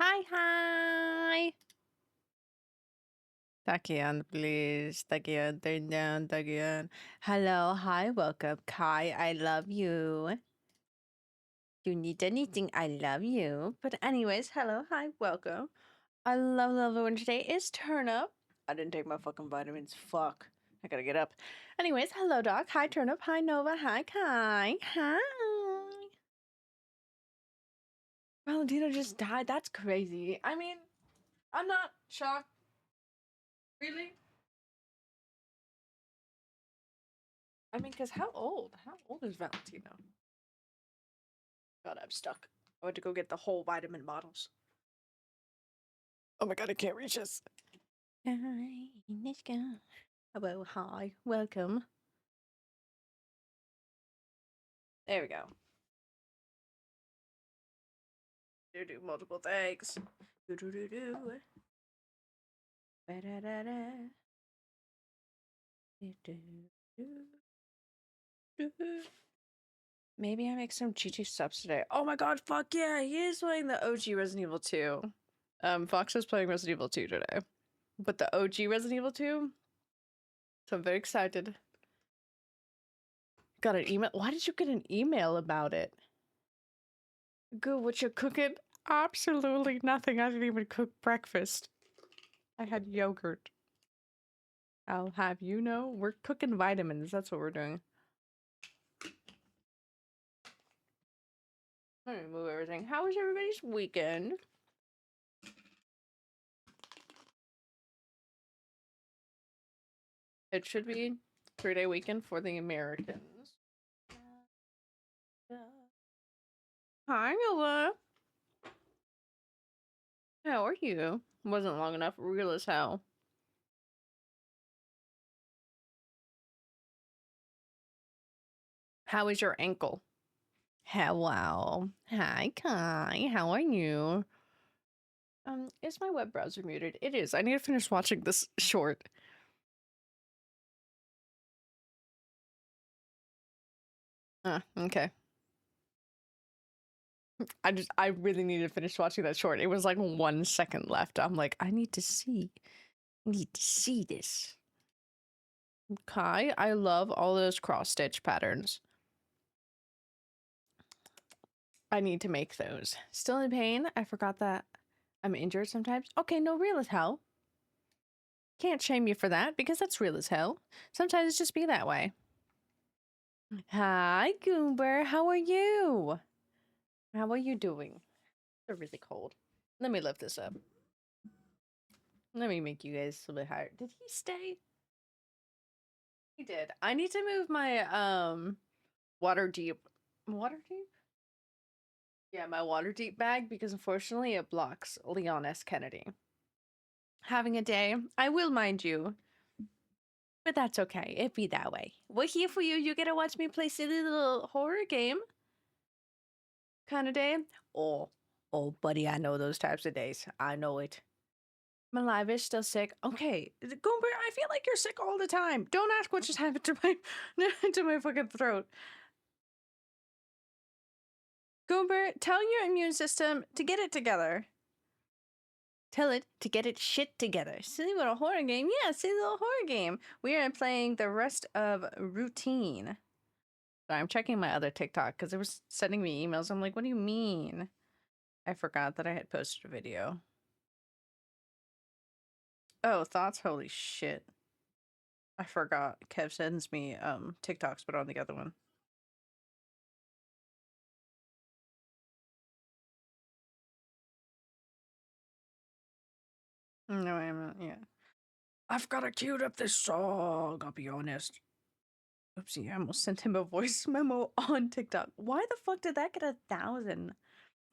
Hi, hi. Takian, please. Takian, turn down. Takian. Hello, hi, welcome. Kai, I love you. You need anything, I love you. But anyways, hello, hi, welcome. I love it when today is Turnip. I didn't take my fucking vitamins. Fuck. I gotta get up. Anyways, hello, Doc. Hi, Turnip. Hi, Nova. Hi, Kai. Hi. Valentino just died. That's crazy. I mean, I'm not shocked. Really? I mean, because how old? How old is Valentino? God, I'm stuck. I went to go get the whole vitamin bottles. Oh my god, I can't reach this. Hi, Nishka. Hello, hi, welcome. There we go. Do multiple things. Do. Ba-da-da-da. Do. Maybe I make some Chi-Chi subs today. Oh my god, fuck yeah, he is playing the OG Resident Evil 2. Fox is playing Resident Evil 2 today. But the OG Resident Evil 2? So I'm very excited. Got an email. Why did you get an email about it? Good, what you cooking? Absolutely nothing. I didn't even cook breakfast. I had yogurt. I'll have you know, we're cooking vitamins. That's what we're doing. Let me move everything. How was everybody's weekend? It should be 3-day weekend for the Americans. Hi, Noah. How are you? Wasn't long enough. Real as hell. How is your ankle? Hello. Hi, Kai. How are you? Is my web browser muted? It is. I need to finish watching this short. Okay. I really need to finish watching that short. It was like 1 second left. I'm like, I need to see this. Kai, I love all those cross stitch patterns. I need to make those. Still in pain? I forgot that I'm injured sometimes. Okay, no, real as hell. Can't shame you for that because that's real as hell. Sometimes it's just be that way. Hi, Goomber. How are you? How are you doing? They're really cold. Let me lift this up. Let me make you guys a bit higher. Did he stay? He did. I need to move my water deep. Water deep? Yeah, my water deep bag because unfortunately it blocks Leon S. Kennedy. Having a day. I will mind you. But that's okay. It be that way. We're here for you. You get to watch me play silly little horror game kind of day. Oh, buddy, I know those types of days. I know it. I'm alive-ish, still sick. Okay, Goomber, I feel like you're sick all the time. Don't ask what just happened to my to my fucking throat. Goomber, tell your immune system to get it together. Tell it to get its shit together. Silly little horror game. Yeah, silly little horror game. We are playing the rest of Routine. Sorry, I'm checking my other TikTok because it was sending me emails. I'm like, what do you mean? I forgot that I had posted a video. Oh, thoughts? Holy shit. I forgot. Kev sends me TikToks, but on the other one. No, I'm not. Yeah. I've got to queued up this song, I'll be honest. Oopsie, I almost sent him a voice memo on TikTok. Why the fuck did that get 1,000?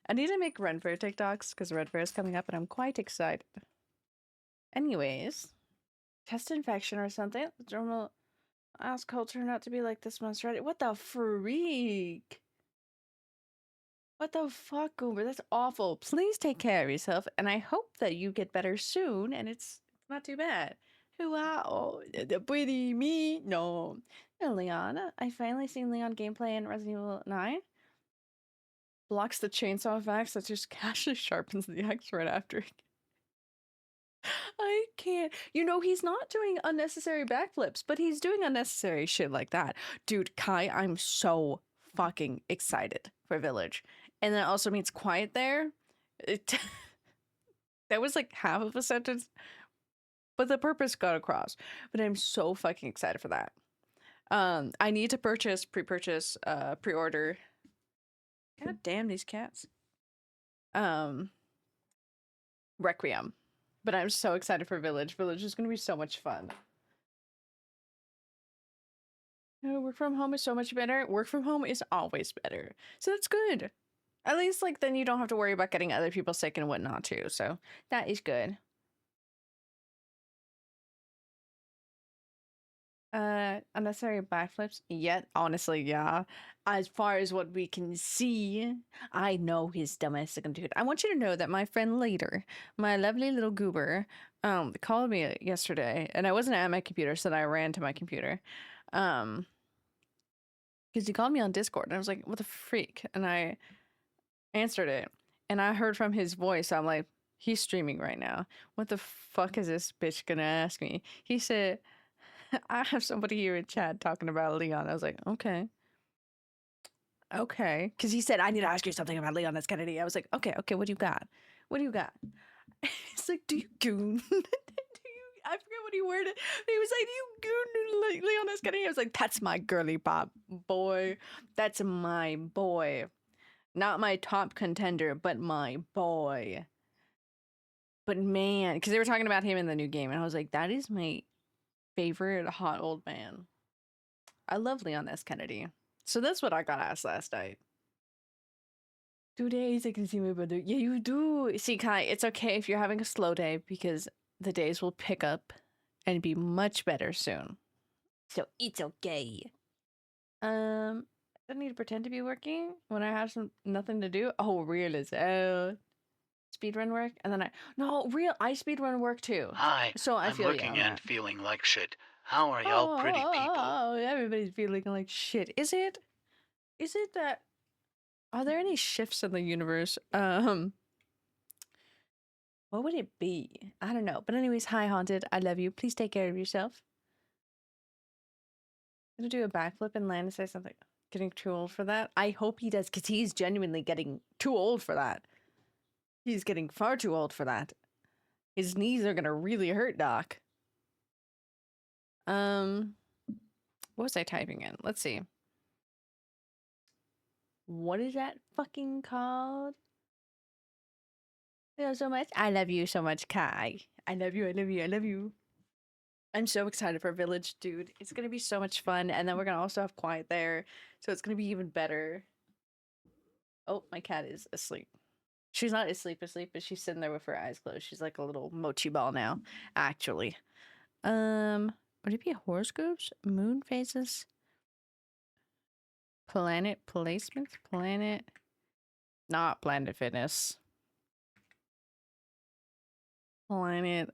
I need to make Ren Fair TikToks because Ren Fair is coming up and I'm quite excited. Anyways, chest infection or something. Normal ass culture not to be like this monster. What the freak? What the fuck, Goober? That's awful. Please take care of yourself, and I hope that you get better soon and it's not too bad. Wow, the pretty me? No. No, Leon. I finally seen Leon gameplay in Resident Evil 9. blocks the chainsaw of axe that just casually sharpens the axe right after. I can't. You know, he's not doing unnecessary backflips, but he's doing unnecessary shit like that. Dude, Kai, I'm so fucking excited for Village. And that also means quiet there. It that was like half of a sentence, but the purpose got across. But I'm so fucking excited for that. I need to pre-purchase, pre-order. God damn these cats. Requiem. But I'm so excited for Village. Village is gonna be so much fun. Work from home is so much better. Work from home is always better. So that's good. At least, like, then you don't have to worry about getting other people sick and whatnot, too. So that is good. Unnecessary backflips? Yet, honestly, yeah. As far as what we can see, I know his domestic dude. I want you to know that my friend later, my lovely little goober, called me yesterday, and I wasn't at my computer, so I ran to my computer. Because he called me on Discord, and I was like, what the freak? And I answered it, and I heard from his voice, I'm like, he's streaming right now. What the fuck is this bitch gonna ask me? He said, I have somebody here in chat talking about Leon. I was like, okay. Okay. Because he said, I need to ask you something about Leon S. Kennedy. I was like, okay, what do you got? What do you got? He's like, do you goon? I forget what he worded. He was like, do you goon Leon S. Kennedy? I was like, that's my girly pop boy. That's my boy. Not my top contender, but my boy. But man, because they were talking about him in the new game, and I was like, that is my favorite hot old man. I love Leon S. Kennedy. So that's what I got asked last night. 2 days I can see my brother. Yeah, you do. See, Kai, it's okay if you're having a slow day because the days will pick up and be much better soon. So it's okay. I don't need to pretend to be working when I have nothing to do. Oh, real as hell. Speedrun work, and then I speedrun work too. Hi, so I'm looking and feeling like shit. How are y'all pretty people? Oh, everybody's feeling like shit. Is it that, are there any shifts in the universe? What would it be? I don't know. But anyways, hi Haunted, I love you. Please take care of yourself. I'm gonna do a backflip and land and say something. Getting too old for that? I hope he does, because he's genuinely getting too old for that. He's getting far too old for that. His knees are gonna really hurt, Doc. What was I typing in? Let's see. What is that fucking called? Thank you so much. I love you so much, Kai. I love you, I love you, I love you. I'm so excited for Village, dude. It's gonna be so much fun, and then we're gonna also have quiet there, so it's gonna be even better. Oh, my cat is asleep. She's not asleep, but she's sitting there with her eyes closed. She's like a little mochi ball now, actually. Would it be horoscopes? Moon phases? Planet placements? Planet? Not Planet Fitness. Planet,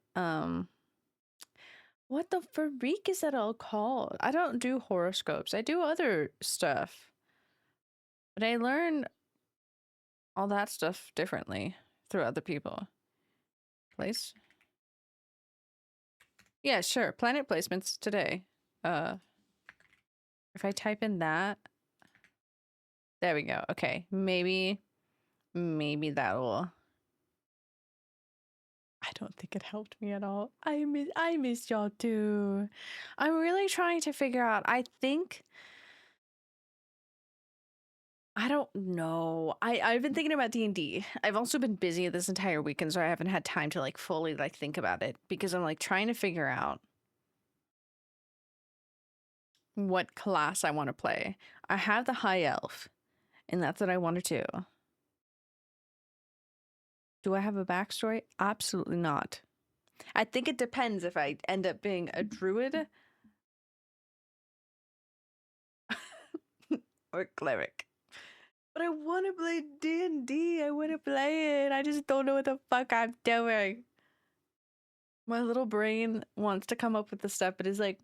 what the freak is that all called? I don't do horoscopes. I do other stuff. But I learn all that stuff differently through other people. Place? Yeah, sure. Planet placements today. If I type in that, there we go. Okay, maybe that will. I don't think it helped me at all. I miss y'all too. I'm really trying to figure out. I think, I don't know. I've been thinking about D&D. I've also been busy this entire weekend, so I haven't had time to like fully like think about it because I'm like trying to figure out what class I want to play. I have the high elf, and that's what I want to do. Do I have a backstory? Absolutely not. I think it depends if I end up being a druid or cleric. But I want to play D&D. I want to play it. I just don't know what the fuck I'm doing. My little brain wants to come up with the stuff, but it's like,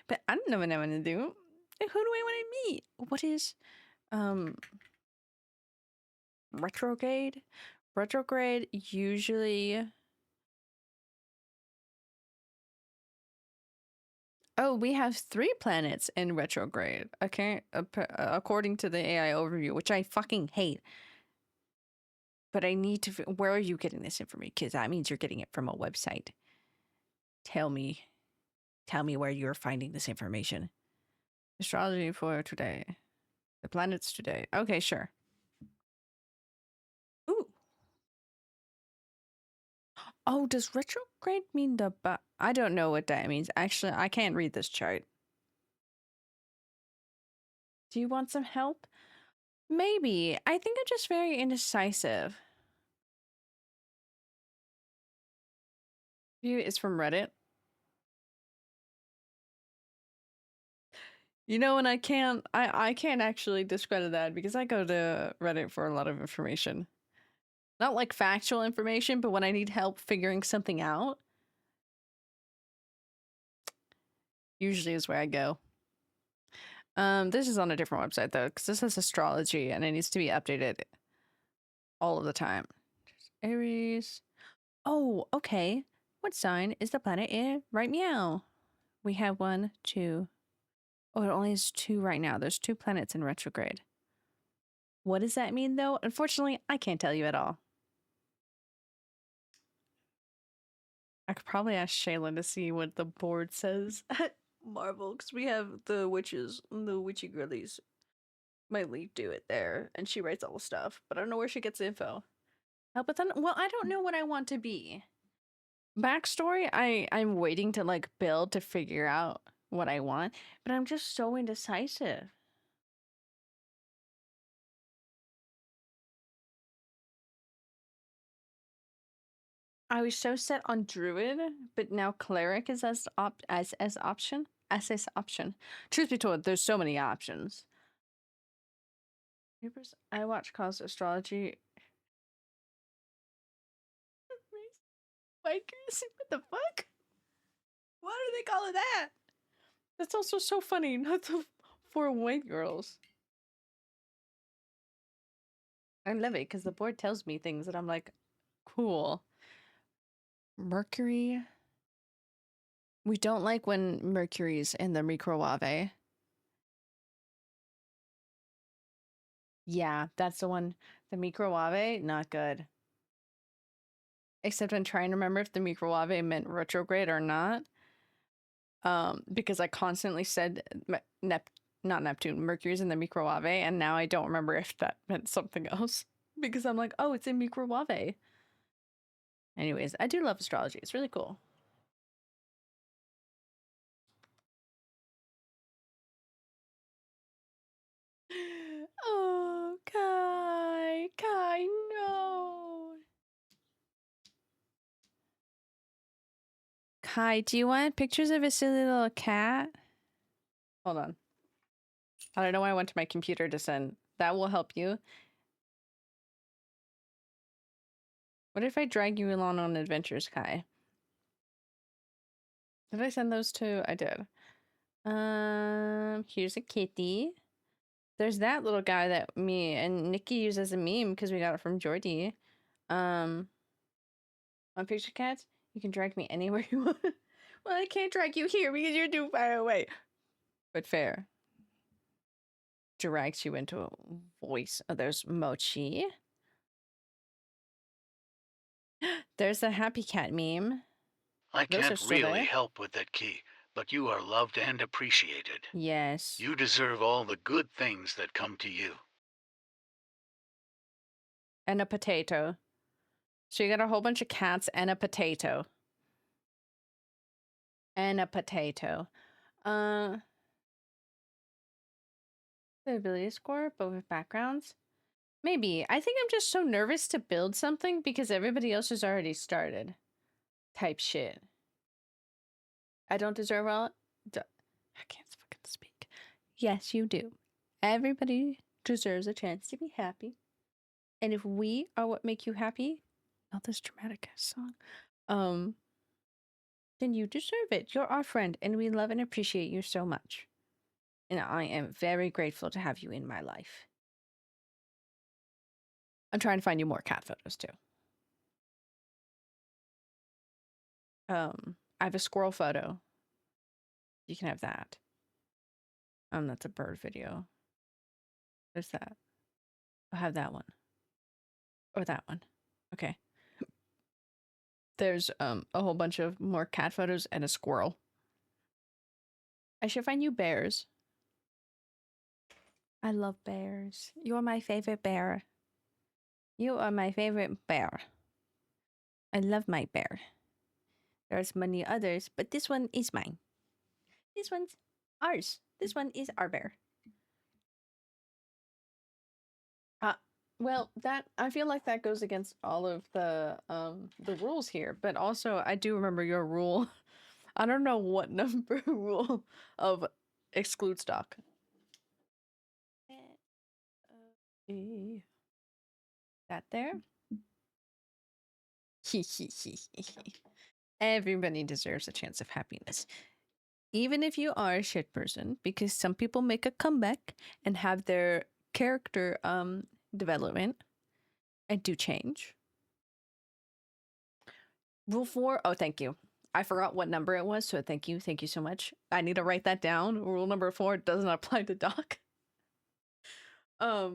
but I don't know what I want to do. Who do I want to meet? What is, Retrograde? Retrograde usually... Oh, we have 3 planets in retrograde. Okay, according to the AI overview, which I fucking hate. But I need to... Where are you getting this information? Because that means you're getting it from a website. Tell me where you're finding this information. Astrology for today. The planets today. Okay, sure. Ooh. Oh, does retrograde mean the... I don't know what that means. Actually, I can't read this chart. Do you want some help? Maybe. I think I'm just very indecisive. View is from Reddit. You know, and I can't actually discredit that because I go to Reddit for a lot of information. Not like factual information, but when I need help figuring something out, usually is where I go. This is on a different website though, because this is astrology and it needs to be updated all of the time. Aries. Oh, okay. What sign is the planet in? Right meow. We have 1, 2. Oh, it only has 2 right now. There's 2 planets in retrograde. What does that mean though? Unfortunately, I can't tell you at all. I could probably ask Shaylin to see what the board says at Marvel, because we have the witches, the witchy girlies. My lead do it there, and she writes all the stuff, but I don't know where she gets the info. Help with them? Well, I don't know what I want to be. Backstory, I'm waiting to like build to figure out what I want, but I'm just so indecisive. I was so set on druid, but now cleric is as option. Truth be told, there's so many options. I watch cause astrology. Bikers? What the fuck? Why do they call it that? That's also so funny. Not for white girls. I love it because the board tells me things and I'm like, cool. Mercury. We don't like when Mercury's in the microwave. Yeah, that's the one. The microwave, not good. Except I'm trying to remember if the microwave meant retrograde or not. Because I constantly said not Neptune, Mercury's in the microwave, and now I don't remember if that meant something else. Because I'm like, oh, it's in microwave. Anyways, I do love astrology. It's really cool. Oh, Kai, no. Kai, do you want pictures of a silly little cat? Hold on. I don't know why I went to my computer to send. That will help you. What if I drag you along on adventures, Kai? Did I send those to? I did. Here's a kitty. There's that little guy that me and Nikki use as a meme because we got it from Jordy. On Picture Cats, you can drag me anywhere you want. Well, I can't drag you here because you're too far away. But fair. Drags you into a voice. Oh, there's Mochi. There's the Happy Cat meme. I Those are can't still really there. help with that key, but you are loved and appreciated. Yes. You deserve all the good things that come to you. And a potato. So you got a whole bunch of cats and a potato. And a potato. The ability score, but with backgrounds? Maybe. I think I'm just so nervous to build something because everybody else has already started. Type shit. I don't deserve all... I can't fucking speak. Yes, you do. Everybody deserves a chance to be happy. And if we are what make you happy, not this dramatic ass song, then you deserve it. You're our friend, and we love and appreciate you so much. And I am very grateful to have you in my life. I'm trying to find you more cat photos too. I have a squirrel photo. You can have that. That's a bird video. There's that. I'll have that one. Or that one. Okay. There's a whole bunch of more cat photos and a squirrel. I should find you bears. I love bears. You're my favorite bear. You are my favorite bear. I love my bear. There's many others, but this one is mine. This one's ours. This one is our bear. Well, that I feel like that goes against all of the rules here, but also I do remember your rule. I don't know what number rule of exclude stock. That there. Everybody deserves a chance of happiness. Even if you are a shit person, because some people make a comeback and have their character development and do change. Rule 4. Oh, thank you. I forgot what number it was, so thank you. Thank you so much. I need to write that down. Rule number 4 doesn't apply to Doc. But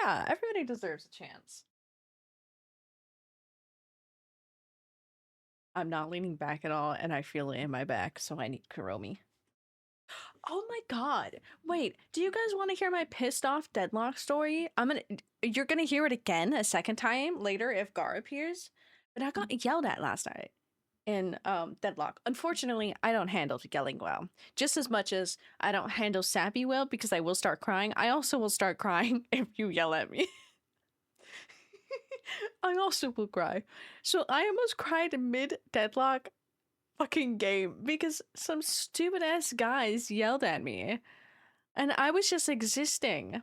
yeah, everybody deserves a chance. I'm not leaning back at all, and I feel it in my back, so I need Kuromi. Oh my god. Wait, do you guys want to hear my pissed off deadlock story? You're gonna hear it again a second time later if Gar appears. But I got yelled at last night in deadlock. Unfortunately, I don't handle yelling well. Just as much as I don't handle sappy well because I will start crying. I also will start crying if you yell at me. I also will cry. So I almost cried mid deadlock fucking game because some stupid ass guys yelled at me and I was just existing.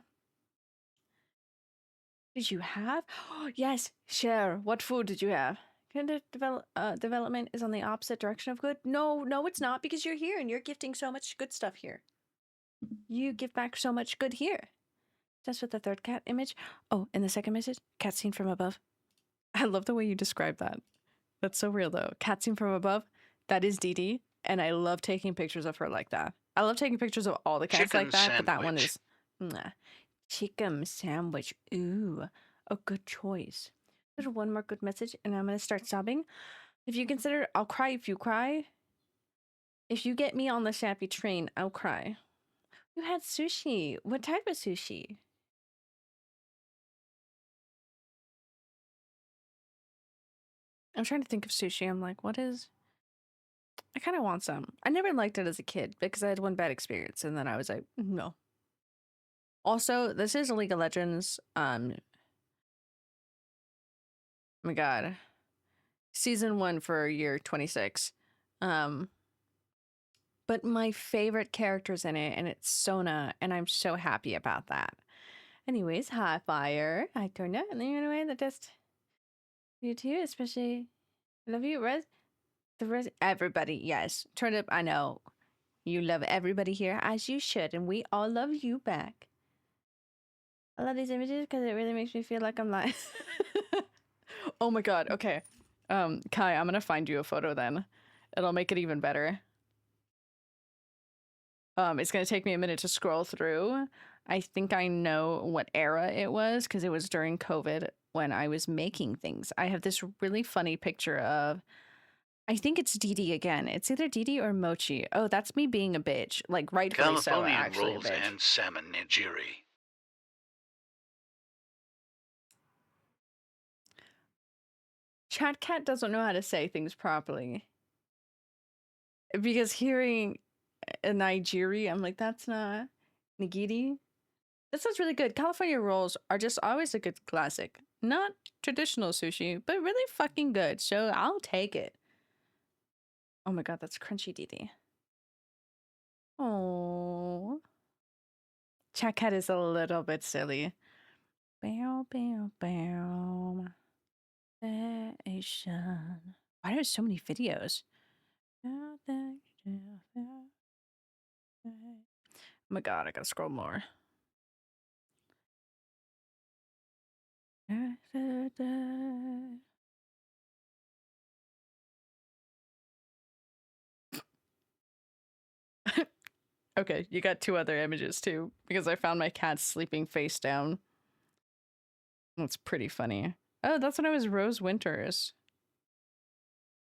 Did you have? Oh, yes, share. What food did you have? Kind development is on the opposite direction of good. No, it's not because you're here and you're gifting so much good stuff here. You give back so much good here. That's what the third cat image. Oh, and the second message, cat seen from above. I love the way you describe that. That's so real though. Cat seen from above. That is Dee Dee, and I love taking pictures of her like that. I love taking pictures of all the cats Chicken like that, but that one sandwich. is chicken sandwich. Ooh, a good choice. There's one more good message, and I'm gonna start sobbing. If you consider, I'll cry if you cry. If you get me on the sappy train, I'll cry. You had sushi. What type of sushi? I'm trying to think of sushi. I'm like, what is? I kind of want some. I never liked it as a kid because I had one bad experience, and then I was like, no. Also, this is League of Legends. Oh my god, season 1 for year 26. But my favorite character's in it, and it's Sona, and I'm so happy about that. Anyways, hi fire. Hi Torna, and then you away the test. You too, especially. I love you, Res. Everybody, yes. Turnip, I know. You love everybody here, as you should, and we all love you back. I love these images because it really makes me feel like I'm lying. Oh my god, okay. Kai, I'm gonna find you a photo then. It'll make it even better. It's gonna take me a minute to scroll through. I think I know what era it was because it was during COVID when I was making things. I have this really funny picture of, I think it's Dee Dee again. It's either Dee Dee or Mochi. Oh, that's me being a bitch. Like, rightfully so, Californian actually a rolls bitch. and salmon nigiri. Chat Cat doesn't know how to say things properly. Because hearing a Nigiri, I'm like, that's not nigiri. That sounds really good. California rolls are just always a good classic. Not traditional sushi, but really fucking good. So I'll take it. Oh my god, that's crunchy Dee Dee. Oh. Chat Cat is a little bit silly. Bow, bow, bow. Station. Why are there so many videos? Oh my god, I gotta scroll more. Okay, you got 2 other images too, because I found my cat sleeping face down. That's pretty funny. Oh, that's when I was Rose Winters.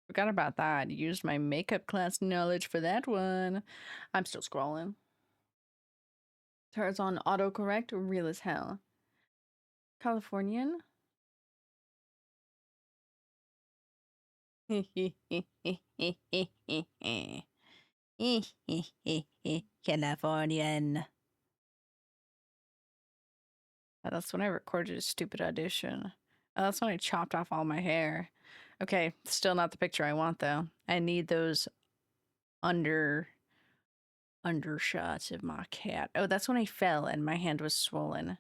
Forgot about that. Used my makeup class knowledge for that one. I'm still scrolling. Turns on autocorrect, real as hell. Californian? Californian. Oh, that's when I recorded a stupid audition. Oh, that's when I chopped off all my hair. Okay, still not the picture I want though. I need those undershots of my cat. Oh, that's when I fell and my hand was swollen.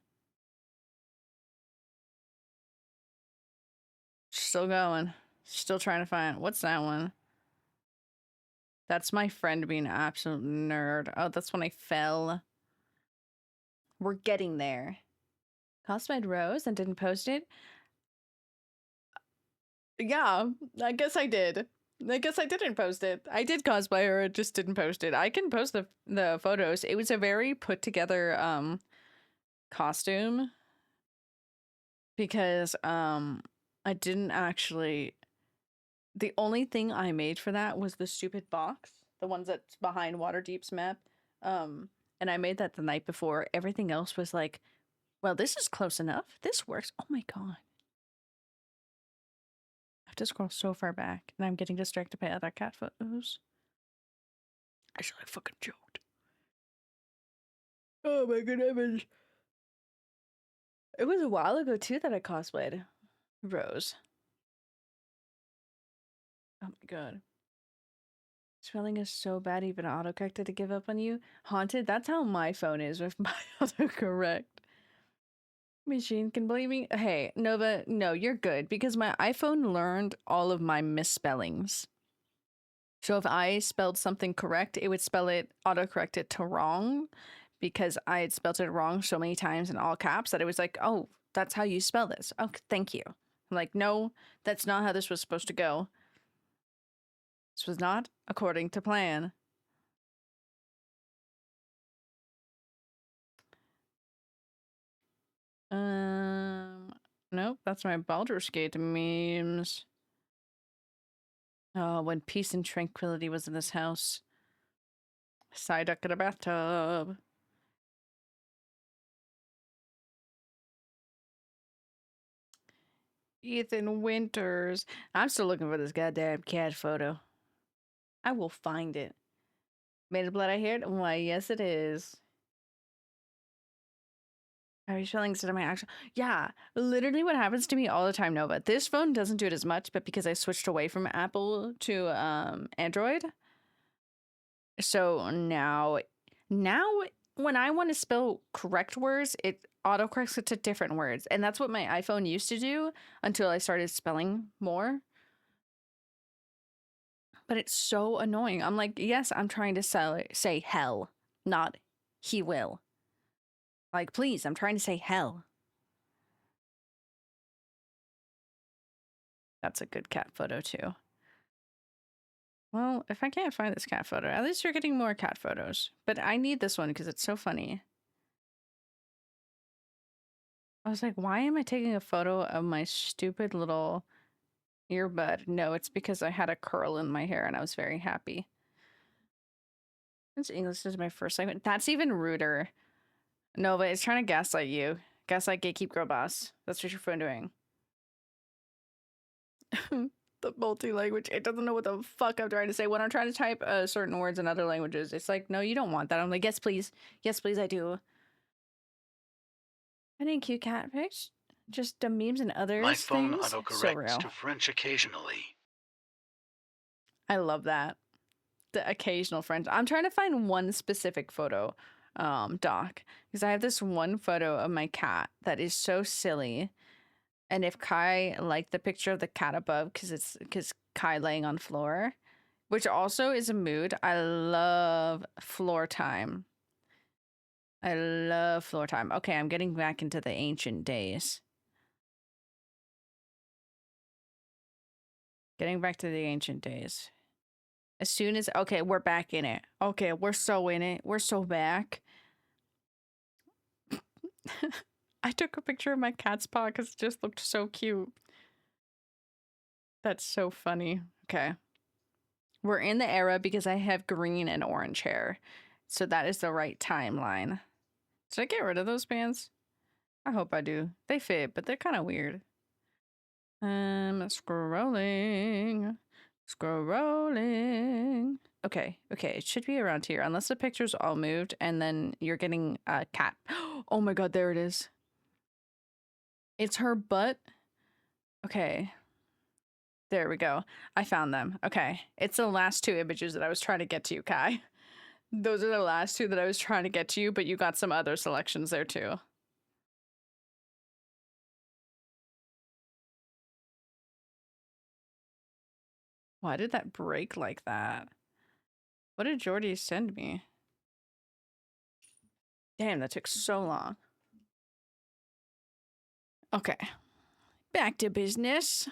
Still going. Still trying to find what's that one? That's my friend being an absolute nerd. Oh, that's when I fell. We're getting there. Cosplayed Rose and didn't post it? Yeah, I guess I did. I guess I didn't post it. I did cosplay her, it just didn't post it. I can post the photos. It was a very put together costume because I didn't actually, the only thing I made for that was the stupid box, the ones that's behind Waterdeep's map. And I made that the night before. Everything else was like, well, this is close enough. This works. Oh my god. I have to scroll so far back, and I'm getting distracted by other cat photos. I should have fucking joked. Oh my good heavens. It was a while ago too that I cosplayed Rose. Oh my god. Spelling is so bad even autocorrect had to give up on you. Haunted, that's how my phone is with my autocorrect. Machine can blame me. Hey, Nova, no, you're good because my iPhone learned all of my misspellings. So if I spelled something correct, it would spell it, autocorrect it to wrong because I had spelled it wrong so many times in all caps that it was like, oh, that's how you spell this. Okay, thank you. I'm like, no, that's not how this was supposed to go. This was not according to plan. Nope, that's my Baldur's Gate memes. Oh, when peace and tranquility was in this house. Psyduck in a bathtub. Ethan Winters. I'm still looking for this goddamn cat photo. I will find it. Made of blood I heard? Why, yes it is. Are you feeling instead of my actual? Yeah, literally what happens to me all the time, Nova. This phone doesn't do it as much, but because I switched away from Apple to Android, so now when I want to spell correct words, it autocorrects it to different words. And that's what my iPhone used to do until I started spelling more. But it's so annoying. I'm like, yes, I'm trying to say hell, not he will. Like, please, I'm trying to say hell. That's a good cat photo too. Well, if I can't find this cat photo, at least you're getting more cat photos. But I need this one because it's so funny. I was like, why am I taking a photo of my stupid little earbud? No, it's because I had a curl in my hair and I was very happy. Since English is my first language, that's even ruder. Nova is trying to gaslight you. Gaslight gatekeep girl boss. That's what your phone doing. The multi-language. It doesn't know what the fuck I'm trying to say. When I'm trying to type certain words in other languages, it's like, no, you don't want that. I'm like, yes, please. Yes, please, I do. Any cute cat pics? Just memes and others My phone things? So autocorrects real. to French occasionally. I love that. The occasional friend. I'm trying to find one specific photo, doc, because I have this one photo of my cat that is so silly. And if Kai liked the picture of the cat above, because Kai laying on floor, which also is a mood. I love floor time. I love floor time. Okay, I'm getting back into the ancient days. Getting back to the ancient days. As soon as, okay, we're back in it. Okay, we're so in it. We're so back. I took a picture of my cat's paw because it just looked so cute. That's so funny. Okay. We're in the era because I have green and orange hair. So that is the right timeline. Should I get rid of those bands? I hope I do. They fit, but they're kind of weird. Scrolling. Scrolling. Okay, it should be around here. Unless the picture's all moved and then you're getting a cat. Oh my god, there it is. It's her butt. Okay. There we go. I found them. Okay. It's the last two images that I was trying to get to you, Kai. Those are the last two that I was trying to get to you, but you got some other selections there too. Why did that break like that? What did Jordy send me? Damn, that took so long. Okay. Back to business.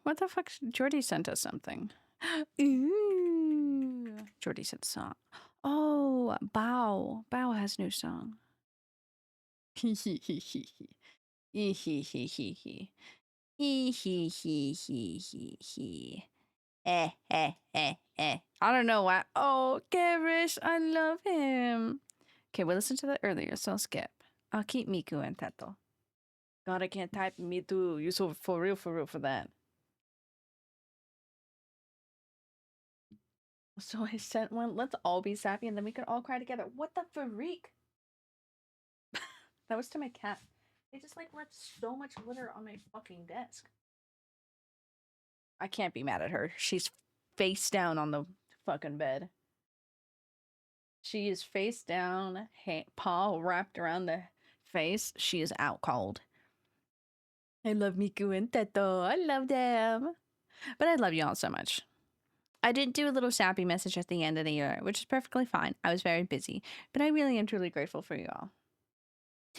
What the fuck? Jordy sent us something. Ooh. Jordy sent a song. Oh, Bao. Bao has new song. Hee hee hee hee hee. Hee hee hee hee hee. Hee hee hee hee hee hee. Eh, eh, eh, eh. I don't know why. Oh, Garish, I love him. Okay, we listened to that earlier, so I'll skip. I'll keep Miku and Teto. God, I can't type me too. You so for real for that. So I sent one. Let's all be sappy and then we could all cry together. What the freak? That was to my cat. They just like left so much litter on my fucking desk. I can't be mad at her. She's face down on the fucking bed. She is face down, paw wrapped around the face. She is out cold. I love Miku and Teto. I love them. But I love you all so much. I didn't do a little sappy message at the end of the year, which is perfectly fine. I was very busy. But I really am truly grateful for you all.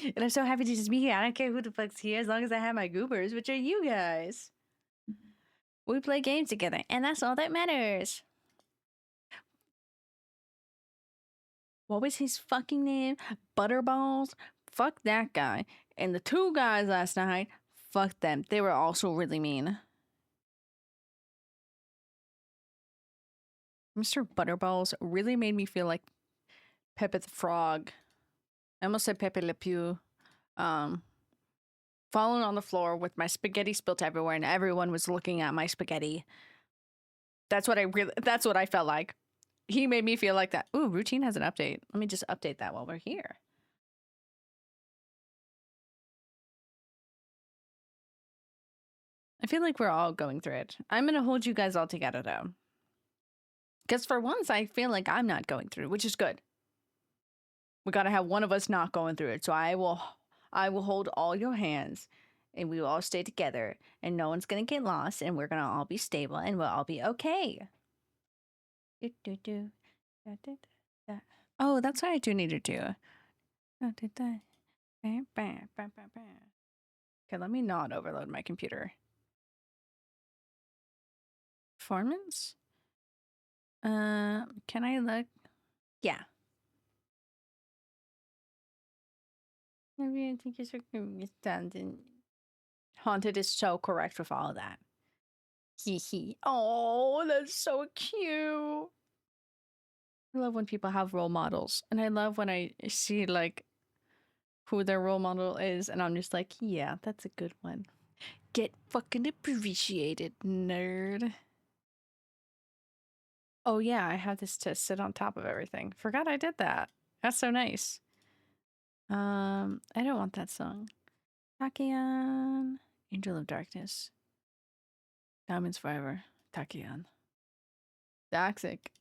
And I'm so happy to just be here. I don't care who the fuck's here as long as I have my goobers, which are you guys. We play games together, and that's all that matters. What was his fucking name? Butterballs? Fuck that guy. And the two guys last night, fuck them. They were also really mean. Mr. Butterballs really made me feel like Pepe the Frog. I almost said Pepe Le Pew. Falling on the floor with my spaghetti spilt everywhere and everyone was looking at my spaghetti. That's what I felt like. He made me feel like that. Ooh, routine has an update. Let me just update that while we're here. I feel like we're all going through it. I'm going to hold you guys all together though. Because for once, I feel like I'm not going through, which is good. We got to have one of us not going through it. So I will hold all your hands and we will all stay together and no one's going to get lost and we're going to all be stable and we'll all be okay. Oh, that's what I do need to do. Okay, let me not overload my computer. Performance? Can I look? Yeah. Maybe I think it's done. Haunted is so correct with all of that. Hee hee. Oh, that's so cute. I love when people have role models. And I love when I see like who their role model is and I'm just like, yeah, that's a good one. Get fucking appreciated, nerd. Oh yeah, I have this to sit on top of everything. Forgot I did that. That's so nice. I don't want that song. Takian. Angel of Darkness. Diamonds Forever. Takian. Toxic.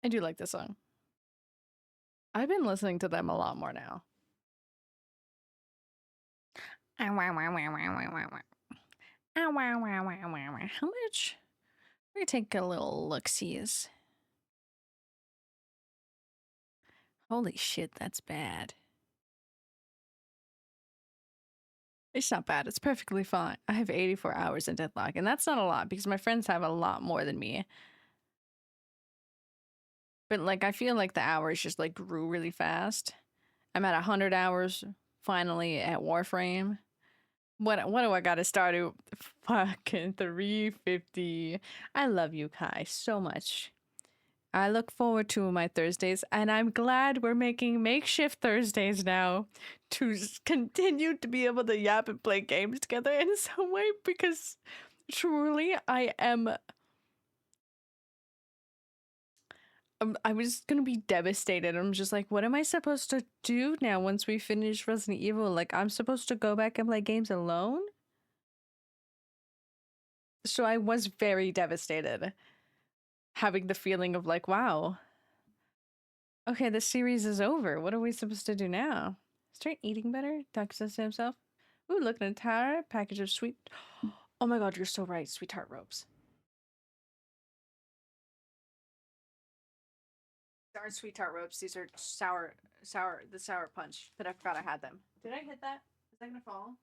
I do like this song. I've been listening to them a lot more now. How much? We're gonna take a little look-sees. Holy shit, that's bad. It's not bad. It's perfectly fine. I have 84 hours in Deadlock, and that's not a lot because my friends have a lot more than me. But like, I feel like the hours just like grew really fast. I'm at 100 hours finally at Warframe. What do I got to start at? Fucking 350. I love you, Kai, so much. I look forward to my Thursdays, and I'm glad we're making makeshift Thursdays now to continue to be able to yap and play games together in some way, because truly I was gonna be devastated. I'm just like, what am I supposed to do now once we finish Resident Evil? Like, I'm supposed to go back and play games alone? So I was very devastated, having the feeling of like, wow, okay, the series is over. What are we supposed to do now? Start eating better? Doug says to himself. Ooh, look at a tower. Package of sweet. Oh my god, you're so right. Sweetheart ropes. These aren't sweetheart ropes. These are the sour punch. But I forgot I had them. Did I hit that? Is that gonna fall?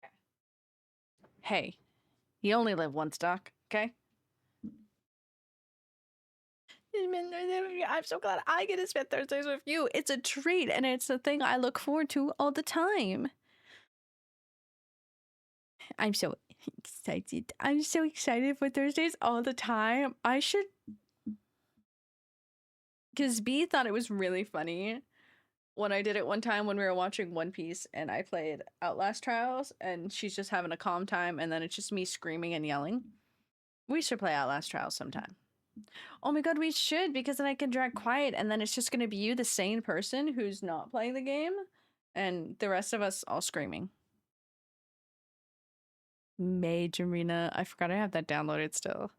Okay. Hey, you only live once, Doc. Okay? I'm so glad I get to spend Thursdays with you. It's a treat, and it's a thing I look forward to all the time. I'm so excited. I'm so excited for Thursdays all the time. I should. Because B thought it was really funny when I did it one time when we were watching One Piece and I played Outlast Trials, and she's just having a calm time, and then it's just me screaming and yelling. We should play Outlast Trials sometime. Oh my god, we should, because then I can drag quiet, and then it's just gonna be you, the sane person who's not playing the game, and the rest of us all screaming. Mage Arena. I forgot I have that downloaded still.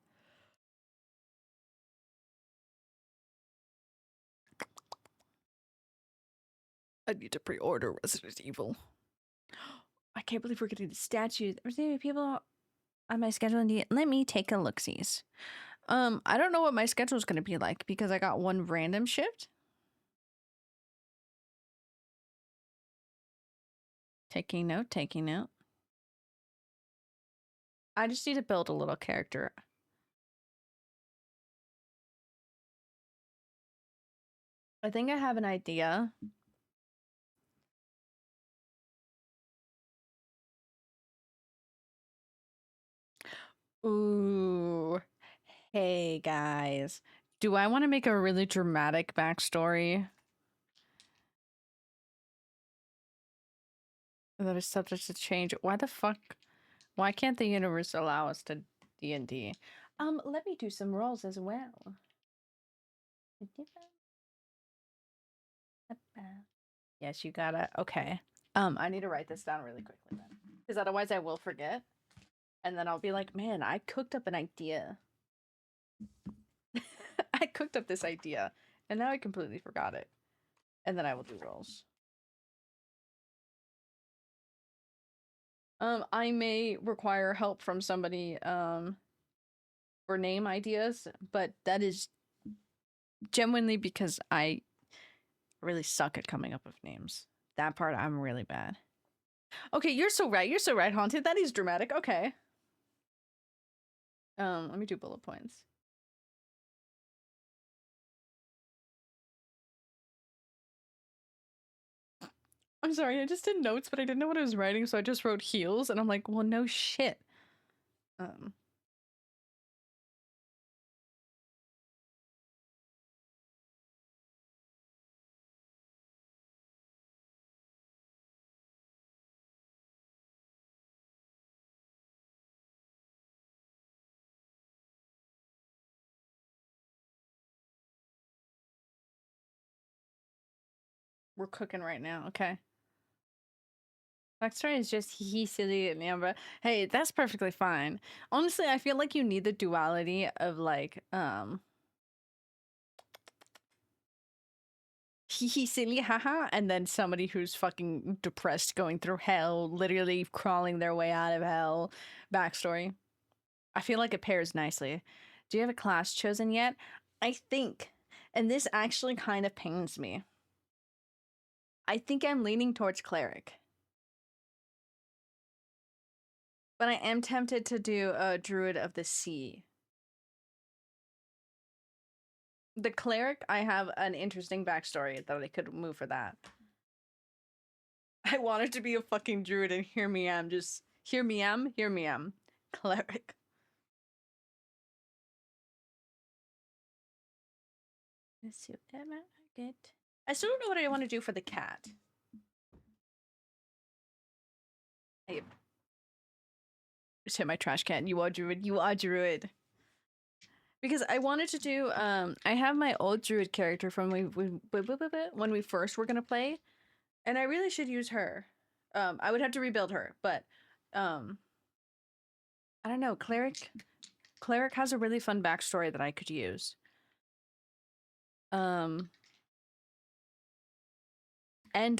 I need to pre-order Resident Evil. I can't believe we're getting the statues. Are there people on my schedule? Let me take a look-sees. I don't know what my schedule is going to be like because I got one random shift. Taking note, taking note. I just need to build a little character. I think I have an idea. Ooh. Hey, guys. Do I want to make a really dramatic backstory that is subject to change? Why the fuck? Why can't the universe allow us to D&D? Let me do some rolls as well. Yes, you gotta. Okay. I need to write this down really quickly then, because otherwise I will forget, and then I'll be like, man, I cooked up an idea. I cooked up this idea, and now I completely forgot it. And then I will do rolls. I may require help from somebody, for name ideas, but that is genuinely because I really suck at coming up with names. That part I'm really bad. Okay, you're so right. You're so right, Haunted. That is dramatic. Okay. Let me do bullet points. I'm sorry, I just did notes, but I didn't know what I was writing, so I just wrote heels, and I'm like, well, no shit. We're cooking right now, okay? Backstory is just he silly and Amber. Hey, that's perfectly fine. Honestly, I feel like you need the duality of like, he silly, haha, and then somebody who's fucking depressed, going through hell, literally crawling their way out of hell. Backstory. I feel like it pairs nicely. Do you have a class chosen yet? I think, and this actually kind of pains me. I think I'm leaning towards cleric. But I am tempted to do a Druid of the Sea. The Cleric, I have an interesting backstory that I could move for that. I wanted to be a fucking Druid and here me am, just here me am. Cleric. Let's see what I get. I still don't know what I want to do for the cat. I just hit my trash can. You are Druid. You are Druid. Because I wanted to do, I have my old Druid character from when we first were gonna play, and I really should use her. I would have to rebuild her, but, I don't know. Cleric has a really fun backstory that I could use. And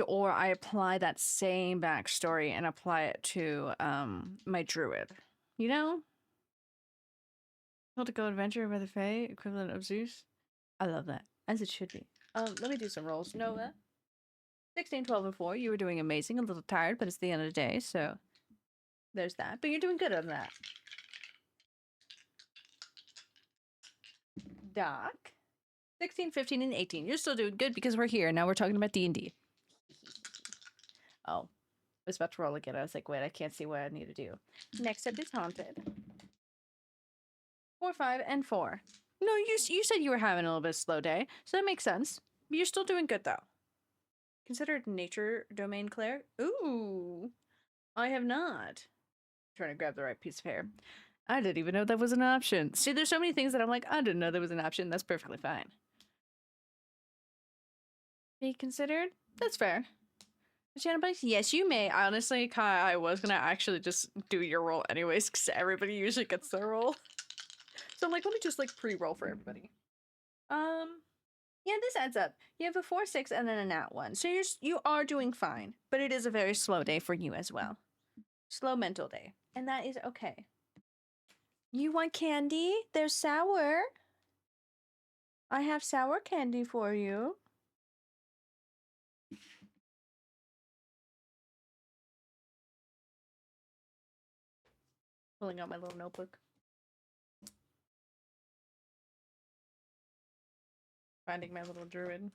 or I apply that same backstory and apply it to my druid. You know? Told to go adventure by the Fae, equivalent of Zeus. I love that. As it should be. Let me do some rolls. Nova. 16, 12, and 4. You were doing amazing. A little tired, but it's the end of the day, so there's that. But you're doing good on that. Doc. 16, 15, and 18. You're still doing good because we're here. Now we're talking about D&D. Oh. I was about to roll again. I was like, wait, I can't see what I need to do. Next up is Haunted. 4, 5, and 4. No, you said you were having a little bit of a slow day, so that makes sense. But you're still doing good, though. Considered nature domain cleric? Ooh. I have not. Trying to grab the right piece of hair. I didn't even know that was an option. See, there's so many things that I'm like, I didn't know there was an option. That's perfectly fine. Be considered? That's fair. Yes, you may. Honestly, Kai, I was gonna actually just do your roll anyways, because everybody usually gets their roll. So I'm like, let me just like pre-roll for everybody. Yeah, this adds up. You have a 4, 6, and then a nat 1. So you are doing fine, but it is a very slow day for you as well. Slow mental day, and that is okay. You want candy? They're sour. I have sour candy for you. Pulling out my little notebook. Finding my little druid.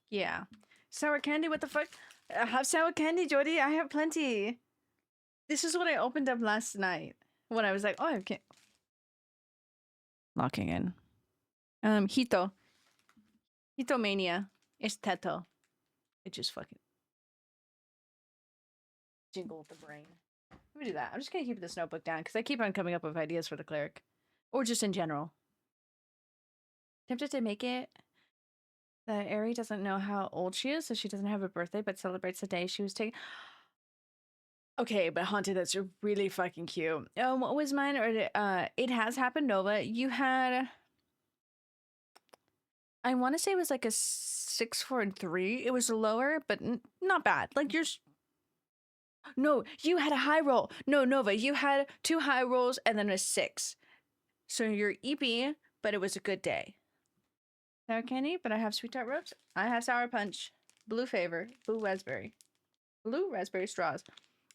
Yeah. Sour candy, what the fuck? I have sour candy, Jody. I have plenty. This is what I opened up last night. When I was like, oh, I can't. Locking in. Hito. Hitomania. It's Teto. It just fucking jingled the brain. Let me do that. I'm just gonna keep this notebook down because I keep on coming up with ideas for the cleric. Or just in general. Tempted to make it that Ari doesn't know how old she is, so she doesn't have a birthday, but celebrates the day she was taken. Okay, but Haunted, that's really fucking cute. What was mine? Or it has happened, Nova. You had, I want to say it was like a 6, 4, and 3. It was lower, but not bad. Like no, you had a high roll. No, Nova, you had 2 high rolls and then a 6. So you're EP, but it was a good day. Sour candy, but I have sweet tart ropes. I have sour punch. Blue favor. Blue raspberry. Blue raspberry straws.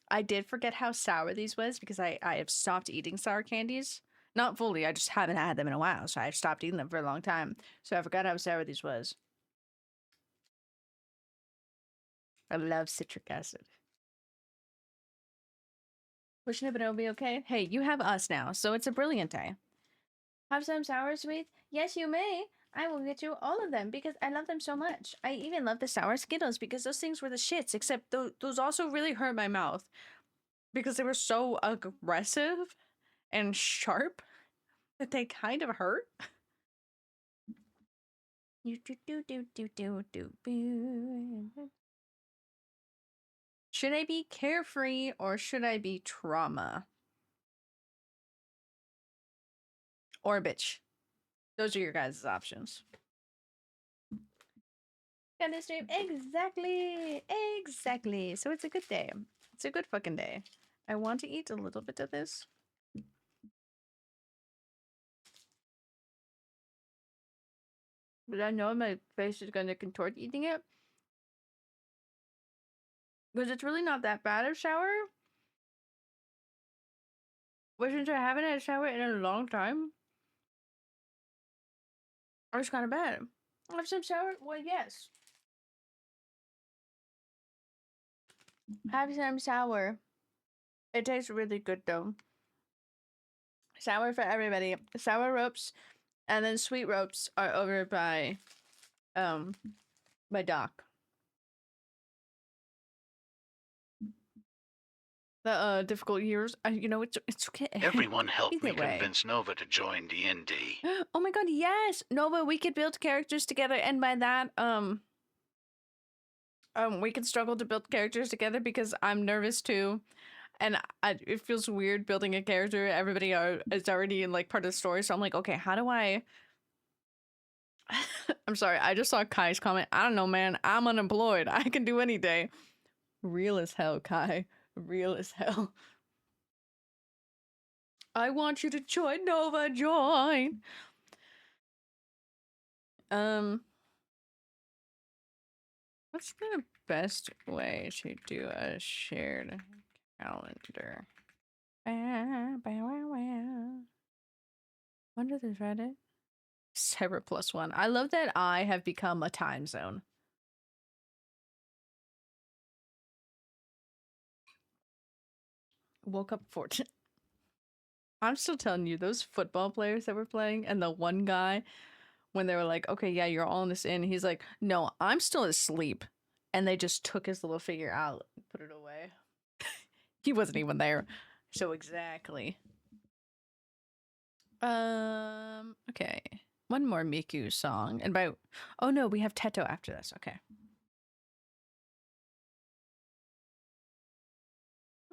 I did forget how sour these was because I have stopped eating sour candies. Not fully, I just haven't had them in a while, so I've stopped eating them for a long time. So I forgot how sour these was. I love citric acid. Wishing it will be okay? Hey, you have us now, so it's a brilliant day. Have some sour sweets? Yes, you may. I will get you all of them because I love them so much. I even love the sour Skittles because those things were the shits, except those also really hurt my mouth because they were so aggressive and sharp that they kind of hurt. Should I be carefree or should I be trauma? Or bitch. Those are your guys' options. Got this stream exactly. So it's a good day. It's a good fucking day. I want to eat a little bit of this. But I know my face is gonna contort eating it. Because it's really not that bad of shower. But since I haven't had a shower in a long time, it's kind of bad. Have some shower? Well, yes. Have some sour. It tastes really good though. Sour for everybody. Sour ropes, and then sweet ropes are over by Doc. The difficult years. You know, it's okay. Everyone helped me Either way. convince Nova to join D&D. Oh my god, yes, Nova. We could build characters together, and by that, we can struggle to build characters together because I'm nervous too. And it feels weird building a character. Everybody is already in like part of the story, so I'm like, okay, how do I? I'm sorry, I just saw Kai's comment. I don't know, man. I'm unemployed. I can do any day. Real as hell, Kai. Real as hell. I want you to join Nova. Join. What's the best way to do a shared calendar? When did this Reddit? Cyber +1. I love that I have become a time zone. Woke up 14. I'm still telling you, those football players that were playing, and the one guy, when they were like, okay, yeah, you're all in this in, he's like, no, I'm still asleep. And they just took his little figure out and put it away. He wasn't even there. So exactly. Okay. One more Miku song. And oh no, we have Teto after this. Okay.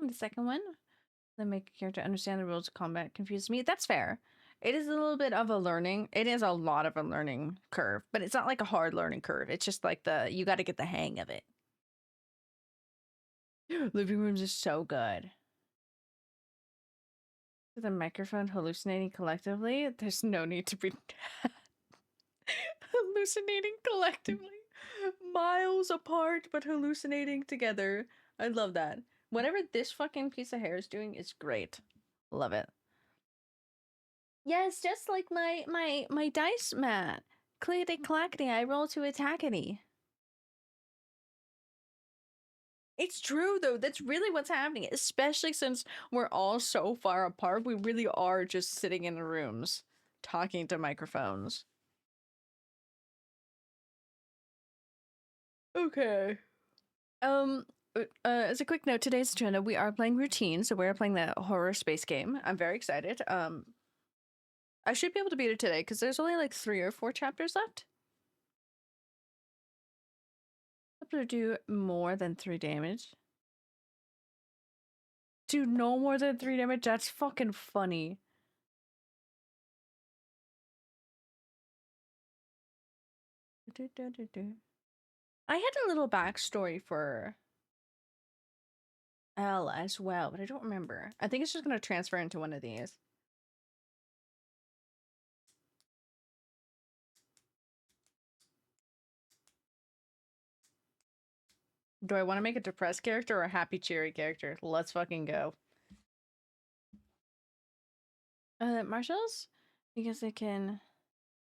And the second one, then make a character understand the rules of combat confused me. That's fair. It is a little bit of a learning. It is a lot of a learning curve, but it's not like a hard learning curve. It's just like you got to get the hang of it. Living rooms is so good. The microphone hallucinating collectively. There's no need to be hallucinating collectively. Miles apart, but hallucinating together. I love that. Whatever this fucking piece of hair is doing is great. Love it. Yes, just like my dice mat. Clickety clackety, I roll to attackety. It's true though. That's really what's happening. Especially since we're all so far apart. We really are just sitting in rooms talking to microphones. Okay. As a quick note, today's agenda, we are playing Routine, so we're playing the horror space game. I'm very excited. I should be able to beat it today because there's only like 3 or 4 chapters left. I'm able to do more than 3 damage. Do no more than 3 damage? That's fucking funny. I had a little backstory for L as well, but I don't remember. I think it's just gonna transfer into one of these. Do I want to make a depressed character or a happy, cheery character? Let's fucking go. Marshals? Because they can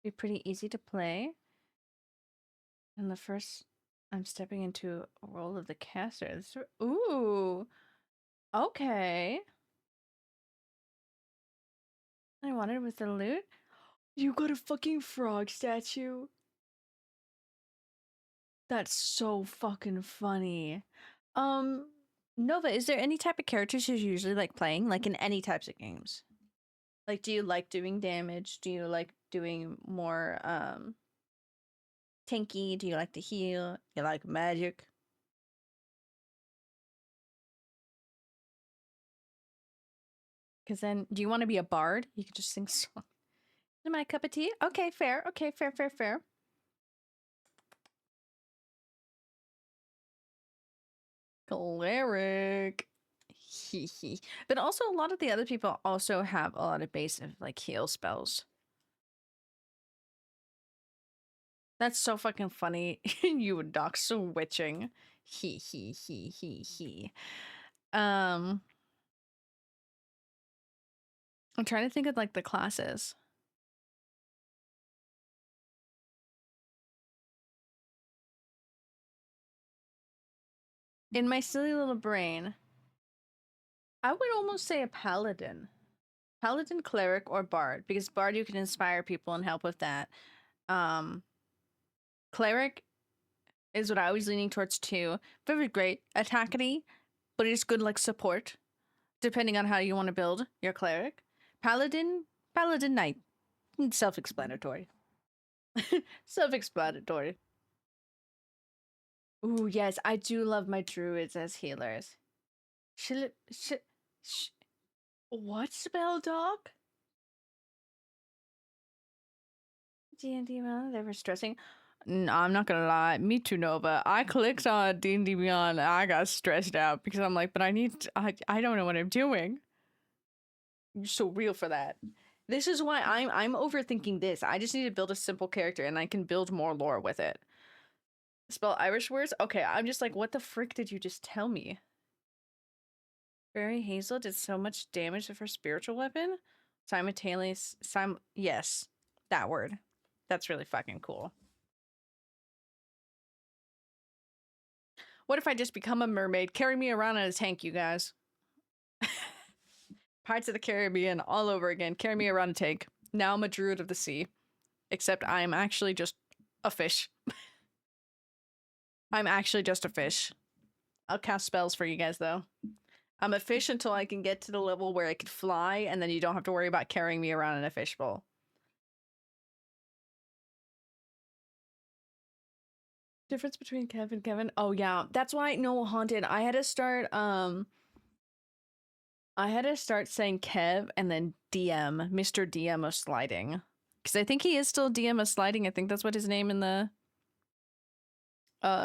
be pretty easy to play. And the first, I'm stepping into a role of the caster. Ooh. Okay. I wanted with the loot. You got a fucking frog statue. That's so fucking funny. Nova, is there any type of characters you usually like playing? Like in any types of games? Like, do you like doing damage? Do you like doing more, tanky? Do you like to heal? You like magic? Because then, do you want to be a bard? You could just sing songs. My cup of tea? Okay, fair. Okay, fair, fair, fair. Cleric. But also, a lot of the other people also have a lot of base of like heal spells. That's so fucking funny. You would doc switching. He. Um, I'm trying to think of like the classes. In my silly little brain, I would almost say a paladin. Paladin, cleric, or bard, because bard you can inspire people and help with that. Cleric is what I was leaning towards too. Very great attackity, but it's good like support, depending on how you want to build your cleric. Paladin, paladin knight, self-explanatory. Self-explanatory. Ooh, yes, I do love my druids as healers. Sh- what spell dog? D&D Beyond, they were stressing. No, I'm not gonna lie, me too, Nova. I clicked on D&D Beyond and I got stressed out because I'm like, but I don't know what I'm doing. You're so real for that. This is why I'm overthinking this. I just need to build a simple character and I can build more lore with it. Spell Irish words? Okay, I'm just like, what the frick did you just tell me? Barry Hazel did so much damage with her spiritual weapon? Yes, that word. That's really fucking cool. What if I just become a mermaid? Carry me around in a tank, you guys. Pirates of the Caribbean all over again. Carry me around a tank. Now I'm a druid of the sea. Except I'm actually just a fish. I'm actually just a fish. I'll cast spells for you guys, though. I'm a fish until I can get to the level where I can fly, and then you don't have to worry about carrying me around in a fishbowl. Difference between Kev and Kevin? Oh, yeah. That's why, no, Haunted, I had to start saying Kev and then DM, Mr. DM of sliding. Because I think he is still DM of sliding. I think that's what his name in the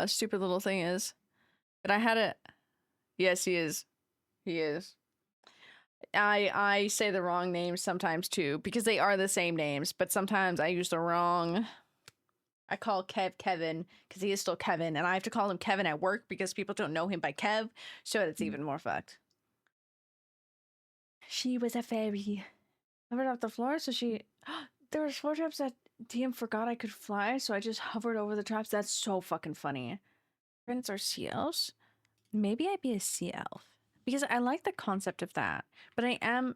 stupid little thing is. But I had it. Yes, he is. He is. I say the wrong names sometimes too, because they are the same names, but sometimes I use the wrong. I call Kev Kevin because he is still Kevin, and I have to call him Kevin at work because people don't know him by Kev, so it's even more fucked. She was a fairy. Hovered off the floor, so she. There were 4 traps that DM forgot I could fly, so I just hovered over the traps. That's so fucking funny. Friends are sea elves? Maybe I'd be a sea elf. Because I like the concept of that. But I am.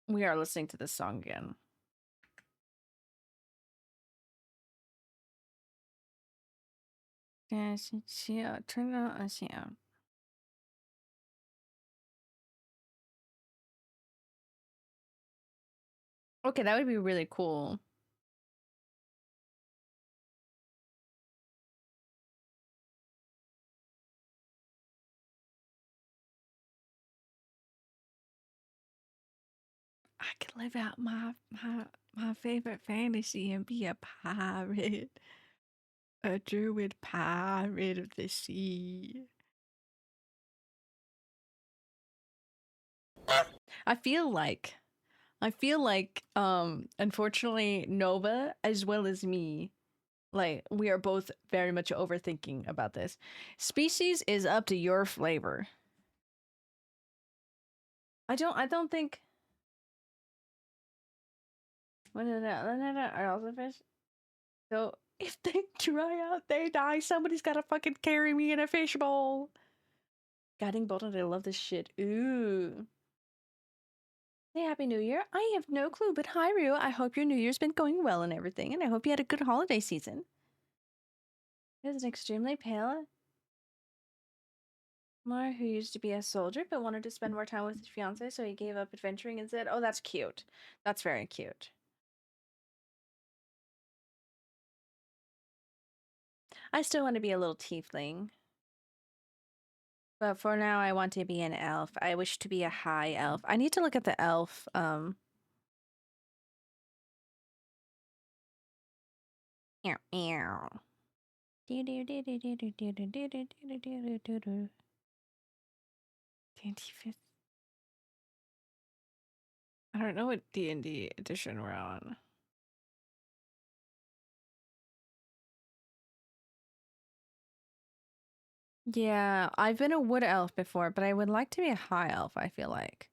We are listening to this song again. Yeah, turn it on. Yeah. Okay, that would be really cool. I could live out my favorite fantasy and be a pirate. A druid pirate of the sea. I feel like unfortunately Nova as well as me, like we are both very much overthinking about this. Species is up to your flavor. I don't think are also fish. So if they dry out, they die. Somebody's gotta fucking carry me in a fishbowl. Guiding Bolton, I love this shit. Ooh. Hey, Happy New Year. I have no clue, but hi, Ryu. I hope your New Year's been going well and everything, and I hope you had a good holiday season. There's an extremely pale Mar who used to be a soldier but wanted to spend more time with his fiance, so he gave up adventuring and said, oh, that's cute. That's very cute. I still want to be a little tiefling. But for now, I want to be an elf. I wish to be a high elf. I need to look at the elf, Meow, meow. I don't know what D&D edition we're on. Yeah, I've been a wood elf before, but I would like to be a high elf, I feel like.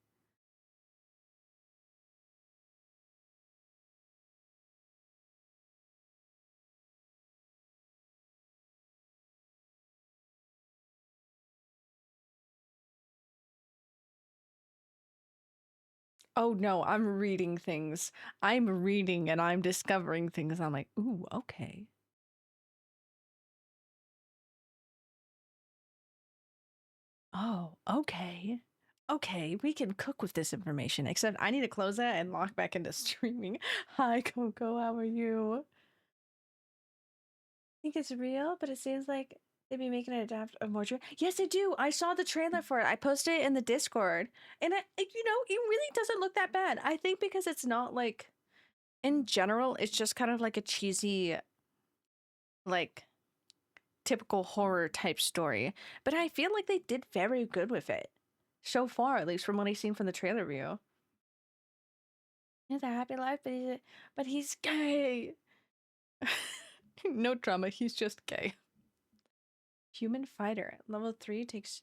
Oh no, I'm reading things. I'm reading and I'm discovering things. I'm like, ooh, okay. Oh, okay. Okay, we can cook with this information, except I need to close that and lock back into streaming. Hi, Coco, how are you? I think it's real, but it seems like they'd be making it adapt a more. Yes, they do. I saw the trailer for it. I posted it in the Discord, and it really doesn't look that bad. I think because it's not like, in general, it's just kind of like a cheesy, like typical horror type story. But I feel like they did very good with it so far, at least from what I've seen from the trailer review. He has a happy life, but he's gay. No drama. He's just gay. Human fighter level 3 takes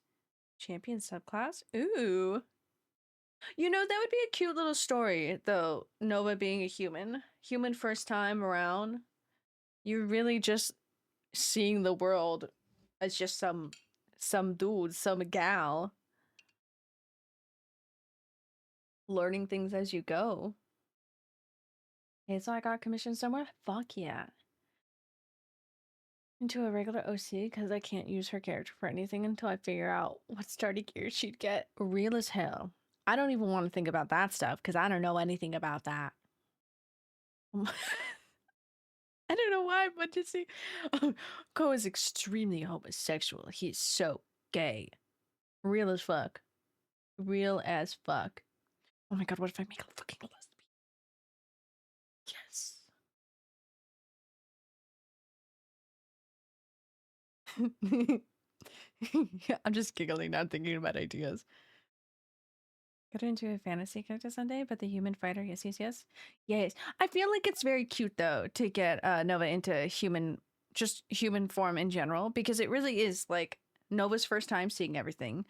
champion subclass. Ooh. You know, that would be a cute little story, though. Nova being a human first time around. You're really just seeing the world as just some dude, some gal, learning things as you go. Okay, so I got commissioned somewhere? Fuck yeah. Into a regular OC because I can't use her character for anything until I figure out what starting gear she'd get. Real as hell. I don't even want to think about that stuff because I don't know anything about that. I don't know why, but just see, Ko is extremely homosexual. He's so gay. Real as fuck. Real as fuck. Oh my god, what if I make a fucking lesbian? Yes. Yeah, I'm just giggling, not thinking about ideas. Got into a fantasy character someday, but the human fighter, yes, yes, yes. Yes. I feel like it's very cute though to get Nova into just human form in general, because it really is like Nova's first time seeing everything.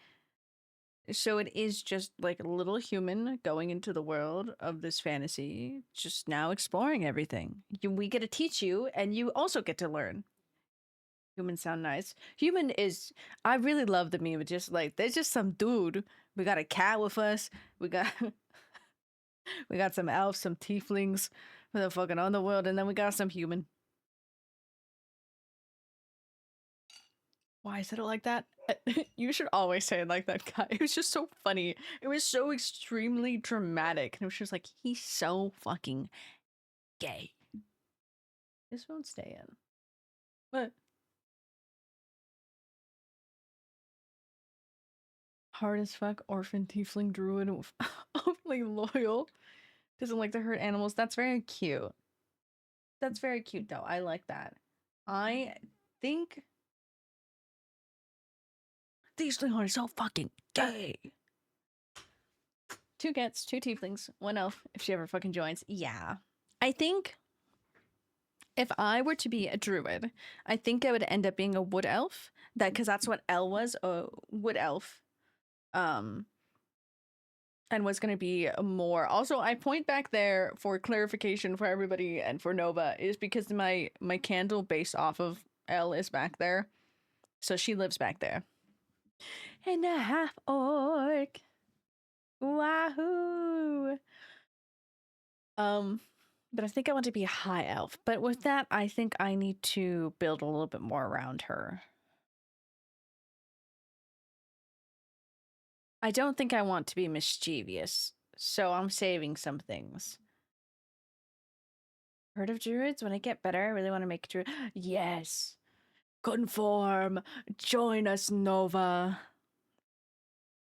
So it is just like a little human going into the world of this fantasy, just now exploring everything. We get to teach you, and you also get to learn. Humans sound nice. Human is. I really love the meme. Just like there's just some dude. We got a cat with us. We got we got some elves, some tieflings for the fucking underworld, and then we got some human. Why is it like that? You should always say it like that, guy. It was just so funny. It was so extremely dramatic, and it was just like he's so fucking gay. This won't stay in. But hard as fuck, orphan tiefling druid, awfully loyal. Doesn't like to hurt animals. That's very cute. That's very cute, though. I like that. I think these things are so fucking gay. 2 cats, 2 tieflings, 1 elf, if she ever fucking joins. Yeah. I think if I were to be a druid, I think I would end up being a wood elf. Because that's what Elle was, a wood elf. And was going to be more. Also, I point back there for clarification for everybody and for Nova is because my candle based off of Elle is back there. So she lives back there. And a half orc. Wahoo! But I think I want to be a high elf. But with that, I think I need to build a little bit more around her. I don't think I want to be mischievous, so I'm saving some things. Heard of druids? When I get better, I really want to make a druid. Yes! Conform! Join us, Nova!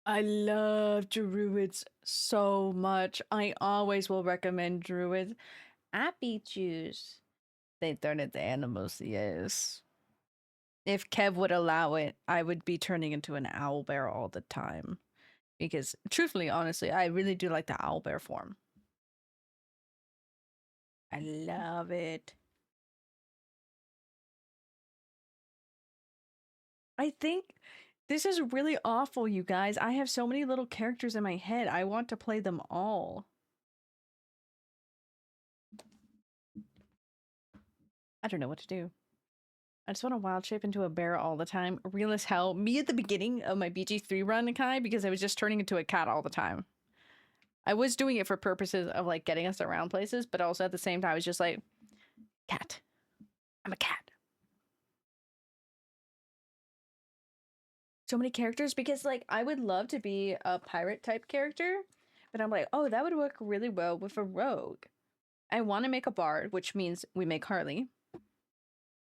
I love druids so much. I always will recommend druids. Happy Jews. They turn into animals, yes. If Kev would allow it, I would be turning into an owlbear all the time. Because, truthfully, honestly, I really do like the owlbear form. I love it. I think this is really awful, you guys. I have so many little characters in my head. I want to play them all. I don't know what to do. I just want to wild shape into a bear all the time. Real as hell. Me at the beginning of my BG3 run, Kai, because I was just turning into a cat all the time. I was doing it for purposes of like getting us around places, but also at the same time, I was just like, cat. I'm a cat. So many characters because like I would love to be a pirate type character, but I'm like, oh, that would work really well with a rogue. I want to make a bard, which means we make Harley.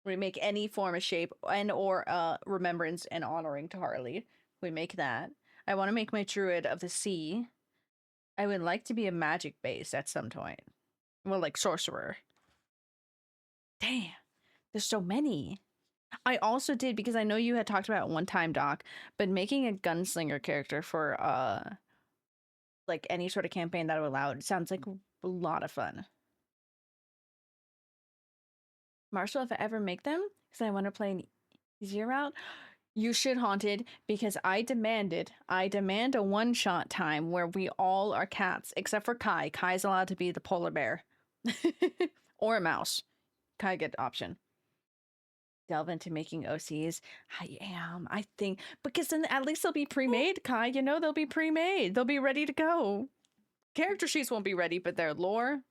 We make any form of shape and or remembrance and honoring to Harley. We make that. I want to make my druid of the sea. I would like to be a magic base at some point. Well, like sorcerer. Damn, there's so many. I also did, because I know you had talked about it one time, Doc, but making a gunslinger character for like any sort of campaign that would allow it sounds like a lot of fun. Marshall, if I ever make them, because I want to play an easier route, you should, Haunted, because I demand a one-shot time where we all are cats, except for Kai. Kai's allowed to be the polar bear. Or a mouse. Kai get option. Delve into making OCs. I am. I think because then at least they'll be pre-made, Kai. You know they'll be pre-made. They'll be ready to go. Character sheets won't be ready, but their lore.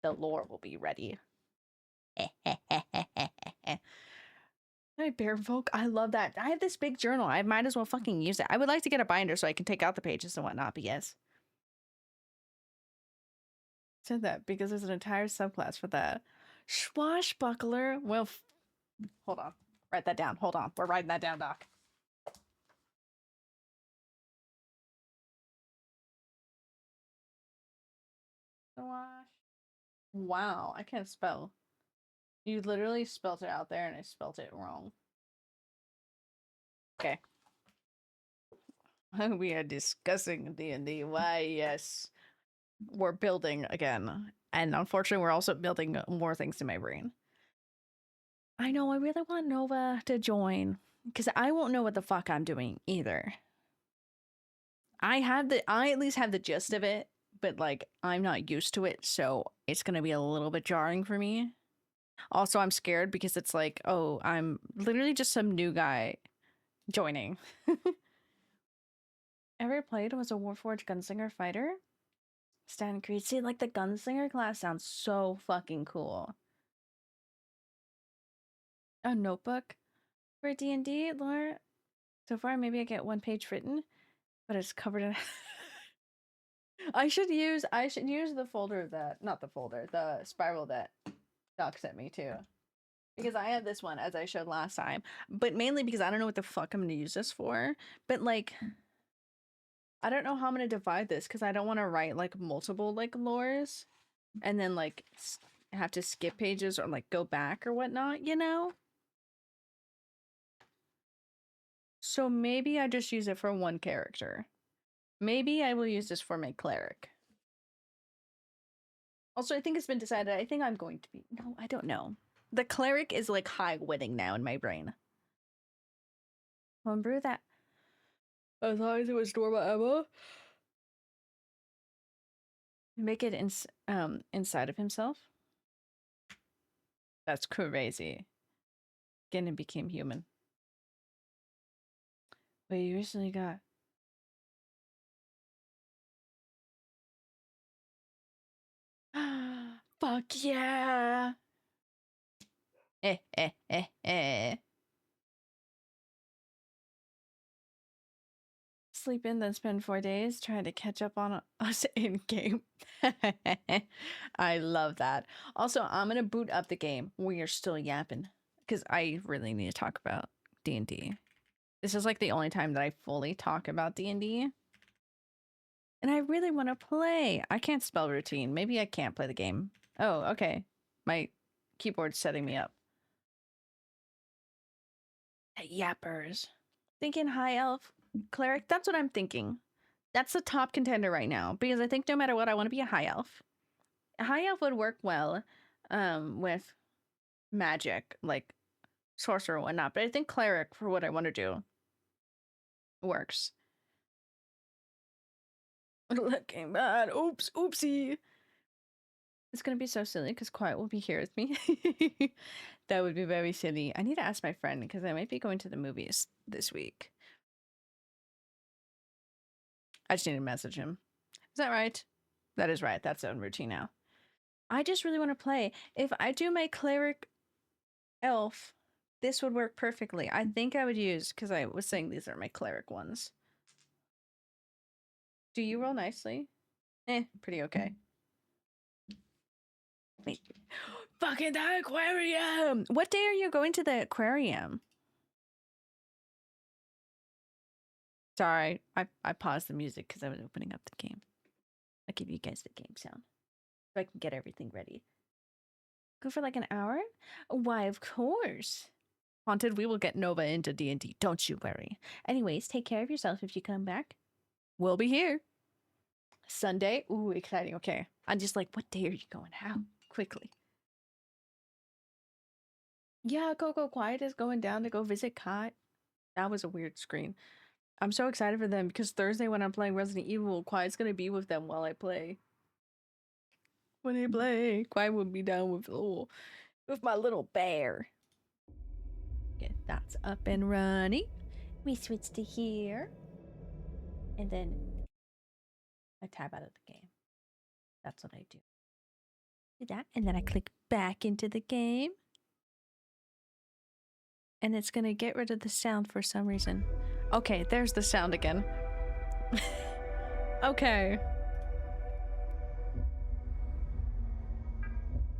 The lore will be ready. Hey, Bear Folk, I love that. I have this big journal. I might as well fucking use it. I would like to get a binder so I can take out the pages and whatnot, but yes. Said that because there's an entire subclass for that. Swashbuckler. Well, hold on. Write that down. Hold on. We're writing that down, Doc. Swash. Wow, I can't spell. You literally spelled it out there and I spelled it wrong. Okay. We are discussing D&D. Why, yes. We're building again. And unfortunately, we're also building more things in my brain. I know, I really want Nova to join. Because I won't know what the fuck I'm doing either. I at least have the gist of it, but like, I'm not used to it, so it's gonna be a little bit jarring for me. Also, I'm scared because it's like, oh, I'm literally just some new guy joining. Ever played was a Warforged Gunslinger fighter? Stan Creed. See, like the Gunslinger class sounds so fucking cool. A notebook for D&D lore. So far, maybe I get one page written, but it's covered in. I should use the folder that, not the folder, the spiral that Doc sent me too. Because I have this one, as I showed last time, but mainly because I don't know what the fuck I'm gonna use this for. But like, I don't know how I'm gonna divide this because I don't want to write like multiple like lores, and then like have to skip pages or like go back or whatnot, you know? So maybe I just use it for one character. Maybe I will use this for my cleric. Also, I think it's been decided. I think I'm going to be. No, I don't know. The cleric is like high winning now in my brain. Homebrew that. As long as it was normal ammo. Make it inside of himself. That's crazy. Again, became human. Wait, you recently got. Fuck yeah! Eh. Sleep in, then spend 4 days trying to catch up on us in game. I love that. Also, I'm gonna boot up the game. We are still yapping because I really need to talk about D&D. This is like the only time that I fully talk about D&D. And I really want to play. I can't spell routine. Maybe I can't play the game. Oh, okay. My keyboard's setting me up. Yappers. Thinking high elf cleric. That's what I'm thinking. That's the top contender right now because I think no matter what, I want to be a high elf. A high elf would work well with magic, like sorcerer and whatnot, but I think cleric for what I want to do works. Looking bad. Oops, oopsie. It's gonna be so silly because Quiet will be here with me. That would be very silly. I need to ask my friend because I might be going to the movies this week. I just need to message him. Is that right? That is right. That's on routine now. I just really want to play. If I do my cleric elf, this would work perfectly. I think I would use, because I was saying these are my cleric ones. Do you roll nicely? Pretty okay. Wait. Fucking the aquarium! What day are you going to the aquarium? Sorry, I paused the music because I was opening up the game. I'll give you guys the game sound so I can get everything ready. Go for like an hour? Why, of course. Haunted, we will get Nova into D&D, don't you worry. Anyways, take care of yourself if you come back. We'll be here. Sunday? Ooh, exciting. Okay. I'm just like, what day are you going? How? Quickly. Yeah, Coco Quiet is going down to go visit Kai. That was a weird screen. I'm so excited for them because Thursday when I'm playing Resident Evil, Quiet's gonna be with them while I play. When I play, Quiet will be down with my little bear. Okay, that's up and running. We switch to here. And then I tab out of the game. That's what I do. Do that, and then I click back into the game. And it's gonna get rid of the sound for some reason. Okay, there's the sound again. Okay.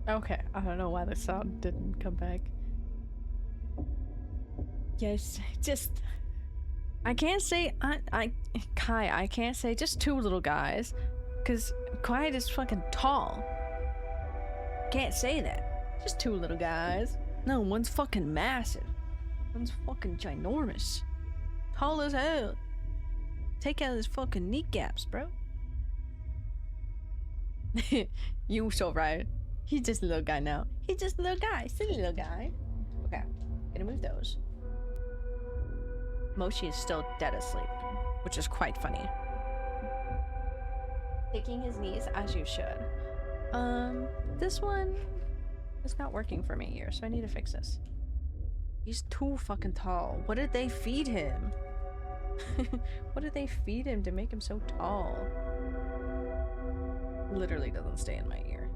Okay, I don't know why the sound didn't come back. Yes, just... I can't say... Kai, I can't say just two little guys. Because Quiet is fucking tall. Can't say that. Just two little guys. No, one's fucking massive. One's fucking ginormous. Tall as hell. Take out his fucking kneecaps, bro. You so right. He's just a little guy now. He's just a little guy. Silly little guy. Okay. Gonna move those. Moshi is still dead asleep, which is quite funny. Taking his knees as you should. This one is not working for me here, so I need to fix this. He's too fucking tall. What did they feed him? What did they feed him to make him so tall? Literally doesn't stay in my ear.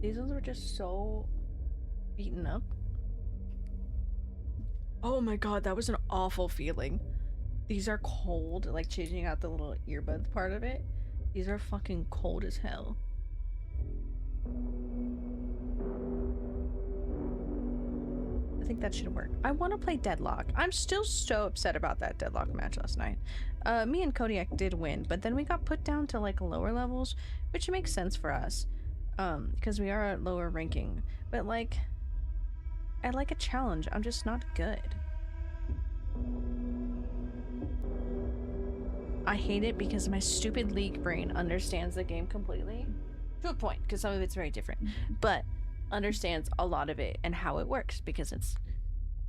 These ones were just so beaten up. Oh my god, that was an awful feeling. These are cold, like changing out the little earbud part of it. These are fucking cold as hell. I think that should work. I want to play Deadlock. I'm still so upset about that Deadlock match last night. Me and Kodiak did win, but then we got put down to like lower levels, which makes sense for us. Because we are at lower ranking. But like, I like a challenge. I'm just not good. I hate it because my stupid league brain understands the game completely. To a point, because some of it's very different. But understands a lot of it and how it works because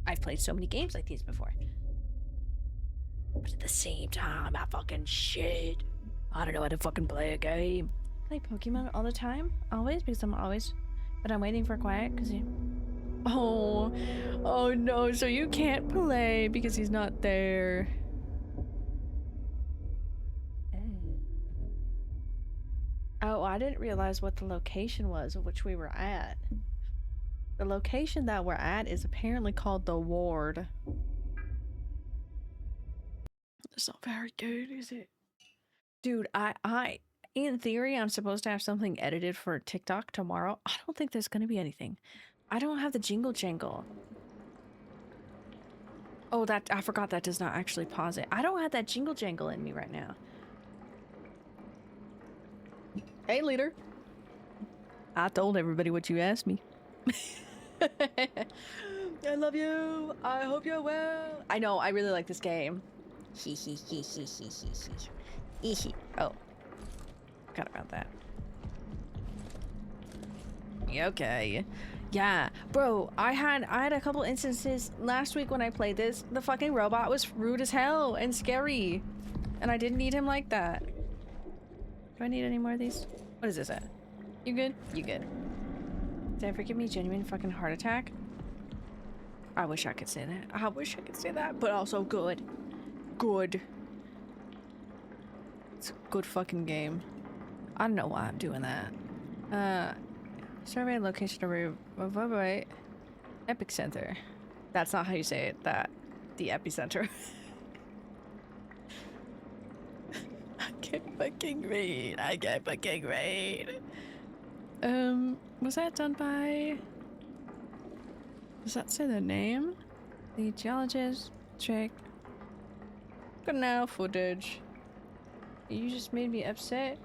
I've played so many games like these before. But at the same time, I fucking shit. I don't know how to fucking play a game. I play Pokemon all the time, always, because I'm always, but I'm waiting for Quiet because he... Oh no, so you can't play because he's not there. Oh, I didn't realize what the location was of which we were at. The location that we're at is apparently called the Ward. That's not very good, is it? Dude, in theory, I'm supposed to have something edited for TikTok tomorrow. I don't think there's gonna be anything. I don't have the jingle jangle. Oh, I forgot that does not actually pause it. I don't have that jingle jangle in me right now. Hey, leader. I told everybody what you asked me. I love you. I hope you're well. I know, I really like this game. Oh. Forgot about that. Okay. Yeah, bro, I had a couple instances last week when I played this. The fucking robot was rude as hell and scary. And I didn't need him like that. Do I need any more of these? What is this at? You good? You good. Did I ever give me a genuine fucking heart attack? I wish I could say that. I wish I could say that, but also good. Good. It's a good fucking game. I don't know why I'm doing that. Survey location of wait. Epicenter. That's not how you say it. That. The epicenter. I can't fucking read. I can't fucking read. Was that done by... Does that say the name? The geologist. Check. Canal footage. You just made me upset.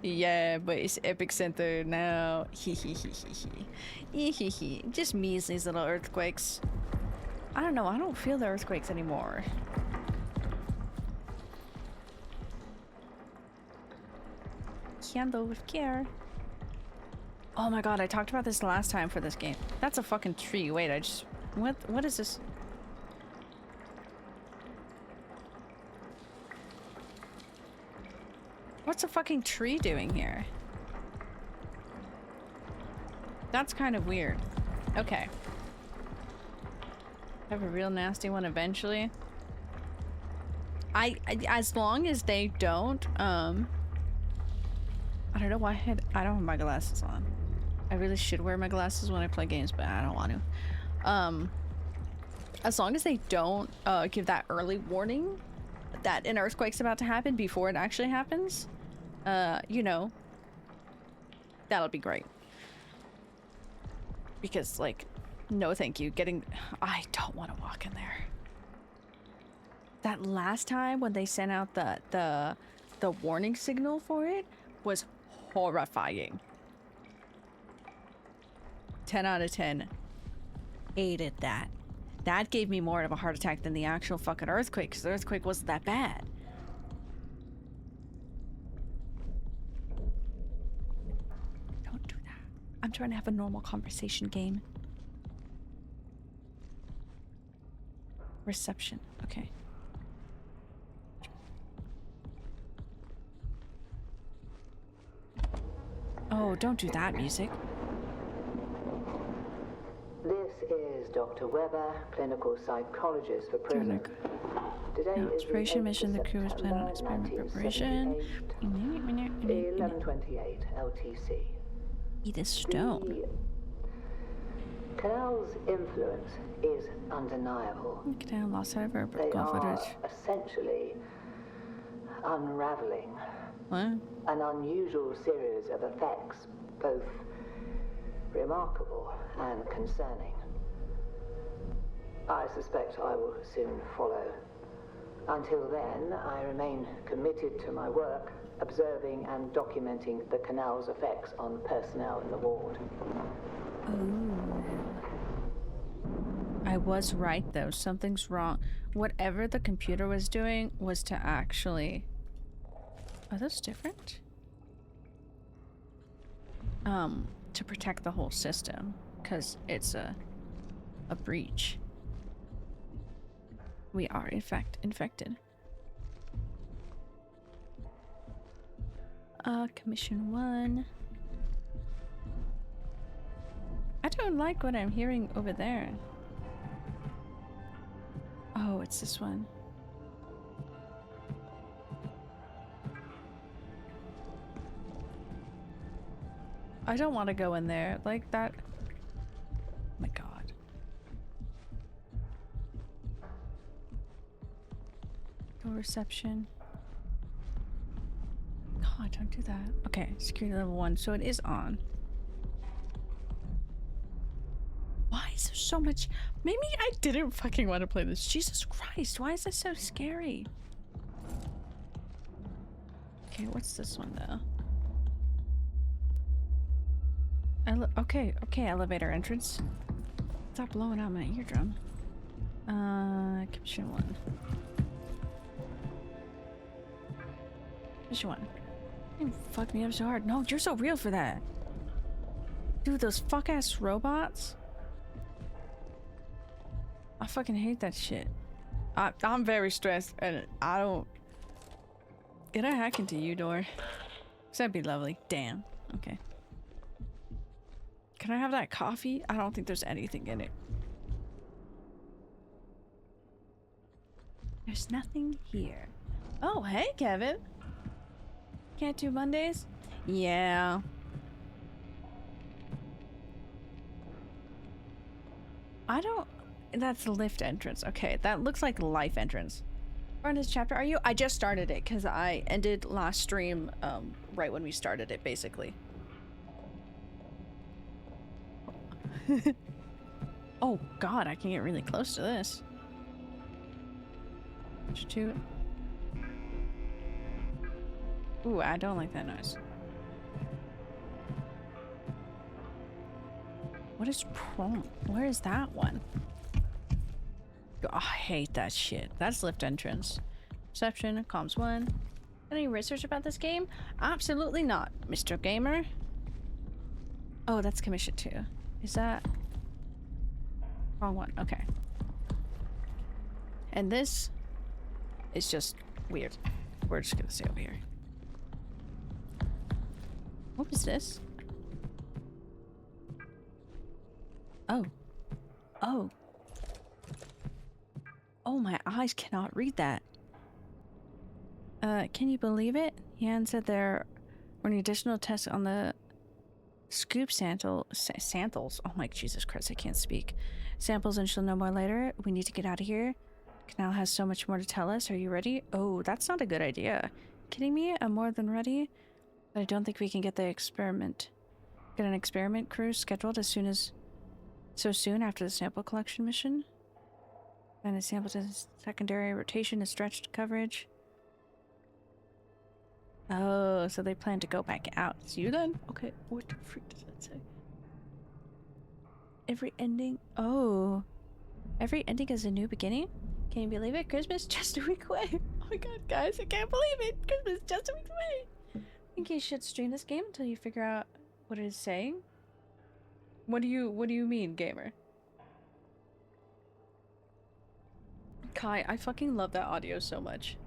Yeah, but it's epicenter now. Just measly little earthquakes. I don't know. I don't feel the earthquakes anymore. Handle with care. Oh my god, I talked about this last time for this game. That's a fucking tree. Wait, I just... What is this? What's a fucking tree doing here? That's kind of weird. Okay. Have a real nasty one eventually. As long as they don't, I don't know why I don't have my glasses on. I really should wear my glasses when I play games, but I don't want to. As long as they don't give that early warning that an earthquake's about to happen before it actually happens, you know, that'll be great. Because, like, no thank you. I don't want to walk in there. That last time when they sent out the warning signal for it was horrifying. 10 out of 10. Hated that. That gave me more of a heart attack than the actual fucking earthquake, because the earthquake wasn't that bad. Don't do that. I'm trying to have a normal conversation game. Reception. Okay. Oh, don't do that music. This is Dr. Weber, clinical psychologist for prisoners. Today is exploration mission. The crew was planning on experiment preparation. 11:28 LTC. Eat a stone. The canal's influence is undeniable. Canal lost sight of her, They but are footage. essentially unraveling. What? An unusual series of effects, both remarkable and concerning. I suspect I will soon follow. Until then, I remain committed to my work, observing and documenting the canal's effects on personnel in the ward. Ooh. I was right though, something's wrong. Whatever the computer was doing was to actually... Are those different? To protect the whole system, because it's a breach. We are in fact infected. Commission 1. I don't like what I'm hearing over there. Oh, it's this one. I don't want to go in there like that. Oh my god. Door reception. God, don't do that. Okay, security level 1. So it is on. Why is there so much? Maybe I didn't fucking want to play this. Jesus Christ, why is this so scary? Okay, what's this one though? Okay, elevator entrance. Stop blowing out my eardrum. Commission 1. Commission 1. You fuck me up so hard. No, you're so real for that. Dude, those fuck-ass robots. I fucking hate that shit. I'm very stressed and I don't... Can I hack into you, door? That'd be lovely. Damn. Okay. Can I have that coffee? I don't think there's anything in it. There's nothing here. Oh, hey, Kevin. Can't do Mondays? Yeah. I don't... That's the lift entrance. Okay, that looks like life entrance. We're on this chapter, are you? I just started it because I ended last stream right when we started it, basically. Oh god, I can get really close to this. Two. Ooh, I don't like that noise. What is prompt? Where is that one? Oh, I hate that shit. That's lift entrance. Perception, comms 1. Any research about this game? Absolutely not, Mr. Gamer. Oh, that's commission 2. Is that... Wrong one. Okay. And this is just weird. We're just gonna stay over here. What was this? Oh. Oh. Oh, my eyes cannot read that. Can you believe it? Yan said there were an additional tests on the scoop samples. Oh my Jesus Christ, I can't speak. Samples, and she'll know more later. We need to get out of here. Canal has so much more to tell us. Are you ready? Oh, that's not a good idea. Kidding me? I'm more than ready. But I don't think we can get the experiment. Get an experiment cruise scheduled as soon as... So soon after the sample collection mission? And a sample to secondary rotation and stretched coverage. Oh, so they plan to go back out. See you then? Okay, what the freak does that say? Every ending... Oh. Every ending is a new beginning? Can you believe it? Christmas just a week away. Oh my god, guys, I can't believe it. Christmas just a week away. I think you should stream this game until you figure out what it is saying. What do you mean, gamer? Kai, I fucking love that audio so much.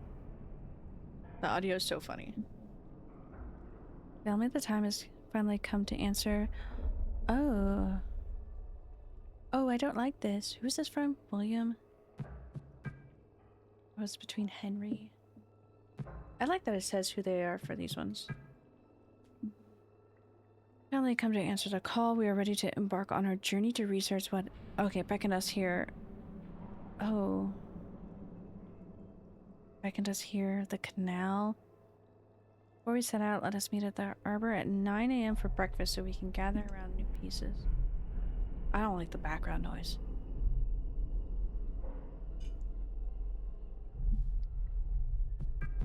The audio is so funny. Tell me the time has finally come to answer. Oh. Oh, I don't like this. Who's this from? William? It was between Henry. I like that it says who they are for these ones. Finally come to answer the call. We are ready to embark on our journey to research what... Okay, beckon us here. Oh. Beckoned us here. The canal. Before we set out, let us meet at the arbor at 9 a.m. for breakfast so we can gather around new pieces. I don't like the background noise.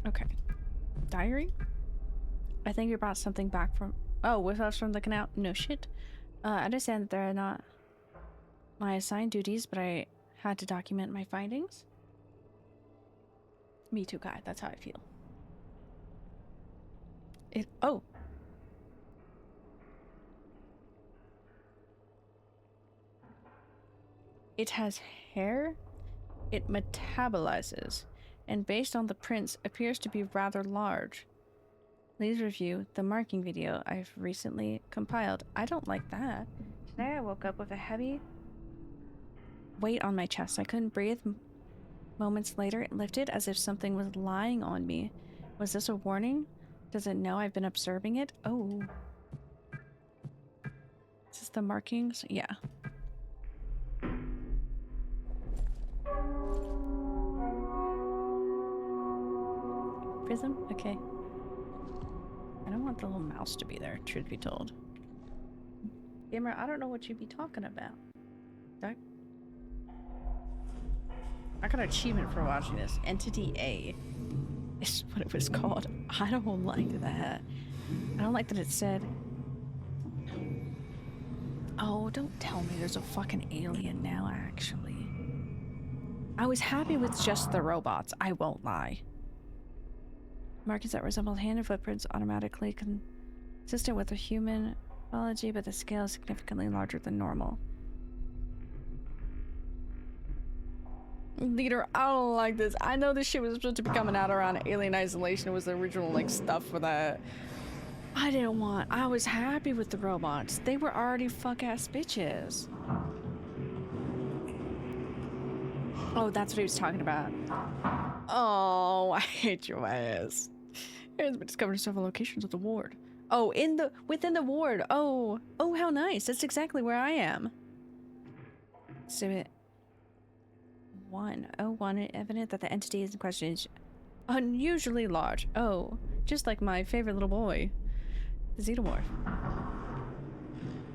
Okay. Diary? I think you brought something back from... Oh, with us from the canal? No shit. I understand that they are not my assigned duties, but I had to document my findings. Me too, Kai. That's how I feel. Oh. It has hair. It metabolizes, and based on the prints, appears to be rather large. Please review the marking video I've recently compiled. I don't like that. Today I woke up with a heavy weight on my chest. I couldn't breathe. Moments later, it lifted as if something was lying on me. Was this a warning? Does it know I've been observing it? Oh. Is this the markings? Yeah. Prism? Okay. I don't want the little mouse to be there, truth be told. Gamer, I don't know what you'd be talking about. I got an achievement for watching this. Entity A is what it was called. I don't like that. I don't like that it said... Oh, don't tell me there's a fucking alien now, actually. I was happy with just the robots, I won't lie. Markings that resemble hand and footprints automatically consistent with a human biology, but the scale is significantly larger than normal. Leader, I don't like this. I know this shit was supposed to be coming out around Alien Isolation. It was the original like stuff for that. I was happy with the robots. They were already fuck-ass bitches. Oh, that's what he was talking about. Oh, I hate your ass. It has been discovered in several locations of the ward. Oh, within the ward. Oh, how nice. That's exactly where I am. Exhibit 101, evident that the entity in question is unusually large. Oh, just like my favorite little boy. The xenomorph.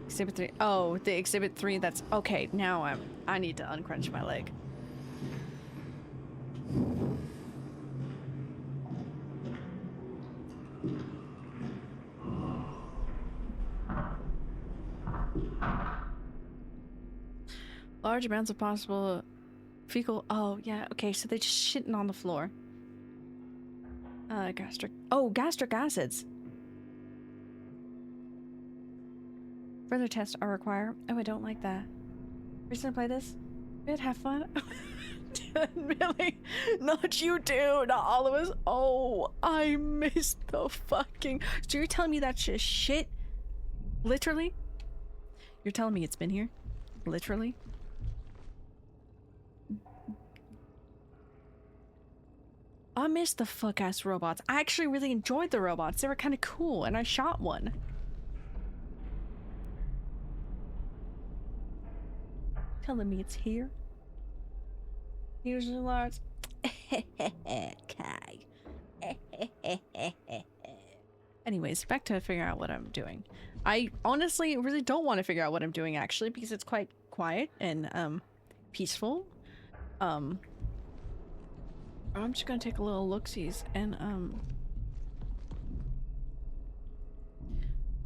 Exhibit 3. Oh, the exhibit 3, that's okay. Now I need to uncrunch my leg. Large amounts of possible fecal. Oh, yeah. Okay, so they're just shitting on the floor. Gastric acids. Further tests are required. Oh, I don't like that. We're just gonna play this? Good, have fun. Really? Not you two, not all of us. Oh, I missed the fucking. So you're telling me that's just shit? Literally? You're telling me it's been here? Literally? I missed the fuck-ass robots. I actually really enjoyed the robots. They were kind of cool, and I shot one. Telling me it's here? Here's the large. Kai. Anyways, back to figuring out what I'm doing. I honestly really don't want to figure out what I'm doing, actually, because it's quite quiet and peaceful. I'm just gonna take a little look-sees and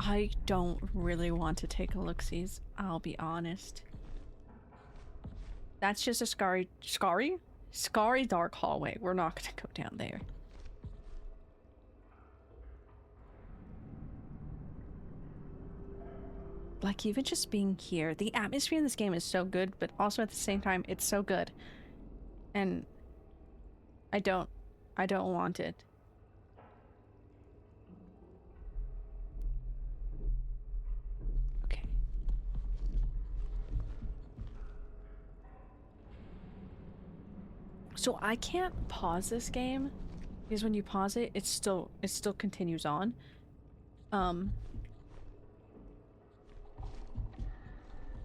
I don't really want to take a look-sees, I'll be honest. That's just a scary dark hallway. We're not gonna go down there. Like, even just being here, the atmosphere in this game is so good, but also at the same time, it's so good. And I don't want it. Okay. So I can't pause this game because when you pause it, it still continues on.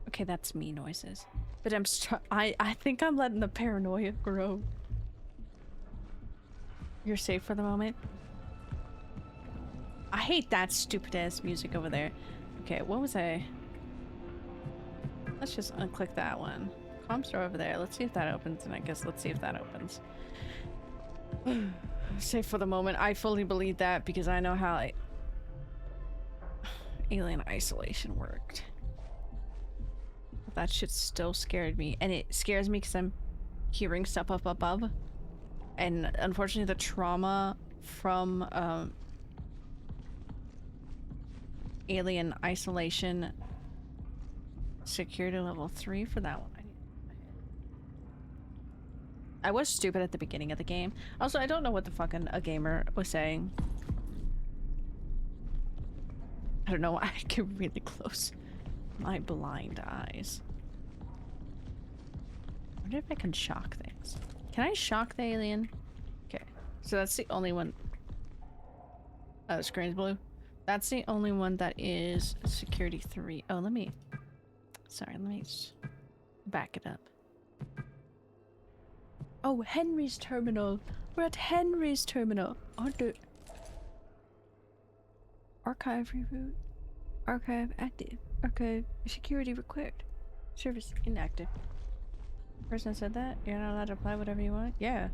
Okay, that's me noises. But I think I'm letting the paranoia grow. You're safe for the moment. I hate that stupid ass music over there. Okay, what was I? Let's just unclick that one. Comps are over there. Let's see if that opens, and I guess let's see if that opens. Safe for the moment. I fully believe that because I know how Alien Isolation worked. That shit still scared me, and it scares me because I'm hearing stuff up above. And unfortunately, the trauma from Alien Isolation security level 3 for that one. I was stupid at the beginning of the game. Also, I don't know what the fucking a gamer was saying. I don't know. I get really close. My blind eyes. I wonder if I can shock things. Can I shock the alien? Okay, so that's the only one. Oh, the screen's blue. That's the only one that is security 3. Oh, let me just back it up. Oh, Henry's terminal. We're at Henry's terminal. Archive reboot. Archive active. Archive security required. Service inactive. Person said that? You're not allowed to apply whatever you want? Yeah.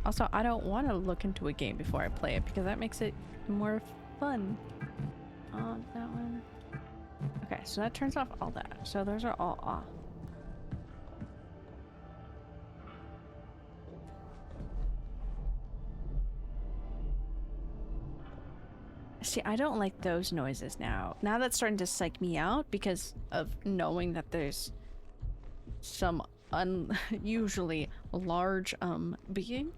Also, I don't want to look into a game before I play it because that makes it more fun. On that one. Okay, so that turns off all that. So those are all off. See, I don't like those noises now. Now that's starting to psych me out because of knowing that there's some unusually large, being.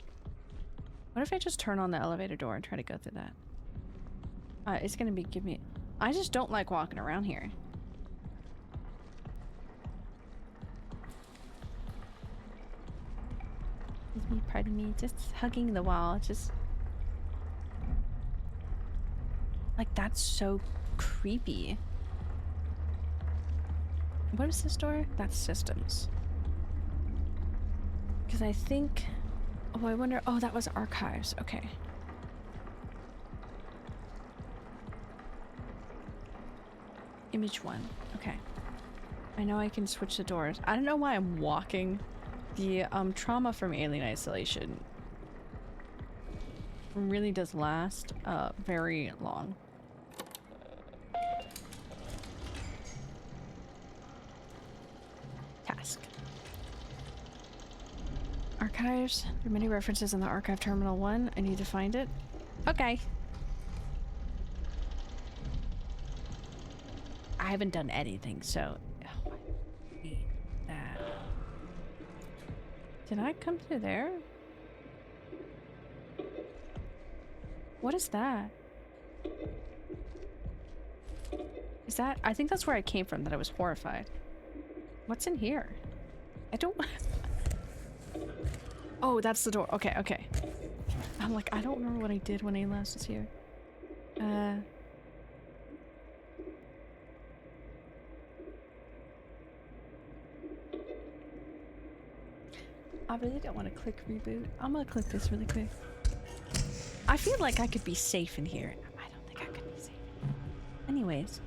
What if I just turn on the elevator door and try to go through that? It's gonna be, give me... I just don't like walking around here. Excuse me, pardon me, just hugging the wall, just... Like, that's so creepy. What is this door? That's systems. Because I think... Oh, I wonder... Oh, that was archives. Okay. Image 1. Okay. I know I can switch the doors. I don't know why I'm walking. The trauma from Alien Isolation really does last very long. Task. Archives. There are many references in the archive terminal 1. I need to find it. Okay. I haven't done anything, so... Oh, I need that. Did I come through there? What is that? Is that... I think that's where I came from, that I was horrified. What's in here? I don't... Oh, that's the door. Okay, okay. I'm like, I don't remember what I did when I last was here. I really don't want to click reboot. I'm gonna click this really quick. I feel like I could be safe in here. I don't think I could be safe. Anyways,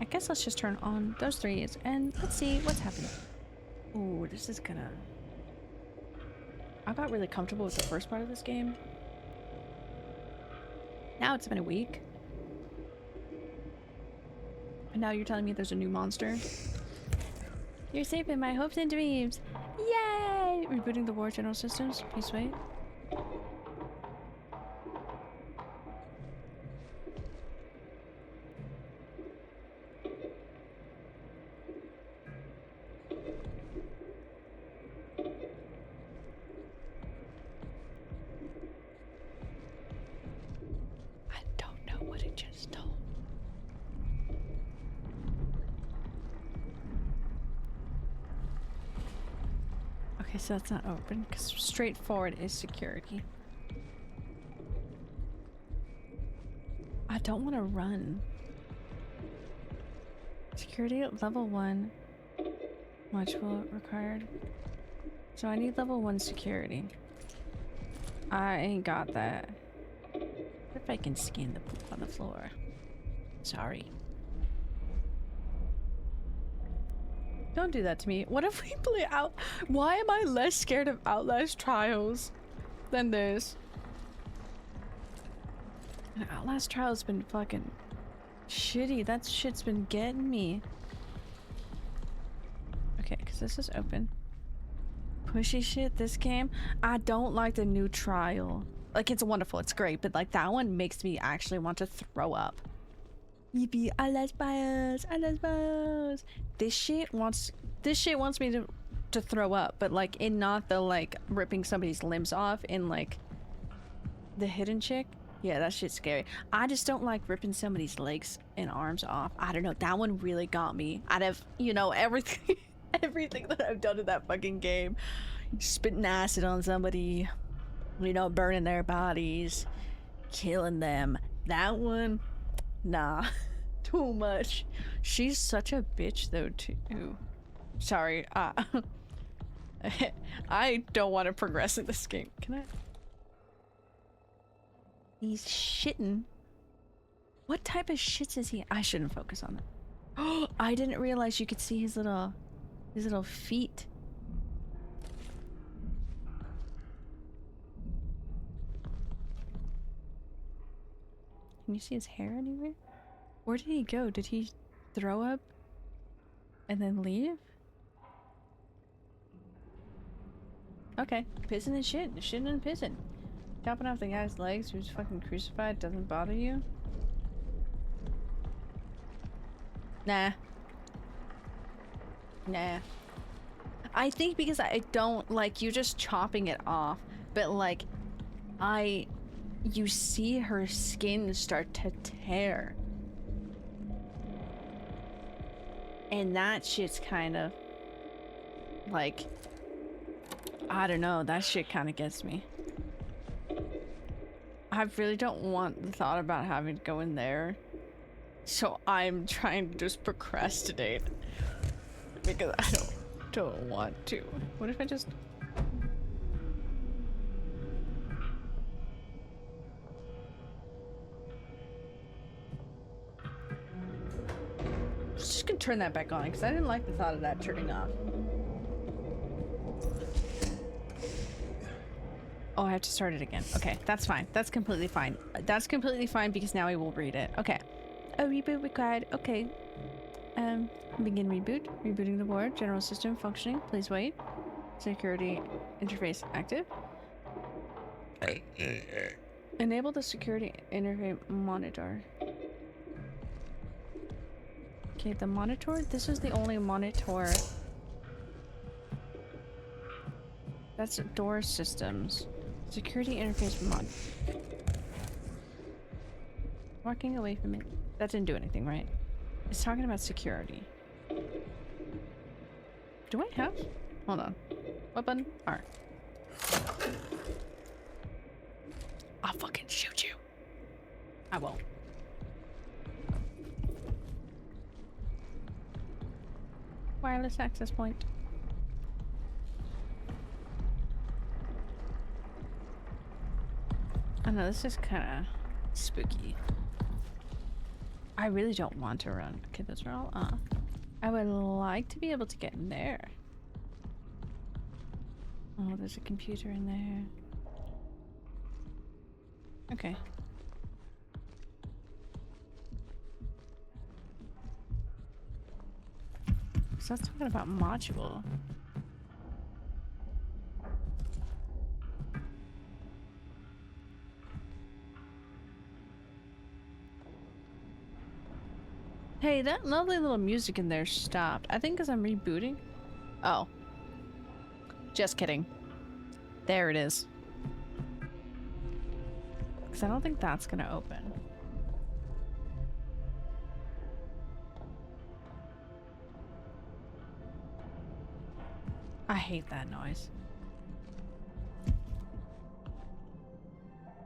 I guess let's just turn on those three and let's see what's happening. Ooh, this is gonna... I got really comfortable with the first part of this game. Now it's been a week. And now you're telling me there's a new monster? You're safe in my hopes and dreams. Yay! Rebooting the war general systems. Please wait. I don't know what it just told. Okay, so that's not open, because straightforward is security. I don't want to run. Security at level 1. Module required. So I need level 1 security. I ain't got that. What if I can scan the poop on the floor? Sorry. Don't do that to me. What if we play out? Why am I less scared of Outlast Trials than this? And Outlast Trials been fucking shitty. That shit's been getting me. Okay, because this is open. Pushy shit, this game. I don't like the new trial. Like, it's wonderful, it's great, but like that one makes me actually want to throw up. Yippee, I love bios, I love bios. This shit wants me to throw up, but like in not the like ripping somebody's limbs off in like the hidden chick. Yeah, that shit's scary. I just don't like ripping somebody's legs and arms off. I don't know, that one really got me. Out of, you know, everything everything that I've done in that fucking game. Spitting acid on somebody, you know, burning their bodies, killing them. That one, nah. Too much. She's such a bitch though too. Sorry, I don't want to progress in this game. Can I? He's shitting. What type of shits is he? I shouldn't focus on that. Oh, I didn't realize you could see his little feet. Can you see his hair anywhere? Where did he go? Did he throw up and then leave? Okay, pissing and shitting and pissing. Chopping off the guy's legs who's fucking crucified doesn't bother you? Nah. Nah. I think because I don't like you just chopping it off, but like you see her skin start to tear. And that shit's kind of like, I don't know, that shit kind of gets me. I really don't want the thought about having to go in there. So I'm trying to just procrastinate. Because I don't want to. What if I just... Just gonna turn that back on because I didn't like the thought of that turning off. Oh, I have to start it again. Okay, that's fine. That's completely fine. That's completely fine because now I will read it. Okay. A reboot required. Okay. Begin reboot. Rebooting the board. General system functioning. Please wait. Security interface active. Enable the security interface monitor. Okay, the monitor. This is the only monitor. That's door systems. Security interface mod. Walking away from it. That didn't do anything, right? It's talking about security. Do I have? Hold on. What button? R. I'll fucking shoot you. I won't. Wireless access point. I know, this is kind of spooky. I really don't want to run. Okay, those are all off. I would like to be able to get in there. Oh, there's a computer in there. Okay. So that's talking about module. Hey, that lovely little music in there stopped. I think because I'm rebooting. Oh. Just kidding. There it is. Because I don't think that's going to open. I hate that noise.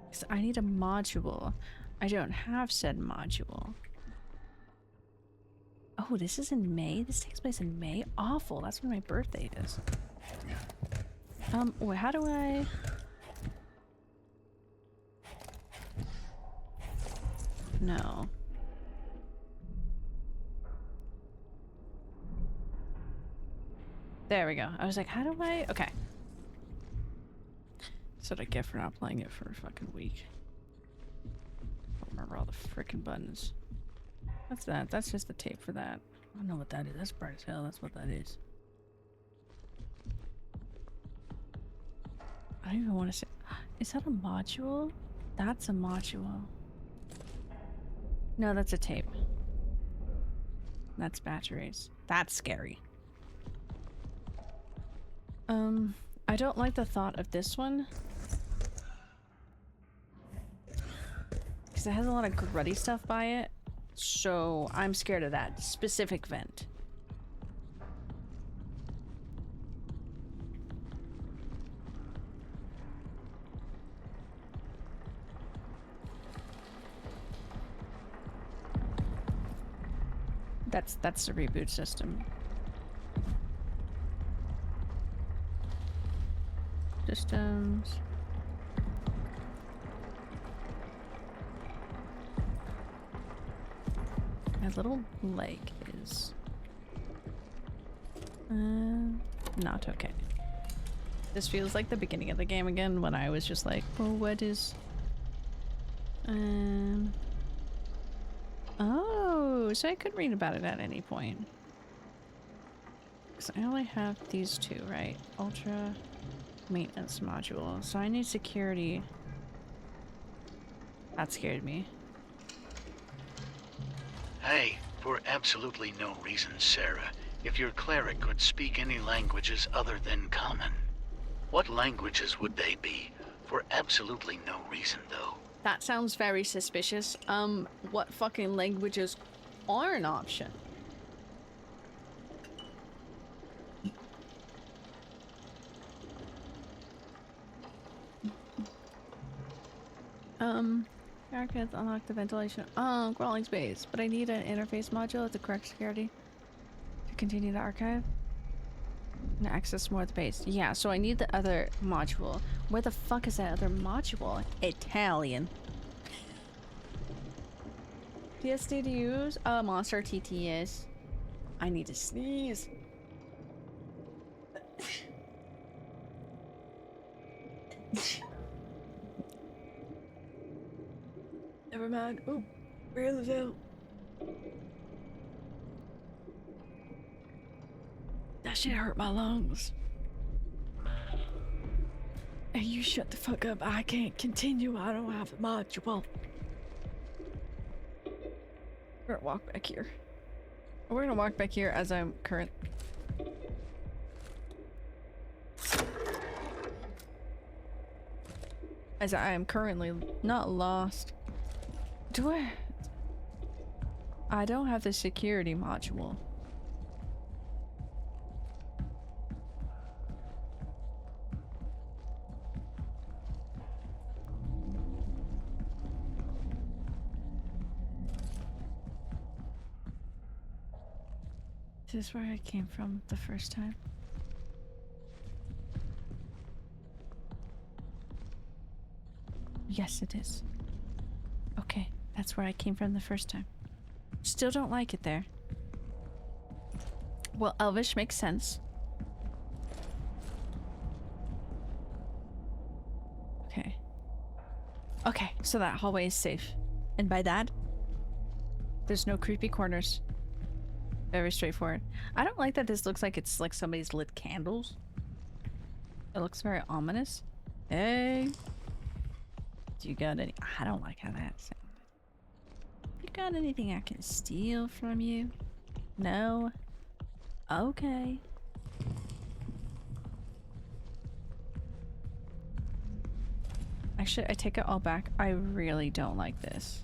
Because I need a module. I don't have said module. Oh, this is in May? This takes place in May? Awful. That's when my birthday is. Wait, how do I... No. There we go. I was like, how do I... Okay. That's what I get for not playing it for a fucking week. I don't remember all the frickin' buttons. What's that? That's just the tape for that. I don't know what that is. That's bright as hell. That's what that is. I don't even want to say... Is that a module? That's a module. No, that's a tape. That's batteries. That's scary. I don't like the thought of this one. Because it has a lot of gruddy stuff by it. So I'm scared of that specific vent. That's the reboot system. Systems. My little leg is not okay. This feels like the beginning of the game again when I was just like, well, what is oh, so I could read about it at any point. Because I only have these two, right? Ultra maintenance module. So I need security That scared me. Hey, for absolutely no reason, Sarah, if your cleric could speak any languages other than common, what languages would they be? For absolutely no reason, though. That sounds very suspicious. What fucking languages are an option? Archives unlock the ventilation. Oh, crawling space. But I need an interface module with the correct security to continue the archive and access more of the base. Yeah, so I need the other module. Where the fuck is that other module? Italian. PSD to use? Monster TTS. I need to sneeze. Never mind. Oh, breathe it out. That shit hurt my lungs. Hey, you shut the fuck up. I can't continue. I don't have a module. We're gonna walk back here. We're gonna walk back here as I'm current. As I am currently not lost. Do I? I don't have the security module. Is this where I came from the first time? Yes, it is. Okay, that's where I came from the first time. Still don't like it there. Well, Elvish makes sense. Okay. Okay, so that hallway is safe. And by that, there's no creepy corners. Very straightforward. I don't like that this looks like it's like somebody's lit candles. It looks very ominous. Hey. Do you got any? I don't like how that sounded. You got anything I can steal from you? No? Okay. Actually, I take it all back. I really don't like this.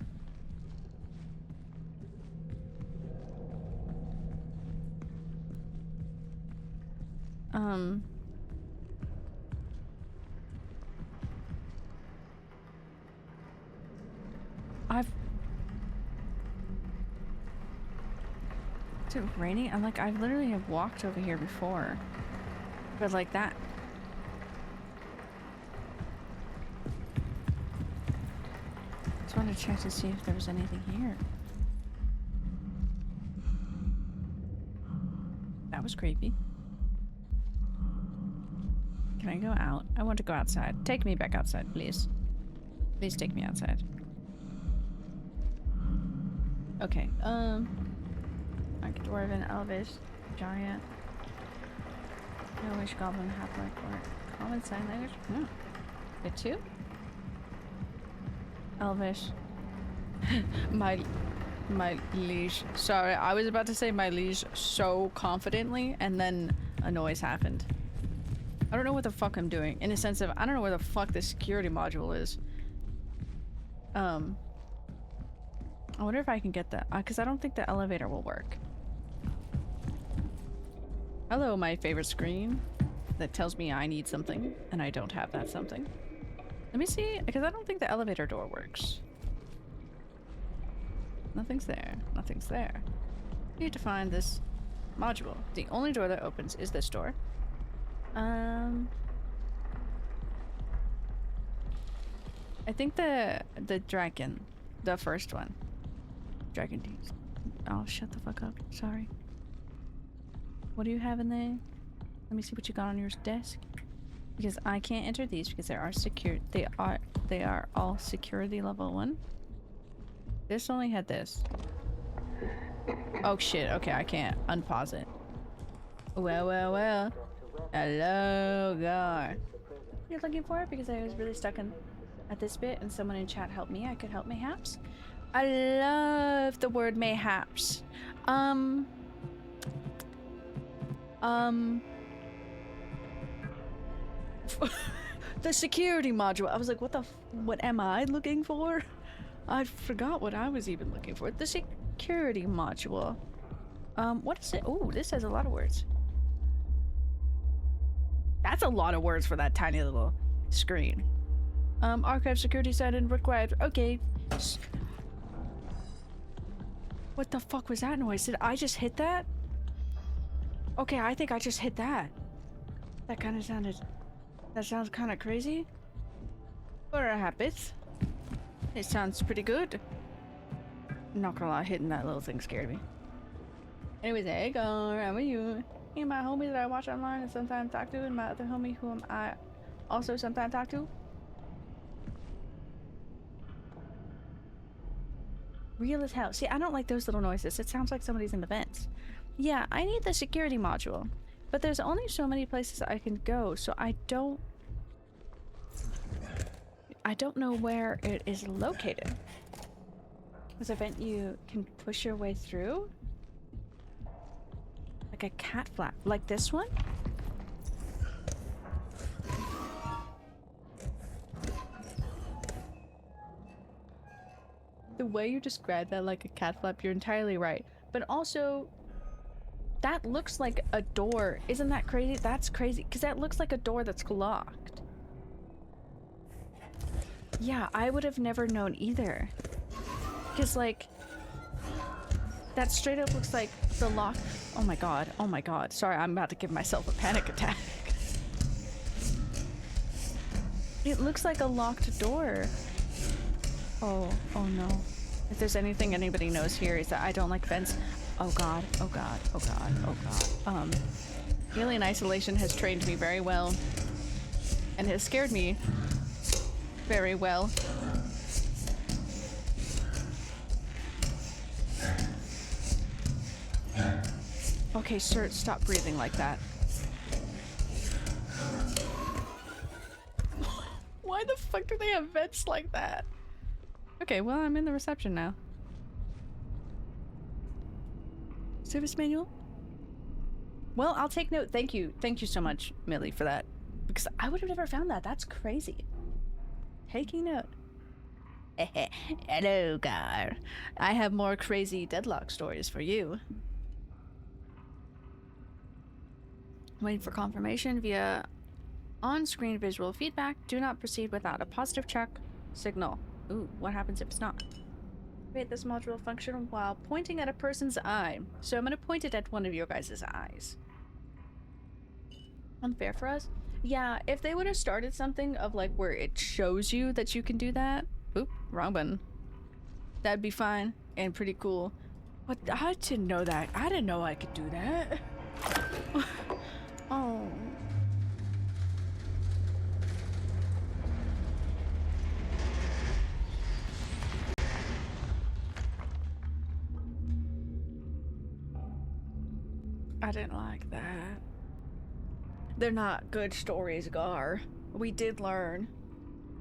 Is it raining? I'm like, I literally have walked over here before. But like that. Just wanted to check to see if there was anything here. That was creepy. Can I go out? I want to go outside. Take me back outside, please. Please take me outside. Okay, like Dwarven, Elvish, Giant, Elvish, Goblin, Half-Orc, or Common Sign Language? No. Bit 2? Elvish. my liege. Sorry, I was about to say my liege so confidently, and then a noise happened. I don't know what the fuck I'm doing, in a sense of I don't know where the fuck the security module is. I wonder if I can get that, because I don't think the elevator will work. Hello, my favorite screen that tells me I need something, and I don't have that something. Let me see, because I don't think the elevator door works. Nothing's there. Nothing's there. Need to find this module. The only door that opens is this door. I think the dragon, the first one. Dragon Deeds. Oh, shut the fuck up. Sorry. What do you have in there? Let me see what you got on your desk. Because I can't enter these because they are secure. They are all security level 1. This only had this. Oh shit. Okay, I can't unpause it. Well. Hello, God. You're looking for it because I was really stuck in. at this bit and someone in chat help me, I could help mayhaps. I love the word mayhaps. The security module. I was like, what am I looking for? I forgot what I was even looking for. The security module. What is it? Oh, this has a lot of words. That's a lot of words for that tiny little screen. Archive security setting required. Okay. What the fuck was that noise? Did I just hit that? Okay, I think I just hit that. That kind of sounded... That sounds kind of crazy. For a habit. It sounds pretty good. Not gonna lie, hitting that little thing scared me. Anyways, hey Gar, how are you? Me and my homie that I watch online and sometimes talk to, and my other homie whom I also sometimes talk to. Real as hell. See, I don't like those little noises. It sounds like somebody's in the vents. Yeah, I need the security module. But there's only so many places I can go, so I don't know where it is located. There's a vent you can push your way through? Like a cat flap. Like this one? The way you describe that like a cat flap, you're entirely right. But also, that looks like a door. Isn't that crazy? That's crazy, because that looks like a door that's locked. Yeah, I would have never known either. Because, like, that straight up looks like the lock. Oh my god, oh my god. Sorry, I'm about to give myself a panic attack. It looks like a locked door. Oh no. If there's anything anybody knows here is that I don't like vents. Oh god, oh god, oh god, oh god. Alien Isolation has trained me very well. And has scared me very well. Okay, sir, stop breathing like that. Why the fuck do they have vents like that? Okay, well, I'm in the reception now. Service manual? Well, I'll take note. Thank you. Thank you so much, Millie, for that. Because I would have never found that. That's crazy. Taking note. Hello, Gar. I have more crazy deadlock stories for you. Waiting for confirmation via on-screen visual feedback. Do not proceed without a positive check signal. Ooh, what happens if it's not? Create this module function while pointing at a person's eye. So I'm gonna point it at one of your guys' eyes. Unfair for us? Yeah, if they would have started something of like where it shows you that you can do that. Oop, wrong button. That'd be fine and pretty cool. But I didn't know that. I didn't know I could do that. Oh. I didn't like that. They're not good stories, Gar. We did learn.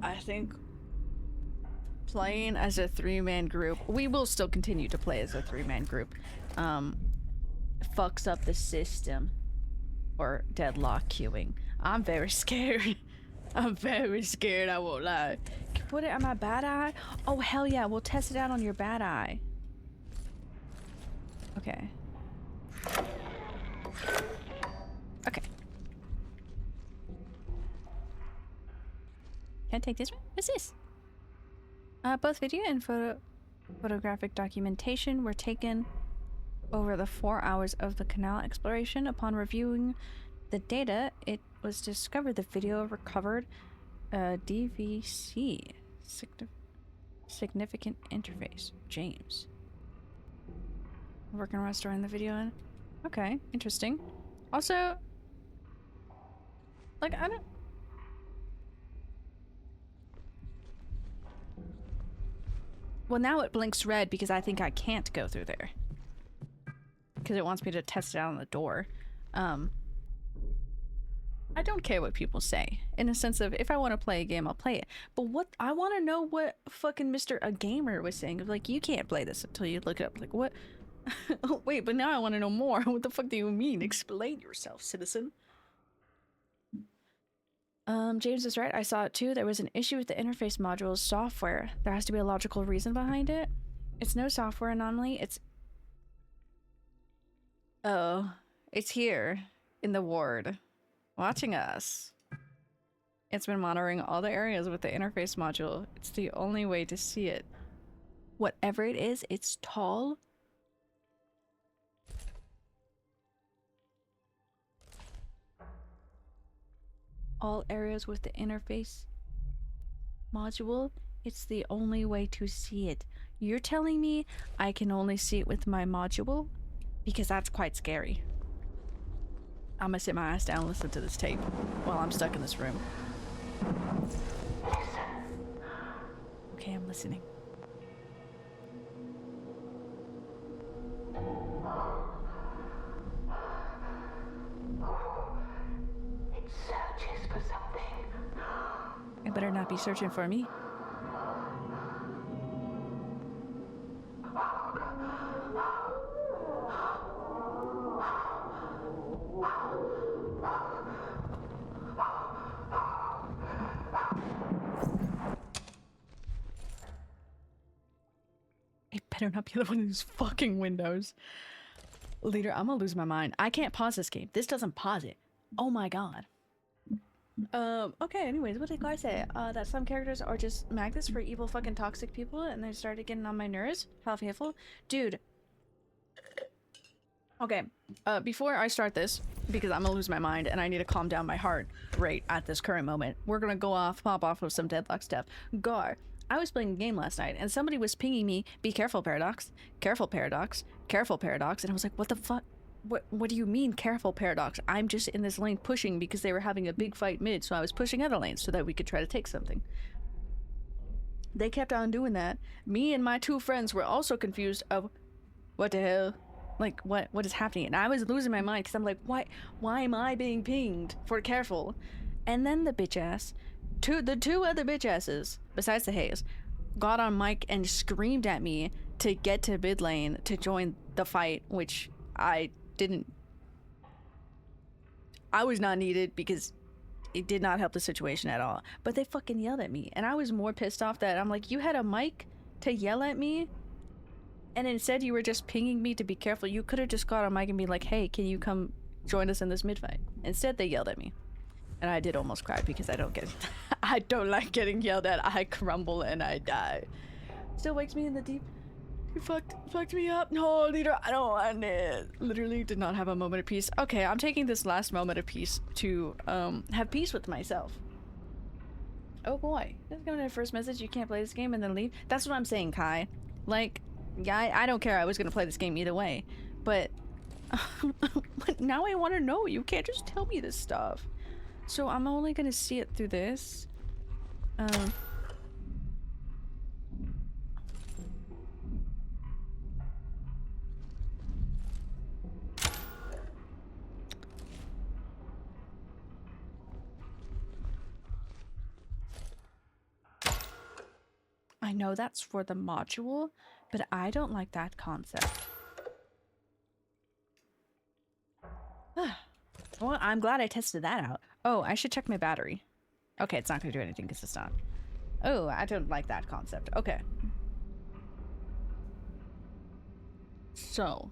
I think playing as a three-man group, we will still continue to play as a three-man group, fucks up the system for deadlock queuing. I'm very scared. I'm very scared, I won't lie. Can you put it on my bad eye? Oh, hell yeah, we'll test it out on your bad eye. Okay. Okay. Can I take this one? What's this? Both video and photographic documentation were taken over the 4 hours of the canal exploration. Upon reviewing the data, it was discovered the video recovered DVC, significant interface. James. Working on restoring the video in. Okay, interesting. Also, like, I don't... Well, now it blinks red because I think I can't go through there. Because it wants me to test it out on the door. I I don't care what people say, in a sense of if I want to play a game, I'll play it. But what I want to know what fucking Mr. A Gamer was saying. Like, you can't play this until you look it up. Like, what? Oh, wait, but now I want to know more. What the fuck do you mean? Explain yourself, citizen. James is right. I saw it too. There was an issue with the interface module's software. There has to be a logical reason behind it. It's no software anomaly. It's... Oh, it's here in the ward, watching us. It's been monitoring all the areas with the interface module. It's the only way to see it. Whatever it is, it's tall. All areas with the interface module, it's the only way to see it. You're telling me I can only see it with my module? Because that's quite scary. I'm gonna sit my ass down and listen to this tape while I'm stuck in this room. Okay, I'm listening. It searches for something. It better not be searching for me. It better not be the one of these fucking windows. Leader, I'm gonna lose my mind. I can't pause this game. This doesn't pause it. Oh my god. Okay, anyways, what did God say? That some characters are just magnets for evil fucking toxic people and they started getting on my nerves? How hateful? Dude. Okay, before I start this, because I'm gonna lose my mind and I need to calm down my heart rate at this current moment, we're gonna pop off with some deadlock stuff. Gar, I was playing a game last night and somebody was pinging me, be careful, Paradox, careful, Paradox, careful, Paradox, and I was like, what the fuck? What do you mean, careful, Paradox? I'm just in this lane pushing because they were having a big fight mid, so I was pushing other lanes so that we could try to take something. They kept on doing that. Me and my two friends were also confused of, what the hell? Like, what is happening? And I was losing my mind because I'm like, why am I being pinged for careful? And then the bitch ass, the two other bitch asses, besides the Haze, got on mic and screamed at me to get to mid lane to join the fight, which I was not needed because it did not help the situation at all. But they fucking yelled at me and I was more pissed off that I'm like, you had a mic to yell at me and instead you were just pinging me to be careful. You could have just got on mic and be like, hey, can you come join us in this mid fight? Instead they yelled at me and I did almost cry because I don't like getting yelled at. I crumble and I die. Still wakes me in the deep. You fucked me up. No, leader, I don't want it. Literally did not have a moment of peace. Okay, I'm taking this last moment of peace to have peace with myself. Oh boy, that's going to the first message. You can't play this game and then leave. That's what I'm saying, Kai. Like, yeah, I don't care. I was gonna play this game either way, but but now I want to know. You can't just tell me this stuff. So I'm only gonna see it through this. I know that's for the module, but I don't like that concept. Well, I'm glad I tested that out. Oh, I should check my battery. Okay, it's not gonna do anything because it's not. Oh, I don't like that concept. Okay. So,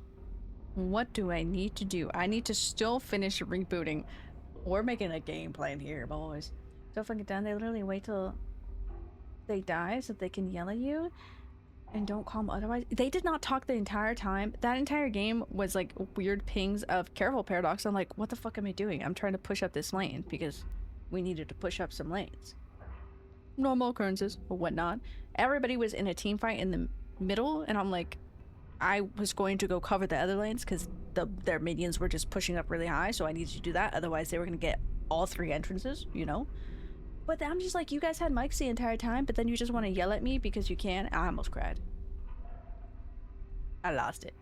what do I need to do? I need to still finish rebooting. We're making a game plan here, boys. So fucking done. They literally wait till they die so they can yell at you and don't call them otherwise. They did not talk the entire time. That entire game was like weird pings of careful, Paradox. I'm like, what the fuck am I doing? I'm trying to push up this lane because we needed to push up some lanes. Normal occurrences or whatnot. Everybody was in a team fight in the middle and I'm like, I was going to go cover the other lanes because their minions were just pushing up really high, so I needed to do that. Otherwise they were gonna get all three entrances, you know? But I'm just like, you guys had mics the entire time, but then you just want to yell at me because you can. I almost cried. I lost it.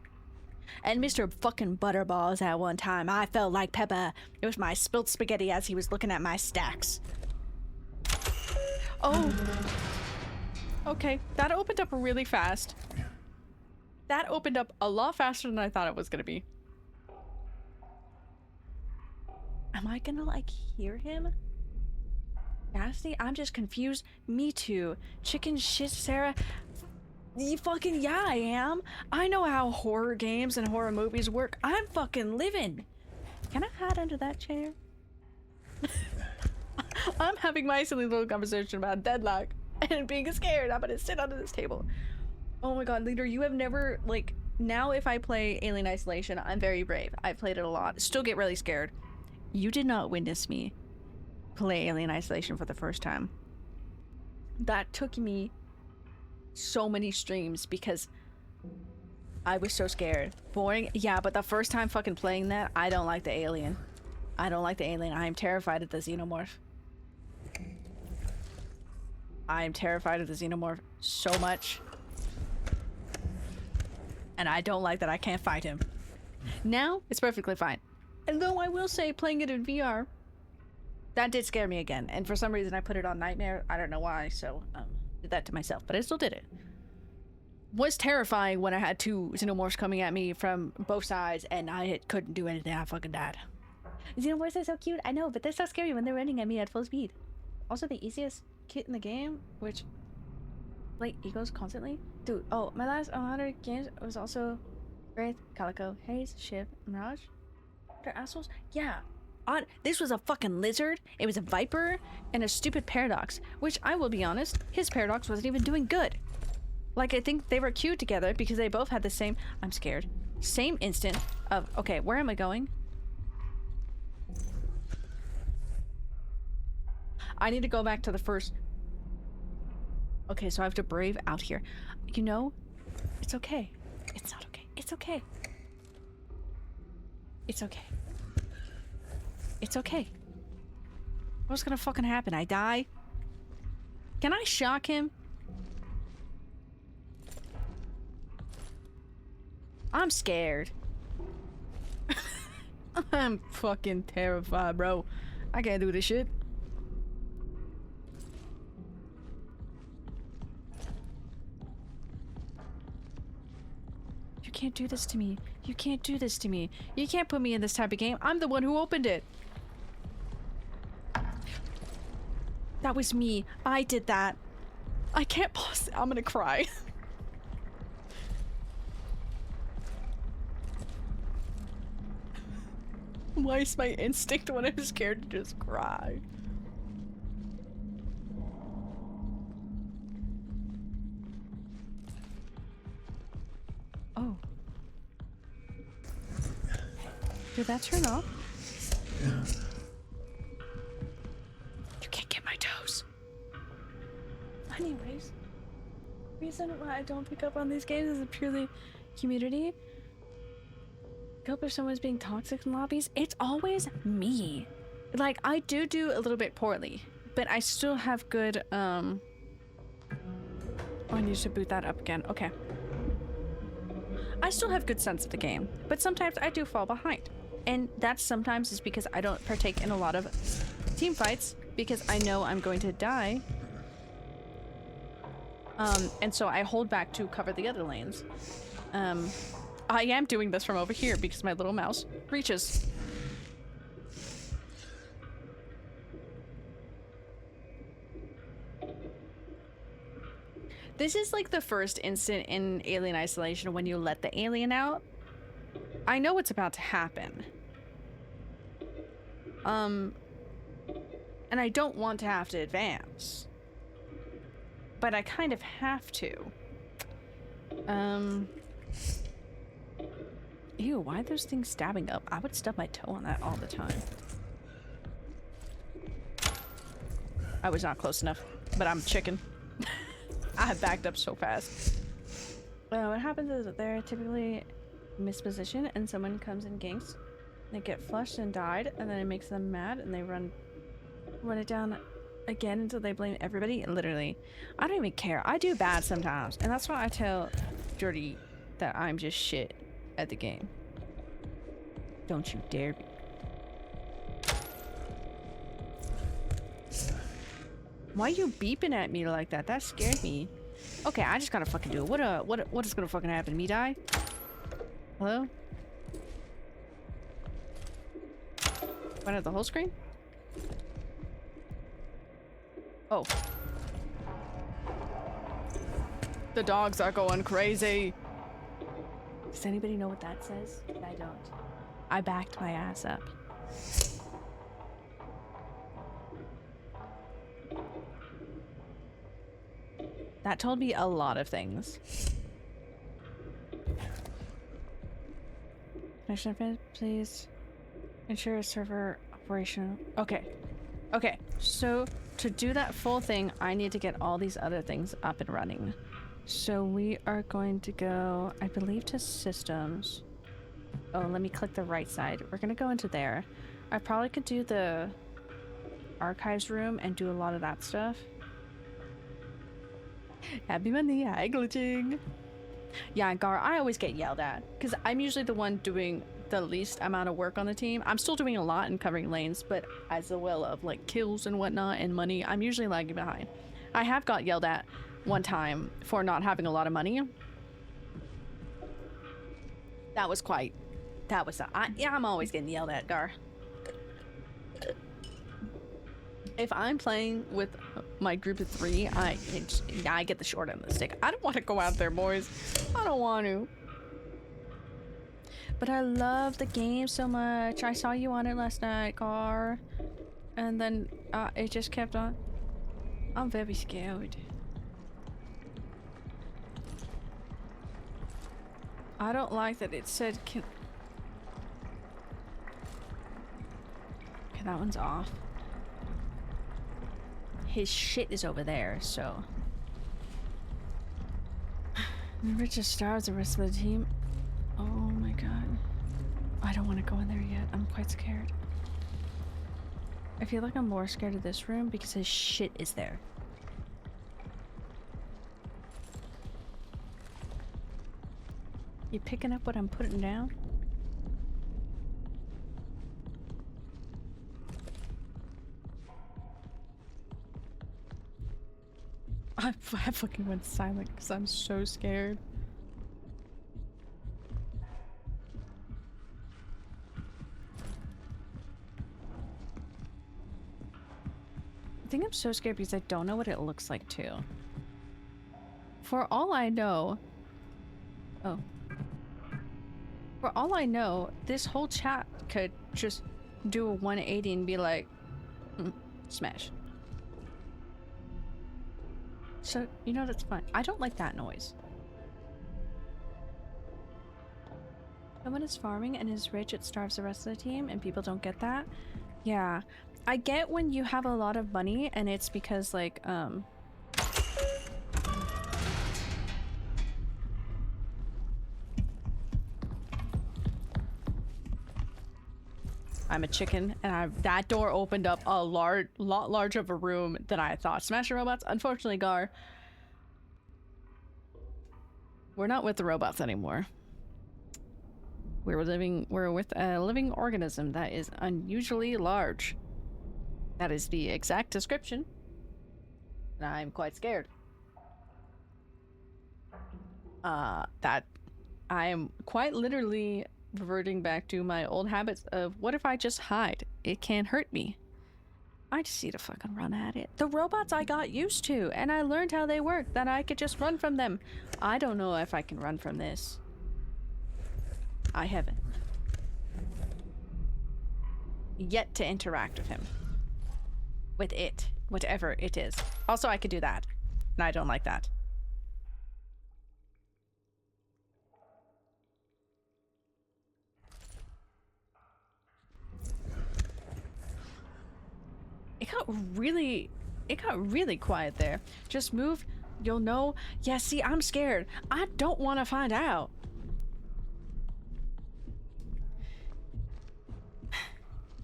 And Mr. fucking Butterballs at one time. I felt like Peppa. It was my spilt spaghetti as he was looking at my stacks. Oh. Okay, that opened up really fast. That opened up a lot faster than I thought it was gonna be. Am I gonna, like, hear him? Nasty? I'm just confused. Me too. Chicken shit, Sarah. You fucking, yeah, I am. I know how horror games and horror movies work. I'm fucking living. Can I hide under that chair? I'm having my silly little conversation about deadlock and being scared. I'm gonna sit under this table. Oh my god, leader, you have never, like, now if I play Alien Isolation, I'm very brave. I've played it a lot. Still get really scared. You did not witness me play Alien Isolation for the first time. That took me so many streams because I was so scared. Boring? Yeah, but the first time fucking playing that, I don't like the alien. I don't like the alien. I am terrified of the xenomorph. I am terrified of the xenomorph so much. And I don't like that I can't fight him. Now, it's perfectly fine. And though I will say, playing it in VR, that did scare me again. And for some reason, I put it on Nightmare. I don't know why, so did that to myself. But I still did it. Was terrifying when I had two xenomorphs coming at me from both sides, and I couldn't do anything. I fucking died. Xenomorphs are so cute. I know, but they're so scary when they're running at me at full speed. Also, the easiest kit in the game, which, like, egos constantly. Dude, oh, my last 100 games was also Wraith, Calico, Haze, Shiv, Mirage. They're assholes? Yeah. This was a fucking lizard, it was a viper, and a stupid paradox, which I will be honest, his paradox wasn't even doing good. Like, I think they were cute together because they both had the same, I'm scared, same instant of, okay, where am I going? I need to go back to the first. Okay, so I have to brave out here. You know, it's okay. It's not okay. It's okay. It's okay. It's okay. What's gonna fucking happen? I die? Can I shock him? I'm scared. I'm fucking terrified, bro. I can't do this shit. You can't do this to me. You can't do this to me. You can't put me in this type of game. I'm the one who opened it. That was me. I did that. I can't pause. I'm gonna cry. Why is my instinct when I'm scared to just cry? Oh. Did that turn off? You can't get my toes. Anyways, the reason why I don't pick up on these games is purely community. Hope if someone's being toxic in lobbies, it's always me. Like, I do a little bit poorly, but I still have good, oh, I need to boot that up again. Okay. I still have good sense of the game, but sometimes I do fall behind. And that sometimes is because I don't partake in a lot of team fights because I know I'm going to die. And so I hold back to cover the other lanes. I am doing this from over here because my little mouse reaches. This is like the first instant in Alien Isolation when you let the alien out. I know what's about to happen. And I don't want to have to advance. But I kind of have to. Ew, why are those things stabbing up? I would stub my toe on that all the time. I was not close enough, but I'm chicken. I have backed up so fast. What happens is that they're typically mispositioned and someone comes and ganks. They get flushed and died, and then it makes them mad and they run it down again until they blame everybody. And literally, I don't even care. I do bad sometimes, and that's why I tell Jordy that I'm just shit. at the game. Don't you dare be. Why are you beeping at me like that? That scared me. Okay, I just gotta fucking do it. What is gonna fucking happen? Me die? Hello? Run out the whole screen? Oh. The dogs are going crazy. Does anybody know what that says? I don't. I backed my ass up. That told me a lot of things. Connection event, please. Ensure a server operational. Okay. Okay. So to do that full thing, I need to get all these other things up and running. So we are going to go, I believe, to systems. Oh, let me click the right side. We're gonna go into there. I probably could do the archives room and do a lot of that stuff. Happy money, hi glitching. Yeah, Gar, I always get yelled at because I'm usually the one doing the least amount of work on the team. I'm still doing a lot and covering lanes, but as a well of like kills and whatnot and money, I'm usually lagging behind. I have got yelled at one time for not having a lot of money. That was yeah, I'm always getting yelled at, Gar. If I'm playing with my group of 3, I get the short end of the stick. I don't want to go out there, boys. I don't want to. But I love the game so much. I saw you on it last night, Gar. And then it just kept on. I'm very scared. I don't like that it said okay, that one's off. His shit is over there, so. The richest stars, the rest of the team. Oh my god. I don't want to go in there yet. I'm quite scared. I feel like I'm more scared of this room because his shit is there. You picking up what I'm putting down? I fucking went silent because I'm so scared. I think I'm so scared because I don't know what it looks like too. For all I know... Oh. For all I know, this whole chat could just do a 180 and be like, smash. So, you know, that's fine. I don't like that noise. Someone is farming and is rich, it starves the rest of the team, and people don't get that. Yeah. I get when you have a lot of money and it's because, like, I'm a chicken, and that door opened up a lot larger of a room than I thought. Smashing robots? Unfortunately, Gar, we're not with the robots anymore. We're with a living organism that is unusually large. That is the exact description. And I'm quite scared. That I am quite literally reverting back to my old habits of what if I just hide? It can't hurt me. I just need to fucking run at it. The robots I got used to, and I learned how they work, that I could just run from them. I don't know if I can run from this. I haven't yet to interact with him. With it. Whatever it is. Also, I could do that. And I don't like that. It got really quiet there. Just move, you'll know. Yeah, see, I'm scared. I don't want to find out.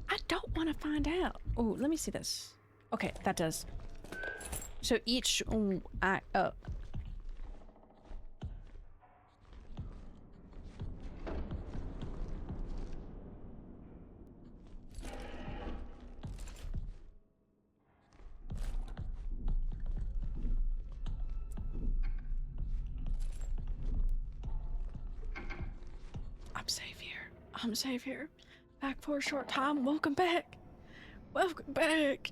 I don't want to find out. Oh, let me see this. Okay, that does. So each I'm safe here. Back for a short time. Welcome back. Welcome back.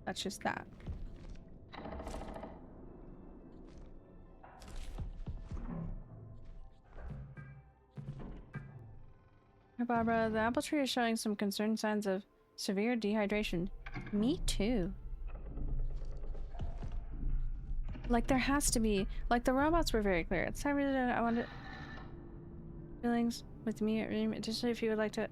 That's just that. Hey, Barbara, the apple tree is showing some concerned signs of severe dehydration. Me too. Like there has to be. Like the robots were very clear. It's time really. I wanted feelings with me. Additionally, if you would like to.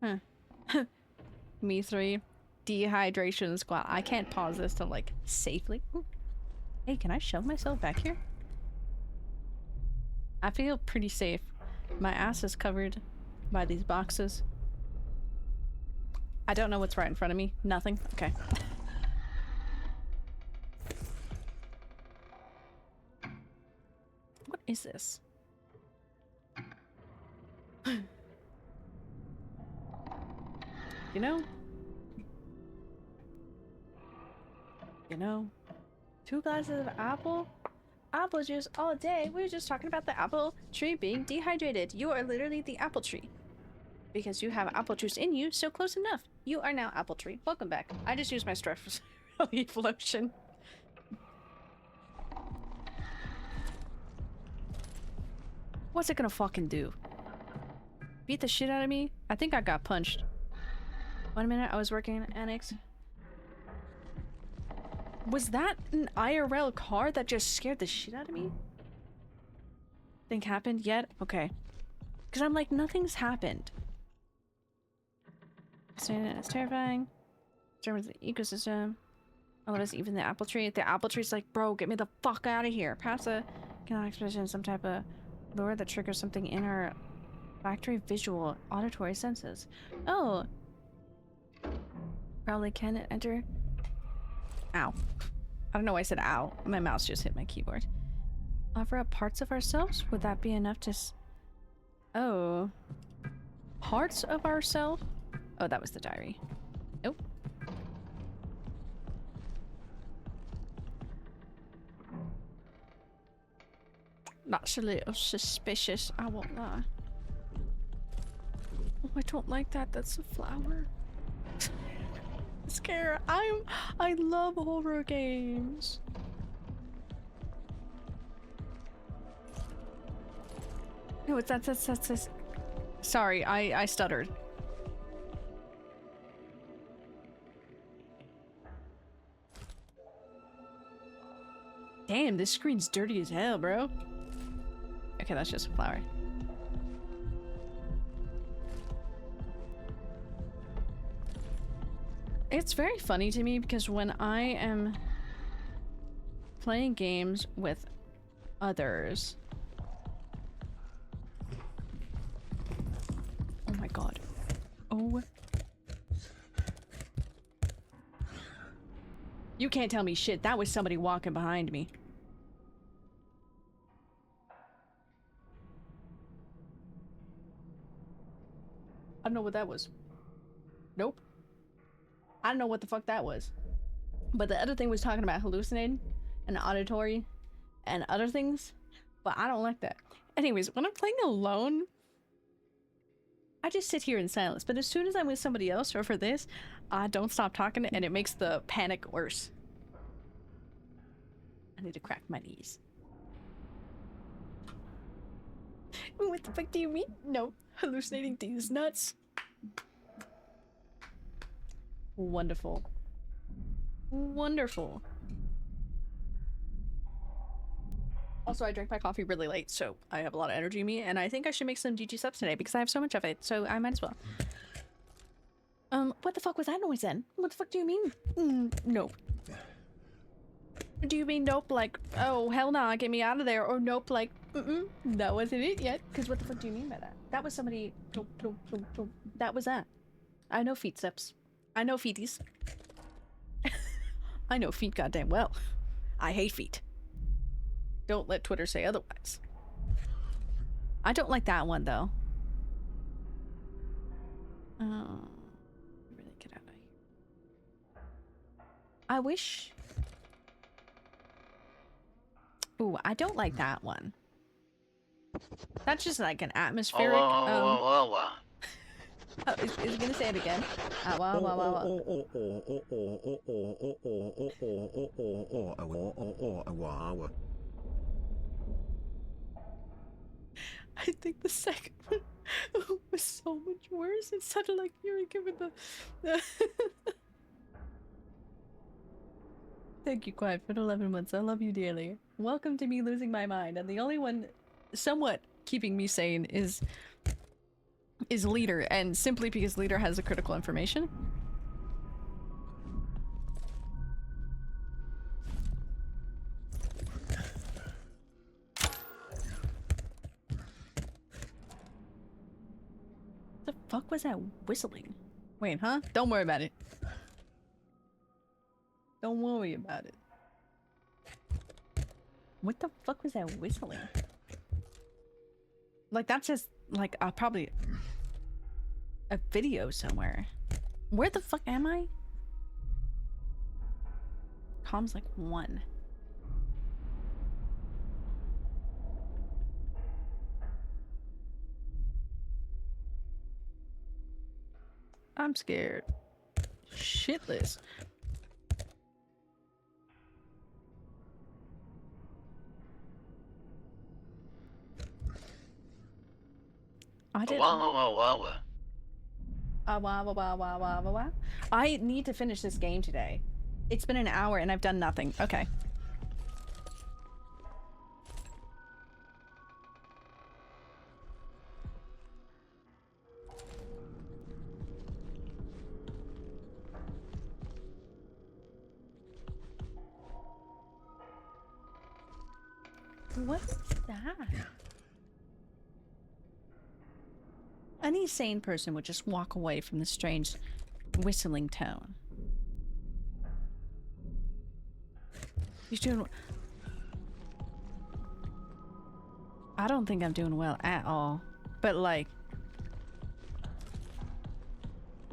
Huh. Me 3. Dehydration squat. I can't pause this to like safely. Ooh. Hey, can I shove myself back here? I feel pretty safe. My ass is covered by these boxes. I don't know what's right in front of me. Nothing. Okay. What is this? You know? 2 glasses of apple juice all day. We were just talking about the apple tree being dehydrated. You are literally the apple tree. Because you have apple juice in you, so close enough. You are now apple tree. Welcome back. I just used my stress relief lotion. What's it gonna fucking do? Beat the shit out of me? I think I got punched. 1 minute, I was working in an annex. Was that an IRL car that just scared the shit out of me? Think happened yet? Okay. Because I'm like, nothing's happened. It's terrifying. Disturbs the ecosystem. All of us, even the apple tree. The apple tree's like, bro, get me the fuck out of here. Perhaps a cannot expression, some type of lure that triggers something in our factory visual auditory senses. Oh. Probably can it enter. Ow. I don't know why I said ow. My mouse just hit my keyboard. Offer up parts of ourselves? Would that be enough to oh. Parts of ourselves? Oh, that was the diary. Nope. That's a little suspicious, I won't lie. Oh, I don't like that. That's a flower. Scare. I love horror games. No, it's that's sorry, I stuttered. Damn, this screen's dirty as hell, bro. Okay, that's just a flower. It's very funny to me because when I am playing games with others... Oh my god. Oh. You can't tell me shit. That was somebody walking behind me. I don't know what that was. Nope. I don't know what the fuck that was. But the other thing was talking about hallucinating and auditory and other things. But I don't like that. Anyways, when I'm playing alone, I just sit here in silence. But as soon as I'm with somebody else or for this, I don't stop talking and it makes the panic worse. I need to crack my knees. What the fuck do you mean? No, hallucinating these nuts. Wonderful. Wonderful. Also, I drank my coffee really late, so I have a lot of energy in me, and I think I should make some GG subs today because I have so much of it, so I might as well. What the fuck was that noise then? What the fuck do you mean? No. Do you mean nope like, oh hell nah, get me out of there, or nope like, that wasn't it yet? Because what the fuck do you mean by that? That was somebody, that was that. I know feet steps. I know feeties. I know feet goddamn well. I hate feet. Don't let Twitter say otherwise. I don't like that one though. Really get out of here. I wish... Ooh, I don't like that one. That's just like an atmospheric, Oh, Oh, is he gonna say it again? Wah, wah, wah, wah. I think the second one was so much worse. It sounded like you were giving the... Thank you, Quiet, for the 11 months. I love you dearly. Welcome to me losing my mind. And the only one somewhat keeping me sane is Leader, and simply because Leader has the critical information. The fuck was that whistling? Wait, huh? Don't worry about it. Don't worry about it. What the fuck was that whistling? Like, that's just, like, probably a video somewhere. Where the fuck am I? Comms like 1. I'm scared. Shitless. I did. I need to finish this game today. It's been an hour and I've done nothing. Okay. What's that? Any sane person would just walk away from the strange whistling tone. You're doing... I don't think I'm doing well at all. But like...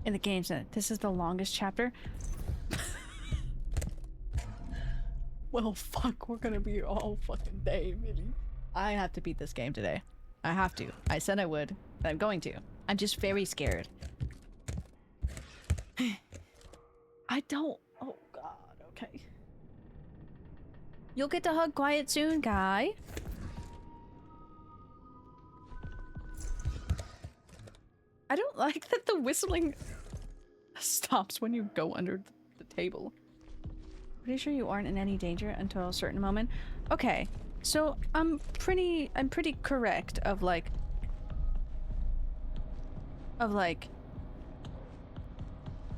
in the game sense, this is the longest chapter. Well, fuck, we're gonna be here all fucking day, really. I have to beat this game today. I have to. I said I would. I'm going to. I'm just very scared. I don't... Oh god, okay. You'll get to hug Quiet soon, guy. I don't like that the whistling stops when you go under the table. Pretty sure you aren't in any danger until a certain moment. Okay, so I'm pretty correct of like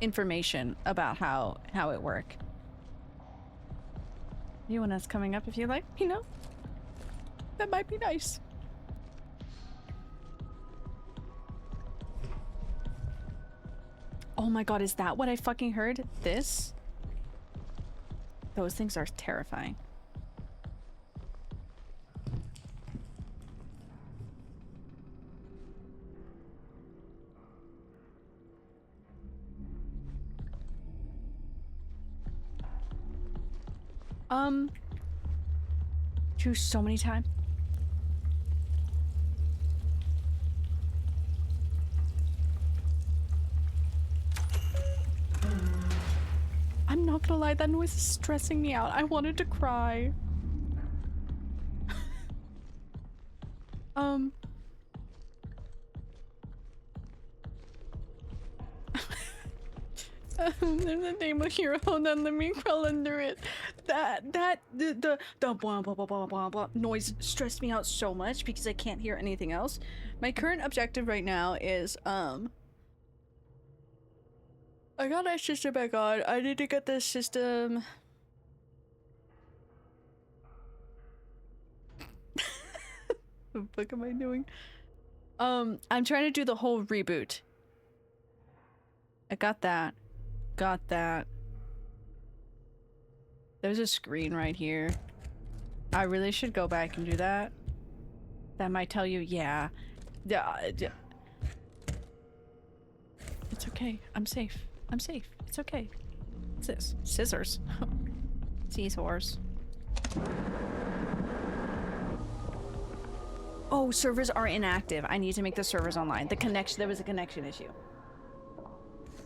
information about how it works. You want us coming up if you like, you know? That might be nice. Oh my god, is that what I fucking heard? This? Those things are terrifying. Choose so many times. I'm not gonna lie, that noise is stressing me out. I wanted to cry. There's a name of hero, then let me crawl under it. The blah blah blah blah blah blah noise stressed me out so much because I can't hear anything else. My current objective right now is I got that system back on. I need to get this system. What the fuck am I doing? I'm trying to do the whole reboot. I got that. Got that. There's a screen right here. I really should go back and do that. That might tell you, yeah. It's okay. I'm safe. I'm safe. It's okay. What's this? Scissors. Scissors. Oh, servers are inactive. I need to make the servers online. The connection, there was a connection issue.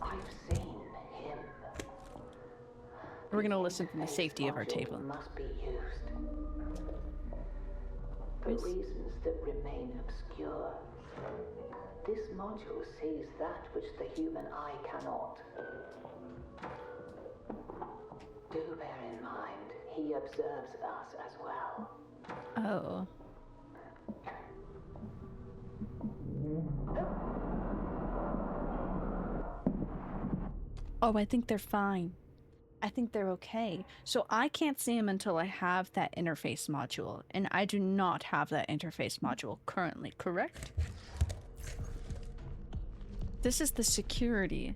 I've seen him. We're gonna listen from the safety of our table. Must be used. For reasons that remain obscure. This module sees that which the human eye cannot. Do bear in mind, he observes us as well. Oh. Oh, I think they're fine. I think they're okay. So I can't see them until I have that interface module, and I do not have that interface module currently, correct? This is the security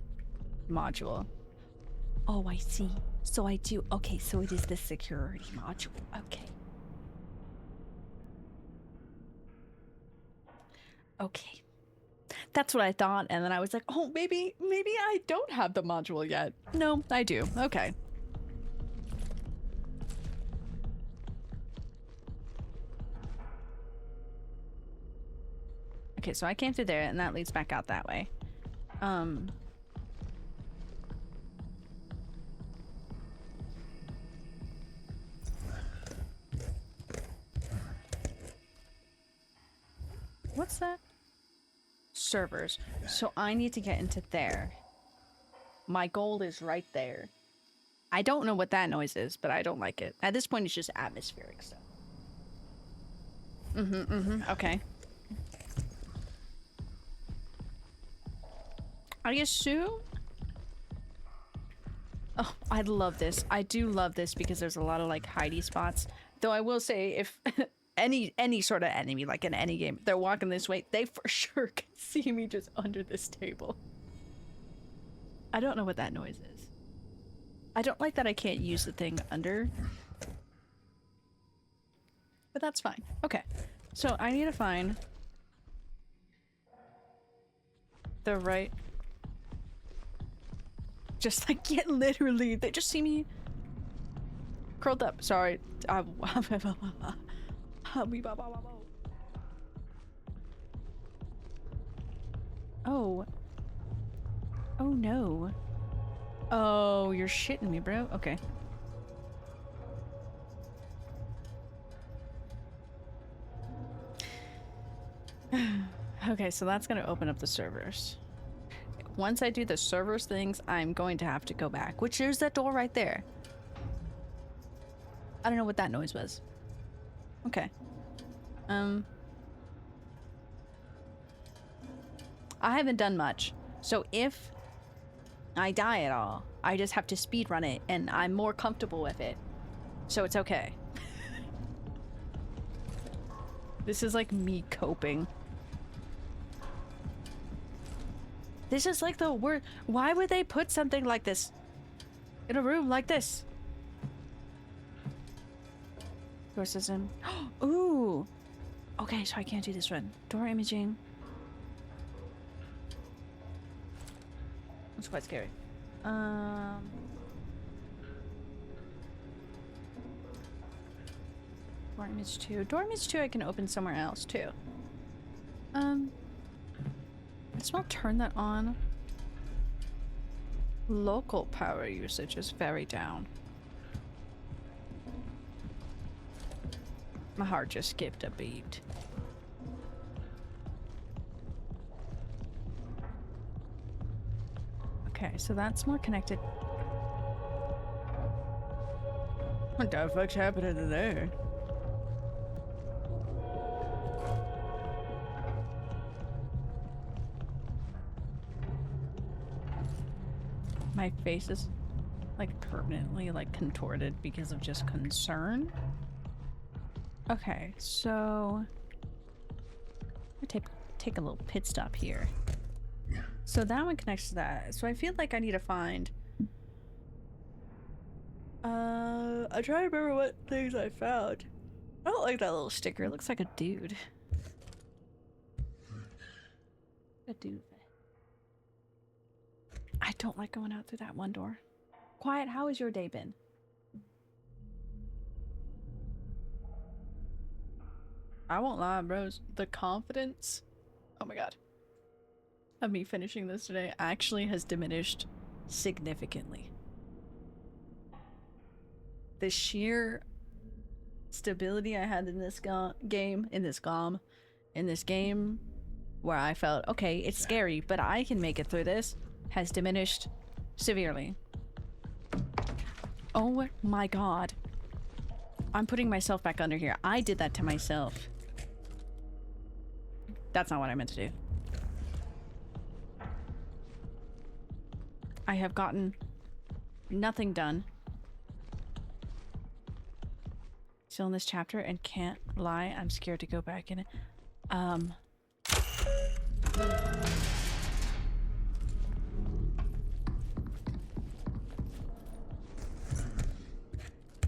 module. Oh, I see. So I do. Okay, so it is the security module. Okay. Okay. That's what I thought, and then I was like, oh, maybe I don't have the module yet. No, I do. Okay. Okay, so I came through there, and that leads back out that way. What's that? Servers. So I need to get into there. My goal is right there. I don't know what that noise is, but I don't like it. At this point, it's just atmospheric stuff. Okay. I assume... Oh, I love this. I do love this because there's a lot of, like, hidey spots. Though I will say, if... any sort of enemy, like in any game, they're walking this way, they for sure can see me just under this table. I don't know what that noise is. I don't like that I can't use the thing under. But that's fine. Okay. So I need to find the right... Just like, yeah, literally, they just see me curled up. Sorry. Oh. Oh no. Oh, you're shitting me, bro. Okay. Okay, so that's gonna open up the servers. Once I do the servers things, I'm going to have to go back. Which, there's that door right there. I don't know what that noise was. Okay. I haven't done much, so if I die at all, I just have to speedrun it, and I'm more comfortable with it, so it's okay. This is like me coping. This is like the word. Why would they put something like this in a room like this? Door system. Ooh. Okay, so I can't do this one. Door imaging. It's quite scary. Door image 2. Door image 2 I can open somewhere else too. Let's not turn that on. Local power usage is very down. My heart just skipped a beat. Okay, so that's more connected. What the fuck's happening to there? My face is like permanently like contorted because of just concern. Okay, so I take a little pit stop here. So that one connects to that. So I feel like I need to find I try to remember what things I found. I don't like that little sticker. It looks like a dude. A dude. I don't like going out through that one door. quiet. How has your day been? I won't lie, bros. The confidence, oh my god, of me finishing this today actually has diminished significantly. The sheer stability I had in this game, where I felt, okay, it's scary, but I can make it through this, has diminished severely. Oh my god. I'm putting myself back under here. I did that to myself. That's not what I meant to do. I have gotten nothing done. Still in this chapter and can't lie, I'm scared to go back in it.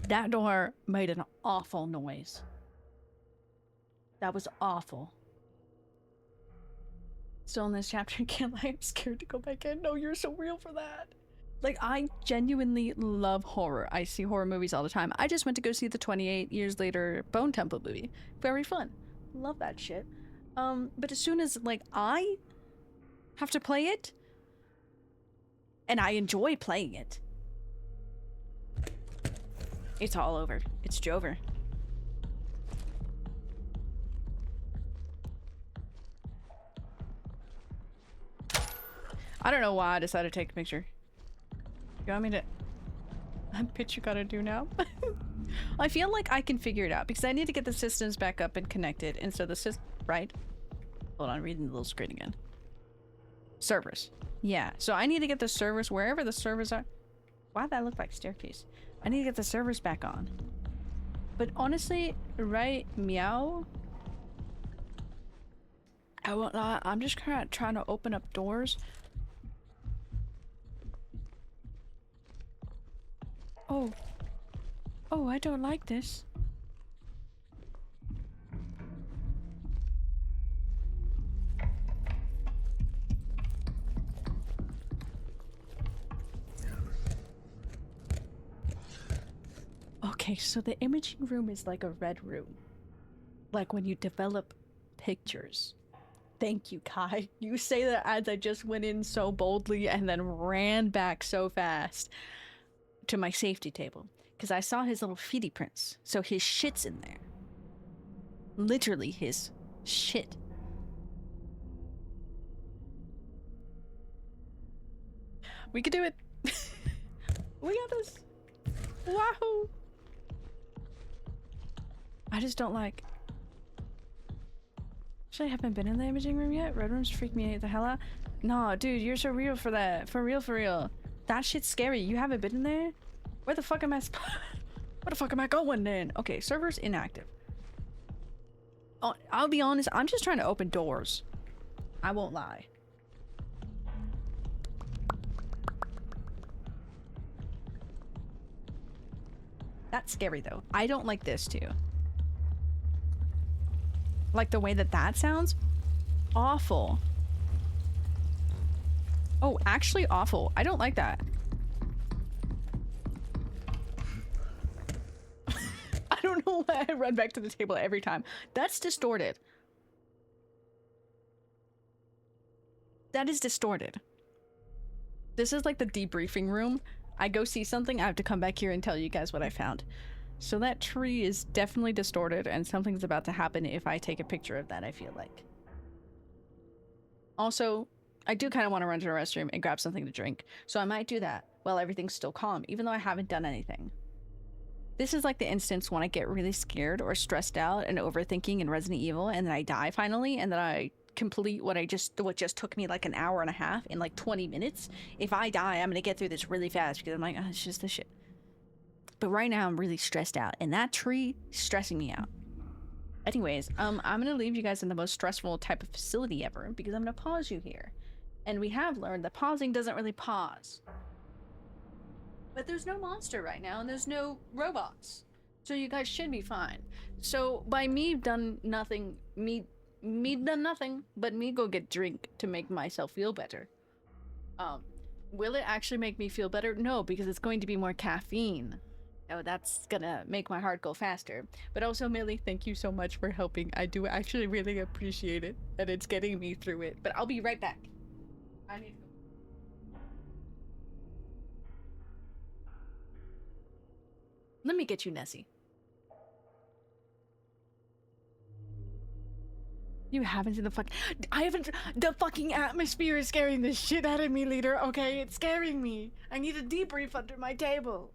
That door made an awful noise. That was awful. Still in this chapter, can't lie, I'm scared to go back in. No, you're so real for that. Like, I genuinely love horror. I see horror movies all the time. I just went to go see the 28 Years Later Bone Temple movie. Very fun. Love that shit. But as soon as, like, I have to play it, and I enjoy playing it, it's all over. It's Jover. I don't know why I decided to take a picture. You want me to... That bitch you gotta do now? I feel like I can figure it out because I need to get the systems back up and connected. And so the system... Right? Hold on, reading the little screen again. Servers. Yeah, so I need to get the servers wherever the servers are. Why'd that look like a staircase? I need to get the servers back on. But honestly, right, meow? I won't lie, I'm just kind of trying to open up doors. Oh. Oh, I don't like this. Okay, so the imaging room is like a red room. Like when you develop pictures. Thank you, Kai. You say that as I just went in so boldly and then ran back so fast to my safety table. Because I saw his little feety prints. So his shit's in there. Literally his shit. We can do it. We got this. Wahoo! I just don't like... Actually, I haven't been in the imaging room yet. Red rooms freak me the hell out. Nah, dude, you're so real for that. For real, for real. That shit's scary. You haven't been in there? Where the fuck am I Where the fuck am I going then? Okay, server's inactive. Oh, I'll be honest, I'm just trying to open doors. I won't lie. That's scary though. I don't like this too. Like the way that that sounds? Awful. Oh, actually awful. I don't like that. I don't know why I run back to the table every time. That's distorted. That is distorted. This is like the debriefing room. I go see something, I have to come back here and tell you guys what I found. So that tree is definitely distorted and something's about to happen if I take a picture of that, I feel like. Also, I do kind of want to run to the restroom and grab something to drink. So I might do that while everything's still calm, even though I haven't done anything. This is like the instance when I get really scared or stressed out and overthinking in Resident Evil and then I die finally and then I complete what just took me like an hour and a half in like 20 minutes. If I die, I'm gonna get through this really fast because I'm like, oh, it's just this shit. But right now I'm really stressed out and that tree is stressing me out. Anyways, I'm gonna leave you guys in the most stressful type of facility ever because I'm gonna pause you here. And we have learned that pausing doesn't really pause. But there's no monster right now and there's no robots. So you guys should be fine. So by me done nothing, me done nothing, but me go get drink to make myself feel better. Will it actually make me feel better? No, because it's going to be more caffeine. Oh, that's gonna make my heart go faster. But also, Millie, thank you so much for helping. I do actually really appreciate it, and it's getting me through it. But I'll be right back. I need to go. Let me get you, Nessie. You haven't seen the fuck. I haven't. The fucking atmosphere is scaring the shit out of me, leader. Okay, it's scaring me. I need a debrief under my table.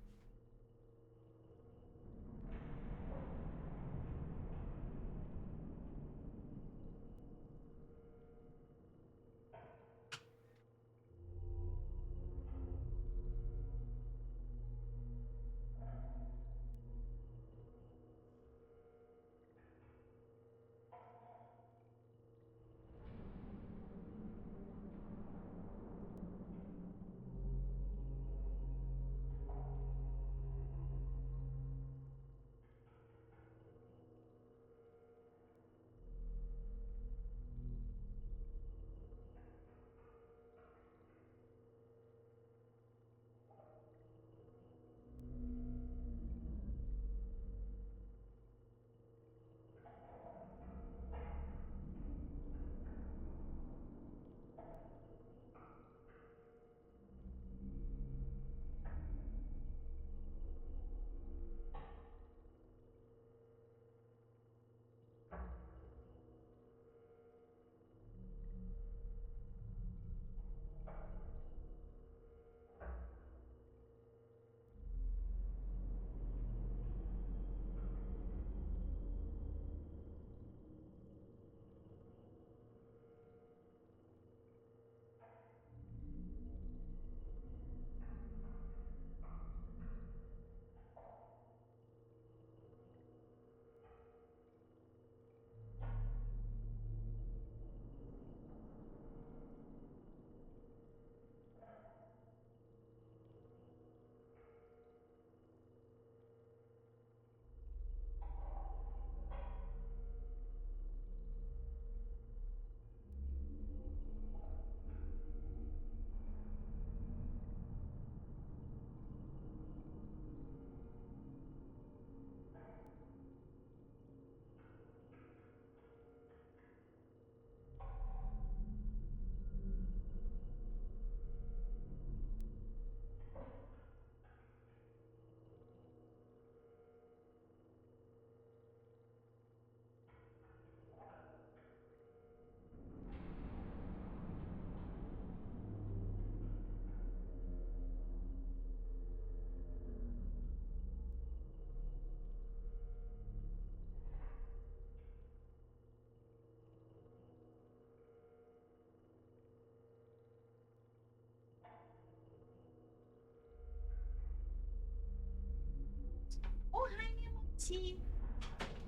Oh, hi, Namochi.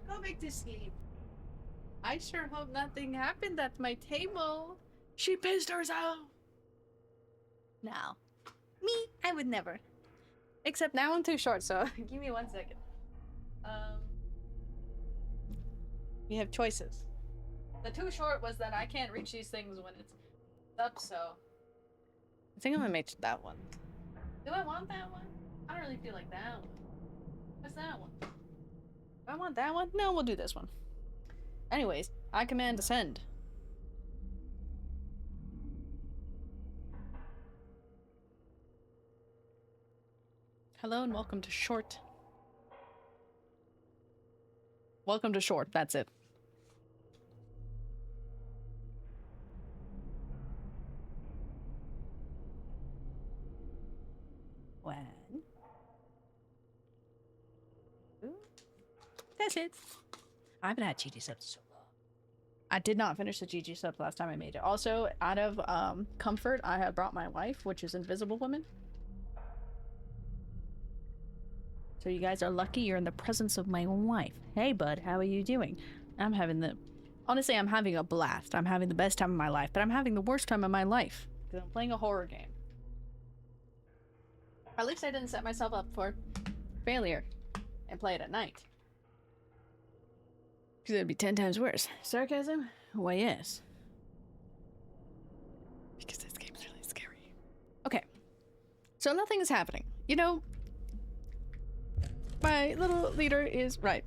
Go back to sleep. I sure hope nothing happened at my table. She pissed herself. No. Me? I would never. Except now I'm too short, so give me 1 second. We have choices. The too short was that I can't reach these things when it's up, so I think I'm gonna make that one. Do I want that one? I don't really feel like that one. What's that one? Do I want that one? No, we'll do this one. Anyways, I command ascend. Hello and welcome to short. Welcome to short, that's it. One. Ooh. That's it. I haven't had GG subs so long. I did not finish the GG sub last time I made it. Also, out of comfort, I have brought my wife, which is Invisible Woman. So you guys are lucky you're in the presence of my wife. Hey bud, how are you doing? Honestly, I'm having a blast. I'm having the best time of my life, but I'm having the worst time of my life because I'm playing a horror game. At least I didn't set myself up for failure and play it at night. Because it'd be 10 times worse. Sarcasm? Why, yes. Because this game's really scary. Okay, So nothing is happening. You know, my little leader is right.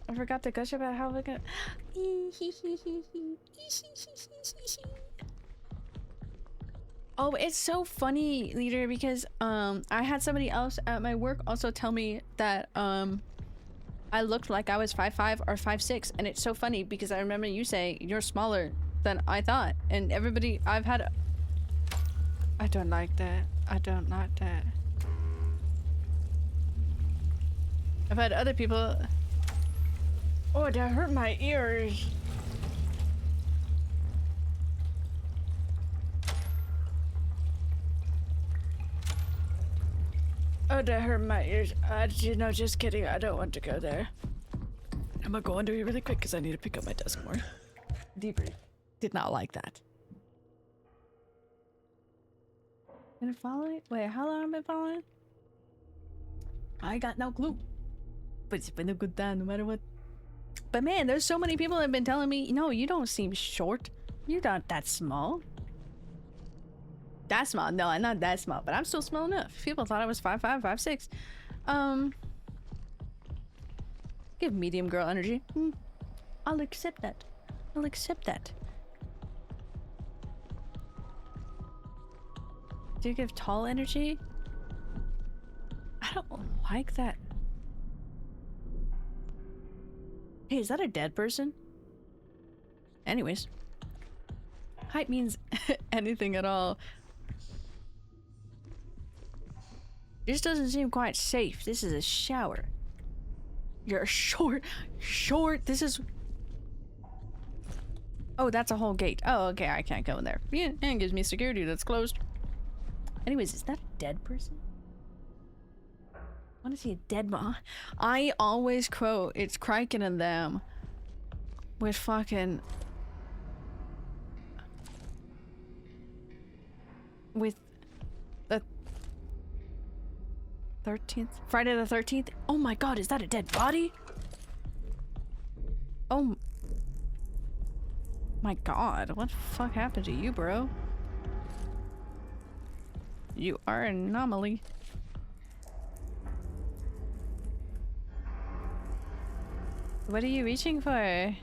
I forgot to gush about how we're gonna. Oh, it's so funny, leader, because I had somebody else at my work also tell me that I looked like I was 5'5" or 5'6", and it's so funny because I remember you saying you're smaller than I thought, and everybody I've had. I don't like that. I don't like that. I've had other people. Oh, that hurt my ears. Oh, that hurt my ears. You know, just kidding. I don't want to go there. I'm gonna go under here really quick because I need to pick up my desk more. Deeper. Did not like that. Gonna follow it? Wait, how long have I been following? I got no clue. But it's been a good time no matter what. But man, there's so many people that have been telling me, no, you don't seem short. You're not that small. That small? No, I'm not that small, but I'm still small enough. People thought I was 5'5", 5'6". Give medium girl energy. I'll accept that. I'll accept that. Do you give tall energy? I don't like that. Hey, is that a dead person? Anyways. Height means anything at all. This doesn't seem quite safe. This is a shower. You're short. This is... Oh, that's a whole gate. Oh, okay, I can't go in there. Yeah, and gives me security that's closed. Anyways, is that a dead person? I want to see a dead mom. I always quote, it's Kraken and them with fucking... with the 13th? Friday the 13th? Oh my god, is that a dead body? Oh my god, what the fuck happened to you, bro? You are an anomaly. What are you reaching for?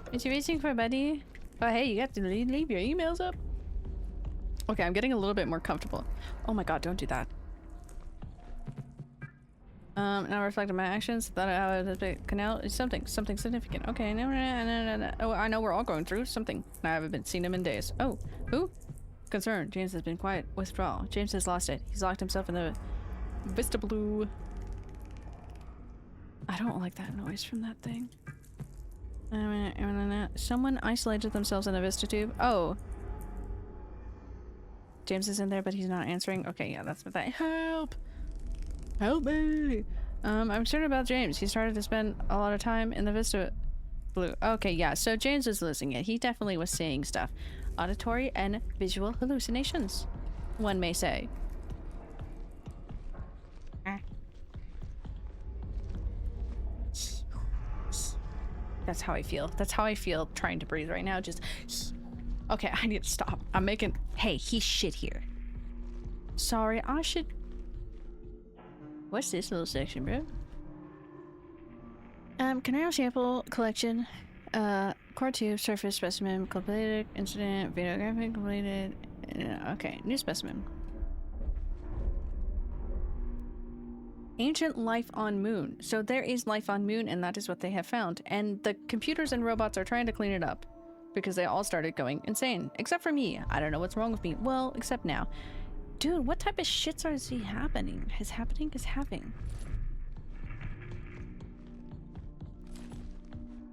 What you reaching for, buddy? Oh, hey, you got to leave your emails up? Okay, I'm getting a little bit more comfortable. Oh my god, don't do that. Now reflecting my actions, thought I was a canal is something significant. Okay, no. Oh, I know we're all going through something. I haven't been seen him in days. Oh, who? Concern. James has been quiet. Withdrawal. James has lost it. He's locked himself in the Vista Blue. I don't like that noise from that thing. Someone isolated themselves in a Vista tube. Oh. James is in there, but he's not answering. Okay, yeah, that's what that. Help! Help me! I'm concerned about James. He started to spend a lot of time in the Vista Blue. Okay, yeah, so James is losing it. He definitely was seeing stuff. Auditory and visual hallucinations, one may say. That's how I feel. That's how I feel trying to breathe right now. Just... Okay, I need to stop. I'm making... Hey, he's shit here. Sorry, I should... What's this little section, bro? Canal sample collection. Core tube, surface specimen, completed, incident, videographic, completed. Okay, new specimen. Ancient life on Moon. So there is life on Moon, and that is what they have found. And the computers and robots are trying to clean it up. Because they all started going insane. Except for me. I don't know what's wrong with me. Well, except now. Dude, what type of shits are he happening? Is happening.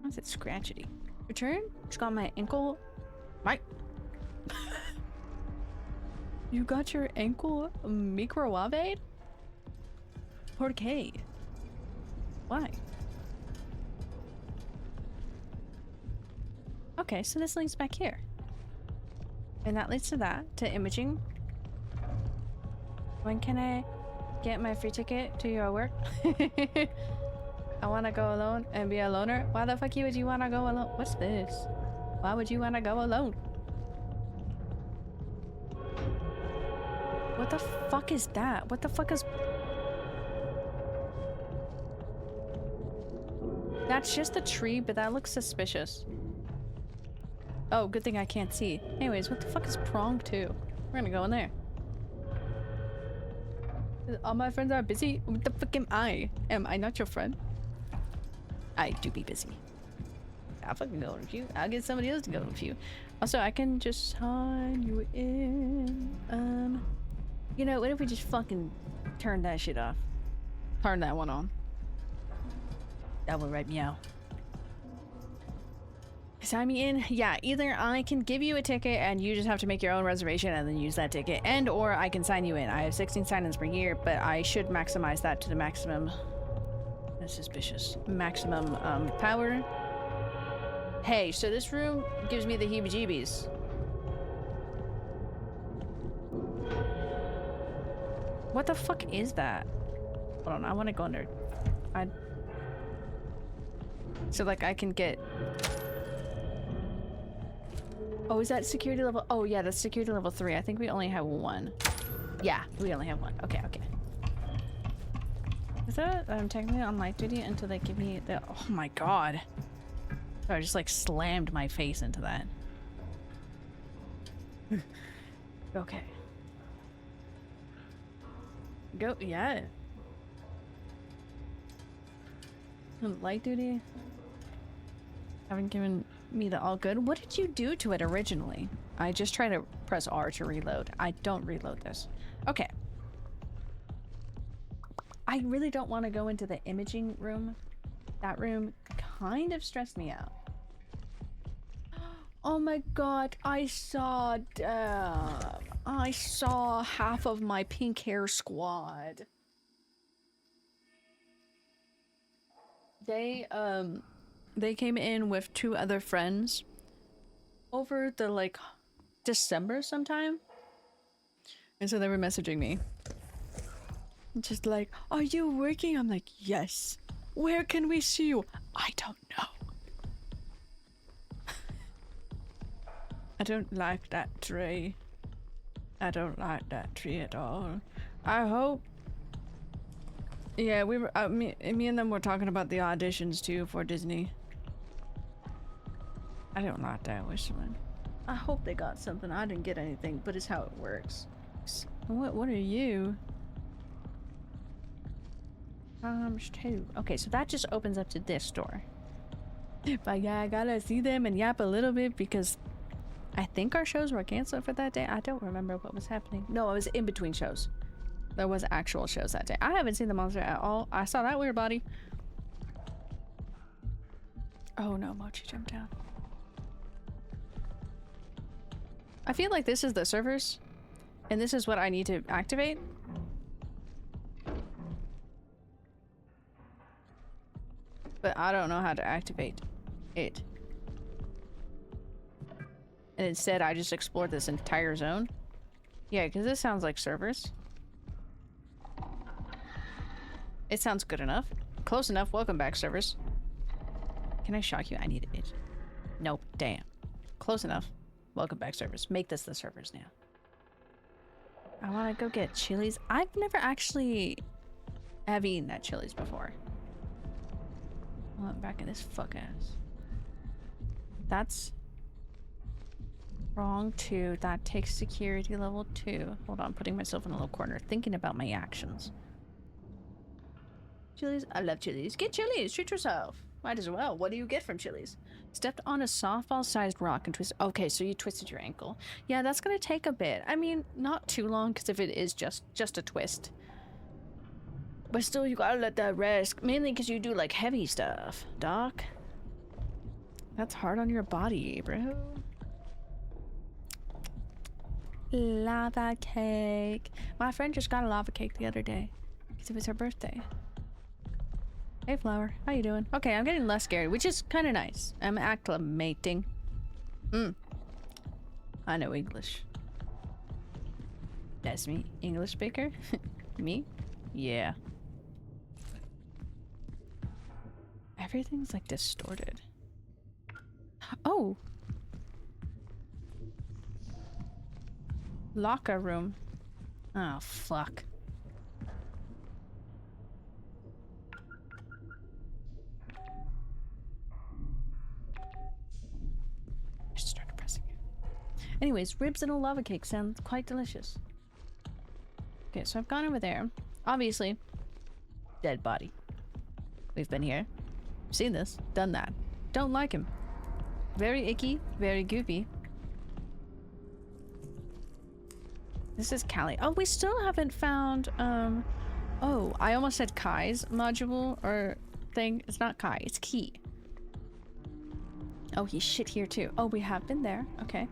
What's it scratchety? Return? Just got my ankle. My... You got your ankle microwaved? Por qué? Why? Okay, so this leads back here. And that leads to that, to imaging. When can I get my free ticket to your work? I want to go alone and be a loner. Why the fuck would you want to go alone? What's this? Why would you want to go alone? What the fuck is that? What the fuck is... That's just the tree, but that looks suspicious. Oh, good thing I can't see. Anyways, what the fuck is prong 2? We're gonna go in there. All my friends are busy? What the fuck am I? Am I not your friend? I do be busy. I'll fucking go with you. I'll get somebody else to go with you. Also, I can just sign you in. You know, what if we just fucking turn that shit off? Turn that one on. That will right meow. Sign me in? Yeah, either I can give you a ticket and you just have to make your own reservation and then use that ticket, and or I can sign you in. I have 16 sign-ins per year, but I should maximize that to the maximum. That's suspicious. Maximum power. Hey, so this room gives me the heebie-jeebies. What the fuck is that? Hold on, I want to go under. So like I can get... Oh, is that security level? Oh yeah, that's security level 3. I think we only have 1. Yeah, we only have 1. Okay, okay. Is that I'm technically on light duty until they give me the... Oh my god. So I just like slammed my face into that. Okay. Go, yeah. Light duty. Haven't given me the all good. What did you do to it originally? I just try to press R to reload. I don't reload this. Okay. I really don't want to go into the imaging room. That room kind of stressed me out. Oh my god, I saw half of my pink hair squad. They came in with 2 other friends over the like December sometime. And so they were messaging me. Just like, are you working? I'm like, yes. Where can we see you? I don't know. I don't like that tree. I don't like that tree at all. I hope. Yeah, we were. Me and them were talking about the auditions too for Disney. I don't like that whistling. I hope they got something. I didn't get anything, but it's how it works. What are you? Times 2. Okay, so that just opens up to this door. But yeah, I gotta see them and yap a little bit because I think our shows were canceled for that day. I don't remember what was happening. No, I was in between shows. There was actual shows that day. I haven't seen the monster at all. I saw that weird body. Oh no, Mochi jumped down. I feel like this is the servers, and this is what I need to activate. But I don't know how to activate it. And instead, I just explored this entire zone. Yeah, because this sounds like servers. It sounds good enough. Close enough. Welcome back, servers. Can I shock you? I need it. Nope. Damn. Close enough. Welcome back, servers. Make this the servers now. I want to go get Chili's. I've never actually have eaten at Chili's before. I'm back in this fuck ass. That's wrong too. That takes security level 2. Hold on, putting myself in a little corner, thinking about my actions. Chili's. I love Chili's. Get Chili's. Treat yourself. Might as well. What do you get from Chili's? Stepped on a softball-sized rock and twisted. Okay, so you twisted your ankle. Yeah, that's gonna take a bit. I mean, not too long, because if it is just a twist. But still, you gotta let that rest. Mainly because you do, like, heavy stuff, Doc. That's hard on your body, bro. Lava cake. My friend just got a lava cake the other day. Because it was her birthday. Hey, Flower. How you doing? Okay, I'm getting less scared, which is kind of nice. I'm acclimating. I know English. That's me. English speaker? Me? Yeah. Everything's like distorted. Oh! Locker room. Oh, fuck. I just started pressing it. Anyways, ribs and a lava cake sound quite delicious. Okay, so I've gone over there. Obviously, dead body. We've been here. Seen this. Done that. Don't like him. Very icky. Very goopy. This is Callie. Oh, we still haven't found, oh, I almost said Kai's module or thing. It's not Kai, it's Key. Oh, he's shit here too. Oh, we have been there. Okay.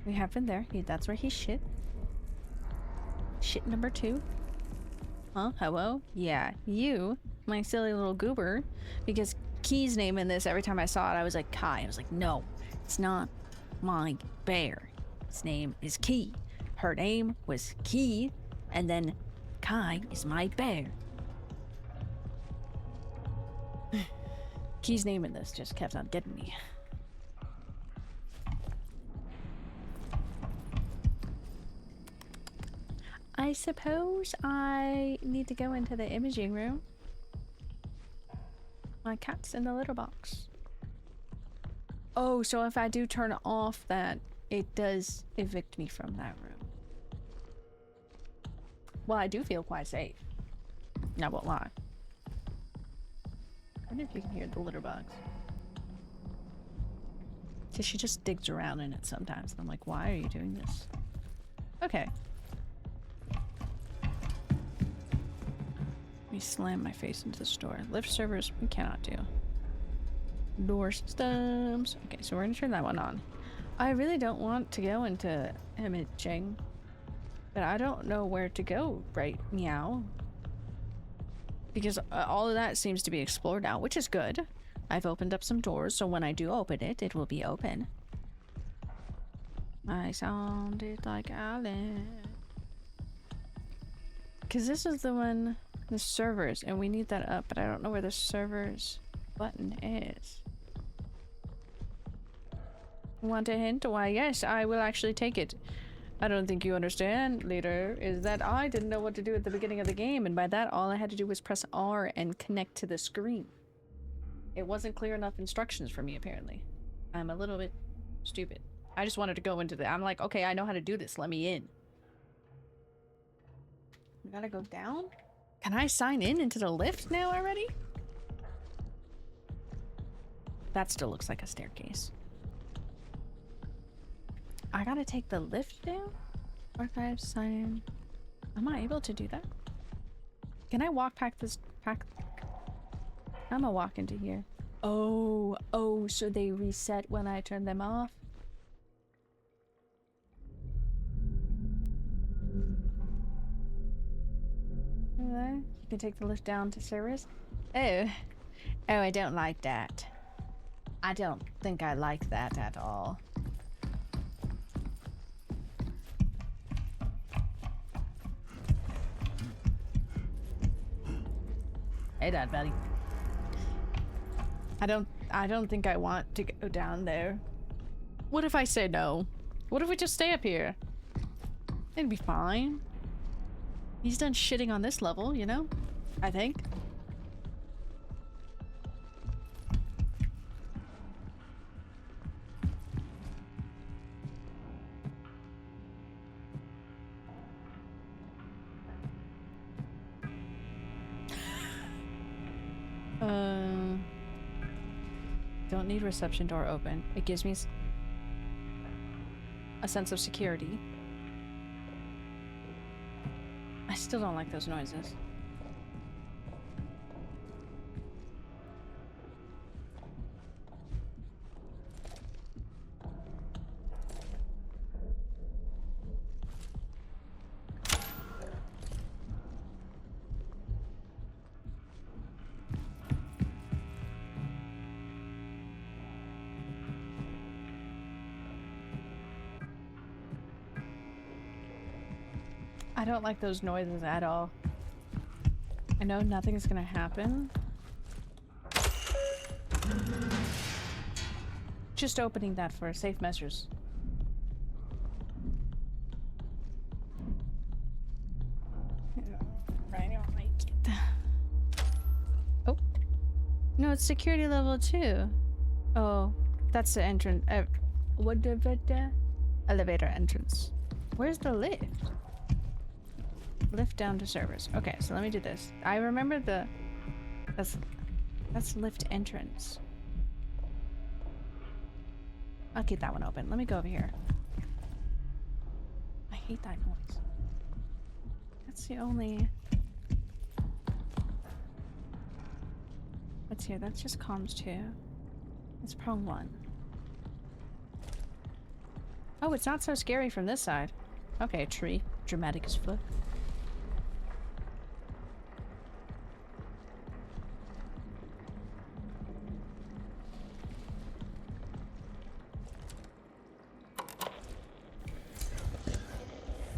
We have been there. That's where he's shit. Shit number 2. Huh? Hello? Yeah, you, my silly little goober. Because Key's name in this, every time I saw it, I was like, Kai. I was like, no, it's not my bear. His name is Key. Her name was Key, and then Kai is my bear. Key's name in this just kept on getting me. I suppose I need to go into the imaging room. My cat's in the litter box. Oh, so if I do turn off that, it does evict me from that room. Well, I do feel quite safe. I won't lie. I wonder if you can hear the litter box. So she just digs around in it sometimes. And I'm like, why are you doing this? Okay. Let me slam my face into the store. Lift servers, we cannot do. Door systems. Okay, so we're gonna turn that one on. I really don't want to go into imaging. But I don't know where to go right meow. Because all of that seems to be explored now, which is good. I've opened up some doors, so when I do open it, it will be open. I sounded like Alan. Because this is the one, the servers, and we need that up, but I don't know where the servers button is. Want a hint? Why, yes, I will actually take it. I don't think you understand, leader, is that I didn't know what to do at the beginning of the game, and by that all I had to do was press R and connect to the screen. It wasn't clear enough instructions for me, apparently. I'm a little bit stupid. I just wanted to go into the— I'm like, okay, I know how to do this, let me in. We gotta go down? Can I sign in into the lift now already? That still looks like a staircase. I gotta take the lift down? Archive, sign in. Am I able to do that? Can I walk past this pack? I'm gonna walk into here. Oh, so they reset when I turn them off? You can take the lift down to service. Oh, I don't like that. I don't think I like that at all. Hey, Dad, buddy. I don't think I want to go down there. What if I say no? What if we just stay up here? It'd be fine. He's done shitting on this level, you know? I think. Don't need reception door open. It gives me a sense of security. I still don't like those noises. I don't like those noises at all. I know nothing's gonna happen. Just opening that for safe measures. No, it's security level 2. Oh, that's the entrance. What the elevator entrance. Where's the lift? Lift down to servers. Okay, so let me do this. I remember that's lift entrance. I'll keep that one open. Let me go over here. I hate that noise. That's the only... What's here? That's just comms 2. It's prong 1. Oh, it's not so scary from this side. Okay, tree. Dramatic as fuck.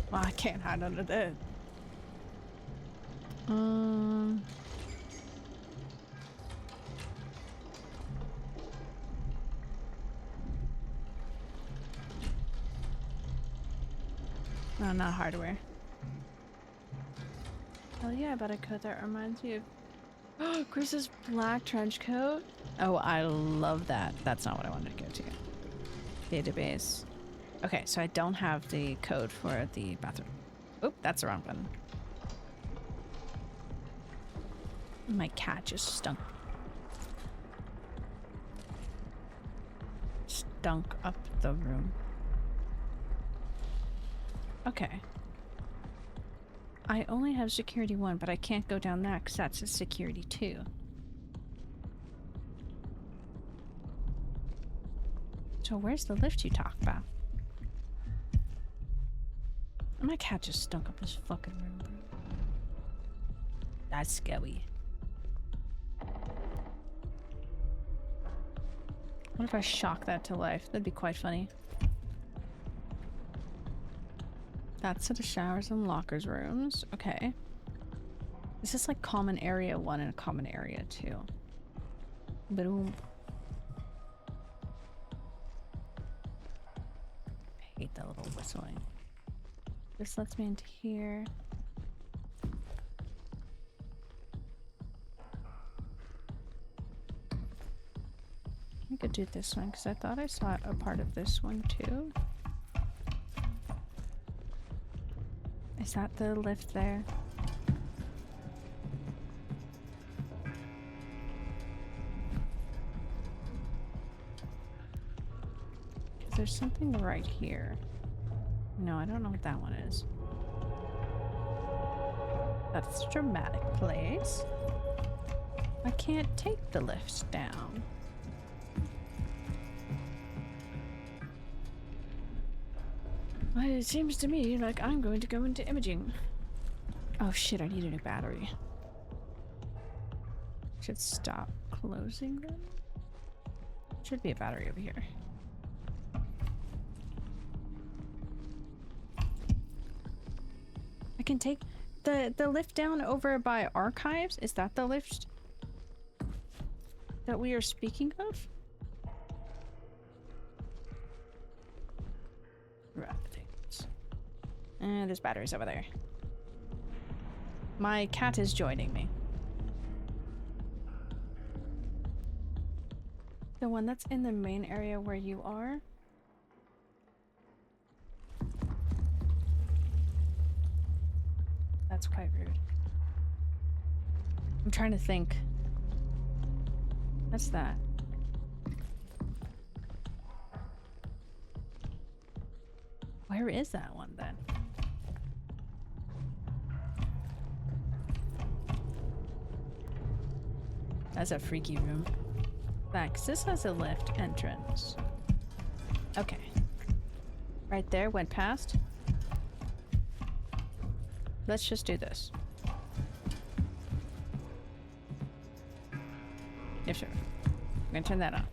Well, I can't hide under that. No, not hardware. Hell yeah, I bought a coat that reminds me of Chris's black trench coat. Oh, I love that. That's not what I wanted to go to. Database. Okay, so I don't have the code for the bathroom. Oop, that's the wrong button. My cat just stunk up the room. Okay. I only have security 1, but I can't go down that because that's a security 2. So where's the lift you talk about? My cat just stunk up this fucking room, bro. That's scary. What if I shock that to life? That'd be quite funny. That's to the showers and lockers rooms. Okay. Is this like common area 1 and a common area 2? Boom. I hate that little whistling. This lets me into here. I could do this one because I thought I saw a part of this one too. Is that the lift there? There's something right here. No, I don't know what that one is. That's a dramatic place. I can't take the lifts down. Well, it seems to me like I'm going to go into imaging. Oh shit, I need a new battery. Should stop closing them? Should be a battery over here. I can take the lift down over by archives. Is that the lift that we are speaking of? Right. And there's batteries over there. My cat is joining me. The one that's in the main area where you are? That's quite rude. I'm trying to think. What's that? Where is that one then? That's a freaky room. Thanks. This has a lift entrance. Okay. Right there, went past. Let's just do this. Yeah, sure. I'm gonna turn that on.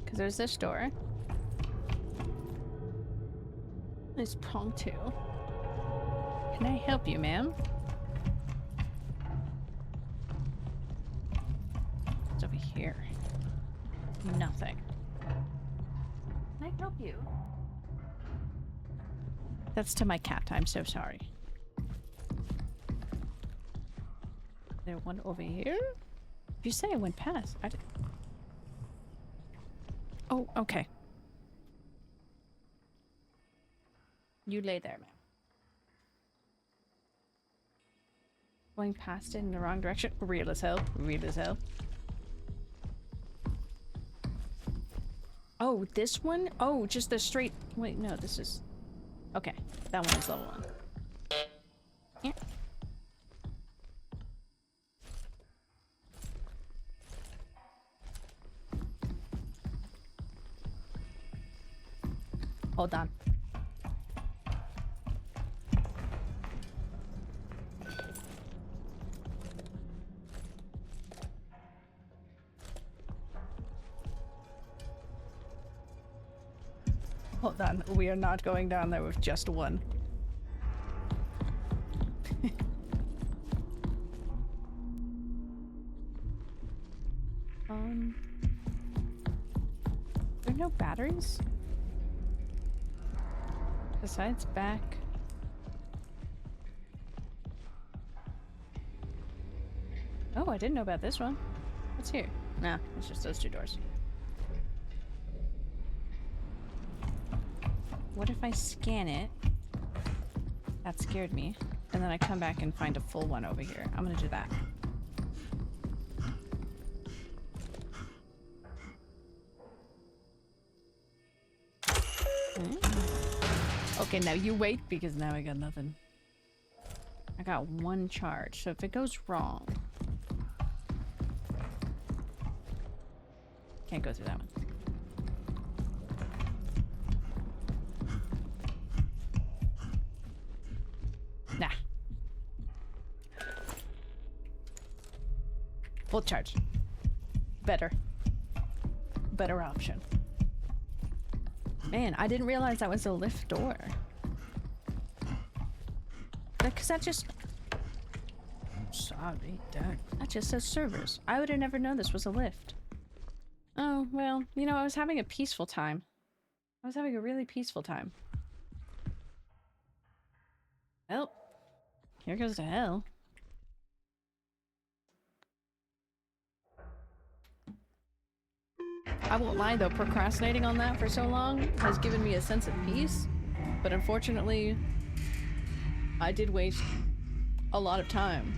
Because there's this door. There's prong 2. Can I help you, ma'am? What's over here? Nothing. Can I help you? That's to my cat. I'm so sorry. Is there one over here? You say I went past. I did. Oh, okay. You lay there, man. Going past it in the wrong direction. Real as hell. Real as hell. Oh, this one? Oh, just the straight... Wait, no, this is... Okay, that one is level 1. Yeah. Hold on. Hold on, we are not going down there with just one. There are no batteries? Besides back. Oh, I didn't know about this one. What's here? Nah, it's just those 2 doors. What if I scan it? That scared me. And then I come back and find a full one over here. I'm gonna do that. Okay, now you wait because now I got nothing. I got 1 charge, so if it goes wrong... Can't go through that one. Nah. Full charge. Better. Better option. Man, I didn't realize that was a lift door. Because that just... Sorry, Dad. That just says servers. I would have never known this was a lift. Oh, well, you know, I was having a peaceful time. I was having a really peaceful time. Well, here goes to hell. I won't lie though, procrastinating on that for so long has given me a sense of peace. But unfortunately, I did waste a lot of time.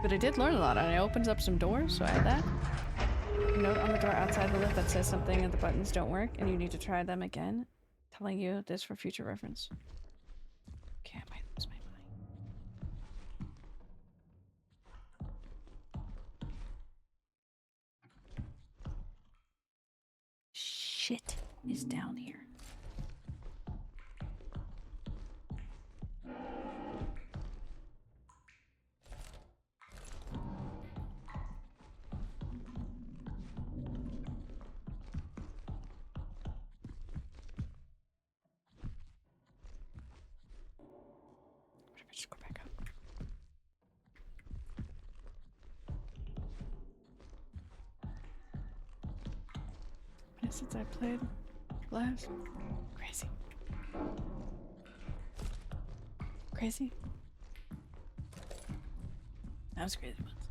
But I did learn a lot, and I opened up some doors, so I had that. Note on the door outside the lift that says something and the buttons don't work, and you need to try them again. Telling you this for future reference. Okay, I might lose my mind. Shit is down here. Just go back up. Since I played last. Crazy. Crazy? That was crazy once.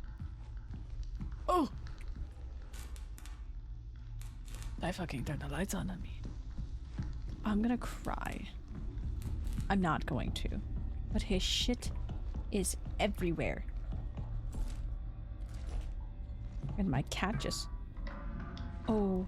Oh! I fucking turned the lights on me. I'm gonna cry. I'm not going to. But his shit is everywhere. And my cat just... Oh.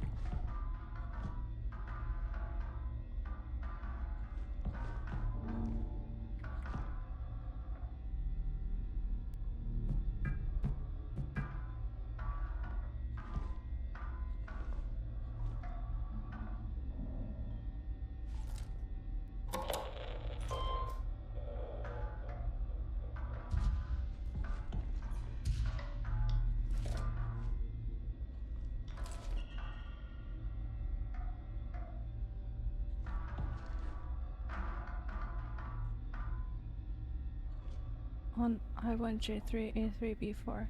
On I1, J3, A3, B4.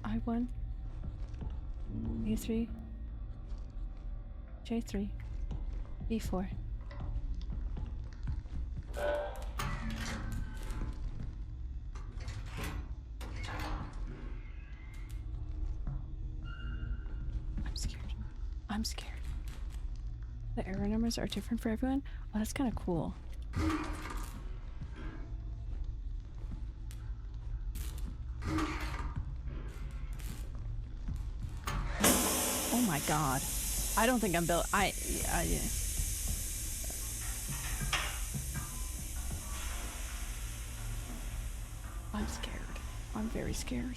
I1, A3, J3, B4. I'm scared. The error numbers are different for everyone? Oh, that's kind of cool. Oh my god. I don't think I'm built. I'm scared. I'm very scared.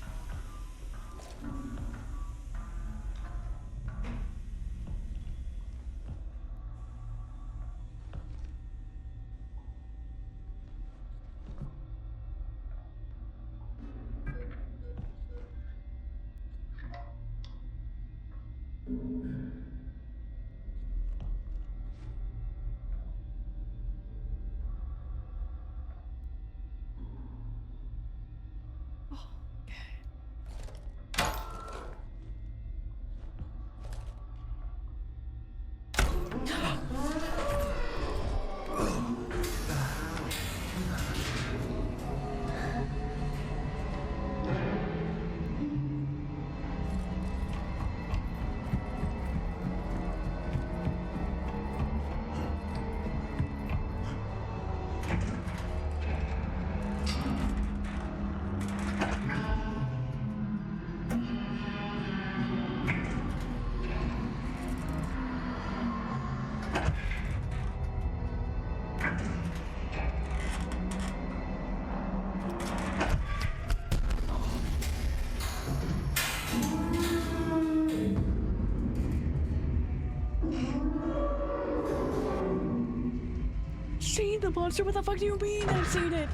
Seen the monster? What the fuck do you mean I've seen it?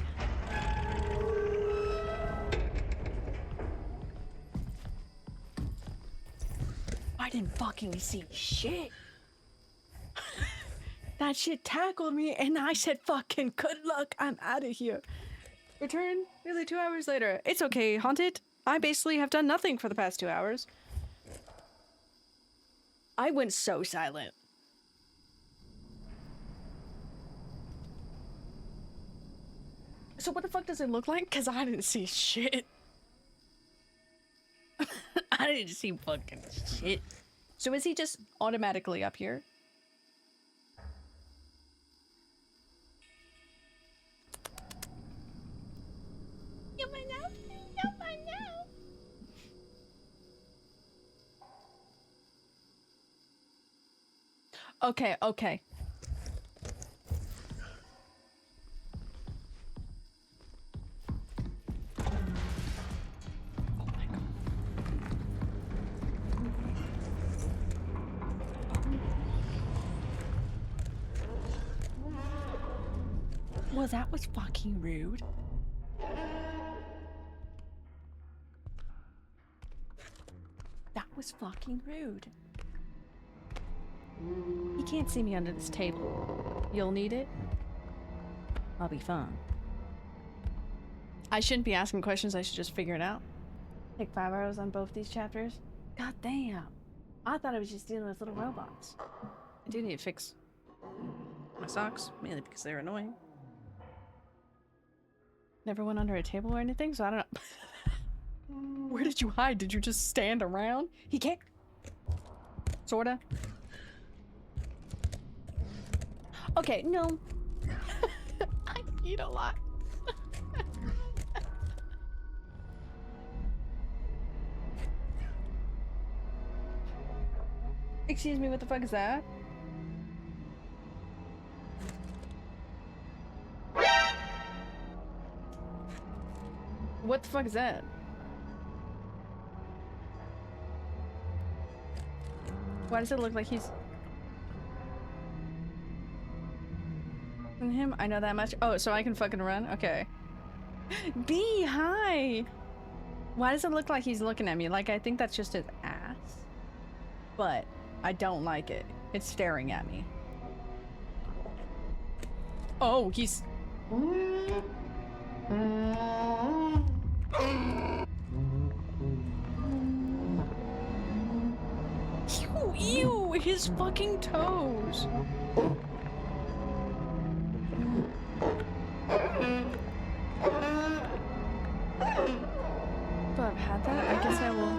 I didn't fucking see shit. That shit tackled me and I said fucking good luck, I'm out of here. Return nearly 2 hours later. It's okay, Haunted. I basically have done nothing for the past 2 hours. I went so silent. So what the fuck does it look like? Cause I didn't see shit. I didn't see fucking shit. So is he just automatically up here? Okay, okay. Well, that was fucking rude. That was fucking rude. He can't see me under this table. You'll need it? I'll be fine. I shouldn't be asking questions, I should just figure it out. Take 5 hours on both these chapters? God damn. I thought I was just dealing with little robots. I do need to fix my socks, mainly because they're annoying. Never went under a table or anything, so I don't know. Where did you hide? Did you just stand around? He can't. Sorta. Okay, no. I eat a lot. Excuse me, what the fuck is that? What the fuck is that? Why does it look like he's... him? I know that much. Oh, so I can fucking run? Okay. B, hi! Why does it look like he's looking at me? Like, I think that's just his ass. But I don't like it. It's staring at me. Oh, he's... Ew, ew, his fucking toes. So I've had that. I guess I will.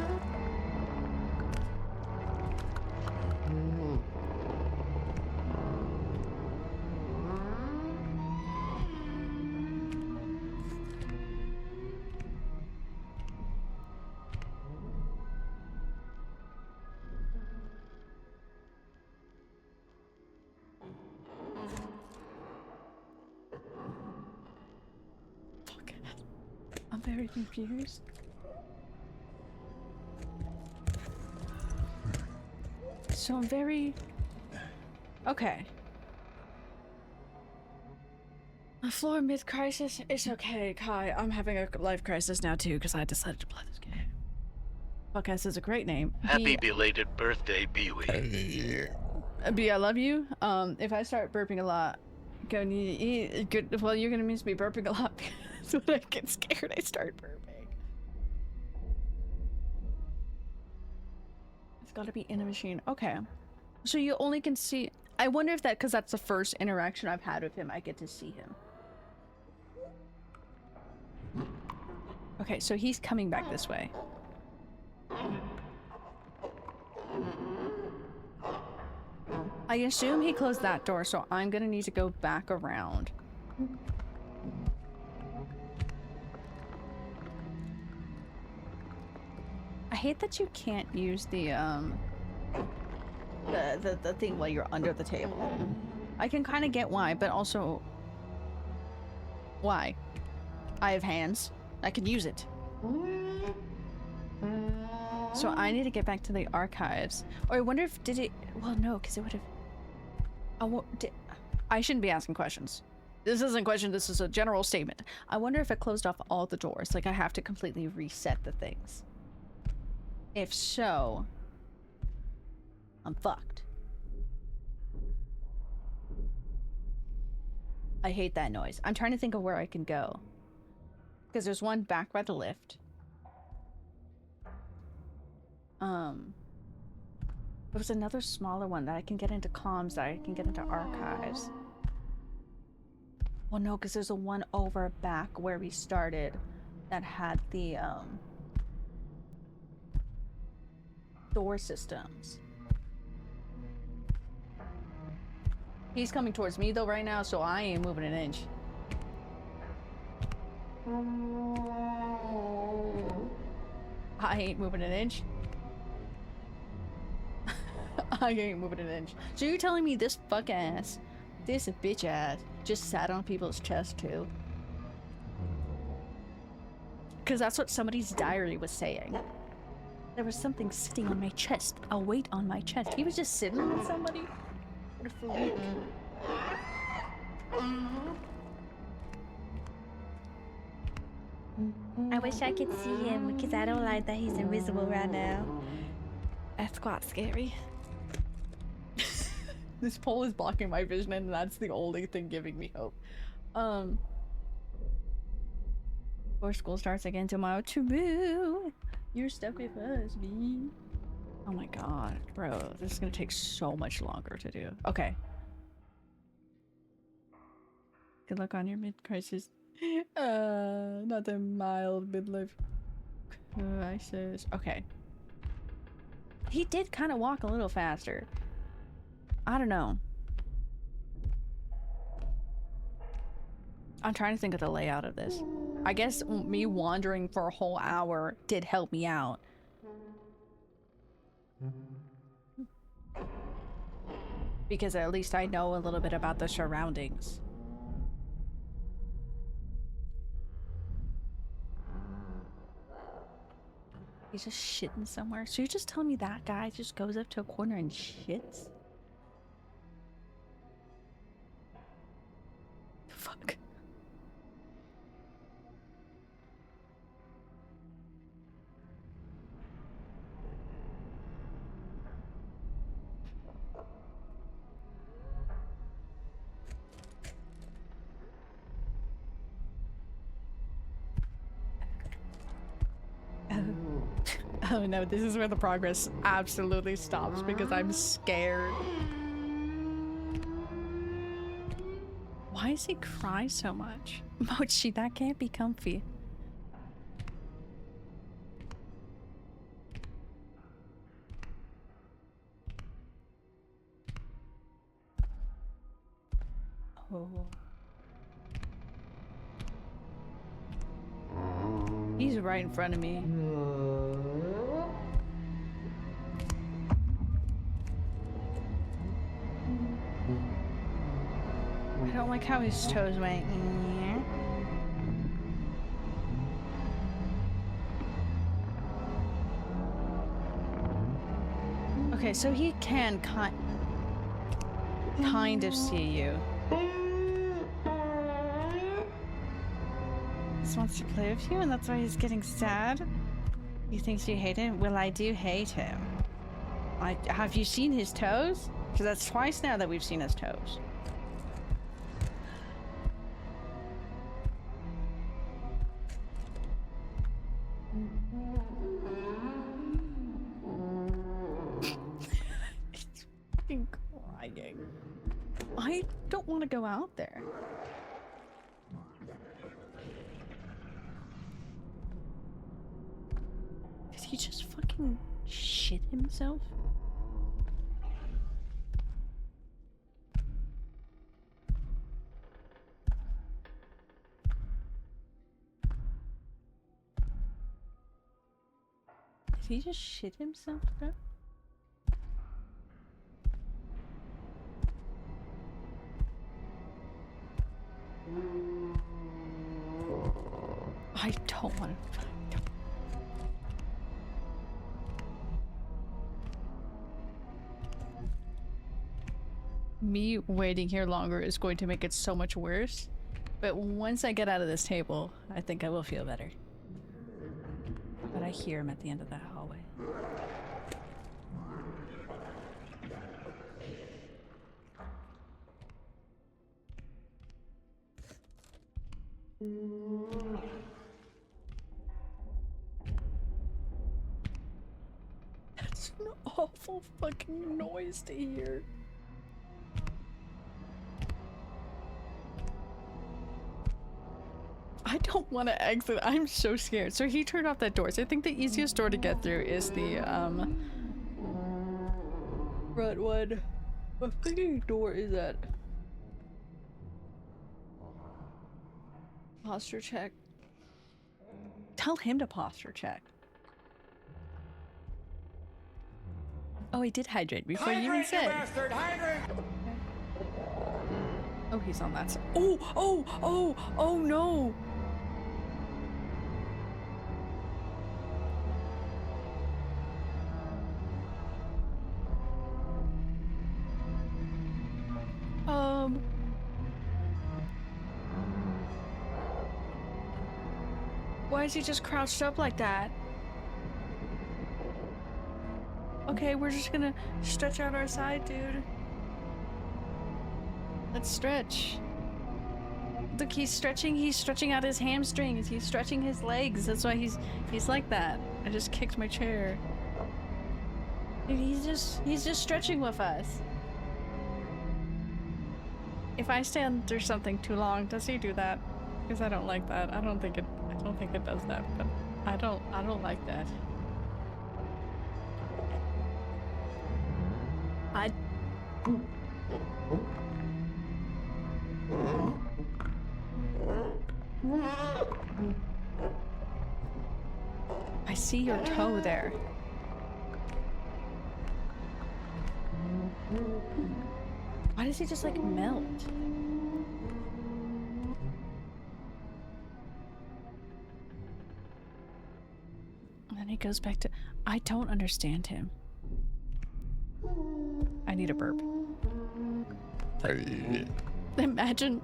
I'm very confused. So I'm very... Okay. A floor mid-crisis? It's okay, Kai. I'm having a life crisis now too because I decided to play this game. Podcast is a great name. Happy belated birthday, Pee-wee. B, I love you. If I start burping a lot, well, you're gonna miss me burping a lot because when I get scared, I start burping. It's gotta be in a machine. Okay. So you only can see... I wonder if that, because that's the first interaction I've had with him, I get to see him. Okay, so he's coming back this way. I assume he closed that door, so I'm gonna need to go back around. I hate that you can't use the thing while you're under the table. I can kind of get why, but also why? I have hands. I can use it. So I need to get back to the archives. Or I wonder if did it... Well, no, because it would have... I shouldn't be asking questions. This isn't a question, this is a general statement. I wonder if it closed off all the doors. Like I have to completely reset the things. If so... I'm fucked. I hate that noise. I'm trying to think of where I can go. Because there's one back by the lift. There was another smaller one that I can get into comms, that I can get into archives. Well, no, because there's a one over back where we started that had the, door systems. He's coming towards me though right now, so I ain't moving an inch. I ain't moving an inch. I ain't moving an inch. So you're telling me this fuck ass, this bitch ass, just sat on people's chest too? Because that's what somebody's diary was saying. There was something sitting on my chest, a weight on my chest. He was just sitting on somebody? What a freak. I wish I could see him because I don't like that he's invisible right now. That's quite scary. This pole is blocking my vision and that's the only thing giving me hope. Before school starts again tomorrow. True. You're stuck with us, B. Oh my god, bro. This is gonna take so much longer to do. Okay. Good luck on your mid-crisis. Not a mild midlife crisis. Okay. He did kind of walk a little faster. I don't know. I'm trying to think of the layout of this. I guess me wandering for a whole hour did help me out. Because at least I know a little bit about the surroundings. He's just shitting somewhere. So you're just telling me that guy just goes up to a corner and shits? Fuck. Oh no, this is where the progress absolutely stops because I'm scared. Why does he cry so much? Mochi, that can't be comfy. Oh. He's right in front of me. I don't like how his toes went. Okay, so he can kind of see you. Just wants to play with you, and that's why he's getting sad. He thinks you hate him. Well, I do hate him. Have you seen his toes? Because that's twice now that we've seen his toes. He's fucking crying. I don't want to go out there. Did he just fucking shit himself? Did he just shit himself, bro? I don't want to. Me waiting here longer is going to make it so much worse. But once I get out of this table, I think I will feel better. But I hear him at the end of that hallway. That's an awful fucking noise to hear. I don't want to exit. I'm so scared. So he turned off that door. So I think the easiest door to get through is the front one. What fucking door is that? Posture check. Tell him to posture check. Oh, he did hydrate before you even said. Bastard, hydrate! Oh, he's on that side. Oh no! Why is he just crouched up like that? Okay, we're just gonna stretch out our side, dude. Let's stretch. Look, he's stretching out his hamstrings, he's stretching his legs. That's why he's like that. I just kicked my chair. Dude, he's just stretching with us. If I stay under something too long, does he do that? Because I don't like that. I don't think it does that, but I don't like that. I see your toe there. Why does he just like melt? And then he goes back to... I don't understand him. I need a burp. Imagine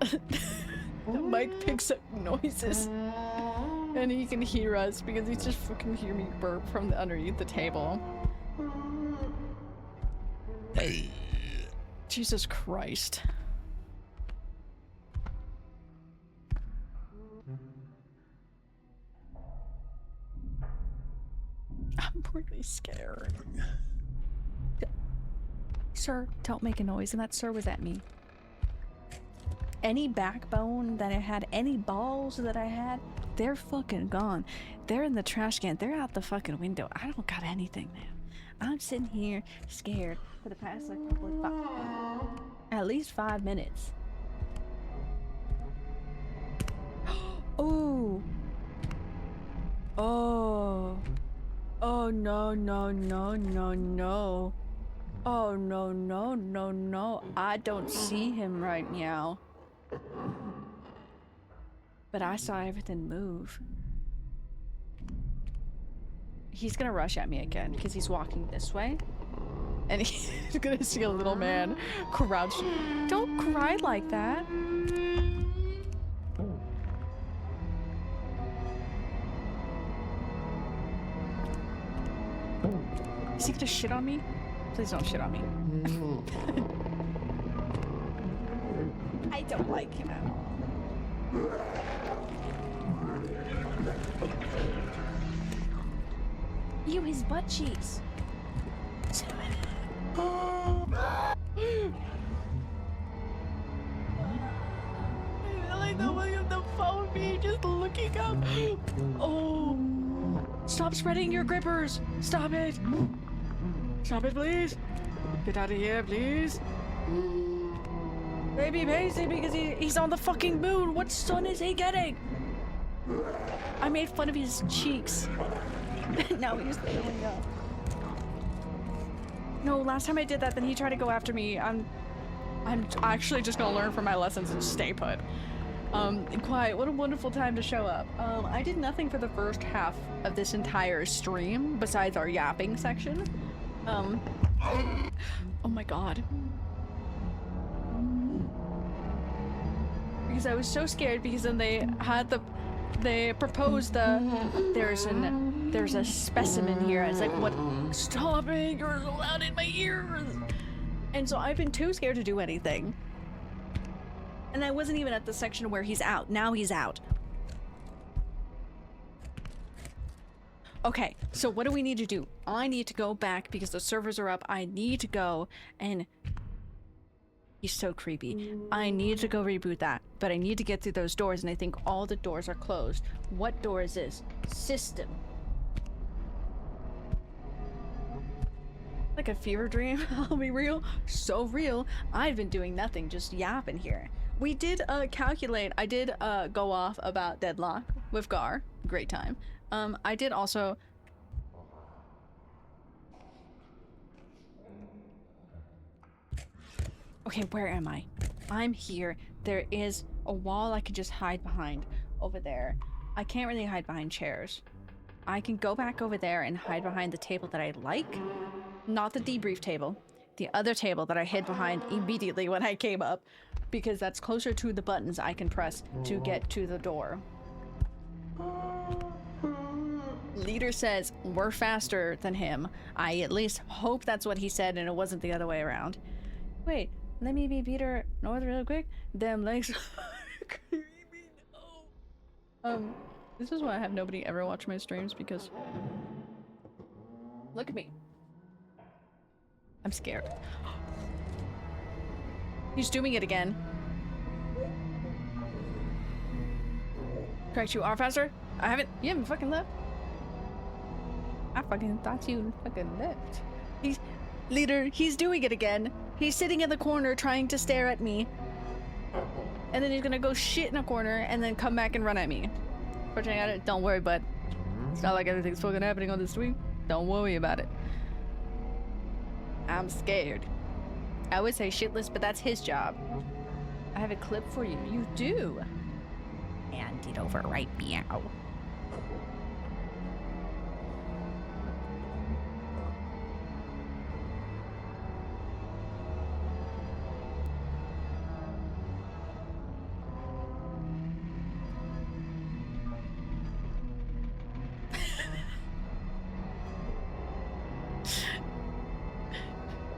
the mic picks up noises and he can hear us because he just fucking hear me burp from underneath the table. Jesus Christ. I'm really scared. Sir, don't make a noise. And that sir was at me. Any backbone that I had, any balls that I had, they're fucking gone. They're in the trash can. They're out the fucking window. I don't got anything now. I'm sitting here scared for the past like probably at least 5 minutes. Oh. Oh. Oh no no no no no. Oh no no no no. I don't see him right now. But I saw everything move. He's gonna rush at me again because he's walking this way. And he's gonna see a little man crouched. Don't cry like that. Is he gonna shit on me? Please don't shit on me. I don't like him at all. Ew, his butt cheeks. I like the way of the phone me just looking up. Oh, stop spreading your grippers. Stop it. Stop it, please. Get out of here, please. Maybe Pacey because he's on the fucking moon. What sun is he getting? I made fun of his cheeks. Now he's throwing up. No, last time I did that, then he tried to go after me. I'm actually just gonna learn from my lessons and stay put. Quiet, what a wonderful time to show up. I did nothing for the first half of this entire stream besides our yapping section. Oh my god. Because I was so scared because then they proposed there's a specimen here. It's like, what? Stop it, you're so loud in my ears. And so I've been too scared to do anything. And I wasn't even at the section where he's out. Now he's out. Okay, so what do we need to do? I need to go back because the servers are up. I need to go and... He's so creepy. I need to go reboot that, but I need to get through those doors, and I think all the doors are closed. What door is this? System. Like a fever dream. I'll be real. So real. I've been doing nothing, just yapping here. We did calculate. I did go off about Deadlock with Gar. Great time. I did also... Okay, where am I? I'm here. There is a wall I could just hide behind over there. I can't really hide behind chairs. I can go back over there and hide behind the table that I like. Not the debrief table. The other table that I hid behind immediately when I came up. Because that's closer to the buttons I can press to get to the door. Leader says we're faster than him. I at least hope that's what he said and it wasn't the other way around. Wait. Let me be Peter North real quick. Them legs are creepy. No. This is why I have nobody ever watch my streams because... Look at me. I'm scared. He's doing it again. Correct, you are faster? You haven't fucking left. I fucking thought you fucking left. Leader, he's doing it again. He's sitting in the corner trying to stare at me. And then he's gonna go shit in a corner and then come back and run at me. Don't worry, bud. It's not like everything's fucking happening on this stream. Don't worry about it. I'm scared. I would say shitless, but that's his job. I have a clip for you. You do. Hand it over right meow.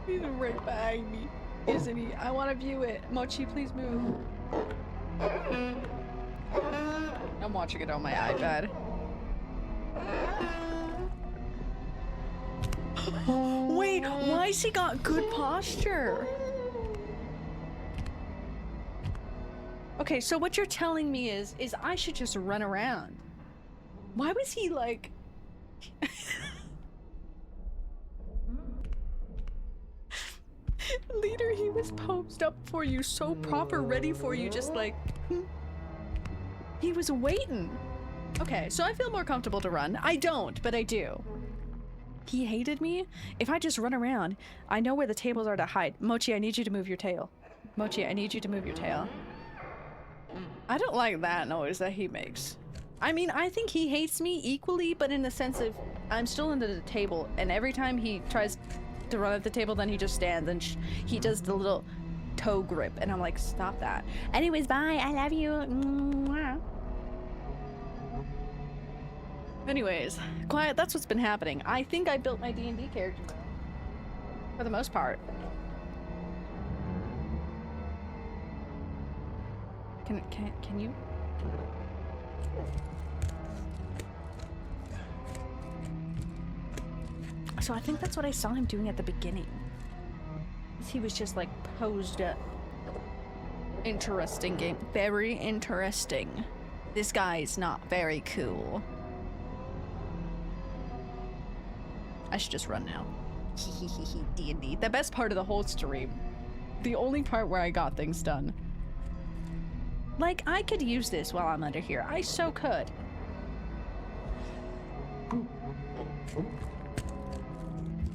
He's right behind me, isn't he? I want to view it. Mochi, please move. I'm watching it on my iPad. Wait, why has he got good posture? Okay, so what you're telling me is I should just run around. Why was he like... Leader, he was posed up for you, so proper, ready for you, just like... He was waiting. Okay, so I feel more comfortable to run. I don't, but I do. He hated me? If I just run around, I know where the tables are to hide. Mochi, I need you to move your tail. Mochi, I need you to move your tail. I don't like that noise that he makes. I mean, I think he hates me equally, but in the sense of I'm still under the table, and every time he tries... to run at the table, then he just stands and he does the little toe grip, and I'm like, stop that. Anyways, bye. I love you. Mwah. Anyways, quiet. That's what's been happening. I think I built my D&D character though, for the most part. Can you? So I think that's what I saw him doing at the beginning. He was just like posed up. Interesting game. Very interesting. This guy is not very cool. I should just run now. D&D. The best part of the whole stream. The only part where I got things done. Like, I could use this while I'm under here. I so could.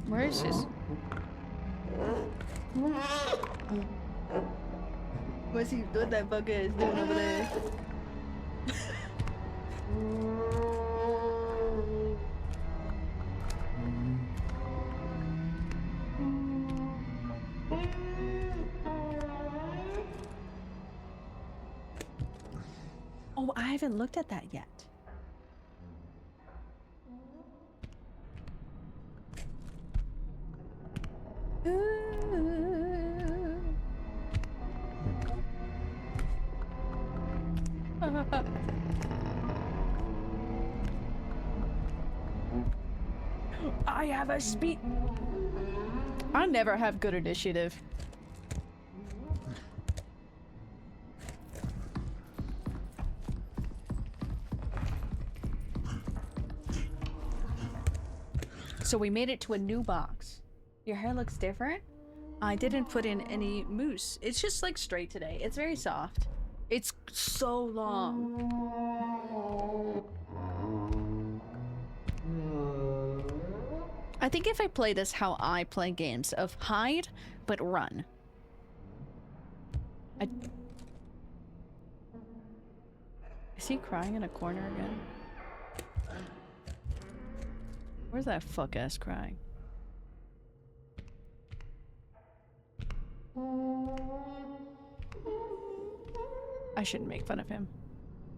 Where is his? What's he doing? That fucker is doing over there? Oh, I haven't looked at that yet. I have a speed. I never have good initiative. So we made it to a new box. Your hair looks different? I didn't put in any mousse. It's just like straight today. It's very soft. It's so long. I think if I play this how I play games of hide, but run. Is he crying in a corner again? Where's that fuck-ass crying? I shouldn't make fun of him.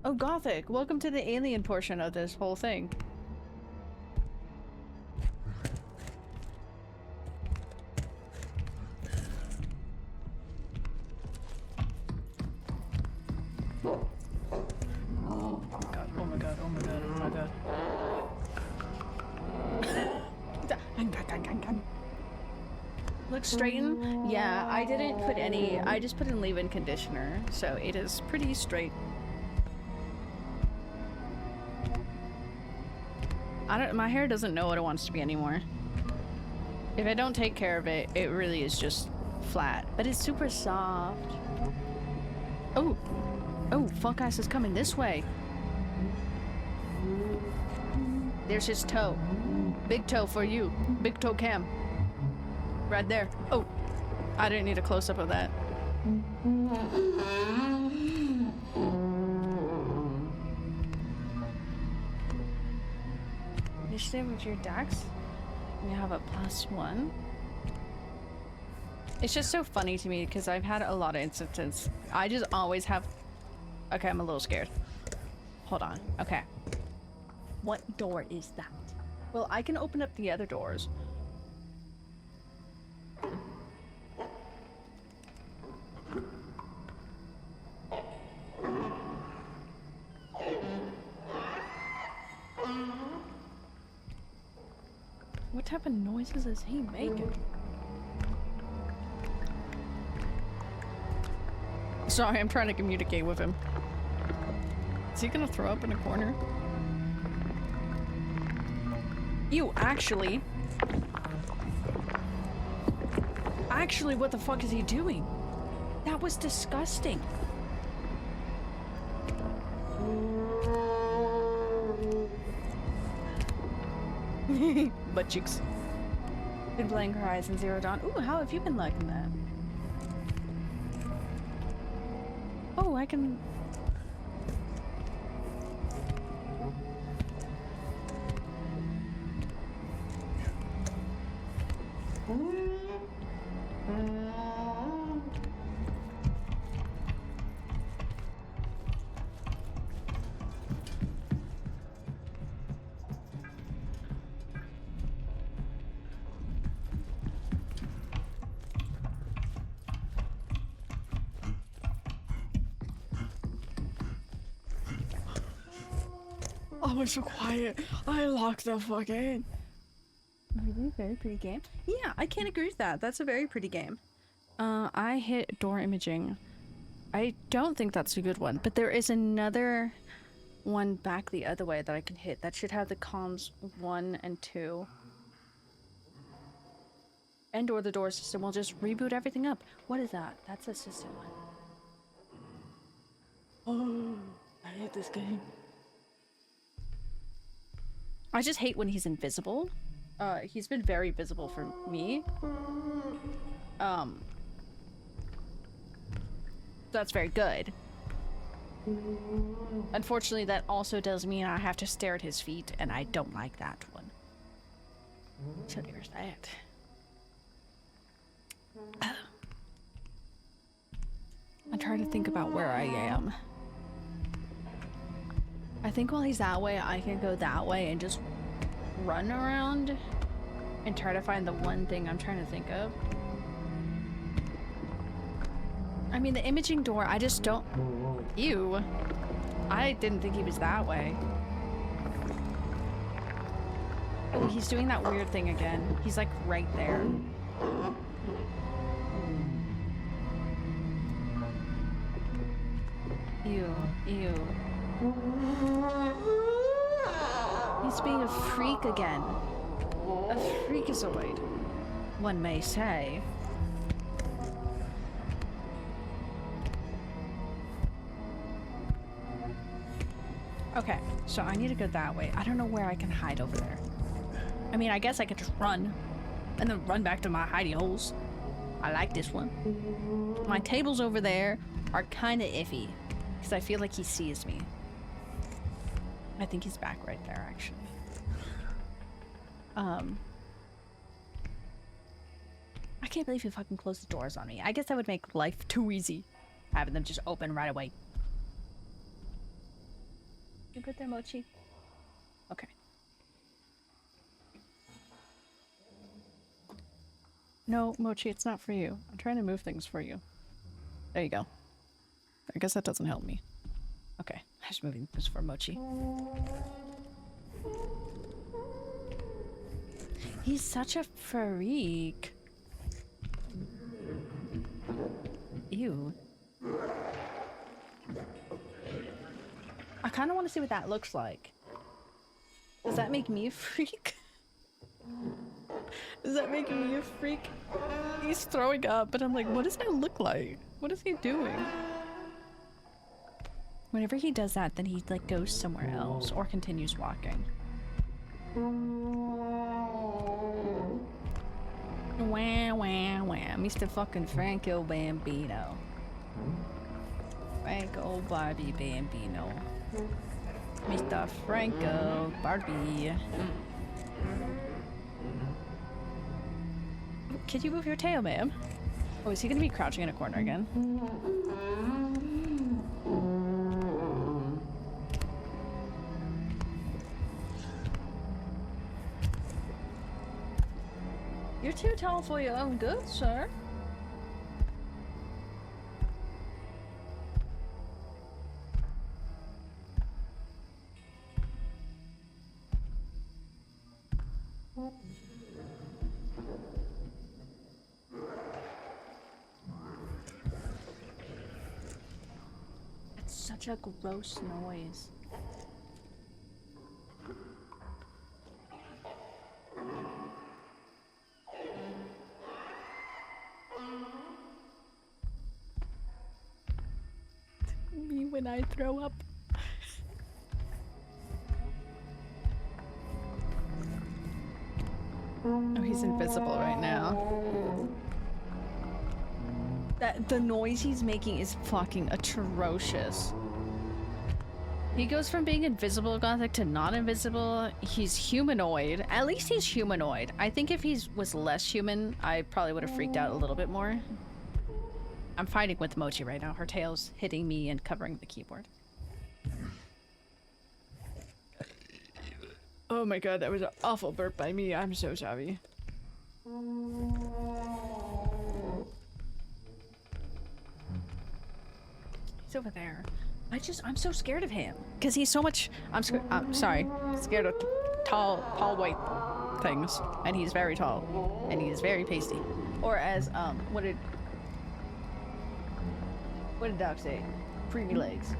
Oh, Gothic! Welcome to the alien portion of this whole thing. Oh my god, oh my god, oh my god, oh my god. Look straighten? Yeah, I didn't put any, I just put in leave-in conditioner, so it is pretty straight. My hair doesn't know what it wants to be anymore. If I don't take care of it, it really is just flat, but it's super soft. Oh, oh, fuck ass is coming this way. There's his toe. Big toe for you. Big toe cam. Right there. Oh, I didn't need a close-up of that. Initiative with your dex. You have a +1. It's just so funny to me because I've had a lot of instances. I just always have... Okay, I'm a little scared. Hold on. Okay. What door is that? Well, I can open up the other doors. What type of noises is he making? Sorry, I'm trying to communicate with him. Is he gonna throw up in a corner? Ew, actually, what the fuck is he doing? That was disgusting. Butt cheeks. Been playing Horizon Zero Dawn. Ooh, how have you been liking that? Oh, I can... Oh, it's so quiet. I locked the fuck in. Really? Very pretty game? Yeah, I can't agree with that. That's a very pretty game. I hit door imaging. I don't think that's a good one, but there is another one back the other way that I can hit. That should have the comms 1 and 2. And or the door system will just reboot everything up. What is that? That's a system one. Oh, I hate this game. I just hate when he's invisible. He's been very visible for me. That's very good. Unfortunately, that also does mean I have to stare at his feet, and I don't like that one. So there's that. I'm trying to think about where I am. I think while he's that way, I can go that way and just run around and try to find the one thing I'm trying to think of. I mean, the imaging door, I just don't... Ew. I didn't think he was that way. Oh, he's doing that weird thing again. He's like right there. Ew, ew. He's being a freak again. A freakazoid, one may say. Okay, so I need to go that way. I don't know where I can hide over there. I mean, I guess I could just run and then run back to my hidey holes. I like this one. My tables over there are kind of iffy because I feel like he sees me. I think he's back right there, actually. I can't believe you fucking closed the doors on me. I guess that would make life too easy, having them just open right away. You good there, Mochi? Okay. No, Mochi, it's not for you. I'm trying to move things for you. There you go. I guess that doesn't help me. Okay, I'm just moving this for Mochi. He's such a freak. Ew. I kind of want to see what that looks like. Does that make me a freak? Does that make me a freak? He's throwing up, but I'm like, what does that look like? What is he doing? Whenever he does that, then he like goes somewhere else or continues walking. Wah, wah, wah. Mr. fucking Franco Bambino. Franco Barbie Bambino. Mr. Franco Barbie. Can you move your tail, ma'am? Oh, is he gonna be crouching in a corner again? You're too tall for your own good, sir. It's such a gross noise. Me when I throw up. Oh, he's invisible right now. The noise he's making is fucking atrocious. He goes from being invisible Gothic to not invisible. He's humanoid. At least he's humanoid. I think if he was less human, I probably would have freaked out a little bit more. I'm fighting with Mochi right now. Her tail's hitting me and covering the keyboard. Oh my god, that was an awful burp by me. I'm so sorry. He's over there. I'm so scared of him because he's so much. I'm sorry, scared of tall white things, and he's very tall, and he's very pasty. Or as what did Doc say? Creamy legs.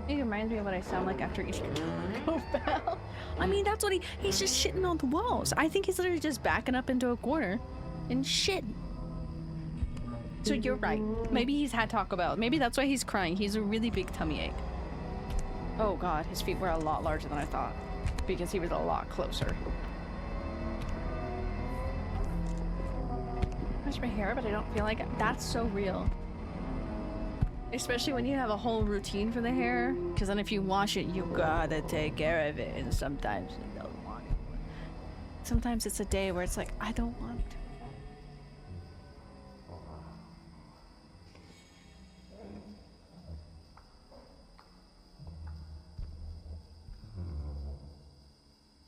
It reminds me of what I sound like after eating Taco Bell. I mean, that's what he's just shitting on the walls. I think he's literally just backing up into a corner and shitting. So you're right. Maybe he's had Taco Bell. Maybe that's why he's crying. He's a really big tummy ache. Oh god, his feet were a lot larger than I thought. Because he was a lot closer. Wash my hair, but I don't feel like it. That's so real. Especially when you have a whole routine for the hair. Because then if you wash it, you gotta take care of it. And sometimes you don't want it. Sometimes it's a day where it's like, I don't want to.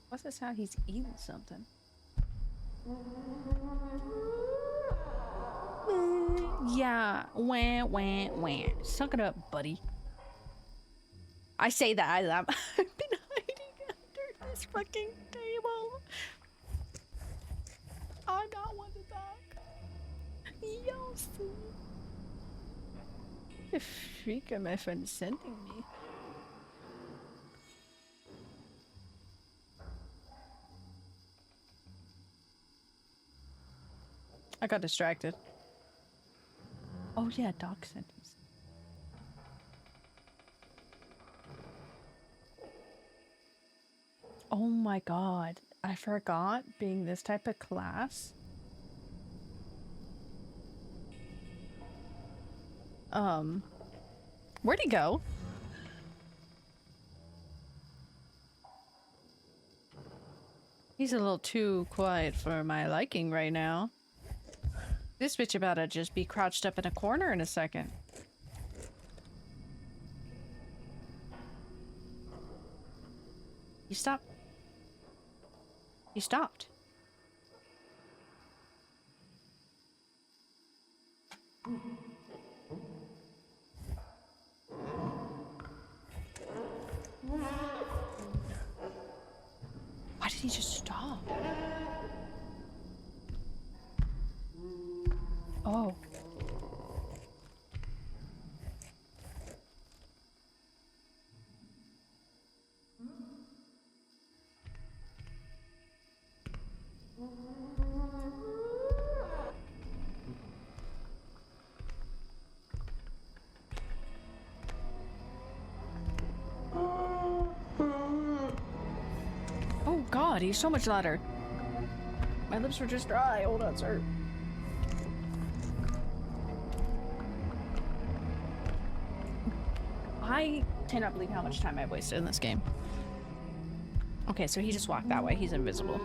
What's the sound? He's eating something. Yeah, wah, wah, wah. Suck it up, buddy. I say that I've been hiding under this fucking table. I'm not one to talk. Yes. The freak are my friend sending me. I got distracted. Oh yeah, Doc sent us. Oh my god. I forgot being this type of class. Where'd he go? He's a little too quiet for my liking right now. This bitch about to just be crouched up in a corner in a second. You stopped. You stopped. Why did he just stop? Oh. Oh god, he's so much louder. My lips were just dry. Hold on, sir. I cannot believe how much time I've wasted in this game. Okay, so he just walked that way. He's invisible.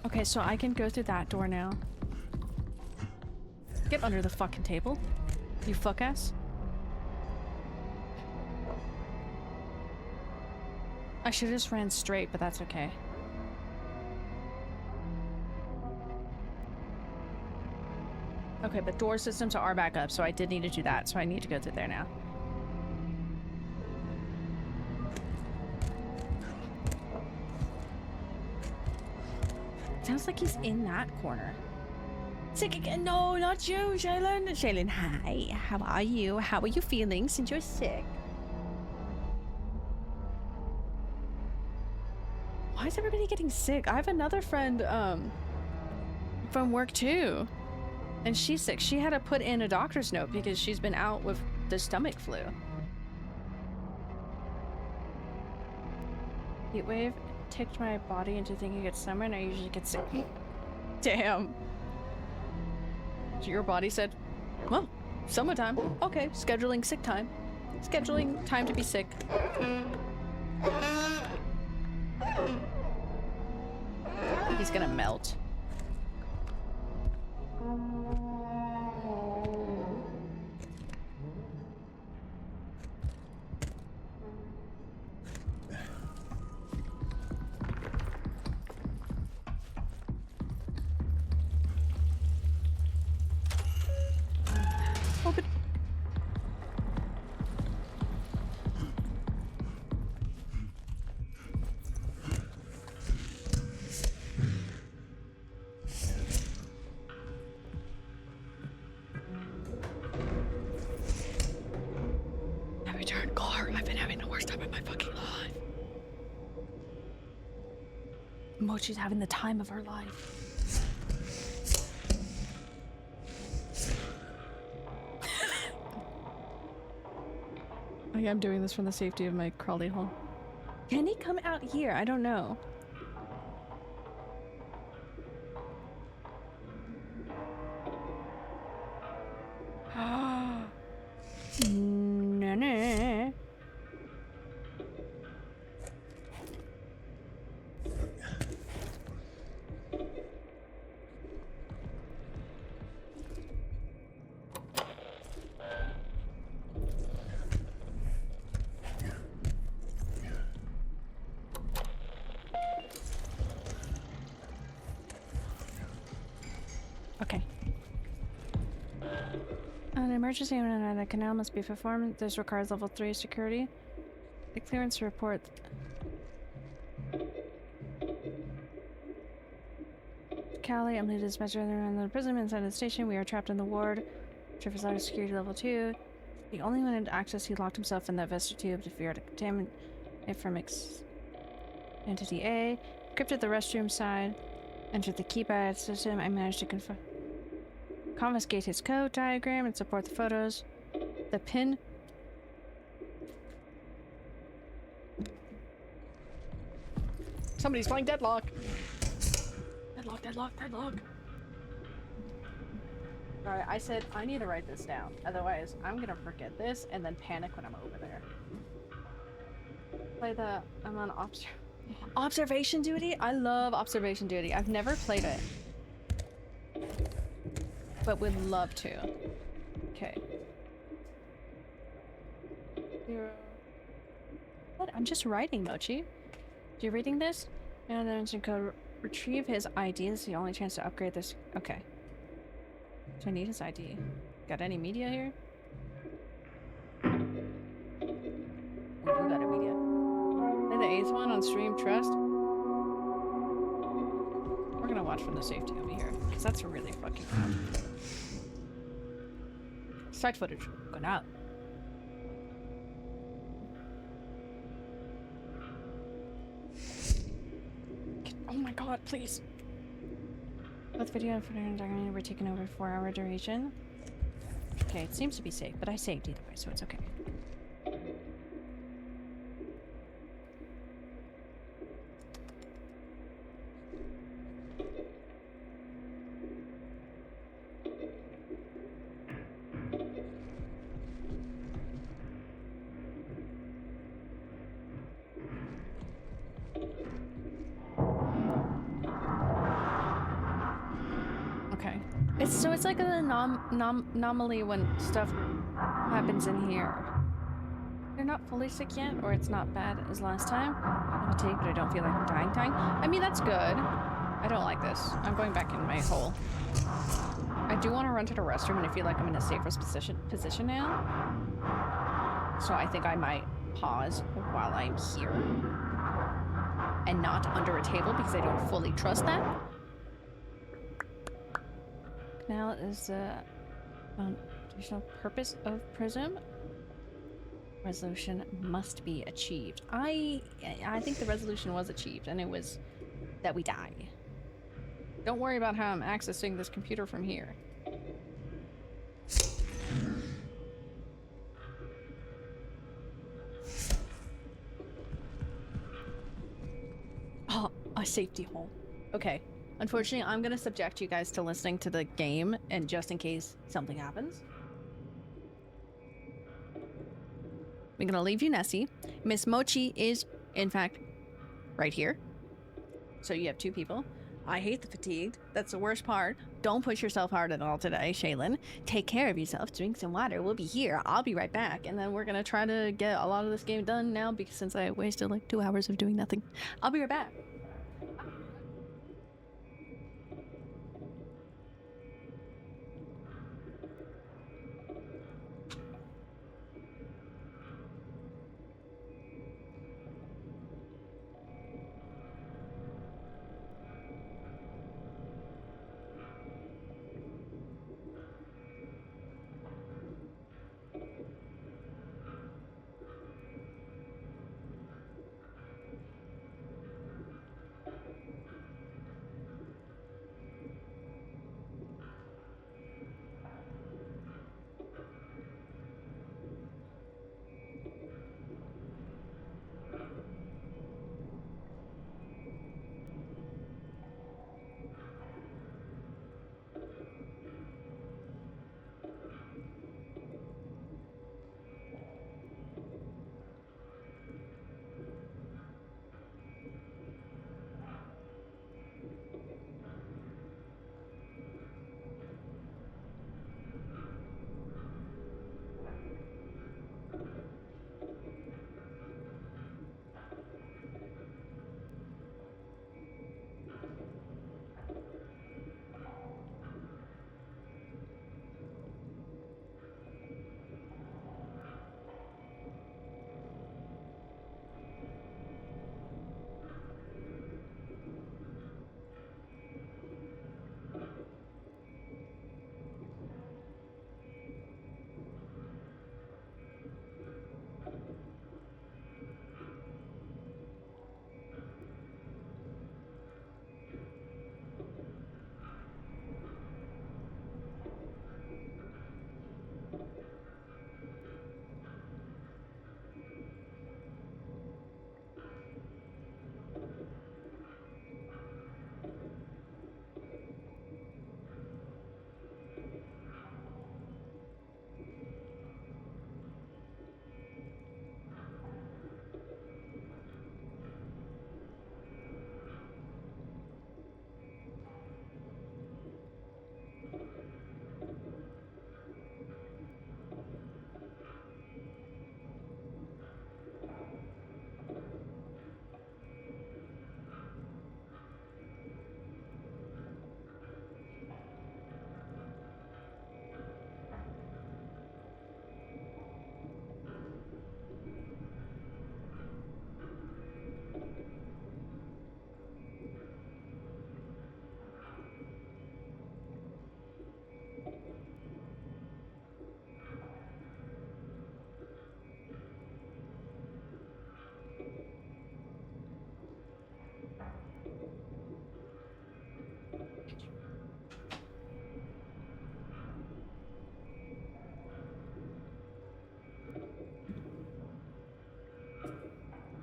Okay, so I can go through that door now. Get under the fucking table, you fuck ass. I should have just ran straight, but that's okay. Okay, but door systems are back up, so I did need to do that, so I need to go through there now. Sounds like he's in that corner. Sick again? No, not you, Shaylin. Shaylin, hi. How are you? How are you feeling since you're sick? Why is everybody getting sick? I have another friend from work too, and she's sick. She had to put in a doctor's note because she's been out with the stomach flu. Heat wave ticked my body into thinking it's summer and I usually get sick. Damn. So your body said, well, summertime. Okay, scheduling sick time. Scheduling time to be sick. He's gonna melt. Mochi's having the time of her life. I am doing this from the safety of my crawly hole. Can he come out here? I don't know. No, no. Okay. An emergency in the canal must be performed. This requires level 3 security. The clearance report. Callie, I'm the dispatcher in the prison inside the station. We are trapped in the ward. Trevor Auto security level 2. The only one in access, he locked himself in that vesta tube to fear to contaminate it from entity A. Encrypted the restroom side. Entered the keypad system. I managed to confiscate his code diagram and support the photos. The pin. Somebody's playing Deadlock. Deadlock, deadlock, deadlock. Alright, I said I need to write this down. Otherwise, I'm gonna forget this and then panic when I'm over there. Play the... I'm on observation duty? I love observation duty. I've never played it. But would love to. Okay. 0. What? I'm just writing, Mochi. You reading this? And then to code retrieve his ID. This is the only chance to upgrade this. Okay. So I need his ID. Got any media here? We do got a media. Play the 8th one on stream trust. We're gonna watch from the safety over here. Because that's really fucking loud. Site footage. Going out. Oh my god, please. Both video and footage and documentary were taken over 4-hour duration. Okay, it seems to be safe, but I saved either way, so it's okay. It's like an anomaly when stuff happens in here. They're not fully sick yet, or it's not bad as last time. I'm fatigue, but I don't feel like I'm dying. I mean, that's good. I don't like this. I'm going back in my hole. I do want to run to the restroom, and I feel like I'm in a safer position now. So I think I might pause while I'm here. And not under a table, because I don't fully trust that. Now is the foundational purpose of Prism. Resolution must be achieved. I think the resolution was achieved, and it was that we die. Don't worry about how I'm accessing this computer from here. Oh, a safety hole. Okay. Unfortunately, I'm gonna subject you guys to listening to the game, and just in case something happens. We're gonna leave you, Nessie. Miss Mochi is, in fact, right here. So you have 2 people. I hate the fatigued. That's the worst part. Don't push yourself hard at all today, Shaylin. Take care of yourself. Drink some water. We'll be here. I'll be right back. And then we're gonna try to get a lot of this game done now, because since I wasted like 2 hours of doing nothing. I'll be right back.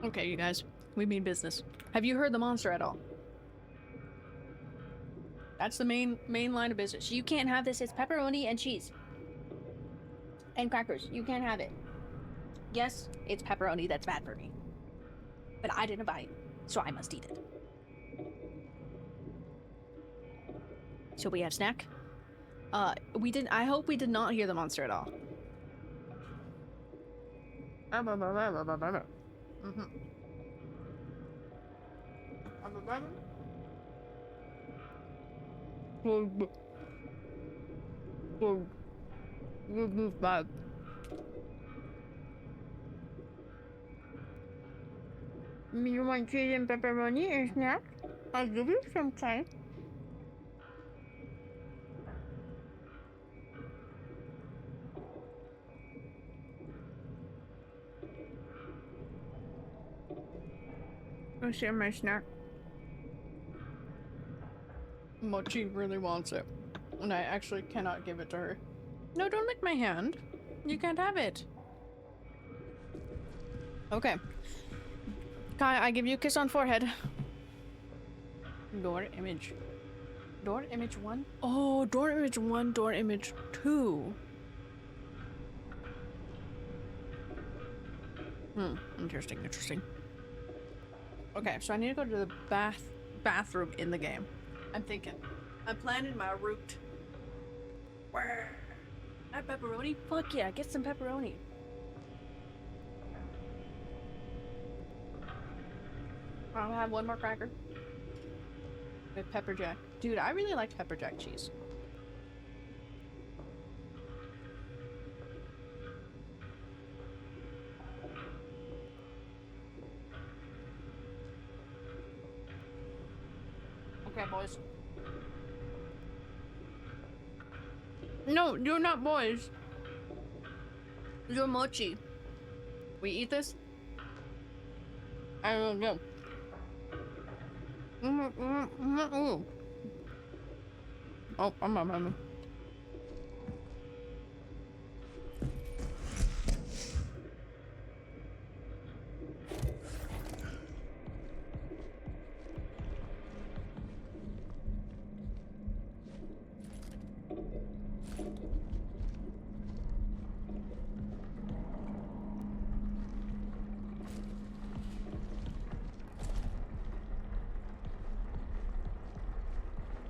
Okay, you guys, we mean business. Have you heard the monster at all? That's the main line of business. You can't have this. It's pepperoni and cheese. And crackers. You can't have it. Yes, it's pepperoni that's bad for me. But I didn't buy it, so I must eat it. So we have snack. We didn't. I hope we did not hear the monster at all. You want cheese and pepperoni and snack? I'll give you some time. I'll share my snack. Mochi really wants it, and I actually cannot give it to her. No, don't lick my hand. You can't have it. Okay. Kai, I give you a kiss on forehead. Door image. Door image 1? Oh, door image 1, door image 2. Interesting, interesting. Okay, so I need to go to the bathroom in the game. I'm thinking. I'm planning my route. Where? That pepperoni? Fuck yeah, get some pepperoni. I'll have one more cracker. With pepper jack. Dude, I really like pepper jack cheese. Okay, boys. No, you're not boys. You're mochi. We eat this? I don't know. Oh, I'm.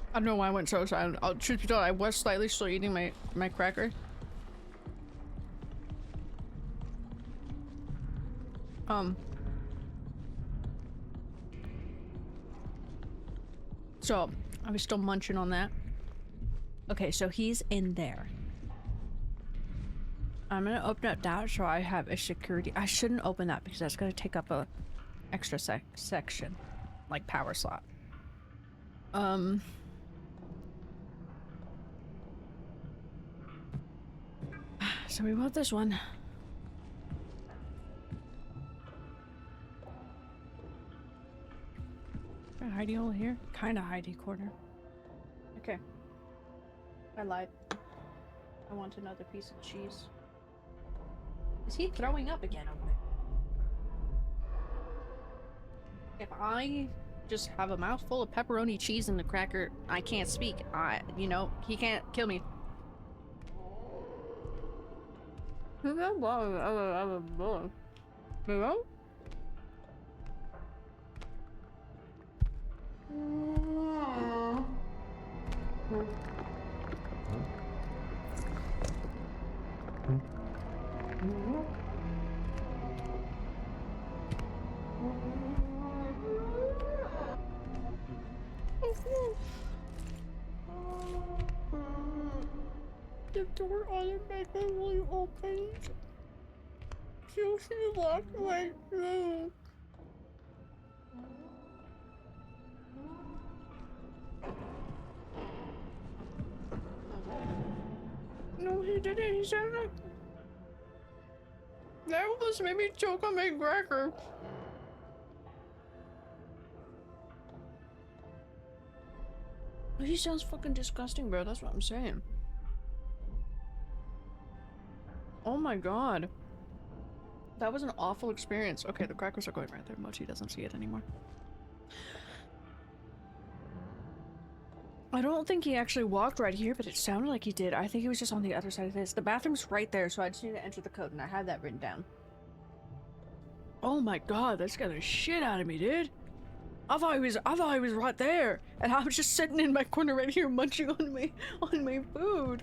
I don't know why I went so silent. Truth be told, I was slightly still eating my cracker. So, I was still munching on that. Okay, so he's in there. I'm gonna open up that so I have a security. I shouldn't open that because that's gonna take up a extra section. Like power slot. So we want this one. Hidey hole here? Kinda hidey corner. Okay. I lied. I want another piece of cheese. Is he throwing up again over there? If I just have a mouthful of pepperoni cheese in the cracker, I can't speak. You know, he can't kill me. Hello? The door automatically opens. She walked right through. No, he didn't. He said like that almost made me choke on my cracker. He sounds fucking disgusting, bro. That's what I'm saying. Oh my god. That was an awful experience. Okay, the crackers are going right there. Mochi doesn't see it anymore. I don't think he actually walked right here, but it sounded like he did. I think he was just on the other side of this. The bathroom's right there, so I just need to enter the code, and I had that written down. Oh my god, that scared the shit out of me, dude. I thought he was right there, and I was just sitting in my corner right here munching on my food.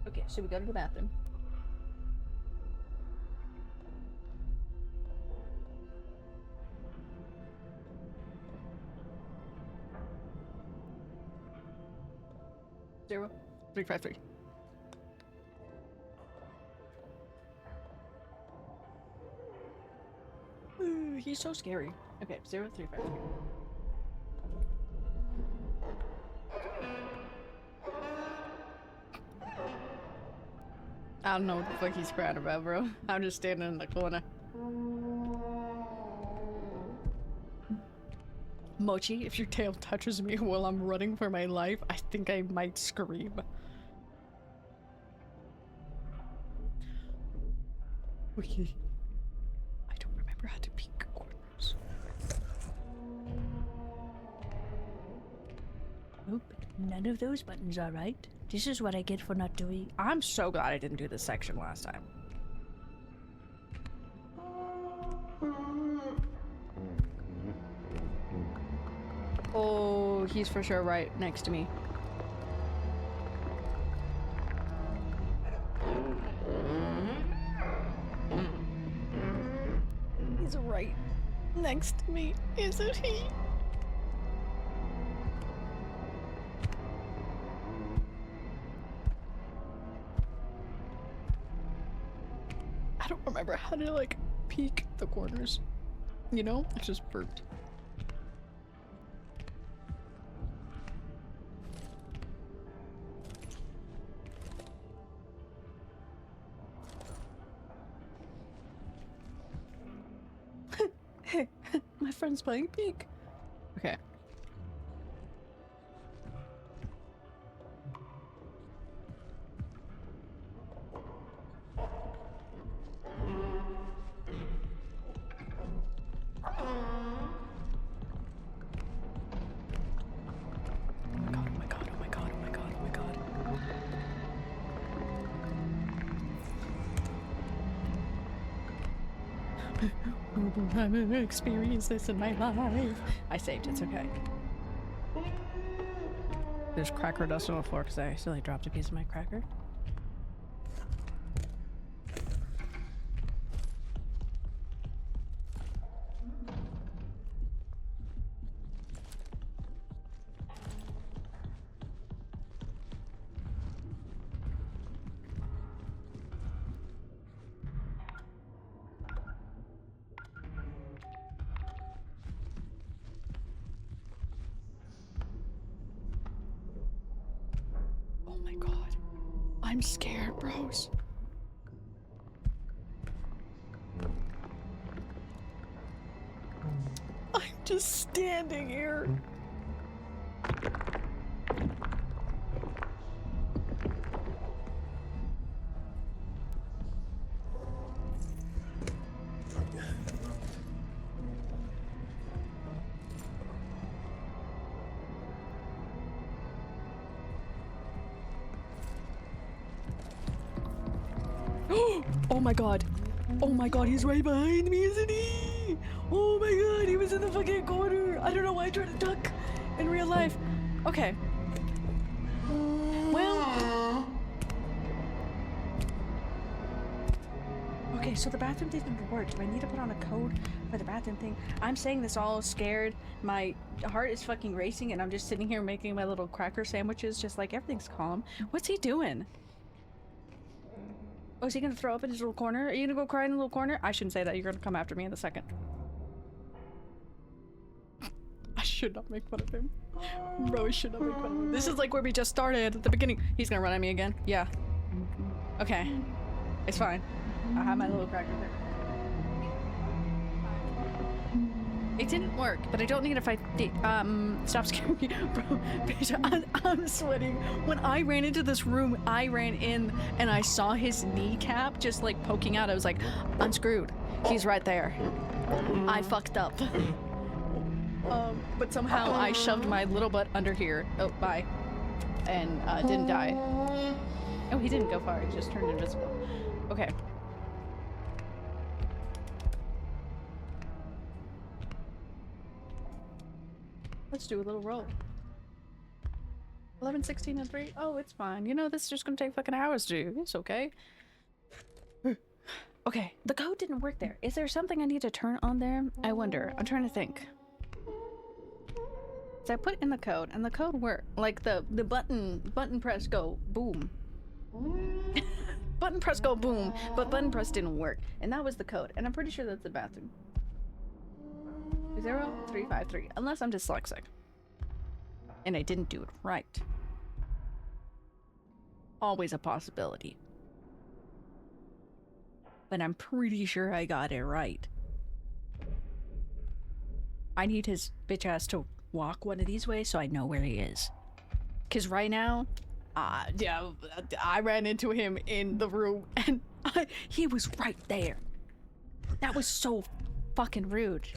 Okay, so we go to the bathroom. Zero, 353. Ooh, he's so scary. Okay, 0353. I don't know what the fuck he's crying about, bro. I'm just standing in the corner. Mochi, if your tail touches me while I'm running for my life, I think I might scream. Okay. I don't remember how to peek corners. Nope, none of those buttons are right. This is what I get for not doing. I'm so glad I didn't do this section last time. Oh, he's for sure right next to me. He's right next to me, isn't he? I don't remember how to, like, peek the corners. You know? I just burped. Hey, my friend's playing peek. Okay. I've never experienced this in my life. I saved, it's okay. There's cracker dust on the floor because I accidentally dropped a piece of my cracker. I'm scared, bros. I'm just standing here. Oh my god. Oh my god, he's right behind me, isn't he? Oh my god, he was in the fucking corner. I don't know why I tried to duck in real life. Okay. Well. Okay, so the bathroom didn't work. Do I need to put on a code for the bathroom thing? I'm saying this all scared. My heart is fucking racing and I'm just sitting here making my little cracker sandwiches just like everything's calm. What's he doing? Oh, is he gonna throw up in his little corner? Are you gonna go cry in the little corner? I shouldn't say that. You're gonna come after me in a second. I should not make fun of him. Bro, I should not make fun of him. This is like where we just started at the beginning. He's gonna run at me again. Yeah. Okay. It's fine. I have my little cracker there. It didn't work, but I don't need to fight. Stop scaring me, bro. Bitch, I'm sweating. When I ran into this room, I ran in and I saw his kneecap just like poking out. I was like, I'm screwed. He's right there. I fucked up. But somehow I shoved my little butt under here. Oh, bye. And didn't die. Oh, he didn't go far. He just turned invisible. Okay. Let's do a little roll. 11, 16, and 3. Oh, it's fine. You know, this is just gonna take fucking hours to do. It's okay. Okay, the code didn't work there. Is there something I need to turn on there? I wonder. I'm trying to think. So I put in the code, and the code worked. Like the button press go boom. Button press go boom, but button press didn't work, and that was the code. And I'm pretty sure that's the bathroom. 0353, unless I'm dyslexic and I didn't do it right. Always a possibility, but I'm pretty sure I got it right. I need his bitch ass to walk one of these ways so I know where he is, because right now yeah, I ran into him in the room and he was right there. That was so fucking rude.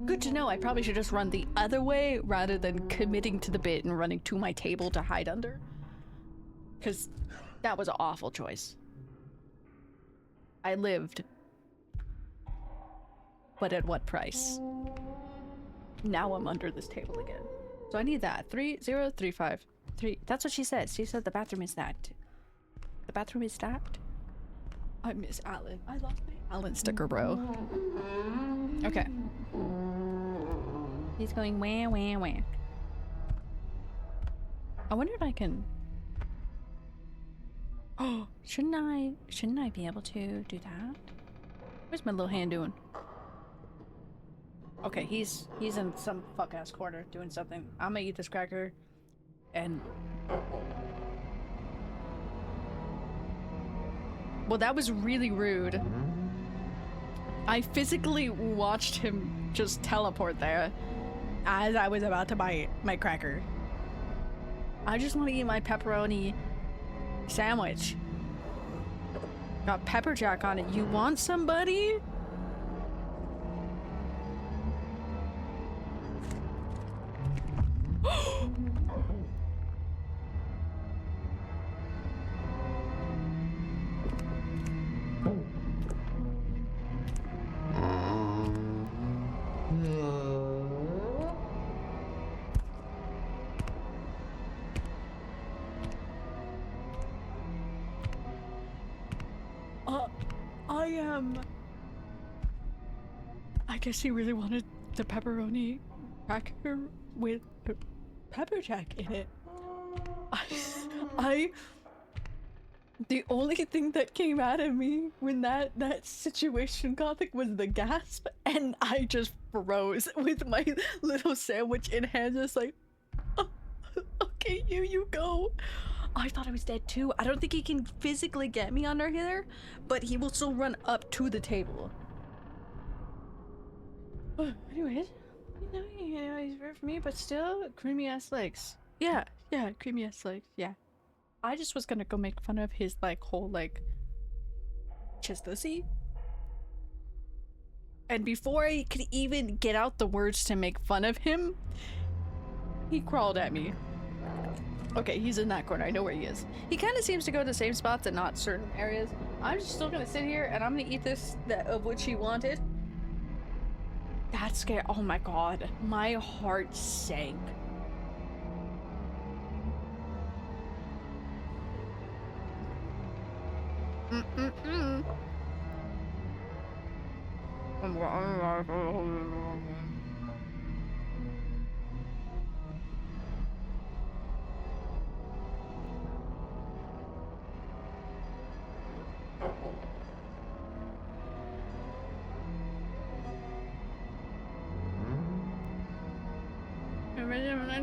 Good to know. I probably should just run the other way rather than committing to the bit and running to my table to hide under. Because that was an awful choice. I lived. But at what price? Now I'm under this table again. So I need that. 3035. 3. That's what she said. She said the bathroom is that. The bathroom is that? I miss Alan. I love my Alan sticker, bro. Okay. He's going wah wah wah. I wonder if I can. Oh, shouldn't I be able to do that? Where's my little hand doing? Okay, he's in some fuck ass corner doing something. I'm gonna eat this cracker and well, that was really rude. I physically watched him just teleport there as I was about to bite my cracker. I just want to eat my pepperoni sandwich. Got pepper jack on it. You want somebody? I guess he really wanted the pepperoni cracker with pepper jack in it. The only thing that came out of me when that situation Gothic was the gasp, and I just froze with my little sandwich in hand, just like, oh, okay, you go. I thought I was dead too. I don't think he can physically get me under here, but he will still run up to the table. Anyways, you know, he's rare for me, but still, creamy ass legs. Yeah, creamy ass legs, yeah. I just was gonna go make fun of his, like, whole, like, chestusy. And before I could even get out the words to make fun of him, he crawled at me. Okay, he's in that corner. I know where he is. He kind of seems to go to the same spots and not certain areas. I'm just still gonna sit here and I'm gonna eat this, of which he wanted. That's scary. Oh my god. My heart sank.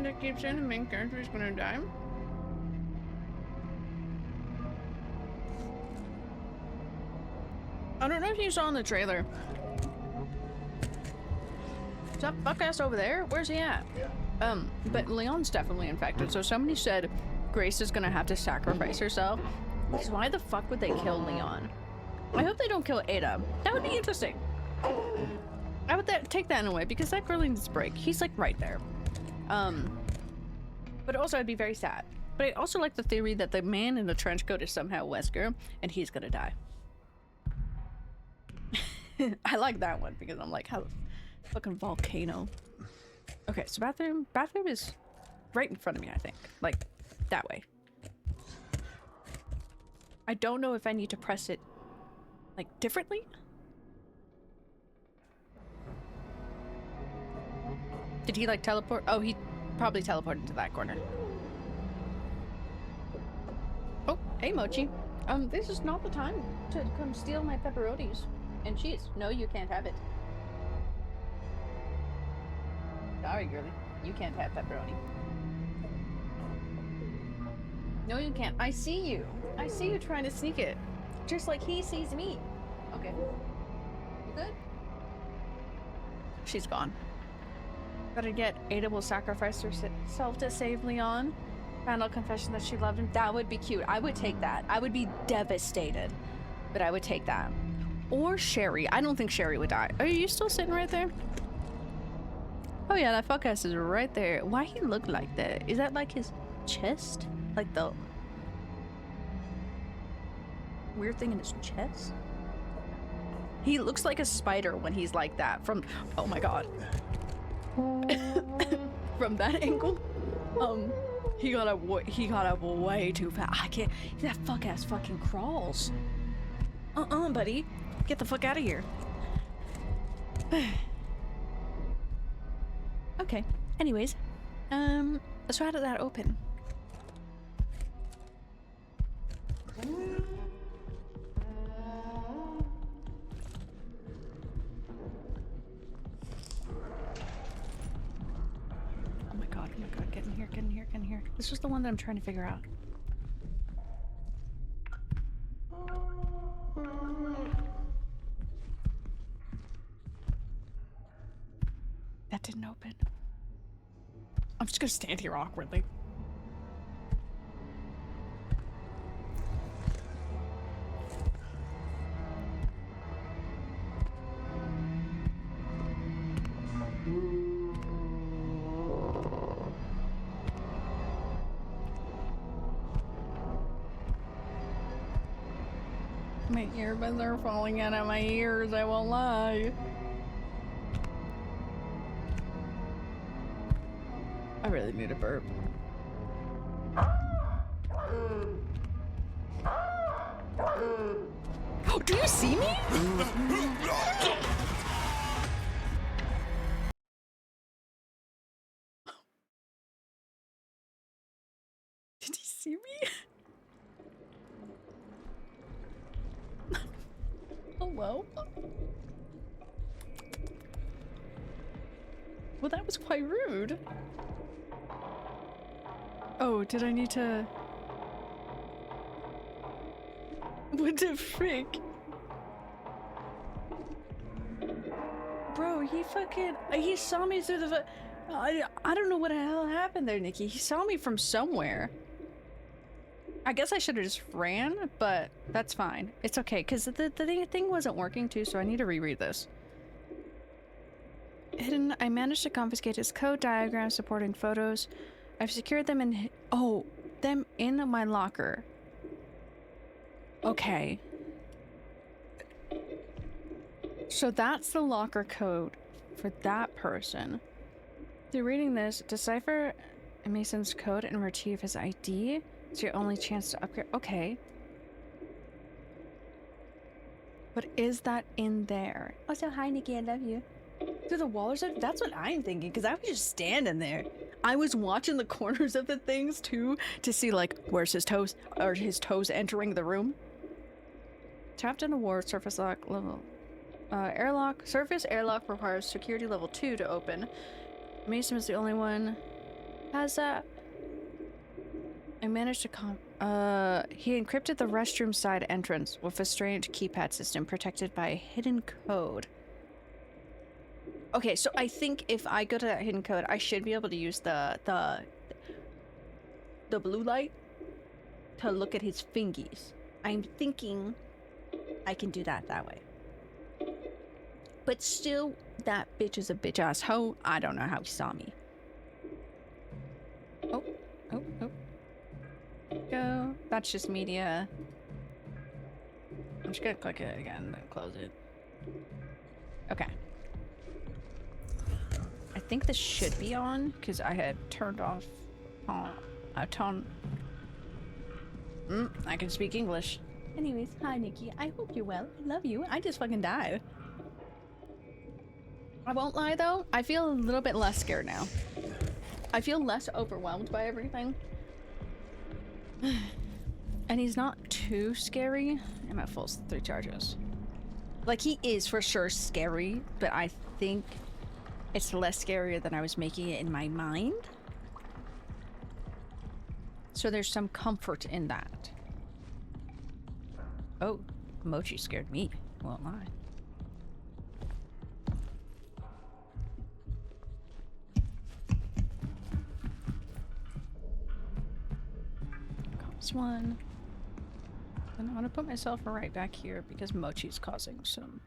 That keeps saying the main character is gonna die. I don't know if you saw in the trailer. that fuck ass over there? Where's he at? But Leon's definitely infected, so somebody said Grace is gonna have to sacrifice herself. Because why the fuck would they kill Leon? I hope they don't kill Ada. That would be interesting. I would take that in a way, because that girl needs a break. He's like right there. But also I'd be very sad. But I also like the theory that the man in the trench coat is somehow Wesker, and he's gonna die. I like that one, because I'm like, how fucking volcano. Okay, so bathroom is right in front of me, I think. Like, that way. I don't know if I need to press it, like, differently? Did he, like, teleport? Oh, he probably teleported to that corner. Oh, hey, Mochi. This is not the time to come steal my pepperonis and cheese. No, you can't have it. Sorry, girlie. You can't have pepperoni. No, you can't. I see you. I see you trying to sneak it. Just like he sees me. Okay. You good? She's gone. Gotta get Ada will sacrifice herself to save Leon. Final confession that she loved him. That would be cute. I would take that. I would be devastated. But I would take that. Or Sherry. I don't think Sherry would die. Are you still sitting right there? Oh yeah, that fuck ass is right there. Why he look like that? Is that like his chest? Like the weird thing in his chest? He looks like a spider when he's like that from, oh my god. From that angle, he got up way too fast. I can't, that fuck ass fucking crawls. Buddy, get the fuck out of here. Okay, anyways, so how did that open? Oh my god, get in here, get in here, get in here. This is the one that I'm trying to figure out. That didn't open. I'm just gonna stand here awkwardly. My earbuds are falling out of my ears, I won't lie. I really need a burp. Oh, do you see me? Did he see me? Hello? Well, that was quite rude. Oh, did I need to... What the frick? Bro, he saw me through the... I don't know what the hell happened there, Nikki. He saw me from somewhere. I guess I should have just ran, but that's fine. It's okay, because the thing wasn't working too, so I need to reread this. Hidden, I managed to confiscate his code diagram supporting photos. I've secured them in... Oh, them in my locker. Okay. So that's the locker code for that person. Through reading this, decipher Mason's code and retrieve his ID. It's your only chance to upgrade. Okay. But is that in there? Oh, so hi, Nikki. I love you. Through the wall or something? That's what I'm thinking, because I was just standing there. I was watching the corners of the things, too, to see, like, where's his toes? Are his toes entering the room? Trapped in a ward, surface lock level... airlock. Surface airlock requires security level 2 to open. Mason is the only one. Has that... I managed to he encrypted the restroom side entrance with a strange keypad system protected by a hidden code. Okay, so I think if I go to that hidden code, I should be able to use the blue light to look at his fingies. I'm thinking I can do that way. But still, that bitch is a bitch ass hoe. I don't know how he saw me. Oh. Go. That's just media. I'm just gonna click it again and then close it. Okay. I think this should be on because I had turned off. I can speak English. Anyways, hi Nikki. I hope you're well. I love you. I just fucking died. I won't lie though. I feel a little bit less scared now. I feel less overwhelmed by everything. And he's not too scary. I'm at full 3 charges. Like, he is for sure scary, but I think it's less scarier than I was making it in my mind. So there's some comfort in that. Oh, Mochi scared me. Won't lie. Comes one. And I want to put myself right back here because Mochi's causing some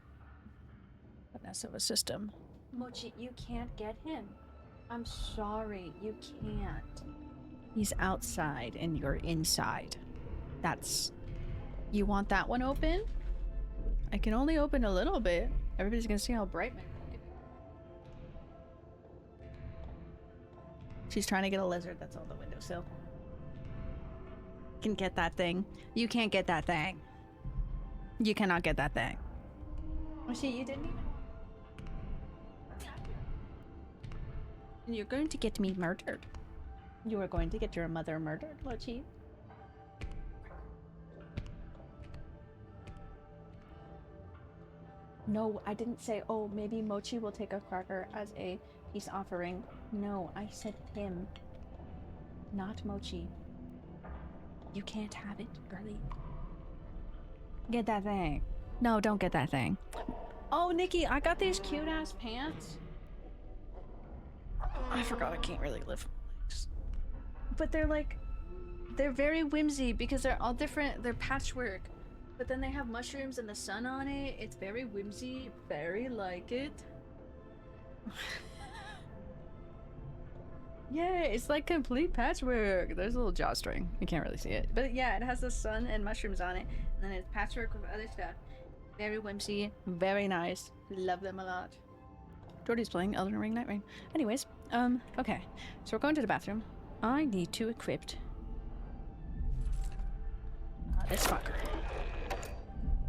mess of a system. Mochi, you can't get him. I'm sorry, you can't. He's outside and you're inside. That's... You want that one open? I can only open a little bit. Everybody's gonna see how bright my... She's trying to get a lizard that's on the windowsill. Can get that thing. You can't get that thing. You cannot get that thing. Oh shit, you didn't even... You're going to get me murdered. You are going to get your mother murdered, Mochi. No, I didn't say, oh, maybe Mochi will take a cracker as a peace offering. No, I said him. Not Mochi. You can't have it, girly. Get that thing. No, don't get that thing. Oh, Nikki, I got these cute-ass pants. I forgot I can't really lift my legs. But they're like... They're very whimsy because they're all different. They're patchwork. But then they have mushrooms and the sun on it. It's very whimsy. Very like it. Yeah, it's like complete patchwork. There's a little jawstring. You can't really see it. But yeah, it has the sun and mushrooms on it. And then it's patchwork with other stuff. Very whimsy. Very nice. Love them a lot. Jordy's playing Elden Ring Night Rain. Anyways, okay. So we're going to the bathroom. I need to equip this fucker.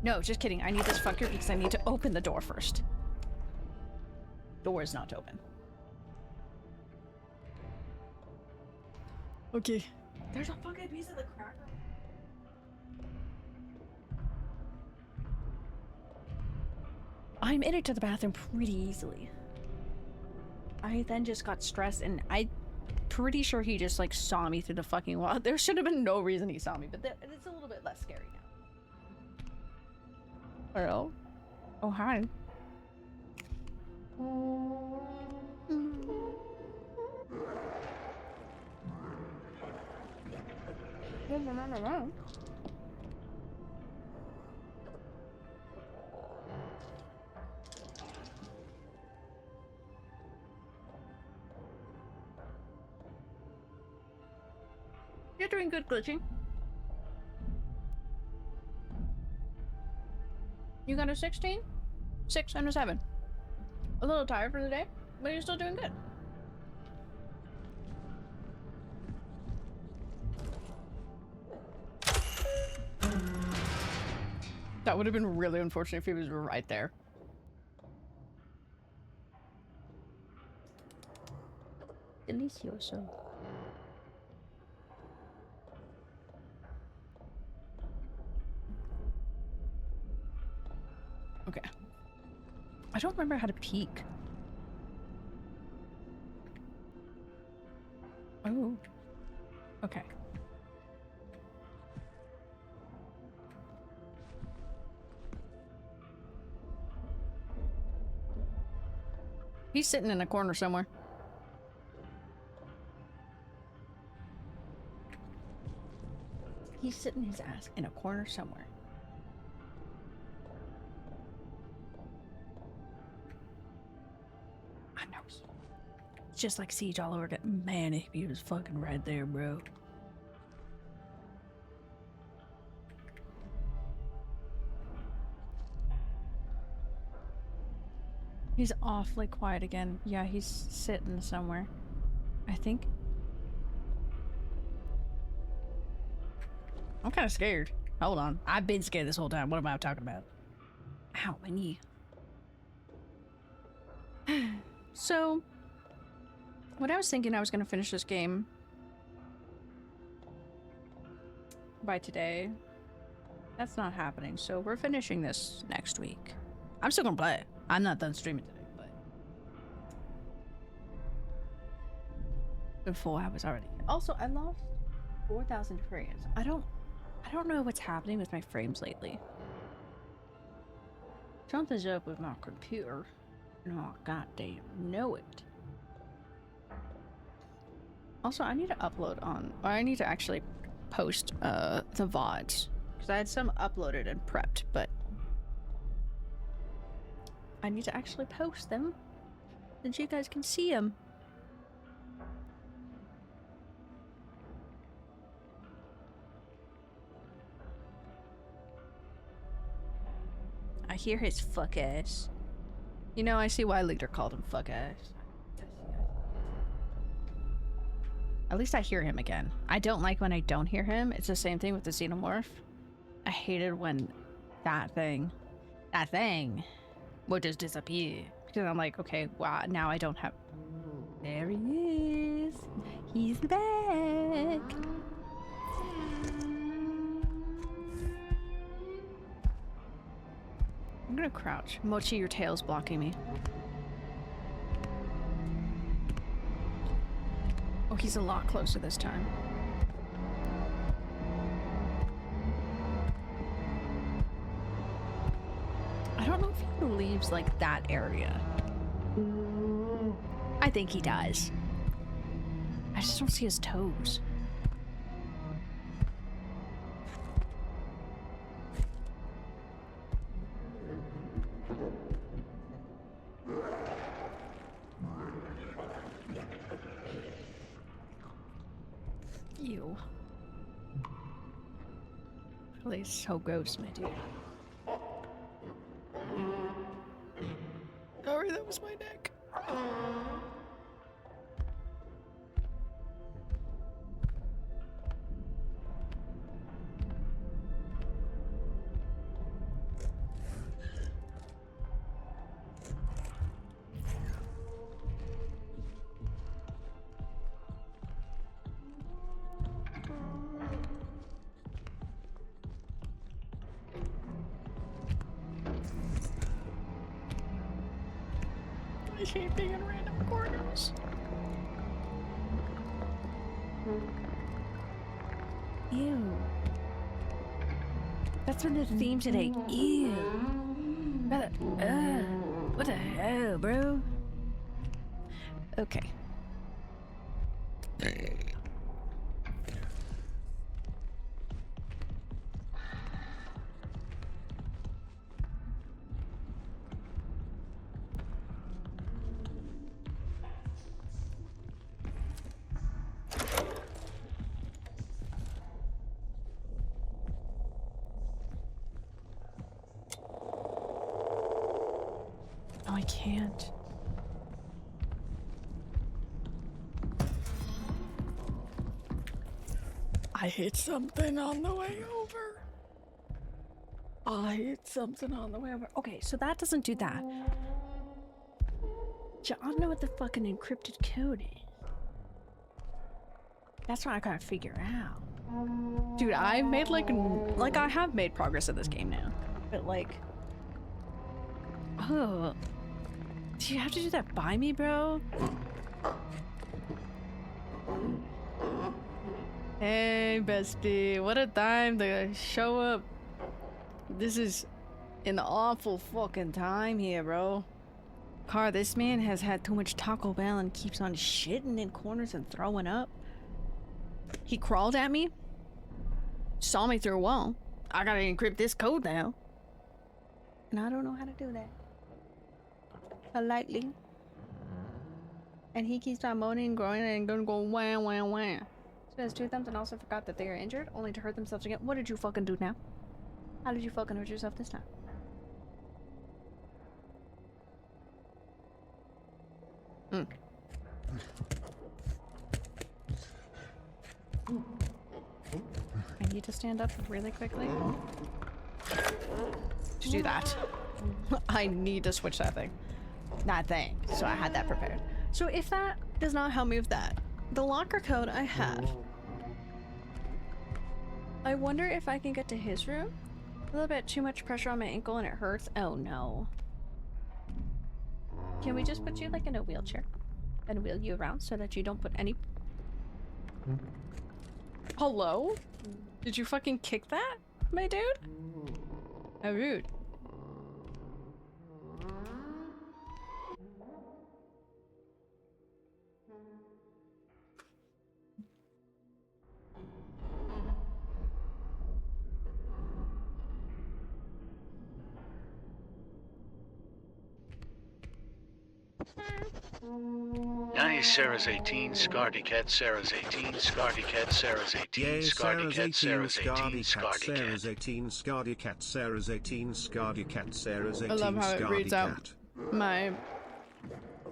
No, just kidding. I need this fucker because I need to open the door first. Door is not open. Okay. There's a fucking piece of the cracker. I made it to the bathroom pretty easily. I then just got stressed and I'm pretty sure he just like saw me through the fucking wall. There should have been no reason he saw me, but it's a little bit less scary now. Hello? Oh, hi. You're doing good, glitching. You got a 16? 6 and a 7. A little tired for the day, but you're still doing good. That would have been really unfortunate if he was right there. Delicioso. Okay. I don't remember how to peek. Oh. Okay. He's sitting in a corner somewhere. He's sitting his ass in a corner somewhere. I know. It's just like Siege all over again. Man, if he was fucking right there, bro. He's awfully quiet again. Yeah, he's sitting somewhere. I think. I'm kind of scared. Hold on. I've been scared this whole time. What am I talking about? Ow, my knee. So, what I was thinking, I was going to finish this game by today. That's not happening. So we're finishing this next week. I'm still going to play it. I'm not done streaming today, but the 4 hours already. Also, I lost 4,000 frames. I don't know what's happening with my frames lately. Something's up with my computer. No, goddamn, know it. Also, I need to upload on, or I need to actually post the VODs because I had some uploaded and prepped, but I need to actually post them so you guys can see them. I hear his fuck ass. You know, I see why Leader called him fuck ass. At least I hear him again. I don't like when I don't hear him. It's the same thing with the xenomorph. I hated when that thing would just disappear. Because I'm like, okay, wow, now I don't have... There he is. He's back. I'm gonna crouch. Mochi, your tail's blocking me. Oh, he's a lot closer this time. I don't know if he leaves, like, that area. I think he does. I just don't see his toes. Ew. Really so gross, my dude. Sorry, that was my neck. I hate being in random corners. Ew. That's been the theme today. Ew. What the hell, bro? Okay. No, I can't. I hit something on the way over. I hit something on the way over. Okay, so that doesn't do that. I don't know what the fucking encrypted code is. That's what I gotta figure out. Dude, I made like I have made progress in this game now. But like, oh, do you have to do that by me, bro? Hey, bestie, what a time to show up. This is an awful fucking time here, bro. Car, this man has had too much Taco Bell and keeps on shitting in corners and throwing up. He crawled at me, saw me through a wall. I gotta encrypt this code now. And I don't know how to do that. Politely. And he keeps on moaning, growing, and gonna go wah wah wah. So has two thumbs and also forgot that they are injured, only to hurt themselves again. What did you fucking do now? How did you fucking hurt yourself this time? I need to stand up really quickly to do that. I need to switch that thing. That thing. So I had that prepared. So if that does not help me with that, the locker code I have. I wonder if I can get to his room. A little bit too much pressure on my ankle and it hurts. Oh no. Can we just put you like in a wheelchair and wheel you around so that you don't put any... Hello? Did you fucking kick that, my dude? How rude. Nice, Sarah's 18, Scardy Cat, Sarah's 18, Scardy Cat, Sarah's 18, Yay, Scardy Cat, Sarah's 18, Scardy Cat, Scardy Sarah's Cat. 18, Scardy Cat, Sarah's 18, Scardy Cat, Sarah's 18, I love how it Scardy reads out Cat. my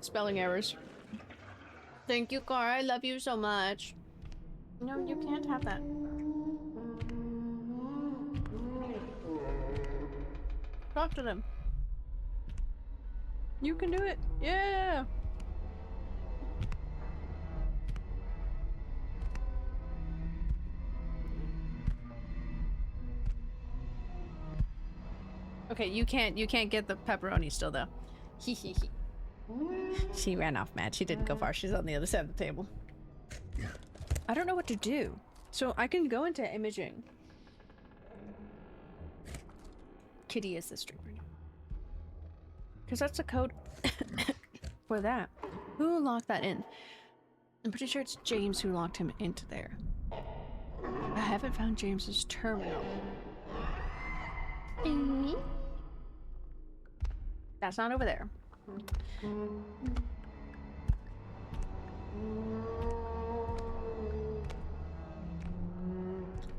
spelling errors. Thank you, Car. I love you so much. No, you can't have that. Talk to them. You can do it. Yeah. Okay, you can't get the pepperoni still though. Hee hee hee. She ran off, Matt. She didn't go far. She's on the other side of the table. I don't know what to do. So I can go into imaging. Kitty is the streamer. Because that's the code for that. Who locked that in? I'm pretty sure it's James who locked him into there. I haven't found James's terminal. That's not over there.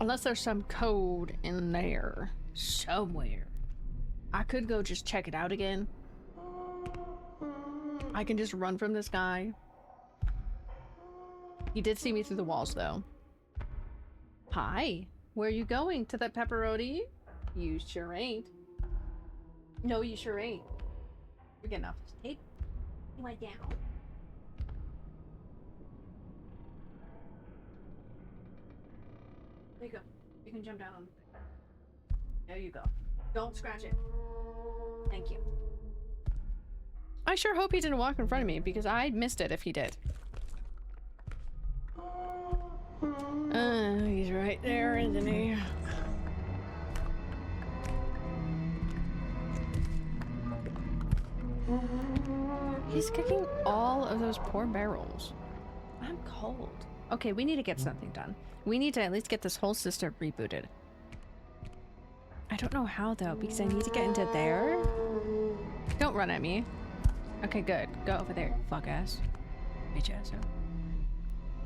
Unless there's some code in there somewhere. I could go just check it out again. I can just run from this guy. He did see me through the walls though. Hi, where are you going? To that pepperoni? You sure ain't. No, you sure ain't. You're getting off the tape. You went down. There you go. You can jump down on the thing. There you go. Don't scratch it. Thank you. I sure hope he didn't walk in front of me because I missed it if he did. He's right there, isn't he? He's kicking all of those poor barrels. I'm cold. Okay, we need to get something done. We need to at least get this whole system rebooted. I don't know how though, because I need to get into there. Don't run at me. Okay, good. Go over there, fuck ass. Bitch ass.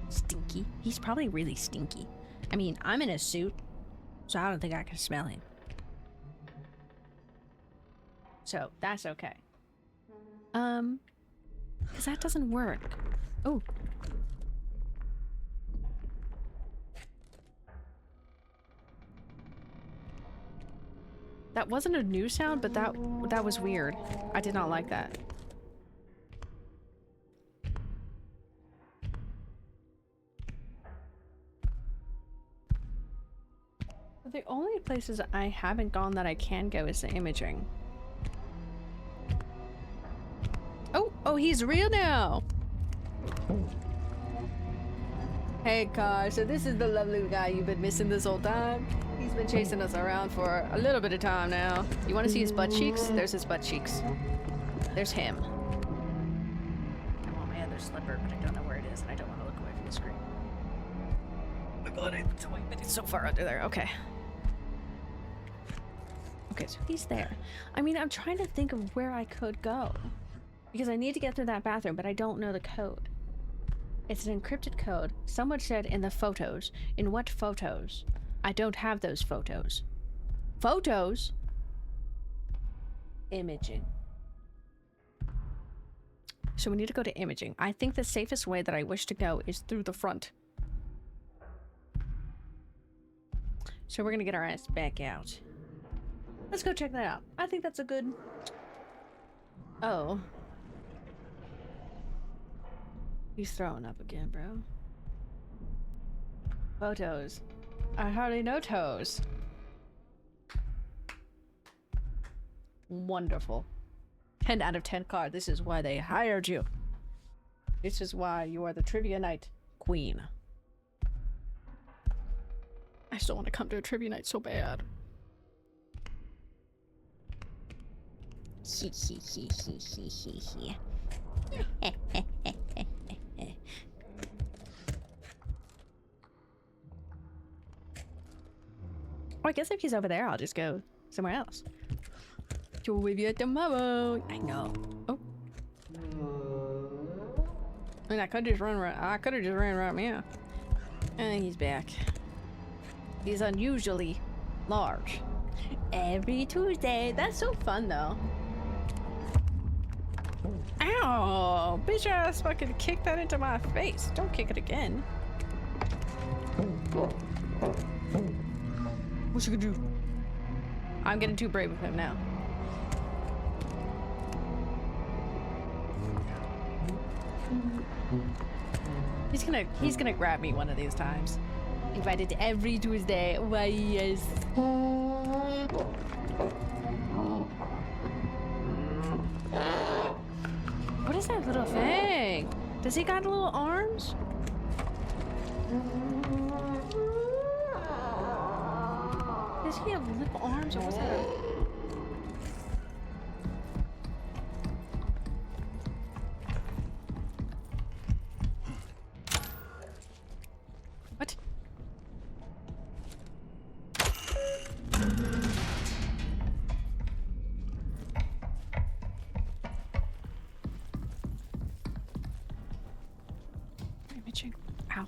Stinky. He's probably really stinky. I mean, I'm in a suit, so I don't think I can smell him. So, that's okay. Because that doesn't work. Oh. That wasn't a new sound, but that was weird. I did not like that. The only places I haven't gone that I can go is the imaging. Oh, he's real now! Hey, Car, so this is the lovely guy you've been missing this whole time. He's been chasing us around for a little bit of time now. You want to see his butt cheeks? There's his butt cheeks. There's him. the screen. Oh my god, it's so far under there. Okay. Okay, so he's there. I mean, I'm trying to think of where I could go. Because I need to get through that bathroom, but I don't know the code. It's an encrypted code. Someone said in the photos. In what photos? I don't have those photos. Photos? Imaging. So we need to go to imaging. I think the safest way that I wish to go is through the front. So we're gonna get our ass back out. Let's go check that out. I think that's a good... Oh. He's throwing up again, bro. Photos. I hardly know toes. Wonderful. 10 out of 10 card. This is why they hired you. This is why you are the trivia night queen. I still want to come to a trivia night so bad. Oh, I guess if he's over there, I'll just go somewhere else. To with you tomorrow. I know. Oh. I mean, I could just run right. I could have just ran right now. And he's back. He's unusually large. Every Tuesday. That's so fun, though. Ow! Bitch ass fucking kicked that into my face. Don't kick it again. What you gonna do? I'm getting too brave with him now. He's gonna grab me one of these times. Invited every Tuesday. Why yes. What is that little thing? Does he got little arms? Does he have little arms or what's that? What? Imaging. Ow.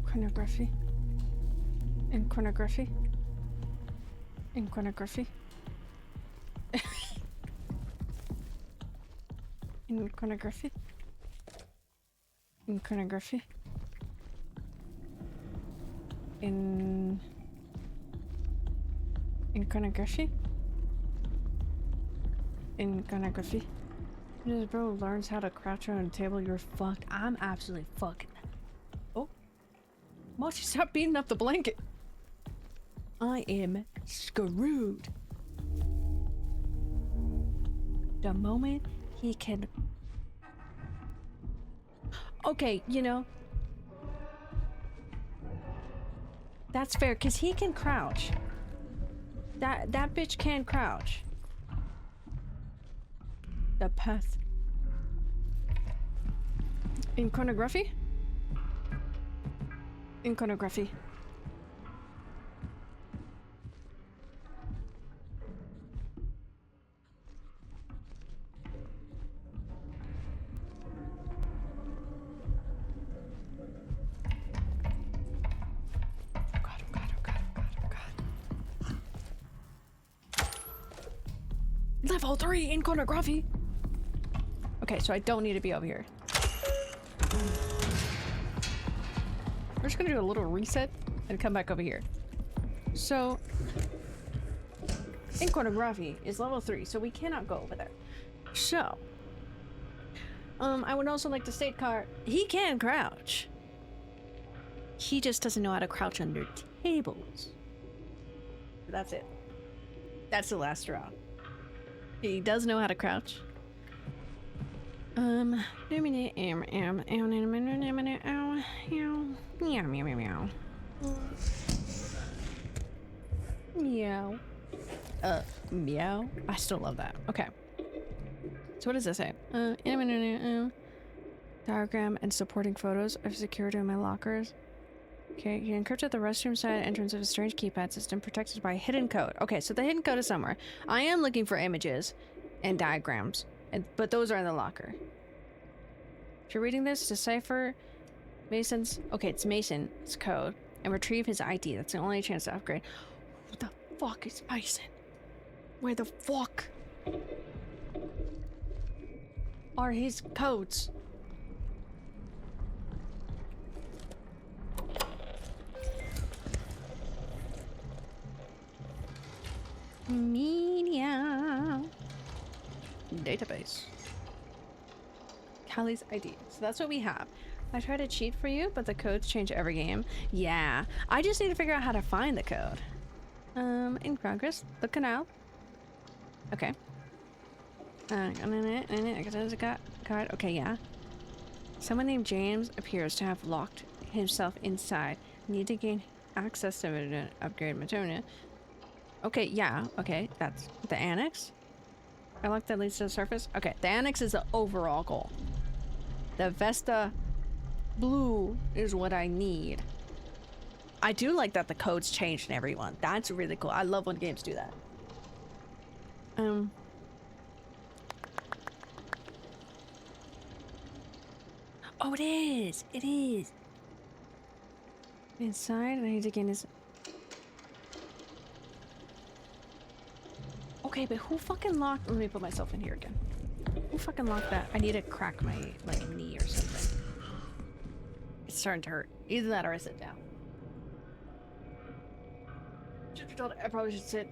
Chronography. In chronography. In chronography. In chronography. In chronography. In chronography. In chronography. This bro learns how to crouch on a table, you're fucked. I'm absolutely fucking. Oh. Mochi, stop beating up the blanket. I am screwed. The moment he can... Okay, you know. That's fair, because he can crouch. That bitch can crouch. The path. In chronography? In chronography. Level 3 in chronography. Okay, so I don't need to be over here. We're just gonna do a little reset and come back over here. So, in chronography is level 3, so we cannot go over there. So, I would also like to state, Car, he can crouch. He just doesn't know how to crouch under tables. That's it. That's the last straw. He does know how to crouch. Meow. Meow. I still love that. Okay. So what does this say? Diagram and supporting photos I've secured in my lockers. Okay, you encrypted the restroom side entrance of a strange keypad system protected by a hidden code. Okay, so the hidden code is somewhere. I am looking for images and diagrams, but those are in the locker. If you're reading this, decipher Mason's... Okay, it's Mason's code and retrieve his ID. That's the only chance to upgrade. Who the fuck is Mason? Where the fuck are his codes? Media database. Callie's ID. So that's what we have. I try to cheat for you, but the codes change every game. Yeah, I just need to figure out how to find the code. In progress. The canal. Okay. Card. Okay, yeah. Someone named James appears to have locked himself inside. Need to gain access to an upgrade material. Okay, yeah. Okay, that's the annex. I like that leads to the surface. Okay, the annex is the overall goal. The Vesta blue is what I need. I do like that the codes changed in everyone. That's really cool. I love when games do that. Oh, it is. It is. Inside, I need to gain his... Okay, but who fucking locked... Let me put myself in here again. Who fucking locked that? I need to crack my, like, knee or something. It's starting to hurt. Either that or I sit down. I probably should sit.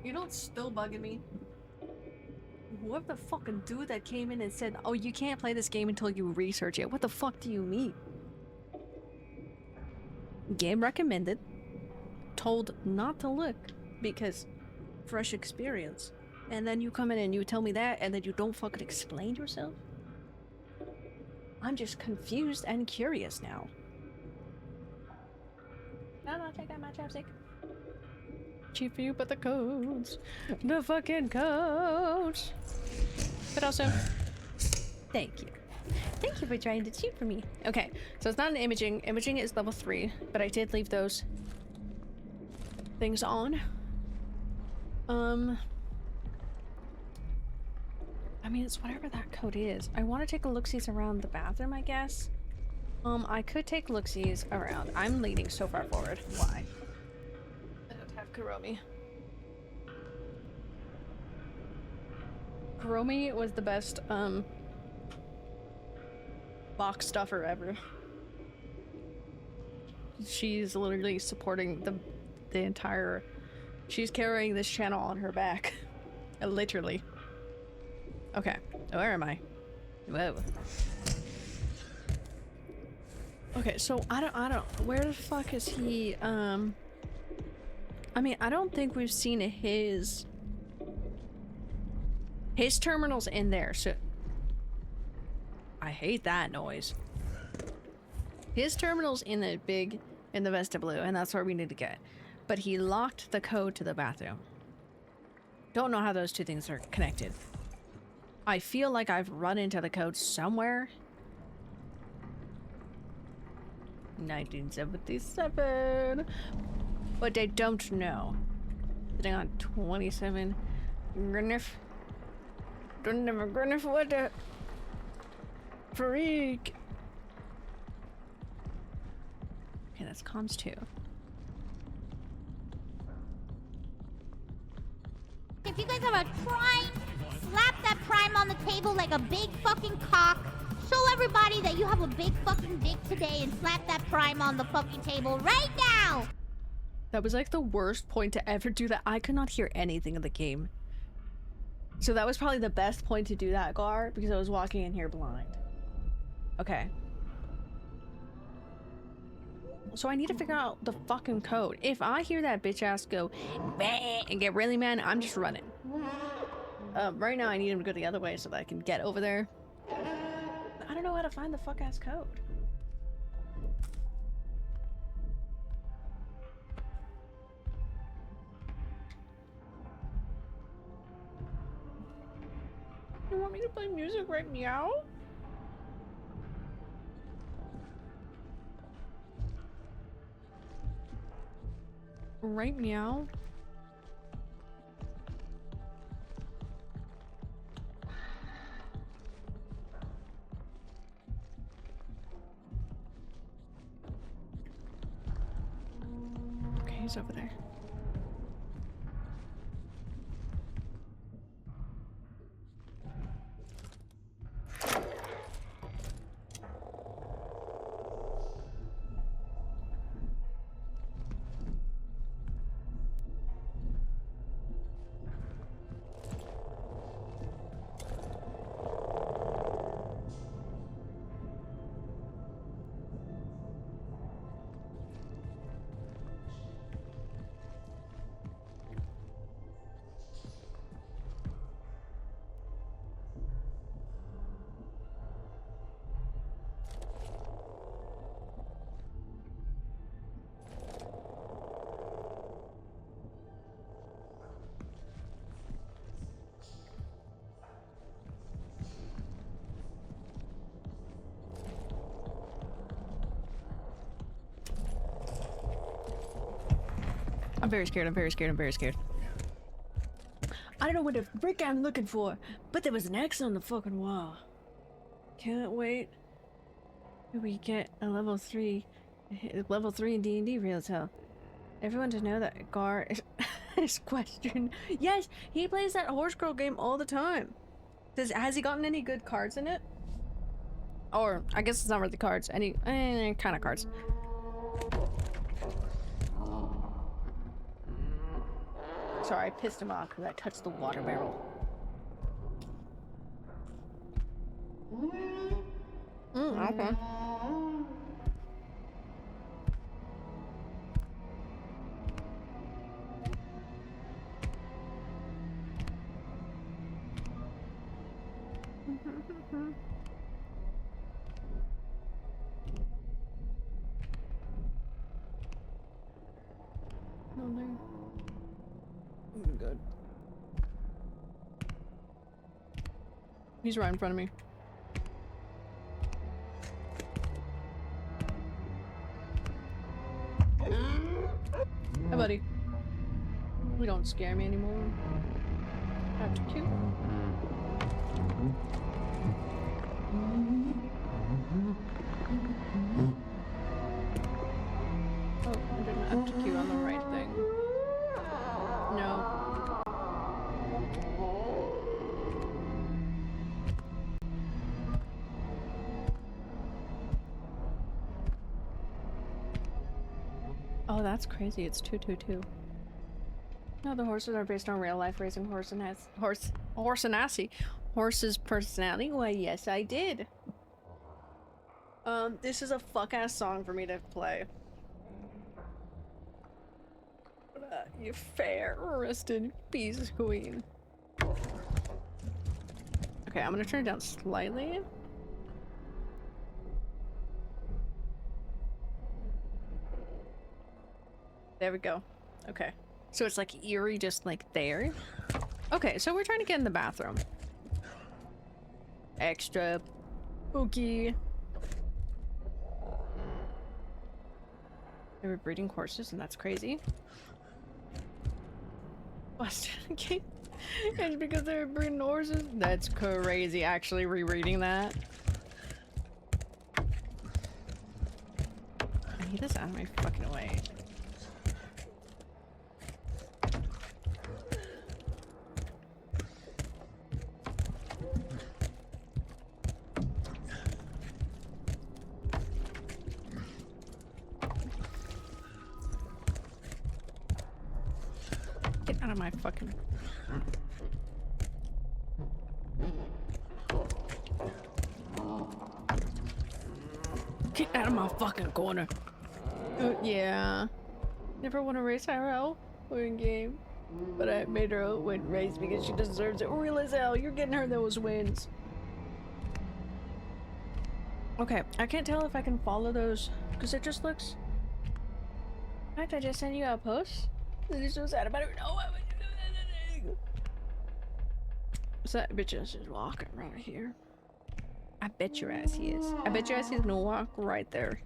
You know what's still bugging me? What the fucking dude that came in and said, oh, you can't play this game until you research it. What the fuck do you mean? Game recommended. Told not to look because fresh experience. And then you come in and you tell me that and then you don't fucking explain yourself? I'm just confused and curious now. No, take out my chapstick. Cheap for you, but the codes. The fucking codes. But also, thank you. Thank you for trying to cheat for me. Okay, so it's not an imaging. Imaging is level 3, but I did leave those things on. I mean, it's whatever that code is. I want to take a look-sees around the bathroom, I guess. I could take look-sees around. I'm leaning so far forward. Why? I don't have Kuromi. Kuromi was the best, box stuffer ever. She's literally supporting the entire... She's carrying this channel on her back. Literally. Okay, where am I? Whoa. Okay, so I don't, where the fuck is he, I mean, I don't think we've seen his terminal's in there, so I hate that noise. His terminal's in the vestibule, and that's where we need to get. But he locked the code to the bathroom. Don't know how those two things are connected. I feel like I've run into the code somewhere. 1977. But I don't know. Sitting on 27. Grinnif. Don't never Grinnif, what the freak. Okay, that's comms 2. If you guys have a prime, slap that prime on the table like a big fucking cock. Show everybody that you have a big fucking dick today and slap that prime on the fucking table right now! That was like the worst point to ever do that. I could not hear anything in the game. So that was probably the best point to do that, Gar, because I was walking in here blind. Okay. So I need to figure out the fucking code. If I hear that bitch ass go bah, and get really mad, I'm just running. Right now I need him to go the other way so that I can get over there. I don't know how to find the fuck ass code. me to play music right meow? Right meow? Okay, he's over there. I'm very scared, I'm very scared, I'm very scared. I don't know what the frick I'm looking for, but there was an X on the fucking wall. Can't wait. We get a level 3 in D&D real tell. Everyone to know that Gar is question. Yes, he plays that horse girl game all the time. Has he gotten any good cards in it? Or I guess it's not really cards. Any kind of cards. Sorry, I pissed him off because I touched the water barrel. Okay. Oh no. Good. He's right in front of me. Hi, buddy. We don't scare me anymore. Not too cute. Oh, I didn't have to queue on the right thing. No. Oh, that's crazy. It's 222. No, the horses are based on real life racing horse and horse's personality. Why, yes, I did. This is a fuck-ass song for me to play. You fair, rested peace queen. Okay, I'm gonna turn it down slightly. There we go. Okay. So it's like eerie just like there. Okay, so we're trying to get in the bathroom. Extra spooky. They were breeding horses and that's crazy. Busted again. And because they were breeding horses? That's crazy, actually rereading that. I need this out of my fucking way. Get out of my fucking... Get out of my fucking corner. Yeah. Never won a race IRL or in game. But I made her win race because she deserves it. Real as hell, you're getting her those wins. Okay, I can't tell if I can follow those because it just looks... In fact, I just sent you a post. This is so sad. I don't know what would do. that bitch ass is walking right here. I bet your ass he is. I bet your ass he's gonna walk right there.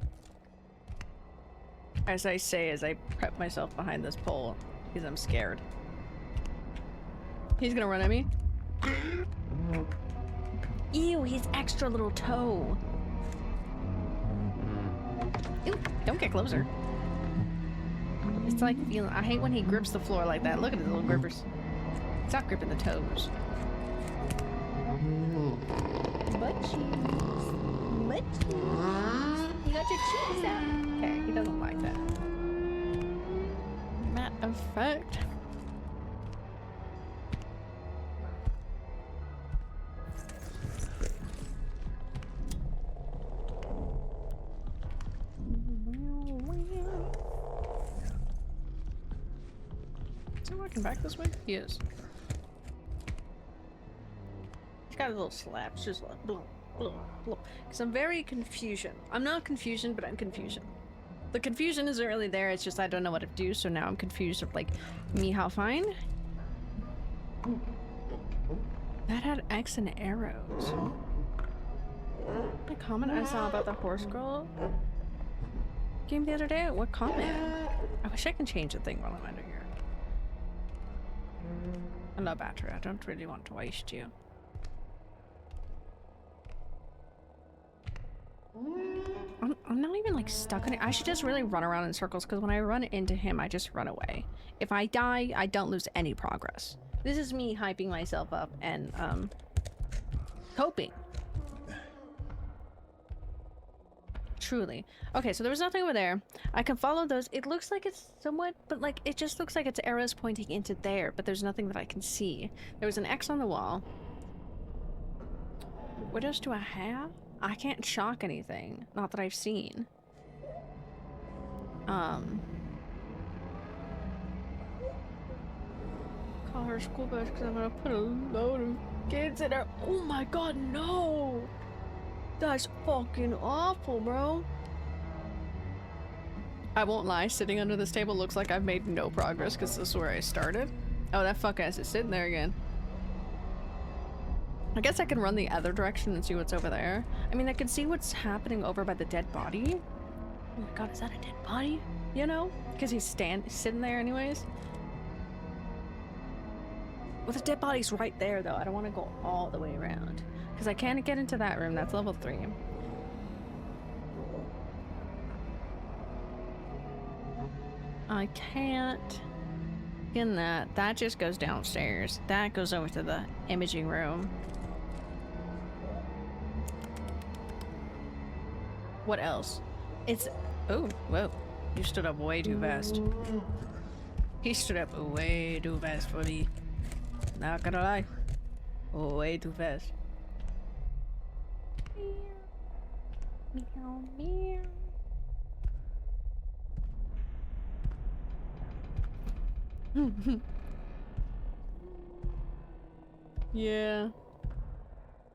As I say, as I prep myself behind this pole, because I'm scared. He's gonna run at me. Ew, his extra little toe. Ew, don't get closer. It's like feeling. I hate when he grips the floor like that. Look at his little grippers. Stop gripping the toes. Butt cheeks. Butt cheeks. You got your cheeks out. Okay, he doesn't like that. Matter of fact. Is he walking back this way? He is. He's got a little slaps, just like blah, blah, blah. Because I'm very confusion. I'm not confusion, but I'm confusion. The confusion isn't really there, it's just I don't know what to do, so now I'm confused of like, me how fine? That had X and arrows. The comment I saw about the horse girl game the other day? What comment? I wish I can change the thing while I'm under here. Hello, battery. I don't really want to waste you. I'm not even like stuck on it. I should just really run around in circles because when I run into him, I just run away. If I die, I don't lose any progress. This is me hyping myself up and coping. Truly. Okay, so there was nothing over there. I can follow those. It looks like it's somewhat, but like it just looks like it's arrows pointing into there, but there's nothing that I can see. There was an X on the wall. What else do I have? I can't shock anything. Not that I've seen. Call her school bus because I'm gonna put a load of kids in her. Oh my god, no! That's fucking awful, bro. I won't lie, sitting under this table looks like I've made no progress because this is where I started. Oh, that fuck ass is sitting there again. I guess I can run the other direction and see what's over there. I mean, I can see what's happening over by the dead body. Oh my god, is that a dead body? You know? Because he's sitting there anyways. Well, the dead body's right there, though. I don't want to go all the way around. Because I can't get into that room. That's level 3. I can't get in that. That just goes downstairs. That goes over to the imaging room. What else? It's... Oh, whoa. You stood up way too fast. He stood up way too fast for me. Not gonna lie. Way too fast. Meow, meow. Yeah.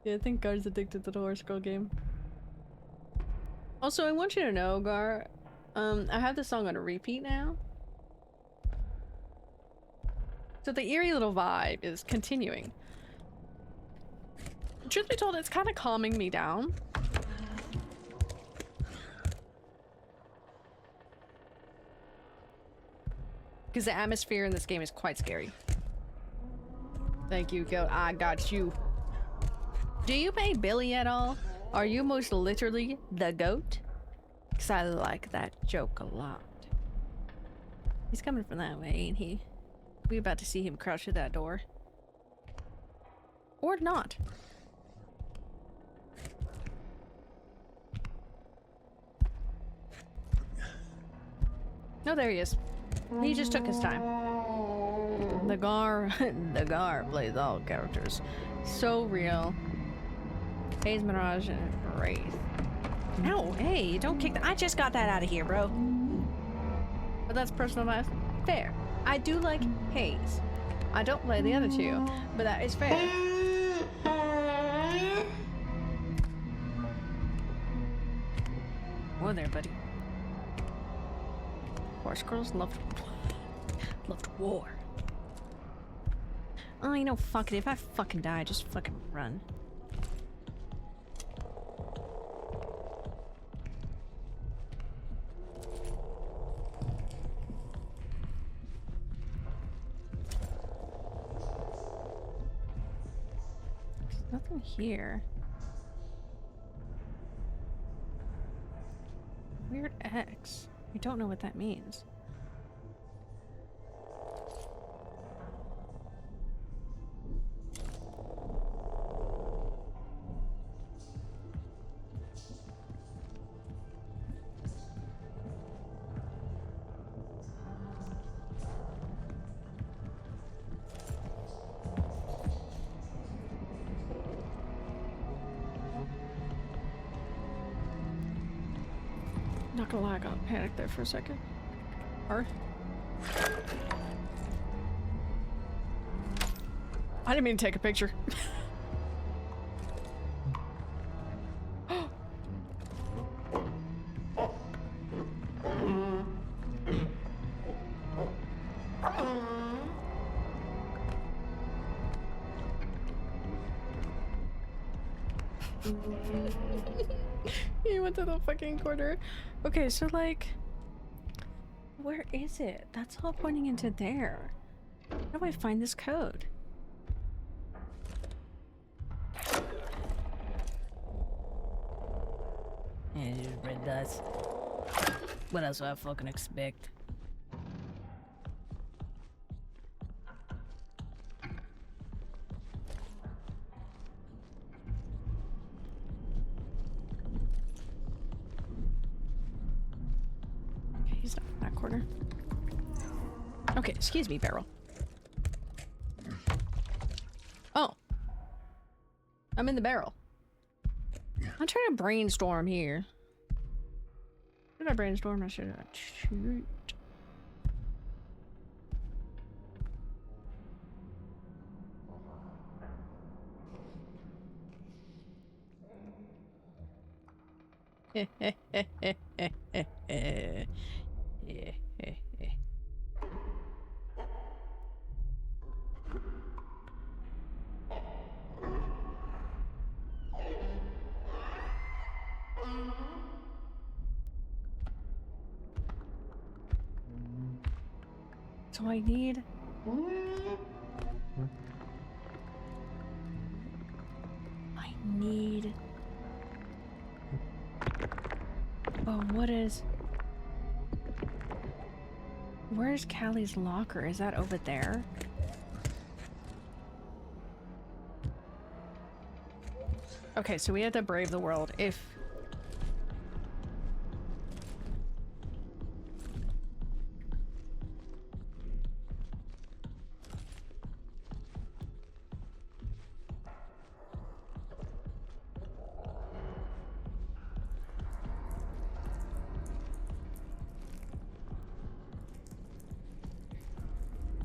Yeah, I think Gar's addicted to the horse girl game. Also, I want you to know, Gar, I have this song on a repeat now. So the eerie little vibe is continuing. Truth be told, it's kind of calming me down. Because the atmosphere in this game is quite scary. Thank you, goat. I got you. Do you pay Billy at all? Are you most literally the goat? Because I like that joke a lot. He's coming from that way, ain't he? We about to see him crouch through that door. Or not. No, there he is. He just took his time. The Gar plays all characters. So real. Haze, Mirage, and Wraith. Ow, hey, don't kick that. I just got that out of here, bro. But that's personal life. Fair. I do like Haze. I don't play the other two, but that is fair. Whoa there, buddy. Horse girls loved war. Oh, you know, fuck it. If I fucking die, just fucking run. There's nothing here. Weird X. I don't know what that means. Not gonna lie, I got panicked there for a second. Or I didn't mean to take a picture. He went to the fucking corner. Okay, so like, where is it? That's all pointing into there. How do I find this code? Yeah, just red dots. What else do I fucking expect? Okay, he's not in that corner. Okay, excuse me, barrel. Oh. I'm in the barrel. I'm trying to brainstorm here. Did I brainstorm? I should have. Shoot. So I need... Oh, what is... Where's Callie's locker? Is that over there? Okay, so we have to brave the world. If...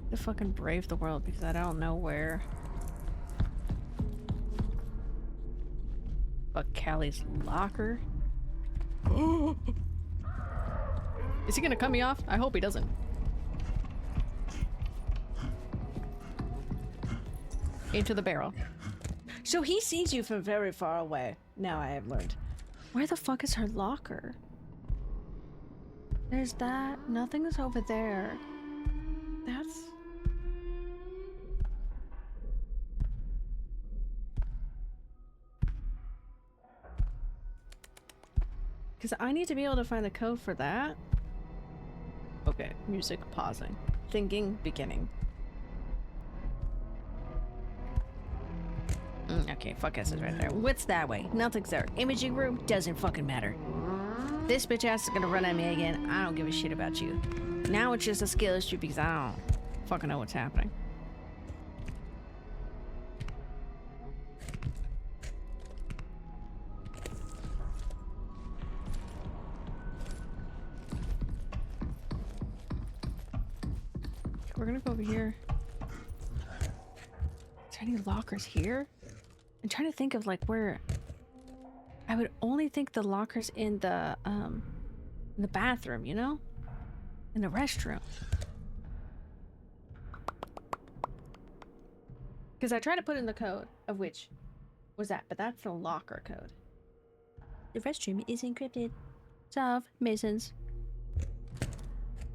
to fucking brave the world because I don't know where. Fuck Callie's locker. Is he gonna cut me off? I hope he doesn't. Into the barrel. So he sees you from very far away. Now I have learned. Where the fuck is her locker? There's that. Nothing is over there. That's... Because I need to be able to find the code for that. Okay, music pausing. Thinking beginning. Okay, fuck us is right there. What's that way? Nothing's there. Imaging room doesn't fucking matter. This bitch ass is gonna run at me again. I don't give a shit about you. Now it's just a skill issue because I don't fucking know what's happening. We're gonna go over here. Is there any lockers here? I'm trying to think of like where... I would only think the lockers in the bathroom, you know? In the restroom. Because I tried to put in the code, of which was that, but that's the locker code. The restroom is encrypted. Solve Mason's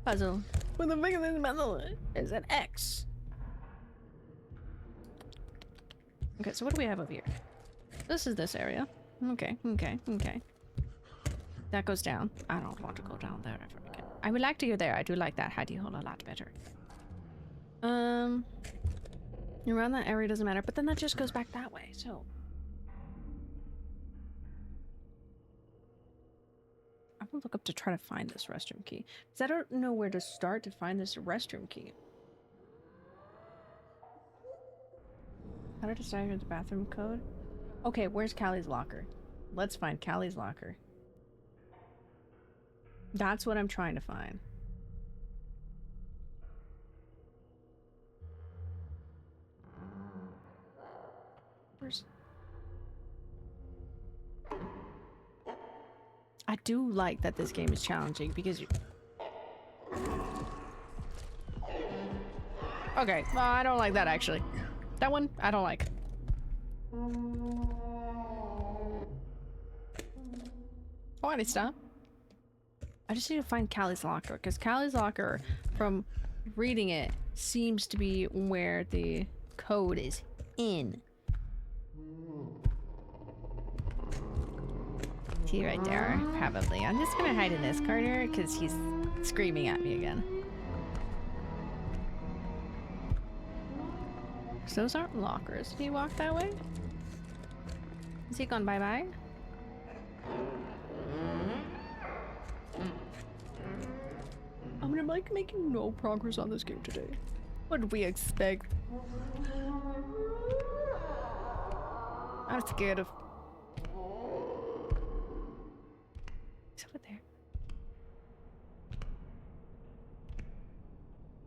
puzzle. Well, the big thing puzzle is an X. Okay, so what do we have over here? This is this area. Okay, okay, okay. That goes down. I don't want to go down there ever again. I would like to go there. I do like that hidey hole a lot better. Around that area doesn't matter, but then that just goes back that way, so. I'm gonna look up to try to find this restroom key. Because I don't know where to start to find this restroom key. How to decipher the bathroom code? Okay, where's Callie's locker? Let's find Callie's locker. That's what I'm trying to find. Where's... I do like that this game is challenging because you... Okay, well, I don't like that actually. That one, I don't like. Why did it stop? I just need to find Callie's locker, because Callie's locker, from reading it, seems to be where the code is in. He right there, probably. I'm just gonna hide in this corner, because he's screaming at me again. So those aren't lockers. Did he walk that way? Is he gone bye-bye? I mean, I'm like making no progress on this game today. What did we expect? I'm scared of... He's over there.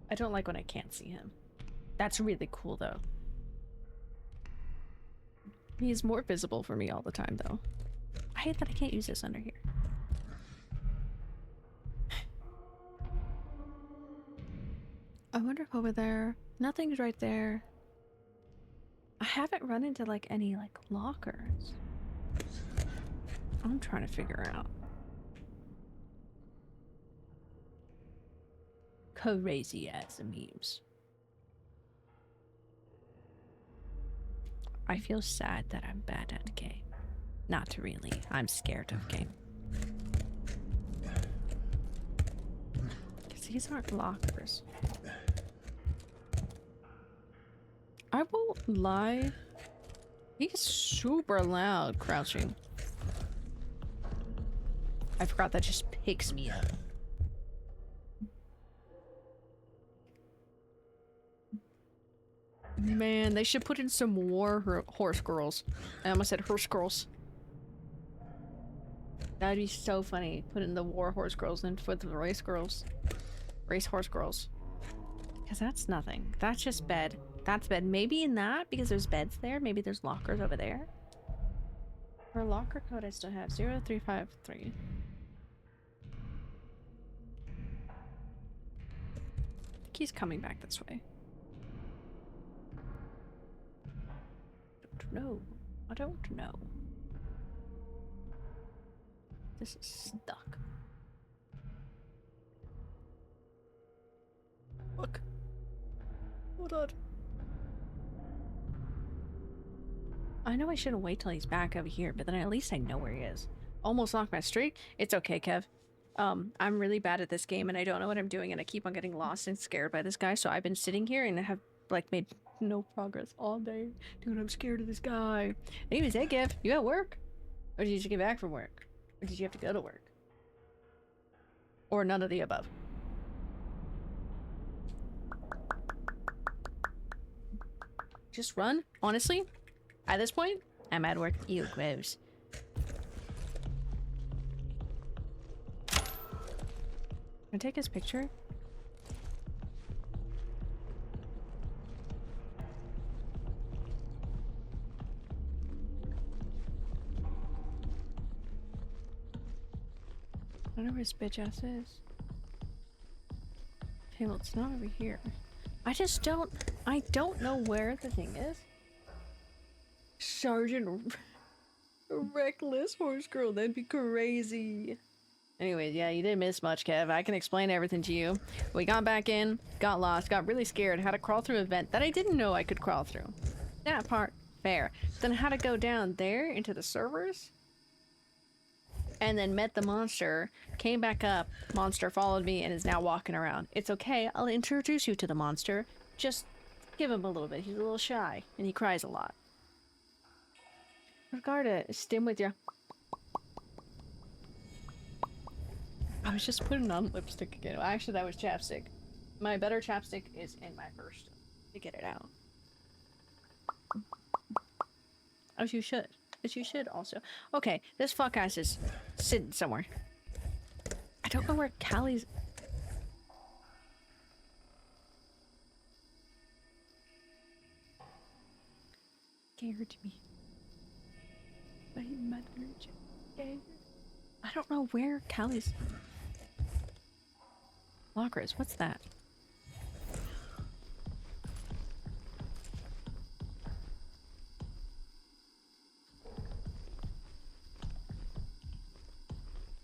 I don't like when I can't see him. That's really cool, though. He's more visible for me all the time, though. I hate that I can't use this under here. I wonder if over there... Nothing's right there. I haven't run into, like, any, like, lockers. I'm trying to figure out. Crazy ass memes. I feel sad that I'm bad at game. Not really. I'm scared of game. Because these aren't lockers. I won't lie. He's super loud crouching. I forgot that just picks me up. Man, they should put in some more horse girls. I almost said horse girls. That'd be so funny. Put in the war horse girls and put the race girls. Race horse girls. Because that's nothing. That's just bed. That's bed. Maybe in that, because there's beds there. Maybe there's lockers over there. For locker code, I still have 0353. I think he's coming back this way. No, I don't know. This is stuck. Look. Hold on. I know I shouldn't wait till he's back over here, but then at least I know where he is. Almost lost my streak. It's okay, Kev. I'm really bad at this game and I don't know what I'm doing and I keep on getting lost and scared by this guy, so I've been sitting here and have like made no progress all day. Dude, I'm scared of this guy. Anyways, hey Kev, you at work? Or did you just get back from work? Or did you have to go to work? Or none of the above? Just run, honestly. At this point, I'm at work. Ew, gross. Can I take his picture? I don't know where his bitch ass is. Okay, well, it's not over here. I just don't... I don't know where the thing is. Sergeant Reckless Horse Girl, that'd be crazy. Anyways, yeah, you didn't miss much, Kev. I can explain everything to you. We got back in, got lost, got really scared, had to crawl through a vent that I didn't know I could crawl through. That part, fair. Then I had to go down there into the servers. And then met the monster, came back up, monster followed me and is now walking around. It's okay, I'll introduce you to the monster. Just give him a little bit. He's a little shy and he cries a lot. Regarda, stim with you. I was just putting on lipstick again. Actually, that was chapstick. My better chapstick is in my purse to get it out. As you should. As you should also. Okay, this fuck ass is sitting somewhere. I don't know where Callie's... Scared me. My mother scared. I don't know where Callie's... locker is. What's that?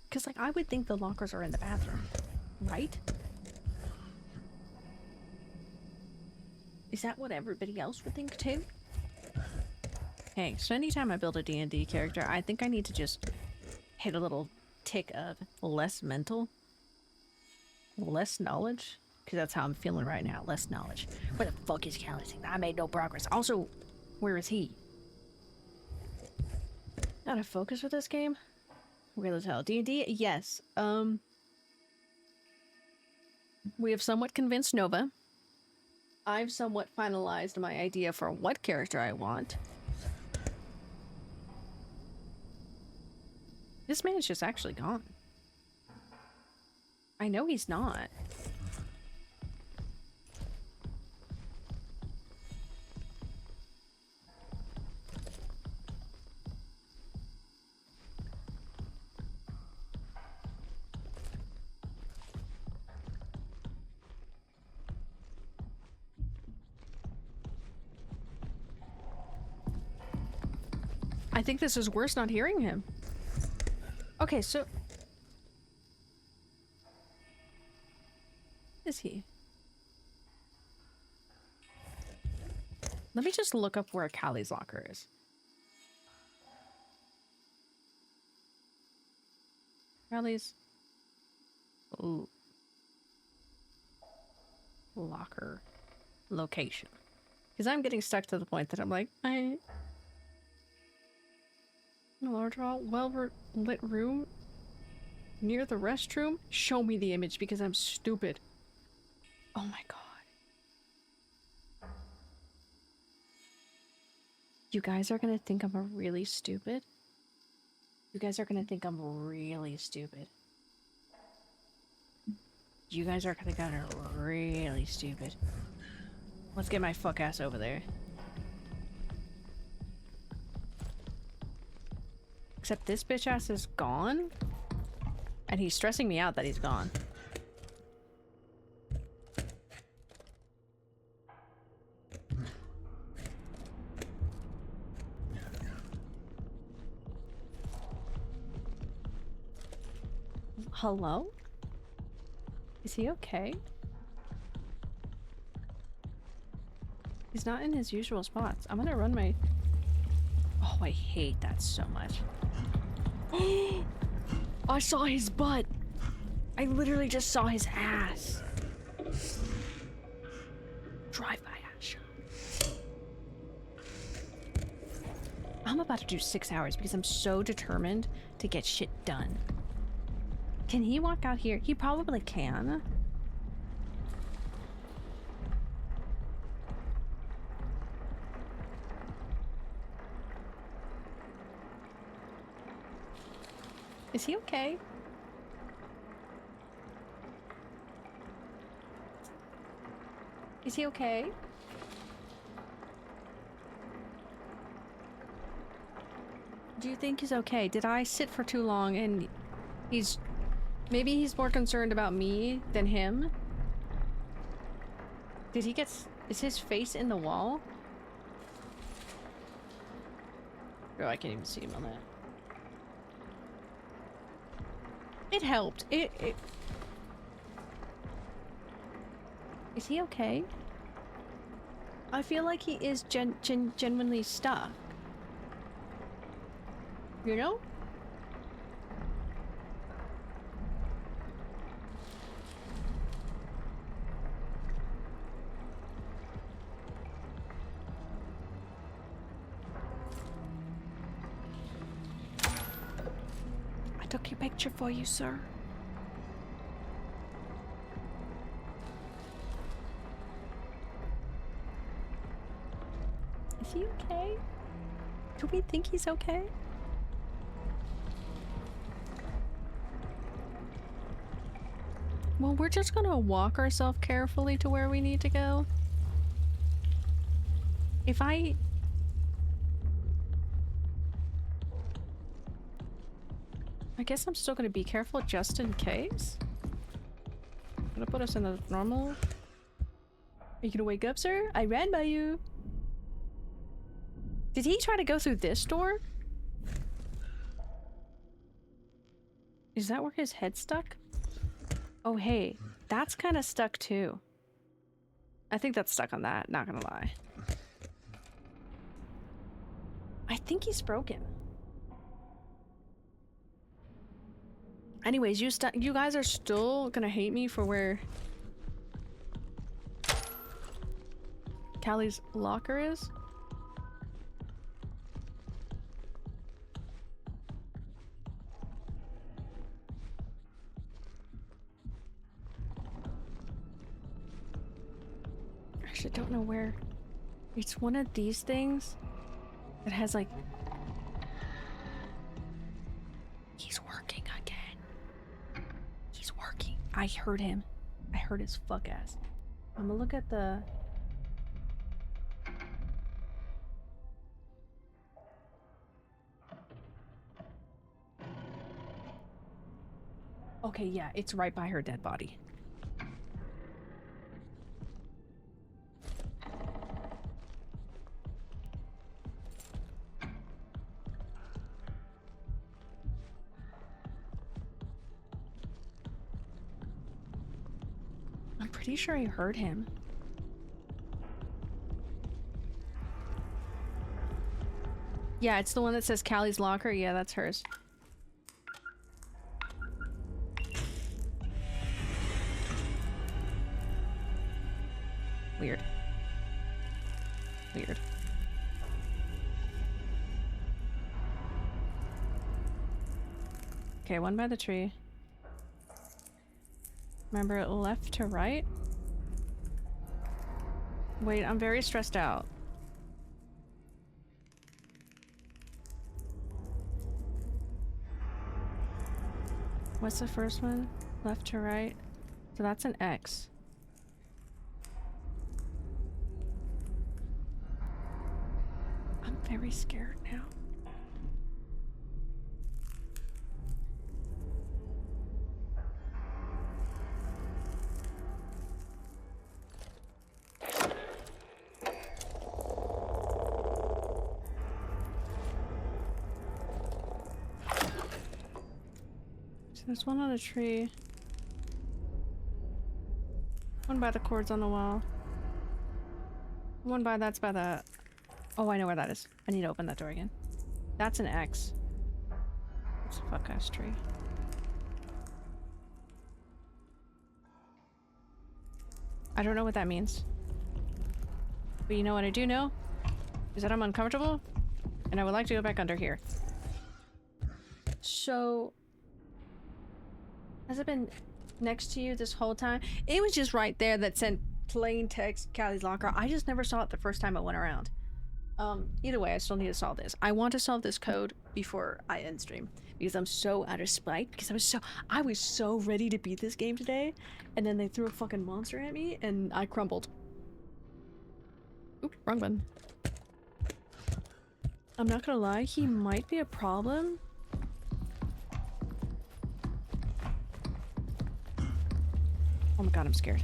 Because, like, I would think the lockers are in the bathroom, right? Is that what everybody else would think, too? Hey, so anytime I build a D&D character, I think I need to just hit a little tick of less mental, less knowledge, because that's how I'm feeling right now, less knowledge. Where the fuck is Callie? I made no progress. Also, where is he? Out of focus with this game? Real as hell. D&D? Yes. We have somewhat convinced Nova. I've somewhat finalized my idea for what character I want. This man is just actually gone. I know he's not. I think this is worse not hearing him. Okay, so... is he? Let me just look up where Callie's locker is. Callie's... locker location. Because I'm getting stuck to the point that I'm like, a large, well-lit room near the restroom? Show me the image because I'm stupid. Oh my god. You guys are gonna think I'm really stupid. You guys are gonna think I'm really stupid. You guys are gonna think I'm really stupid. Let's get my fuck ass over there. Except this bitch ass is gone. And he's stressing me out that he's gone. Hello? Is he okay? He's not in his usual spots. I'm gonna run my... Oh, I hate that so much. I saw his butt! I literally just saw his ass. Drive-by action. I'm about to do 6 hours because I'm so determined to get shit done. Can he walk out here? He probably can. Is he okay? Is he okay? Do you think he's okay? Did I sit for too long and he's... Maybe he's more concerned about me than him? Did he get... Is his face in the wall? Oh, I can't even see him on that. It helped. It... Is he okay? I feel like he is genuinely stuck. You know? I took your picture for you, sir. Is he okay? Do we think he's okay? Well, we're just gonna walk ourselves carefully to where we need to go. If I guess I'm still gonna be careful just in case. Gonna put us in the normal. Are you gonna wake up, sir? I ran by you. Did he try to go through this door? Is that where his head's stuck? Oh, hey, that's kind of stuck too. I think that's stuck on that, not gonna lie. I think he's broken. Anyways, you guys are still gonna hate me for where Callie's locker is? Actually, I don't know where. It's one of these things that has like... He's working again. He's working. I heard him. I heard his fuck ass. I'm gonna look at the... Okay, yeah, it's right by her dead body. I'm pretty sure I heard him. Yeah, it's the one that says Callie's locker. Yeah, that's hers. Weird. Weird. Okay, one by the tree. Remember, left to right? Wait, I'm very stressed out. What's the first one? Left to right? So that's an X. I'm very scared now. So there's one on a tree. One by the cords on the wall. One by that's by the... Oh, I know where that is. I need to open that door again. That's an X. It's a fuck ass tree. I don't know what that means. But you know what I do know? Is that I'm uncomfortable? And I would like to go back under here. So... Has it been next to you this whole time? It was just right there that sent plain text Callie's locker. I just never saw it the first time I went around. Either way, I still need to solve this. I want to solve this code before I end stream because I'm so out of spite because I was so ready to beat this game today, and then they threw a fucking monster at me and I crumbled. Oop, wrong button. I'm not gonna lie, he might be a problem. Oh my god, I'm scared.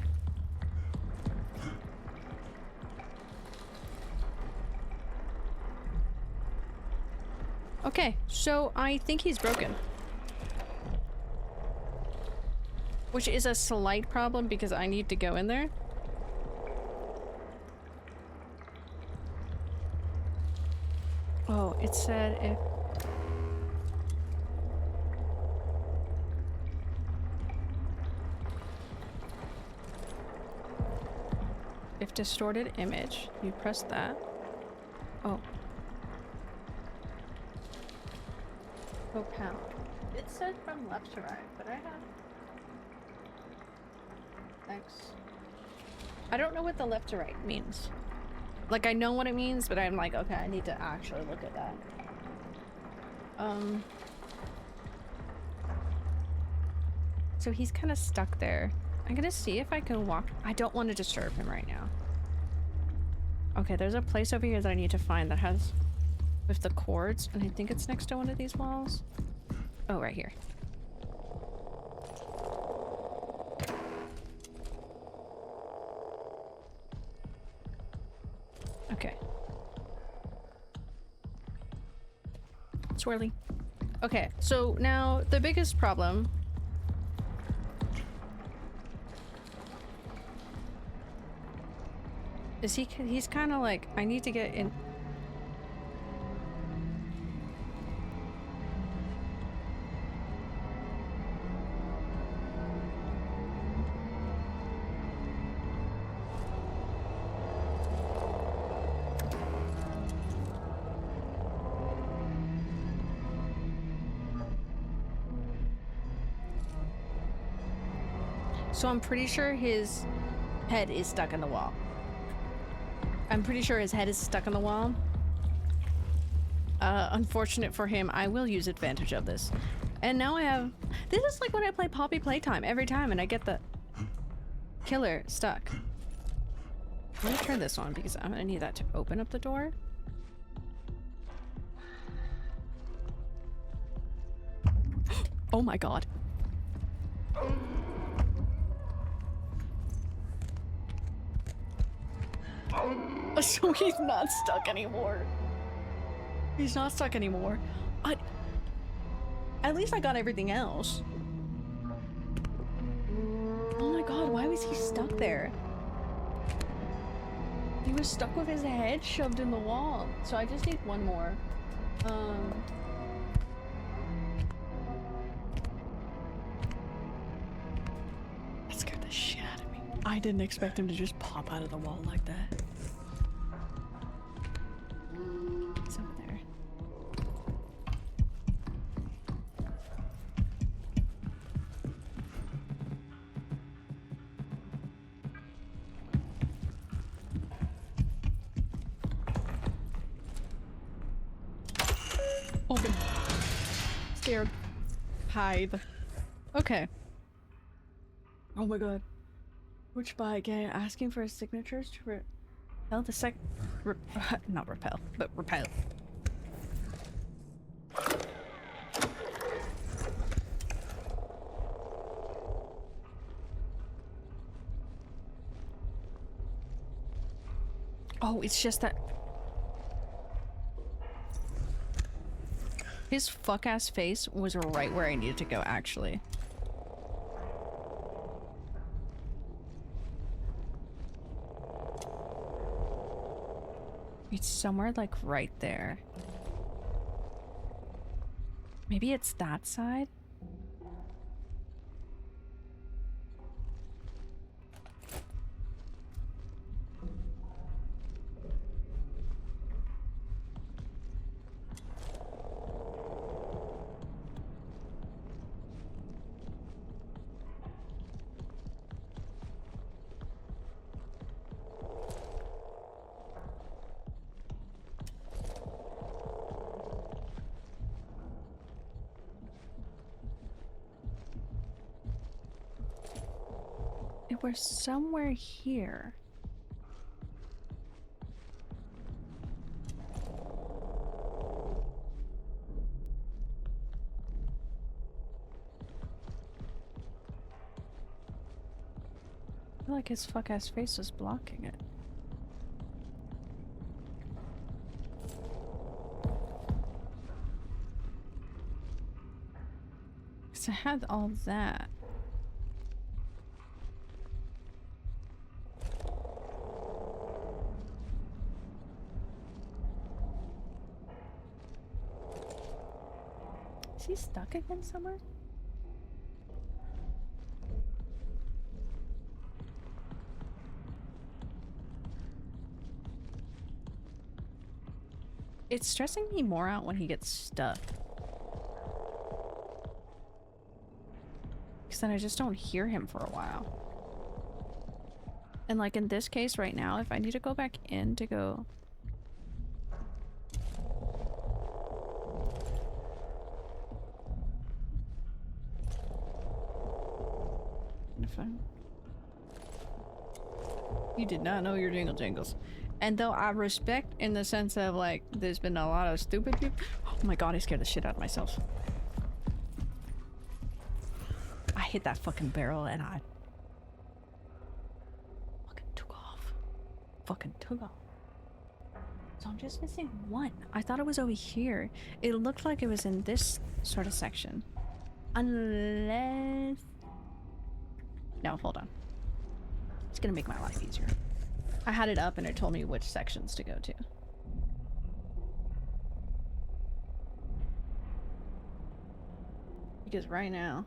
Okay, so I think he's broken. Which is a slight problem because I need to go in there. Oh, it said if distorted image, you press that. Oh. Oh, pound. It said from left to right, but I have X. I don't know what the left to right means. Like, I know what it means, but I'm like, okay, I need to actually look at that. So he's kind of stuck there. I'm gonna see if I can walk. I don't want to disturb him right now. Okay, there's a place over here that I need to find that has with the cords, and I think it's next to one of these walls. Oh, right here. Okay. Swirly. Okay, so now the biggest problem is he's kind of like, I need to get in. So I'm pretty sure his head is stuck in the wall. I'm pretty sure his head is stuck in the wall. Unfortunate for him, I will use advantage of this. And now I have... This is like when I play Poppy Playtime every time and I get the killer stuck. I'm gonna turn this on because I'm gonna need that to open up the door. Oh my god. So he's not stuck anymore. He's not stuck anymore. At least I got everything else. Oh my god, why was he stuck there? He was stuck with his head shoved in the wall. So I just need one more. That scared the shit out of me. I didn't expect him to just pop out of the wall like that. It's over there. Open. Scared. Hide. Okay. Oh my god. Which by again asking for his signatures to repel the not repel, but repel. Oh, it's just that his fuck-ass face was right where I needed to go, actually. It's somewhere, like, right there. Maybe it's that side? It was somewhere here. I feel like his fuck-ass face is blocking it. Because I had all that. Is he stuck again somewhere? It's stressing me more out when he gets stuck. Because then I just don't hear him for a while. And like in this case right now, if I need to go back in to go... You did not know your jingle jingles. And though I respect in the sense of like, there's been a lot of stupid people. Oh my god, I scared the shit out of myself. I hit that fucking barrel and I fucking took off. Fucking took off. So I'm just missing one. I thought it was over here. It looked like it was in this sort of section. Unless... No, hold on. It's gonna make my life easier. I had it up and it told me which sections to go to. Because right now...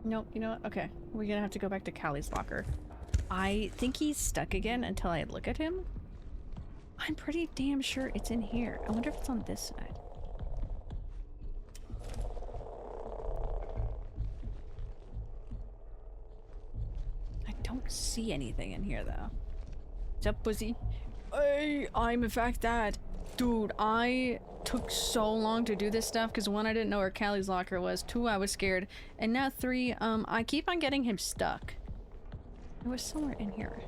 Nope, you know what? Okay, we're gonna have to go back to Callie's locker. I think he's stuck again until I look at him. I'm pretty damn sure it's in here. I wonder if it's on this side. I don't see anything in here though. What's up, pussy? Hey, I'm in fact that. Dude, I took so long to do this stuff because one, I didn't know where Callie's locker was. Two, I was scared. And now three, I keep on getting him stuck. It was somewhere in here.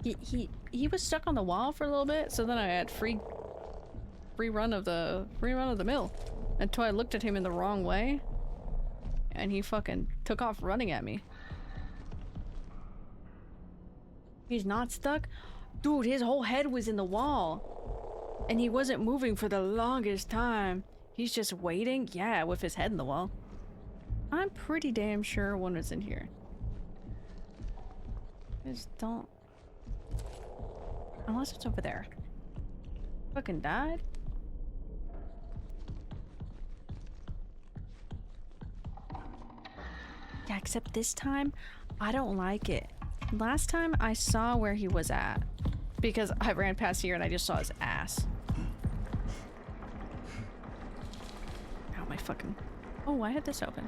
He was stuck on the wall for a little bit, so then I had free run of the mill until I looked at him in the wrong way, and he fucking took off running at me. He's not stuck? Dude, his whole head was in the wall, and he wasn't moving for the longest time. He's just waiting, yeah, with his head in the wall. I'm pretty damn sure one was in here. Just don't... Unless it's over there. Fucking died? Yeah, except this time, I don't like it. Last time I saw where he was at. Because I ran past here and I just saw his ass. Ow, my fucking... Oh, I had this open.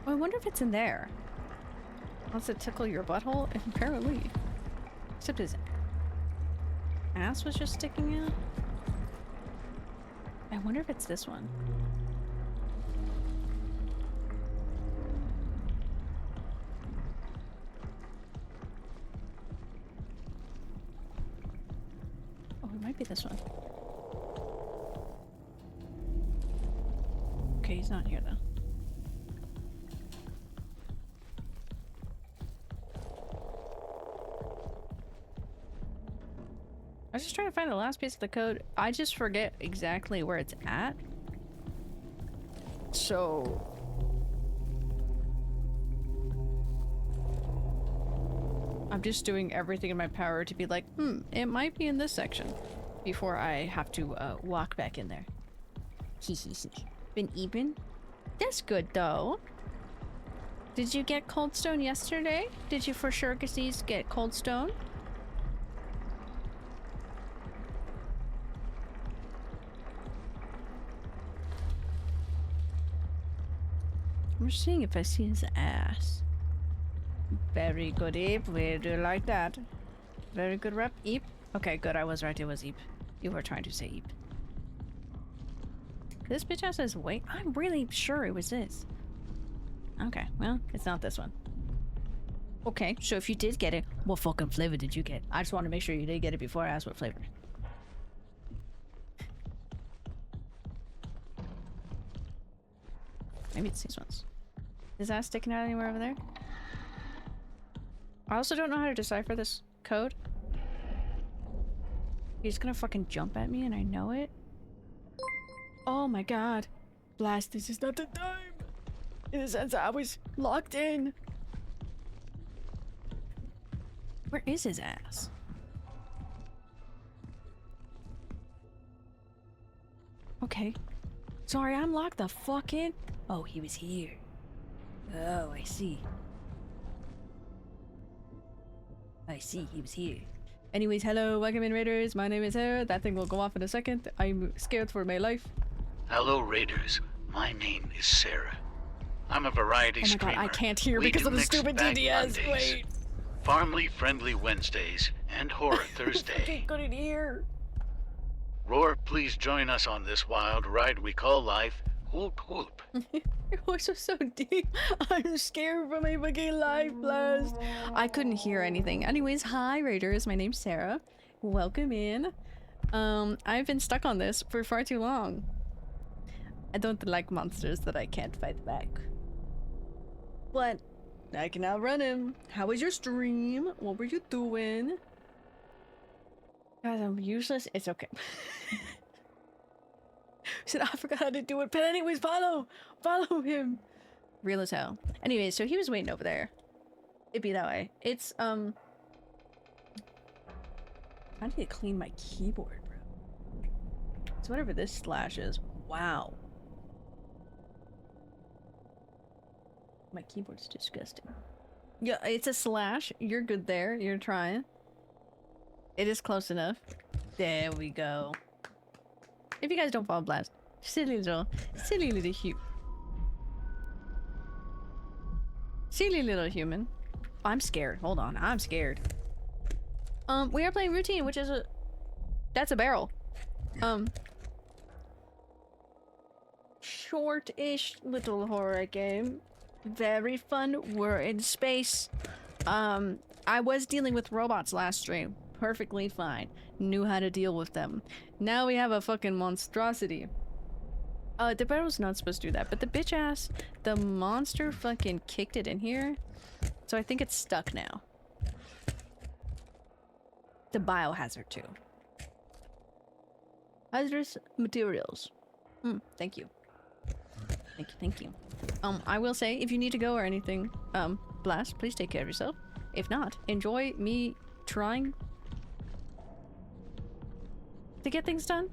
Oh, I wonder if it's in there. Wants to tickle your butthole? Apparently. Except his ass was just sticking out. I wonder if it's this one. Oh, it might be this one. Okay, he's not here though. I was just trying to find the last piece of the code. I just forget exactly where it's at. So... I'm just doing everything in my power to be like, it might be in this section. Before I have to walk back in there. Been even? That's good though. Did you get Cold Stone yesterday? Did you for sure get Cold Stone? I'm just seeing if I see his ass. Very good, Eep. We do like that. Very good rep, Eep. Okay, good. I was right. It was Eep. You were trying to say Eep. This bitch ass says wait. I'm really sure it was this. Okay, well, it's not this one. Okay, so if you did get it, what fucking flavor did you get? I just want to make sure you did get it before I asked what flavor. Maybe it's these ones. Is that sticking out anywhere over there? I also don't know how to decipher this code. He's gonna fucking jump at me and I know it. Oh my god. Blast, this is not the time! In the sense I was locked in. Where is his ass? Okay. Sorry, I'm locked the fuck in. Oh, he was here. Oh, I see. I see, he was here. Anyways, hello, welcome in Raiders. My name is Sarah. That thing will go off in a second. I'm scared for my life. Hello, Raiders. My name is Sarah. I'm a variety Oh my streamer. god, I can't hear We because do of the mixed stupid bag DDS. Mondays, Wait. Farmly Friendly Wednesdays, and Horror I Thursday. couldn't hear. Roar, please join us on this wild ride we call life. Whoop whoop. Your voice was so deep. I'm scared for my fucking life, Blast. I couldn't hear anything. Anyways, hi Raiders. My name's Sarah. Welcome in. I've been stuck on this for far too long. I don't like monsters that I can't fight back. But I can outrun him. How was your stream? What were you doing? Guys, I'm useless. It's okay. Said I forgot how to do it, but anyways, follow him. Real as hell. Anyways, so he was waiting over there. It'd be that way. It's I need to clean my keyboard, bro. So whatever this slash is. Wow. My keyboard's disgusting. Yeah, it's a slash. You're good there. You're trying. It is close enough. There we go. If you guys don't follow Blast, silly little human. I'm scared. Hold on, I'm scared. We are playing Routine, which is that's a barrel. Short-ish little horror game. Very fun. We're in space. I was dealing with robots last stream. Perfectly fine. Knew how to deal with them. Now we have a fucking monstrosity. The barrel's not supposed to do that, but the bitch ass, the monster fucking kicked it in here. So I think it's stuck now. The biohazard too. Hazardous materials. Thank you. Thank you. I will say, if you need to go or anything, Blast, please take care of yourself. If not, enjoy me trying to get things done.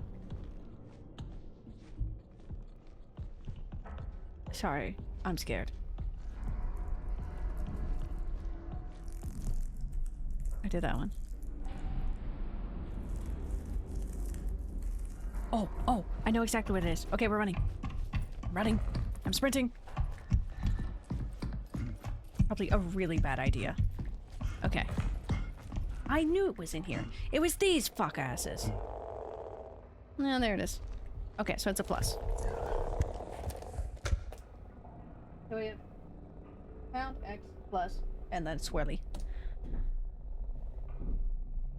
Sorry, I'm scared. I did that one. Oh, I know exactly what it is. Okay, we're running. I'm running. I'm sprinting. Probably a really bad idea. Okay. I knew it was in here. It was these fuck asses. No, there it is. Okay, so it's a plus. So we have pound X plus, and then swirly.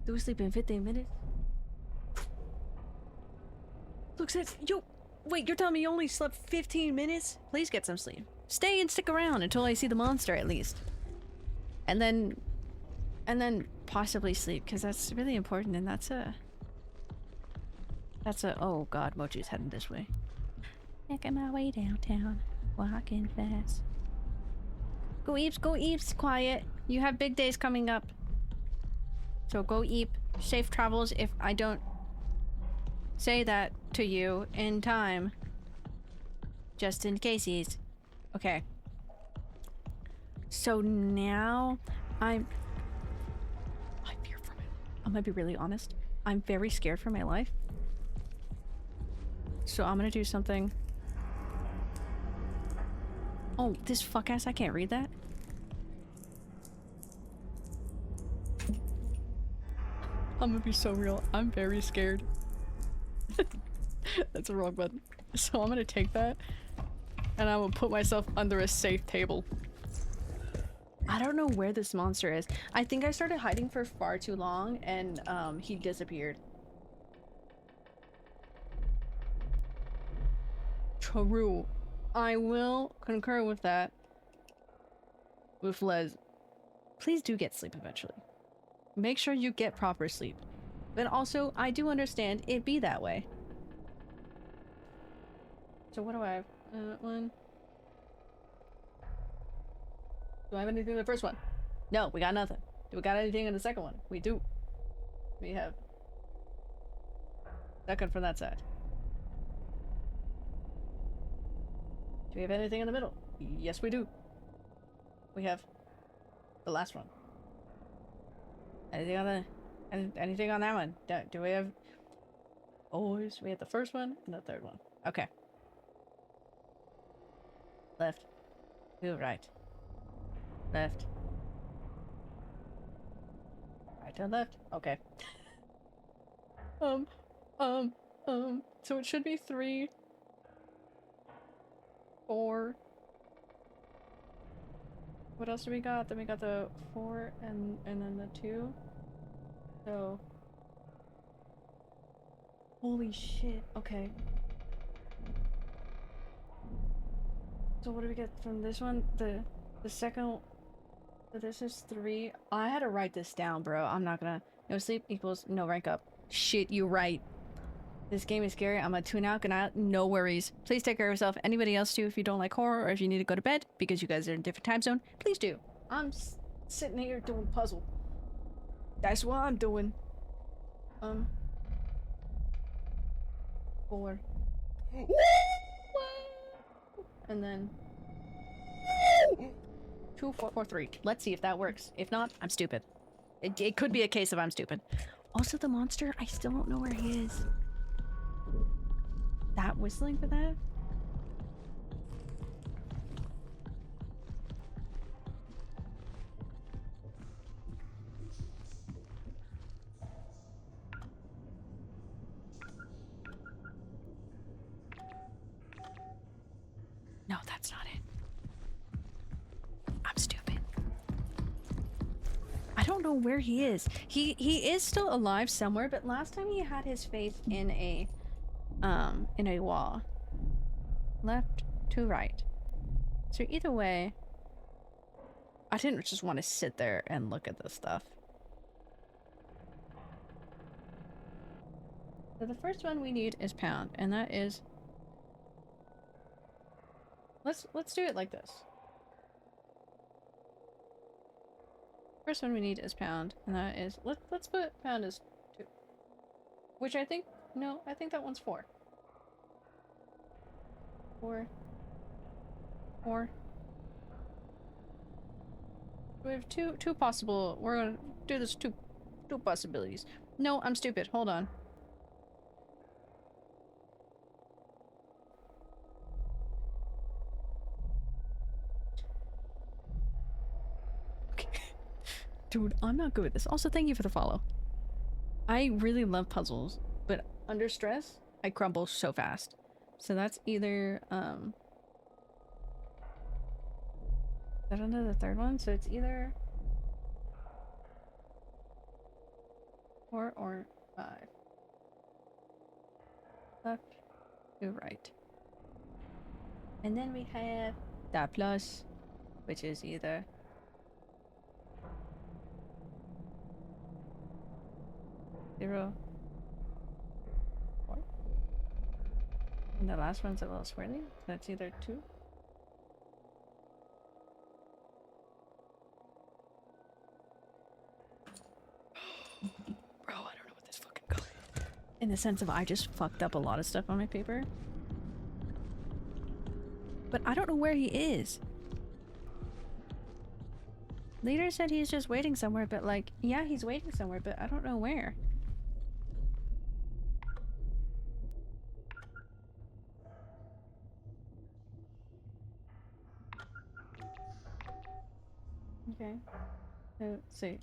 Do we sleep in 15 minutes? Look, says, yo, wait, you're telling me you only slept 15 minutes? Please get some sleep. Stay and stick around until I see the monster at least. And then possibly sleep, because that's really important, and that's a, oh god, Mochi's heading this way. Making my way downtown, walking fast. Go Eeps, quiet. You have big days coming up. So go Eep, safe travels if I don't say that to you in time. Just in cases. Okay. So now I fear for my life. I'm gonna be really honest. I'm very scared for my life. So I'm gonna do something. Oh, this fuck ass, I can't read that. I'm gonna be so real. I'm very scared. That's the wrong button. So I'm gonna take that and I will put myself under a safe table. I don't know where this monster is. I think I started hiding for far too long and he disappeared. True. I will concur with that. With Les. Please do get sleep eventually. Make sure you get proper sleep. But also, I do understand it be that way. So what do I have? One. Do I have anything in the first one? No, we got nothing. Do we got anything in the second one? We do. We have second from that side. Do we have anything in the middle? Yes, we do. We have the last one. Anything on the anything on that one? Do we have always? We have the first one and the third one. Okay. Left. To right. Left. Right to left. Okay. So it should be 3, 4. What else do we got? Then we got the 4 and then the 2. So holy shit. Okay. So what do we get from this one? The second. So this is 3. I had to write this down, bro. I'm not gonna. No sleep equals no rank up. Shit, you right. This game is scary. I'm gonna tune out. Good night. No worries. Please take care of yourself. Anybody else too, if you don't like horror or if you need to go to bed because you guys are in a different time zone, please do. I'm sitting here doing puzzle. That's what I'm doing. 4. And then 2, 4, 4, 3. Let's see if that works. If not, I'm stupid. It could be a case of I'm stupid. Also, the monster, I still don't know where he is. That whistling for that? No, that's not it. I'm stupid. I don't know where he is. He is still alive somewhere, but last time he had his face in a wall. Left to right. So either way, I didn't just want to sit there and look at this stuff. So the first one we need is pound, and that is let's do it like this. First one we need is pound, and that is let's put pound as 2. Which I think I think that one's 4. 4. 4. We have two possible. We're gonna do this two possibilities. No, I'm stupid. Hold on. Okay. Dude, I'm not good with this. Also, thank you for the follow. I really love puzzles, but under stress, I crumble so fast. So that's either is that under the third one? So it's either 4 or 5. Left to right. And then we have that plus, which is either 0, 4. And the last one's a little swirly. So it's either 2. Bro, I don't know what this fucking goes. In the sense of I just fucked up a lot of stuff on my paper. But I don't know where he is. Leader said he's just waiting somewhere, but like, yeah, he's waiting somewhere, but I don't know where. Okay. So, let's see.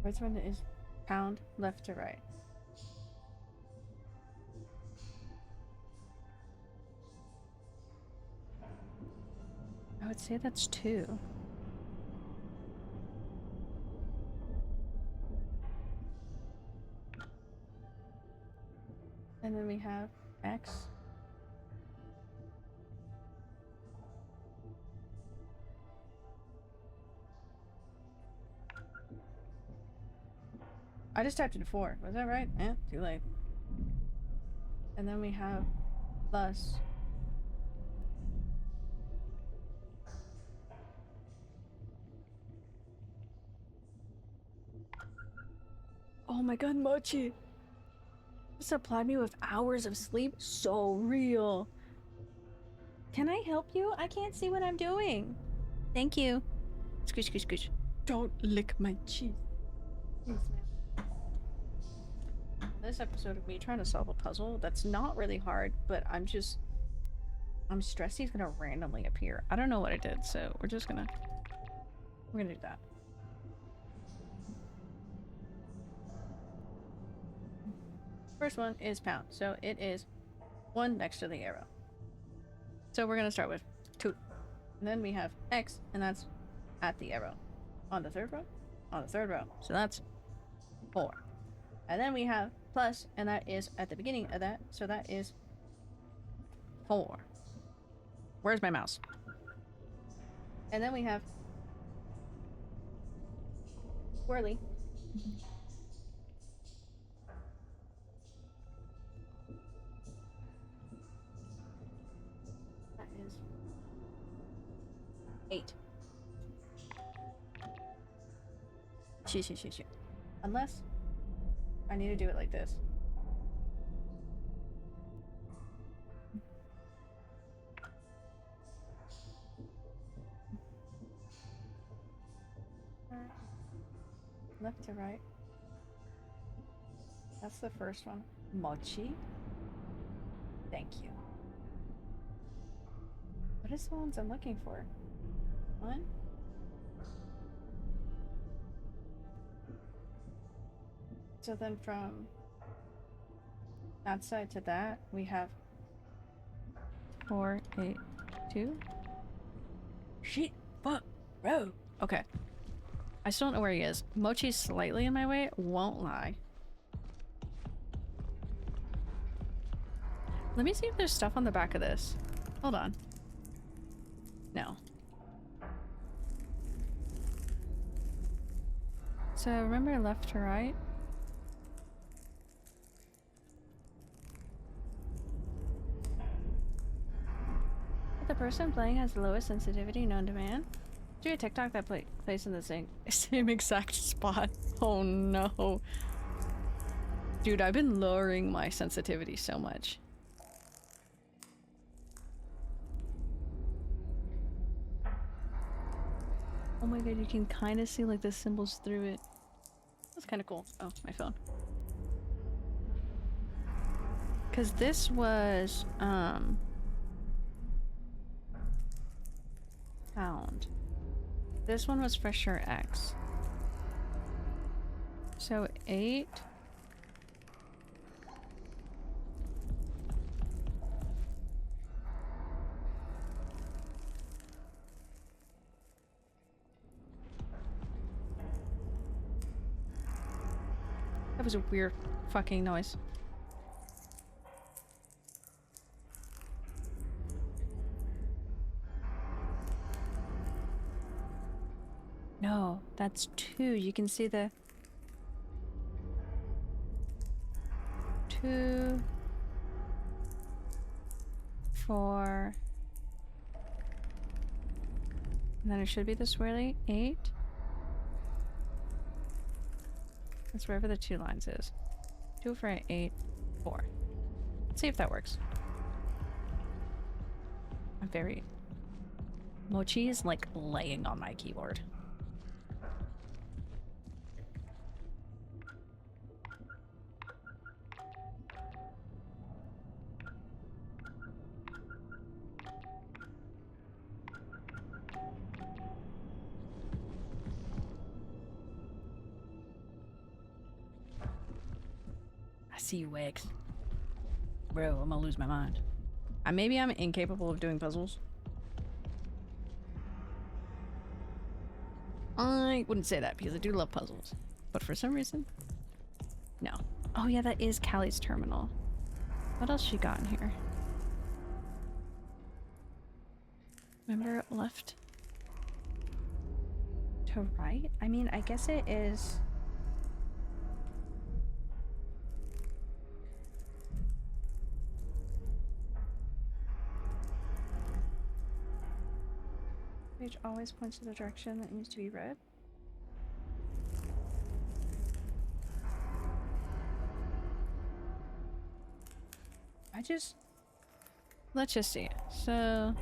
Which one is pound left to right? I would say that's 2. And then we have X. I just typed in 4. Was that right? Eh, too late. And then we have plus. Oh my god, Mochi! This supplied me with hours of sleep. So real. Can I help you? I can't see what I'm doing. Thank you. Scooch, scooch, scooch. Don't lick my cheese. Please, ma'am. This episode of me trying to solve a puzzle that's not really hard, but I'm stressed he's gonna randomly appear. I don't know what I did, so we're gonna do that. First one is pound, so it is 1 next to the arrow. So we're gonna start with 2. And then we have X, and that's at the arrow. On the 3rd row? On the 3rd row. So that's 4. And then we have plus, and that is at the beginning of that, so that is 4. Where's my mouse? And then we have swirly. That is 8. Shoot. Unless I need to do it like this. Left to right. That's the first one. Mochi. Thank you. What is the ones I'm looking for? 1. So then from that side to that, we have 4, 8, 2. Shit, fuck, bro. Okay. I still don't know where he is. Mochi's slightly in my way, won't lie. Let me see if there's stuff on the back of this. Hold on. No. So remember left to right? The person playing has the lowest sensitivity known to man. Do a TikTok that plays in the same exact spot. Oh no. Dude, I've been lowering my sensitivity so much. Oh my god, you can kind of see like the symbols through it. That's kind of cool. Oh, my phone. Because this was, pound. This one was for sure X. So 8. That was a weird fucking noise. No, that's 2. You can see the 2, 4, and then it should be the swirly 8. That's wherever the 2 lines is. 2 for 8, 4. Let's see if that works. I'm very... Mochi is like laying on my keyboard. see you, Wax. Bro, I'm gonna lose my mind. Maybe I'm incapable of doing puzzles. I wouldn't say that because I do love puzzles. But for some reason, no. Oh yeah, that is Callie's terminal. What else she got in here? Remember left to right? I mean, I guess it is... Page always points to the direction that needs to be read. Let's just see. So,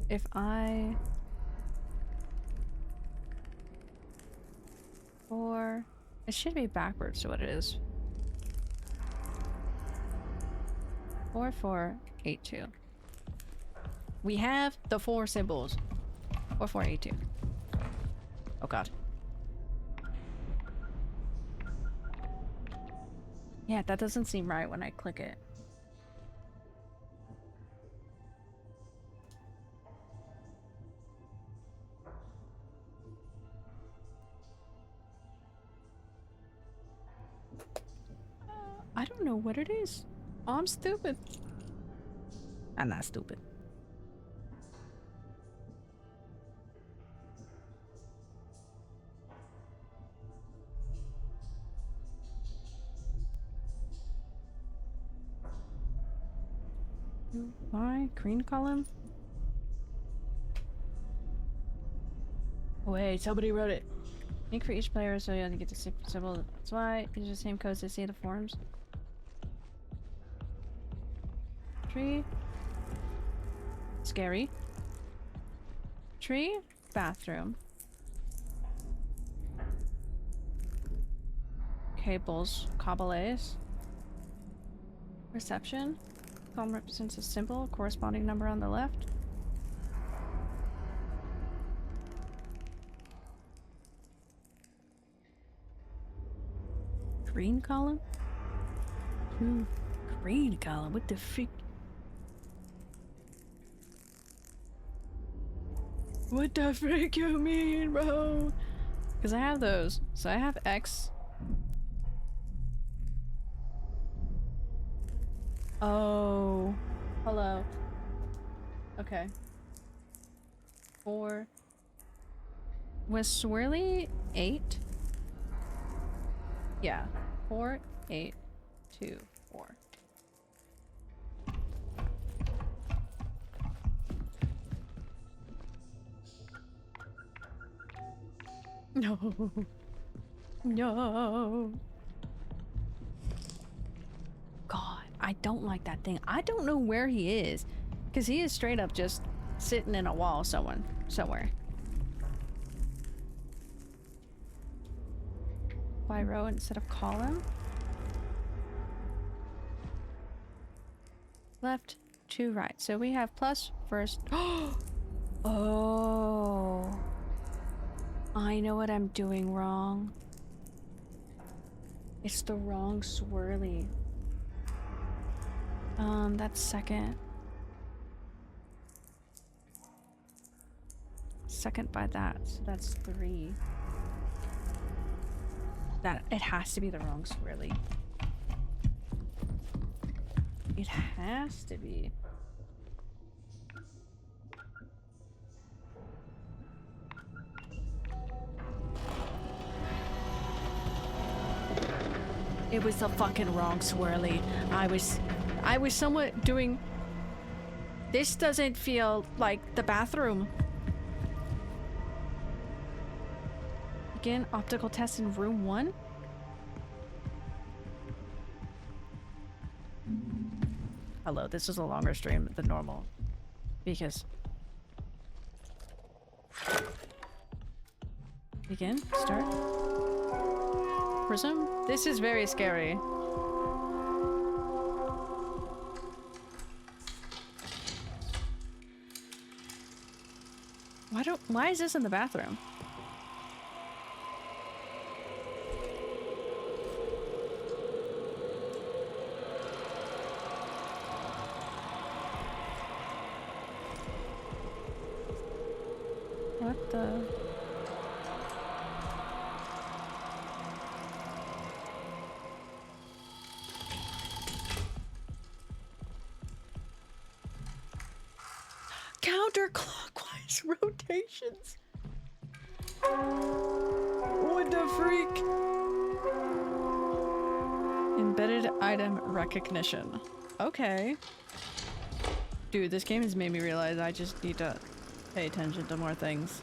if I... It should be backwards to what it is. 4482. We have the 4 symbols. 4482. Oh god. Yeah, that doesn't seem right when I click it. I don't know what it is. I'm stupid. I'm not stupid. Why? Green column? Wait, somebody wrote it. Make for each player so you have to get the symbol. That's why use the same codes to see the forms. Tree. Scary. Tree. Bathroom. Cables. Cabalets. Reception. Column represents a symbol, corresponding number on the left. Green column? Green column? What the freak? What the frick you mean, bro? Because I have those. So I have X. Oh. Hello. Okay. 4. Was swirly 8? Yeah. 4, 8, 2, 4. No. No. God, I don't like that thing. I don't know where he is. Because he is straight up just sitting in a wall somewhere. By row instead of column. Left to right. So we have plus first. Oh. I know what I'm doing wrong. It's the wrong swirly. That's second. Second by that, so that's 3. That it has to be the wrong swirly. It has to be. It was the fucking wrong swirly. I was somewhat doing... This doesn't feel like the bathroom. Again, optical test in room 1. Hello, this is a longer stream than normal. Because... Begin, start. Prism? This is very scary. Why is this in the bathroom? What the? Counterclockwise rotations. What the freak? Embedded item recognition. Okay. Dude, this game has made me realize I just need to pay attention to more things.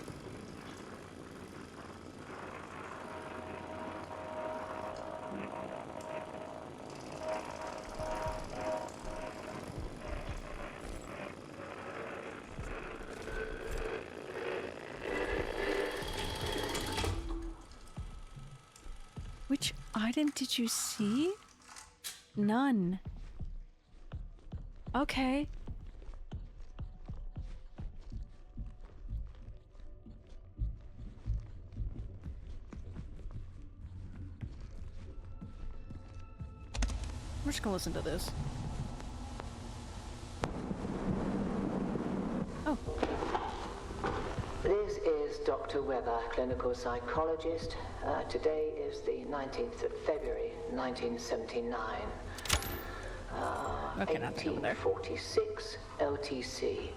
Which item did you see? None. Okay. We're just gonna listen to this. Oh. This is Dr. Weber, clinical psychologist. Today is the 19th of February, 1979. Okay, nothing over there. 1846 LTC.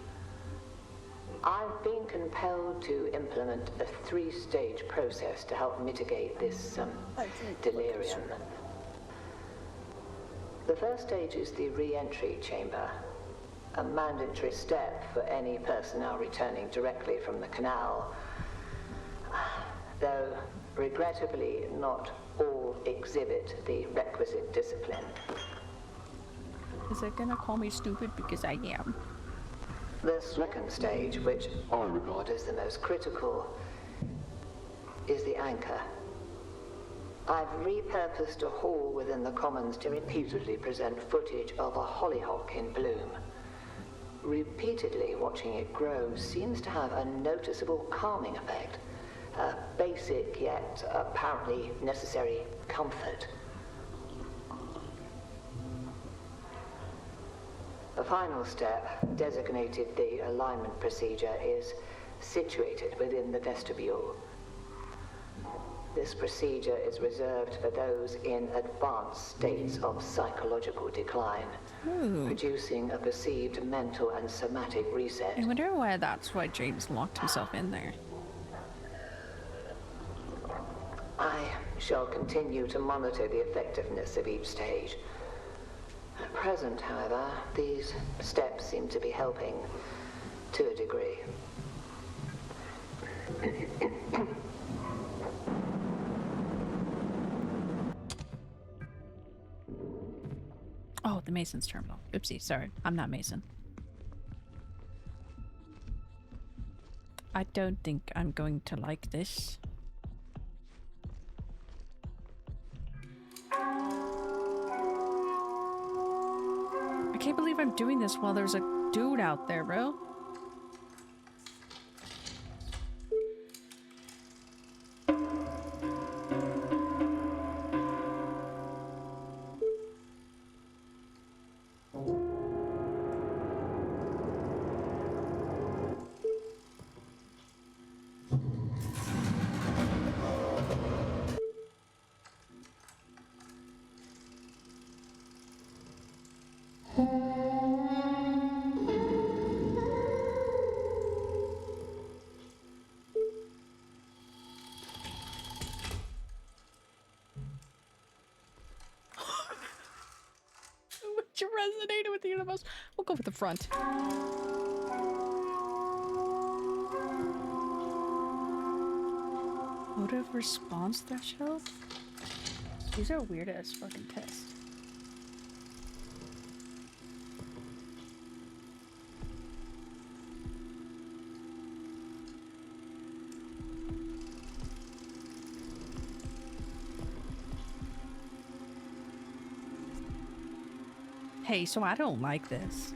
I've been compelled to implement a 3-stage process to help mitigate this delirium. The first stage is the re-entry chamber, a mandatory step for any personnel returning directly from the canal, though regrettably not all exhibit the requisite discipline. Is it gonna call me stupid because I am? The second stage, which I regard as the most critical, is the anchor. I've repurposed a hall within the Commons to repeatedly present footage of a hollyhock in bloom. Repeatedly watching it grow seems to have a noticeable calming effect, a basic yet apparently necessary comfort. The final step, designated the alignment procedure, is situated within the vestibule. This procedure is reserved for those in advanced states of psychological decline, producing a perceived mental and somatic reset. I wonder why that's why James locked himself in there. I shall continue to monitor the effectiveness of each stage. At present, however, these steps seem to be helping to a degree. Oh, the Mason's terminal. Oopsie, sorry. I'm not Mason. I don't think I'm going to like this. I can't believe I'm doing this while there's a dude out there, bro. Which resonated with you the most? We'll go for the front. Mode of response threshold? These are weird ass fucking tests. Hey, so I don't like this.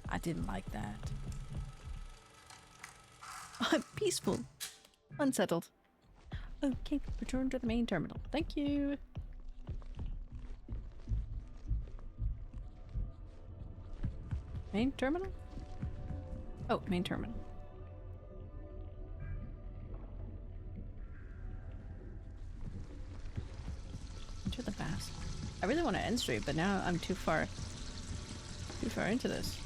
I didn't like that. Peaceful. Unsettled. Okay, return to the main terminal. Thank you. Main terminal? Oh, main terminal. Enter the bath. I really want to end stream, but now I'm too far into this.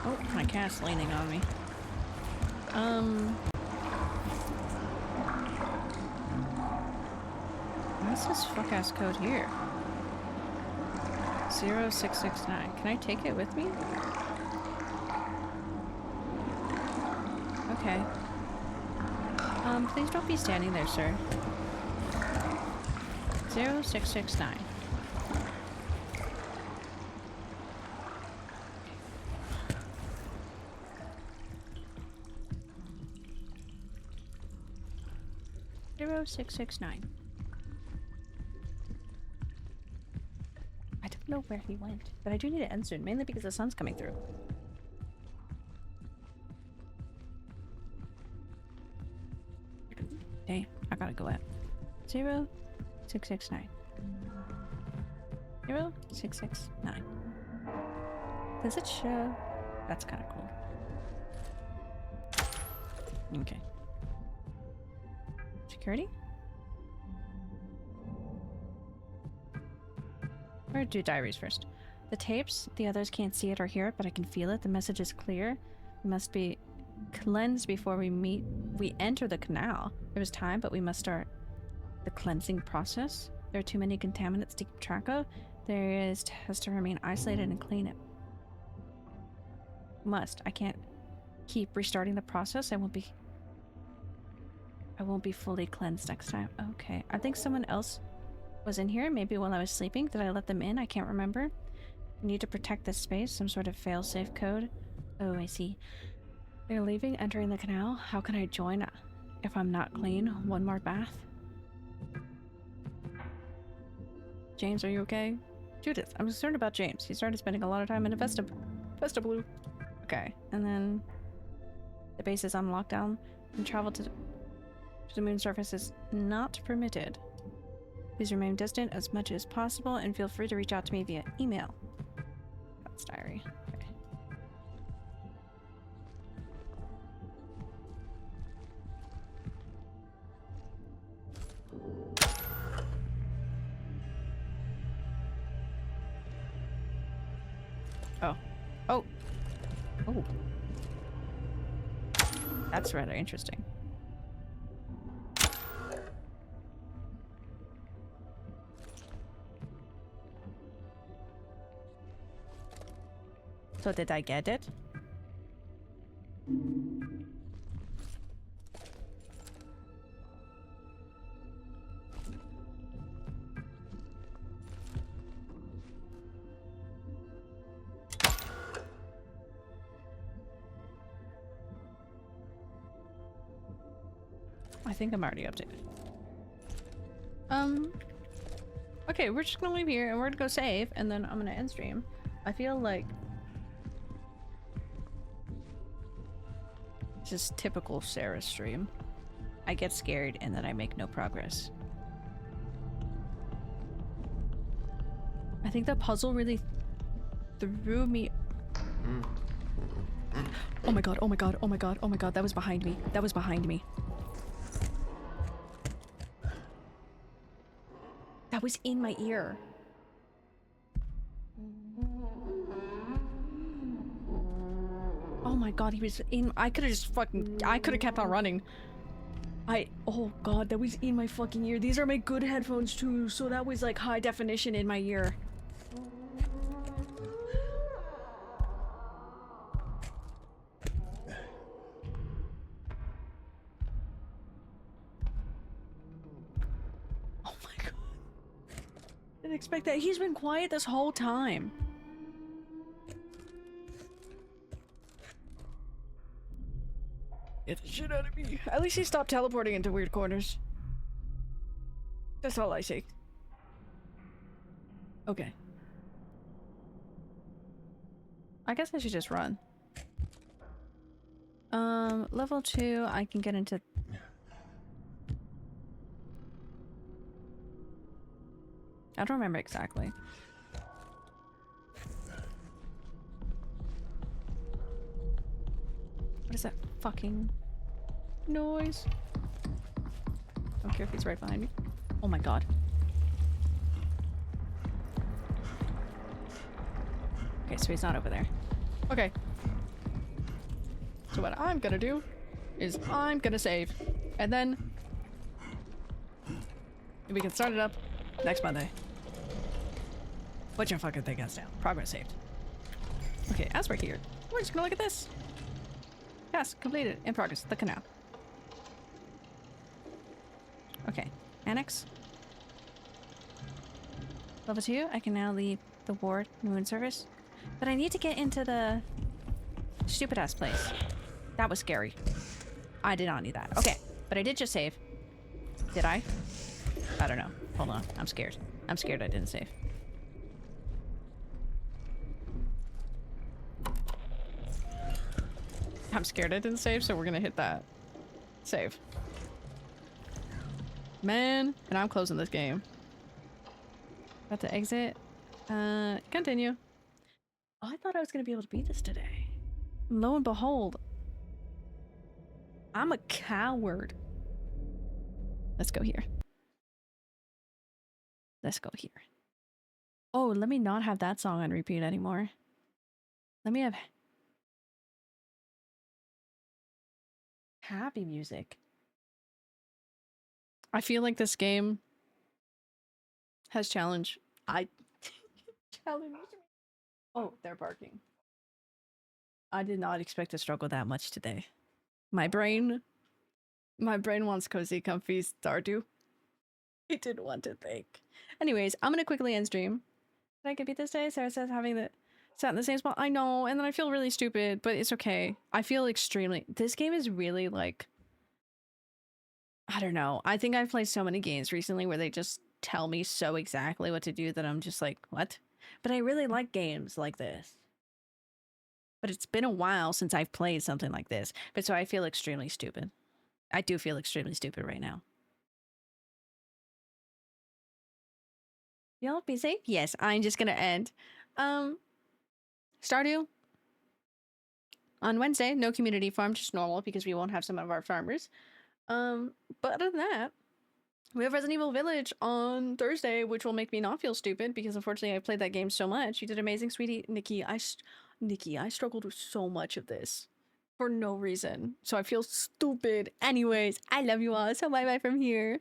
Oh, my cat's leaning on me. What's this fuck-ass code here? 0669. Can I take it with me? Okay. Please don't be standing there, sir. 0669. Zero 669. I don't know where he went, but I do need to end soon, mainly because the sun's coming through. Okay, I gotta go out. 0669. 0669. Does it show? That's kind of cool. Okay. Security? We're gonna do diaries first. The tapes, the others can't see it or hear it, but I can feel it. The message is clear. We must be cleansed before we enter the canal. There was time, but we must start the cleansing process. There are too many contaminants to keep track of. There is has to remain isolated and clean it. Must. I can't keep restarting the process. I won't be fully cleansed next time. Okay. I think someone else was in here, maybe while I was sleeping. Did I let them in? I can't remember. We need to protect this space. Some sort of fail-safe code. Oh, I see. They're leaving, entering the canal. How can I join if I'm not clean? One more bath? James, are you okay? Judith, I'm concerned about James. He started spending a lot of time in a vestibule. Okay, and then the base is on lockdown and travel to the moon surface is not permitted. Please remain distant as much as possible and feel free to reach out to me via email. That's diary. Okay. Oh. Oh. Oh. That's rather interesting. So did I get it? I think I'm already updated. Okay, we're just gonna leave here and we're gonna go save and then I'm gonna end stream. I feel like this is typical Sarah stream. I get scared and then I make no progress. I think the puzzle really threw me. Oh my god, oh my god, oh my god, oh my god, that was behind me. That was behind me. That was in my ear. Oh my god, he was in. I could have just fucking. I could have kept on running. Oh god, that was in my fucking ear. These are my good headphones too, so that was like high definition in my ear. Oh my god. Didn't expect that. He's been quiet this whole time. Get the shit out of me. At least he stopped teleporting into weird corners. That's all I say. Okay. I guess I should just run. Level 2, I can get into... I don't remember exactly. What is that fucking noise? Don't care if he's right behind me. Oh my god. Okay, so he's not over there. Okay. So what I'm gonna do is I'm gonna save. And then we can start it up next Monday. Put your fucking thing down. Progress saved. Okay, as we're here, we're just gonna look at this. Yes, completed. In progress. The canal. Okay. Annex. Level 2, I can now leave the ward moon service. But I need to get into the stupid ass place. That was scary. I did not need that. Okay, but I did just save. Did I? I don't know. Hold on. I'm scared. I'm scared I didn't save. I'm scared I didn't save, so we're gonna hit that. Save. Man, and I'm closing this game. About to exit. Continue. Oh, I thought I was gonna be able to beat this today. Lo and behold, I'm a coward. Let's go here. Let's go here. Oh, let me not have that song on repeat anymore. Let me have happy music. I feel like this game has challenged. Challenged me. Oh, they're barking. I did not expect to struggle that much today. My brain wants cozy, comfy Stardew. He didn't want to think. Anyways, I'm gonna quickly end stream. Did I get beat this day? Sarah says having the sat in the same spot. I know, and then I feel really stupid, but it's okay. I feel extremely. This game is really like. I don't know. I think I've played so many games recently where they just tell me so exactly what to do that I'm just like, what? But I really like games like this. But it's been a while since I've played something like this. But so I feel extremely stupid. I do feel extremely stupid right now. Y'all be safe? Yes, I'm just gonna end. Stardew. On Wednesday, no community farm, just normal because we won't have some of our farmers. But other than that, we have Resident Evil Village on Thursday, which will make me not feel stupid because unfortunately I played that game so much. You did amazing, sweetie. Nikki, I struggled with so much of this for no reason. So I feel stupid. Anyways, I love you all. So bye-bye from here.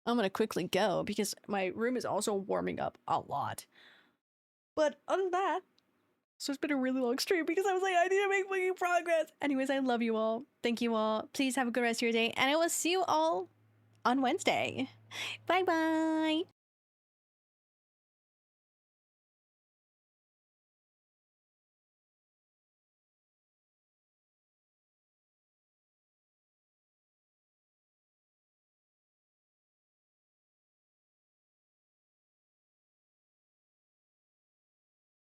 I'm gonna quickly go because my room is also warming up a lot. But other than that, so it's been a really long stream because I was like, I need to make fucking progress. Anyways, I love you all. Thank you all. Please have a good rest of your day. And I will see you all on Wednesday. Bye-bye.